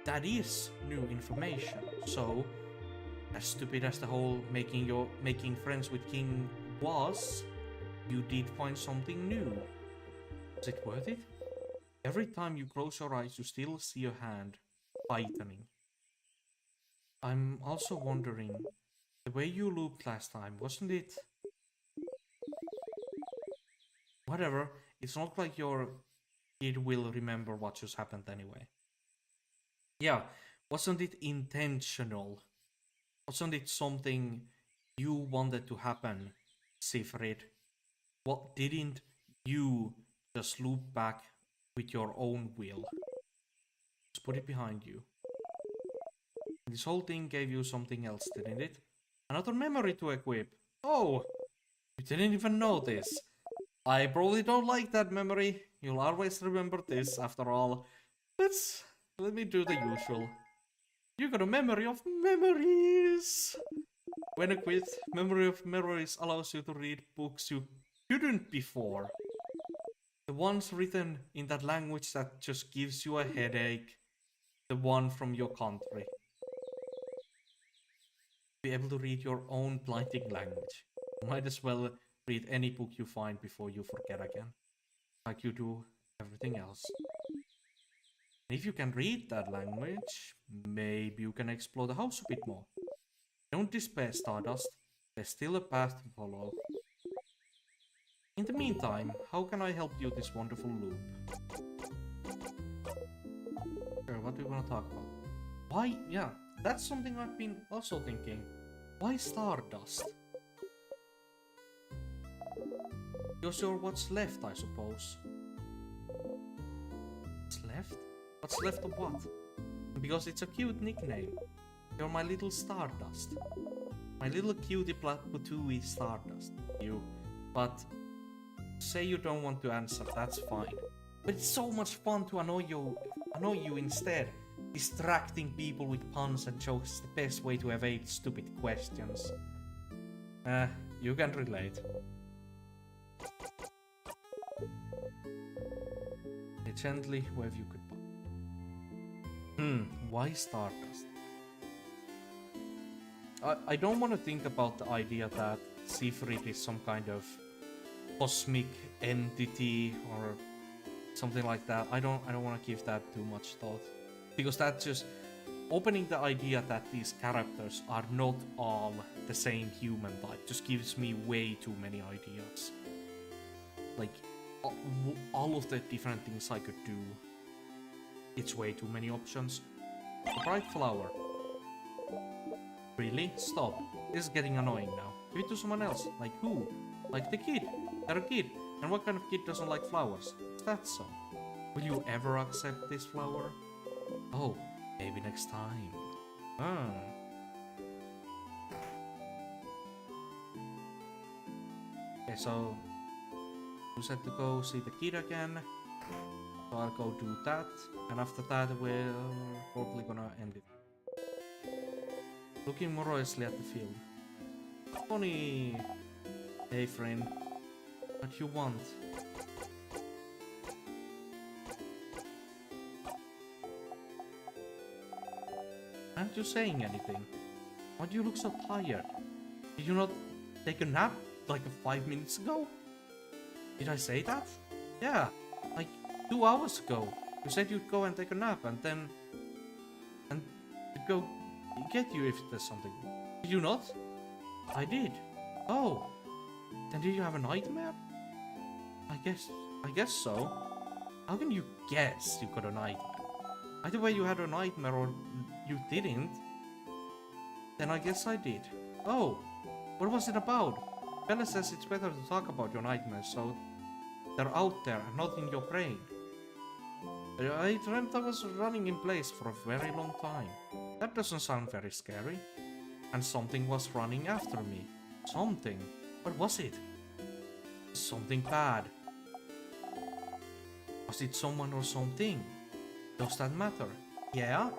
that is new information. So, as stupid as the whole making friends with King was, you did find something new. Was it worth it? Every time you close your eyes, you still see your hand tightening. I'm also wondering, the way you looked last time, wasn't it? Whatever, it's not like your kid will remember what just happened anyway. Yeah, wasn't it intentional? Wasn't it something you wanted to happen, Sifrid? What didn't you just loop back with your own will? Just put it behind you. This whole thing gave you something else, didn't it? Another memory to equip. Oh, you didn't even notice. I probably don't like that memory. You'll always remember this, after all. Let me do the usual. You got a memory of memories! When equipped, Memory of Memories allows you to read books you couldn't before. The ones written in that language that just gives you a headache. The one from your country. Be able to read your own blinding language. You might as well read any book you find before you forget again. Like you do everything else. If you can read that language, maybe you can explore the house a bit more. Don't despair, Stardust. There's still a path to follow. In the meantime, how can I help you this wonderful loop? Sure, what do you want to talk about? Why? Yeah, that's something I've been also thinking. Why Stardust? Because you're what's left, I suppose. What's left? What's left of what? Because it's a cute nickname. You're my little Stardust. My little cutie patooey Stardust. You. But say you don't want to answer, that's fine. But it's so much fun to annoy you instead. Distracting people with puns and jokes is the best way to evade stupid questions. You can relate. Gently wave you goodbye. Why Stardust? I don't want to think about the idea that Sifrid is some kind of cosmic entity or something like that. I don't want to give that too much thought. Because that's just opening the idea that these characters are not all the same human type just gives me way too many ideas. Like, all of the different things I could do. It's way too many options. A bright flower. Really? Stop. This is getting annoying now. Give it to someone else. Like who? Like the kid. They're a kid. And what kind of kid doesn't like flowers? That's so. Will you ever accept this flower? Oh, maybe next time. Okay, so You said to go see the kid again. So I'll go do that. And after that, we're probably gonna end it. Looking morosely at the field. Bonnie! Hey friend. What you want? Aren't you saying anything? Why do you look so tired? Did you not take a nap like 5 minutes ago? Did I say that? Yeah, like 2 hours ago. You said you'd go and take a nap and then... and go get you if there's something. Did you not? I did. Oh. Then did you have a nightmare? I guess so. How can you guess you got a nightmare? Either way you had a nightmare or you didn't. Then I guess I did. Oh. What was it about? Bella says it's better to talk about your nightmares so they're out there and not in your brain. I dreamt I was running in place for a very long time. That doesn't sound very scary. And something was running after me. Something. What was it? Something bad. Was it someone or something? Does that matter? Yeah?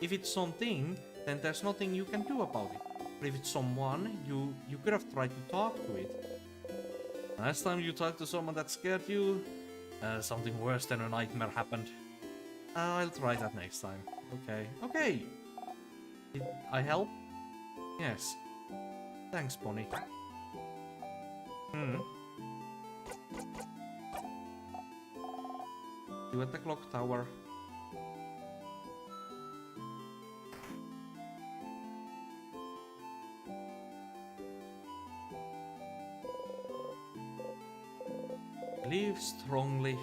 If it's something, then there's nothing you can do about it. But if it's someone, you could have tried to talk to it. Last time you talked to someone that scared you, something worse than a nightmare happened. I'll try that next time. Okay. Okay! Did I help? Yes. Thanks, Bonnie. You at the clock tower. Leave strongly.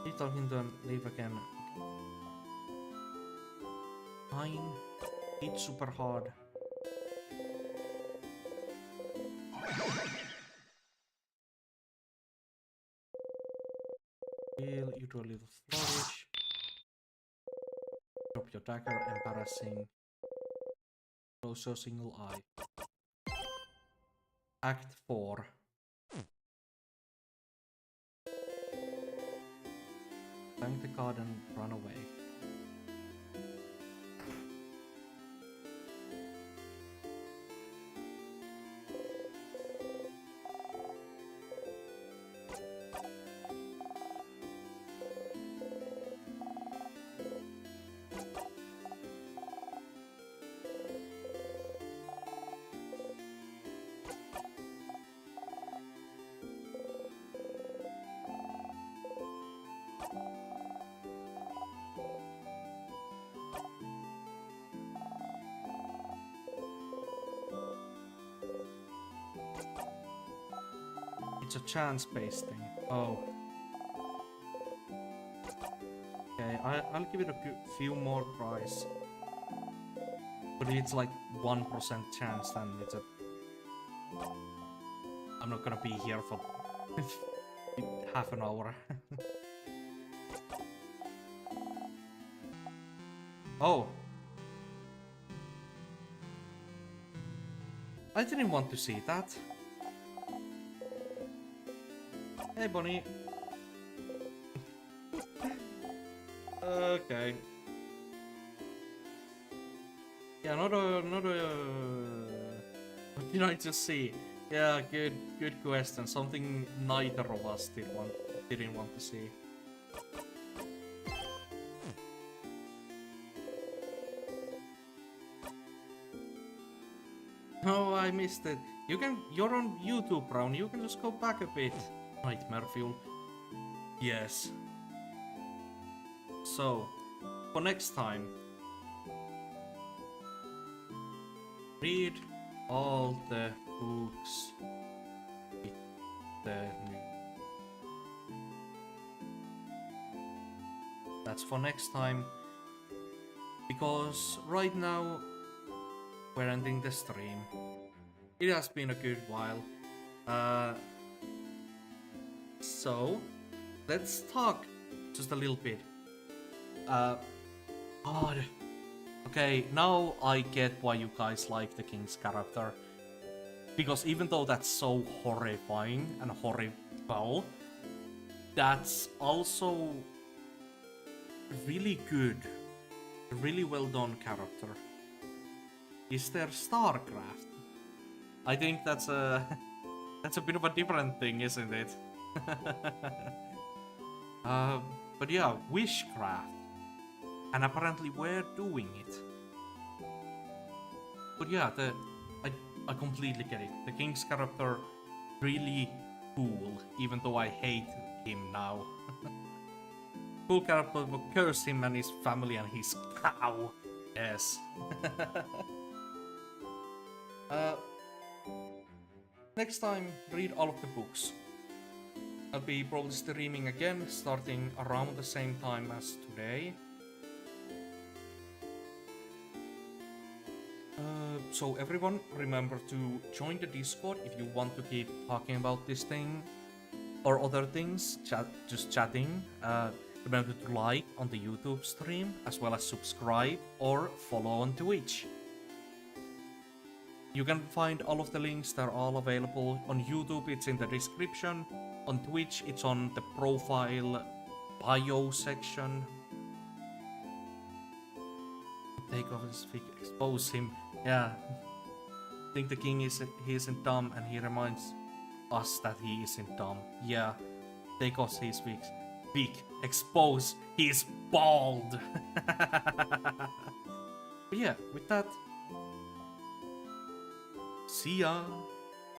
Keep talking to him. Leave again. Fine. Hit super hard. Heal. You do a little flourish. Drop your dagger. Embarrassing. Close your single eye. Act 4. Thank the god and run away. It's a chance-based thing. Oh. Okay, I'll give it a few more tries. But if it's like 1% chance, then it's a... I'm not gonna be here for half an hour. Oh. I didn't want to see that. Hey, Bonnie. Okay. Yeah, not a. What did I just see? Yeah, good question. Something neither of us didn't want to see. Oh, I missed it. You're on YouTube, Brown. You can just go back a bit. Nightmare fuel. Yes. So, for next time, read all the books with the new. That's for next time, because right now we're ending the stream. It has been a good while. So, let's talk just a little bit. God. Okay, now I get why you guys like the King's character. Because even though that's so horrifying and horrible, that's also really good, really well done character is their StarCraft. I think that's a that's a bit of a different thing, isn't it? uh, but yeah, Wishcraft, and apparently we're doing it. But yeah, I I completely get it. The King's character really cool, even though I hate him now. Cool character, but curse him and his family and his cow. Yes. uh, Next time, read all of the books. I'll be probably streaming again, starting around the same time as today. So everyone, remember to join the Discord if you want to keep talking about this thing or other things, just chatting. Remember to like on the YouTube stream, as well as subscribe or follow on Twitch. You can find all of the links, they're all available. On YouTube, it's in the description. On Twitch, it's on the profile bio section. Take off his fig, expose him. Yeah. I think the king he isn't dumb, and he reminds us that he isn't dumb. Yeah. Take off his wig. Expose. He's bald. But yeah, with that, see ya.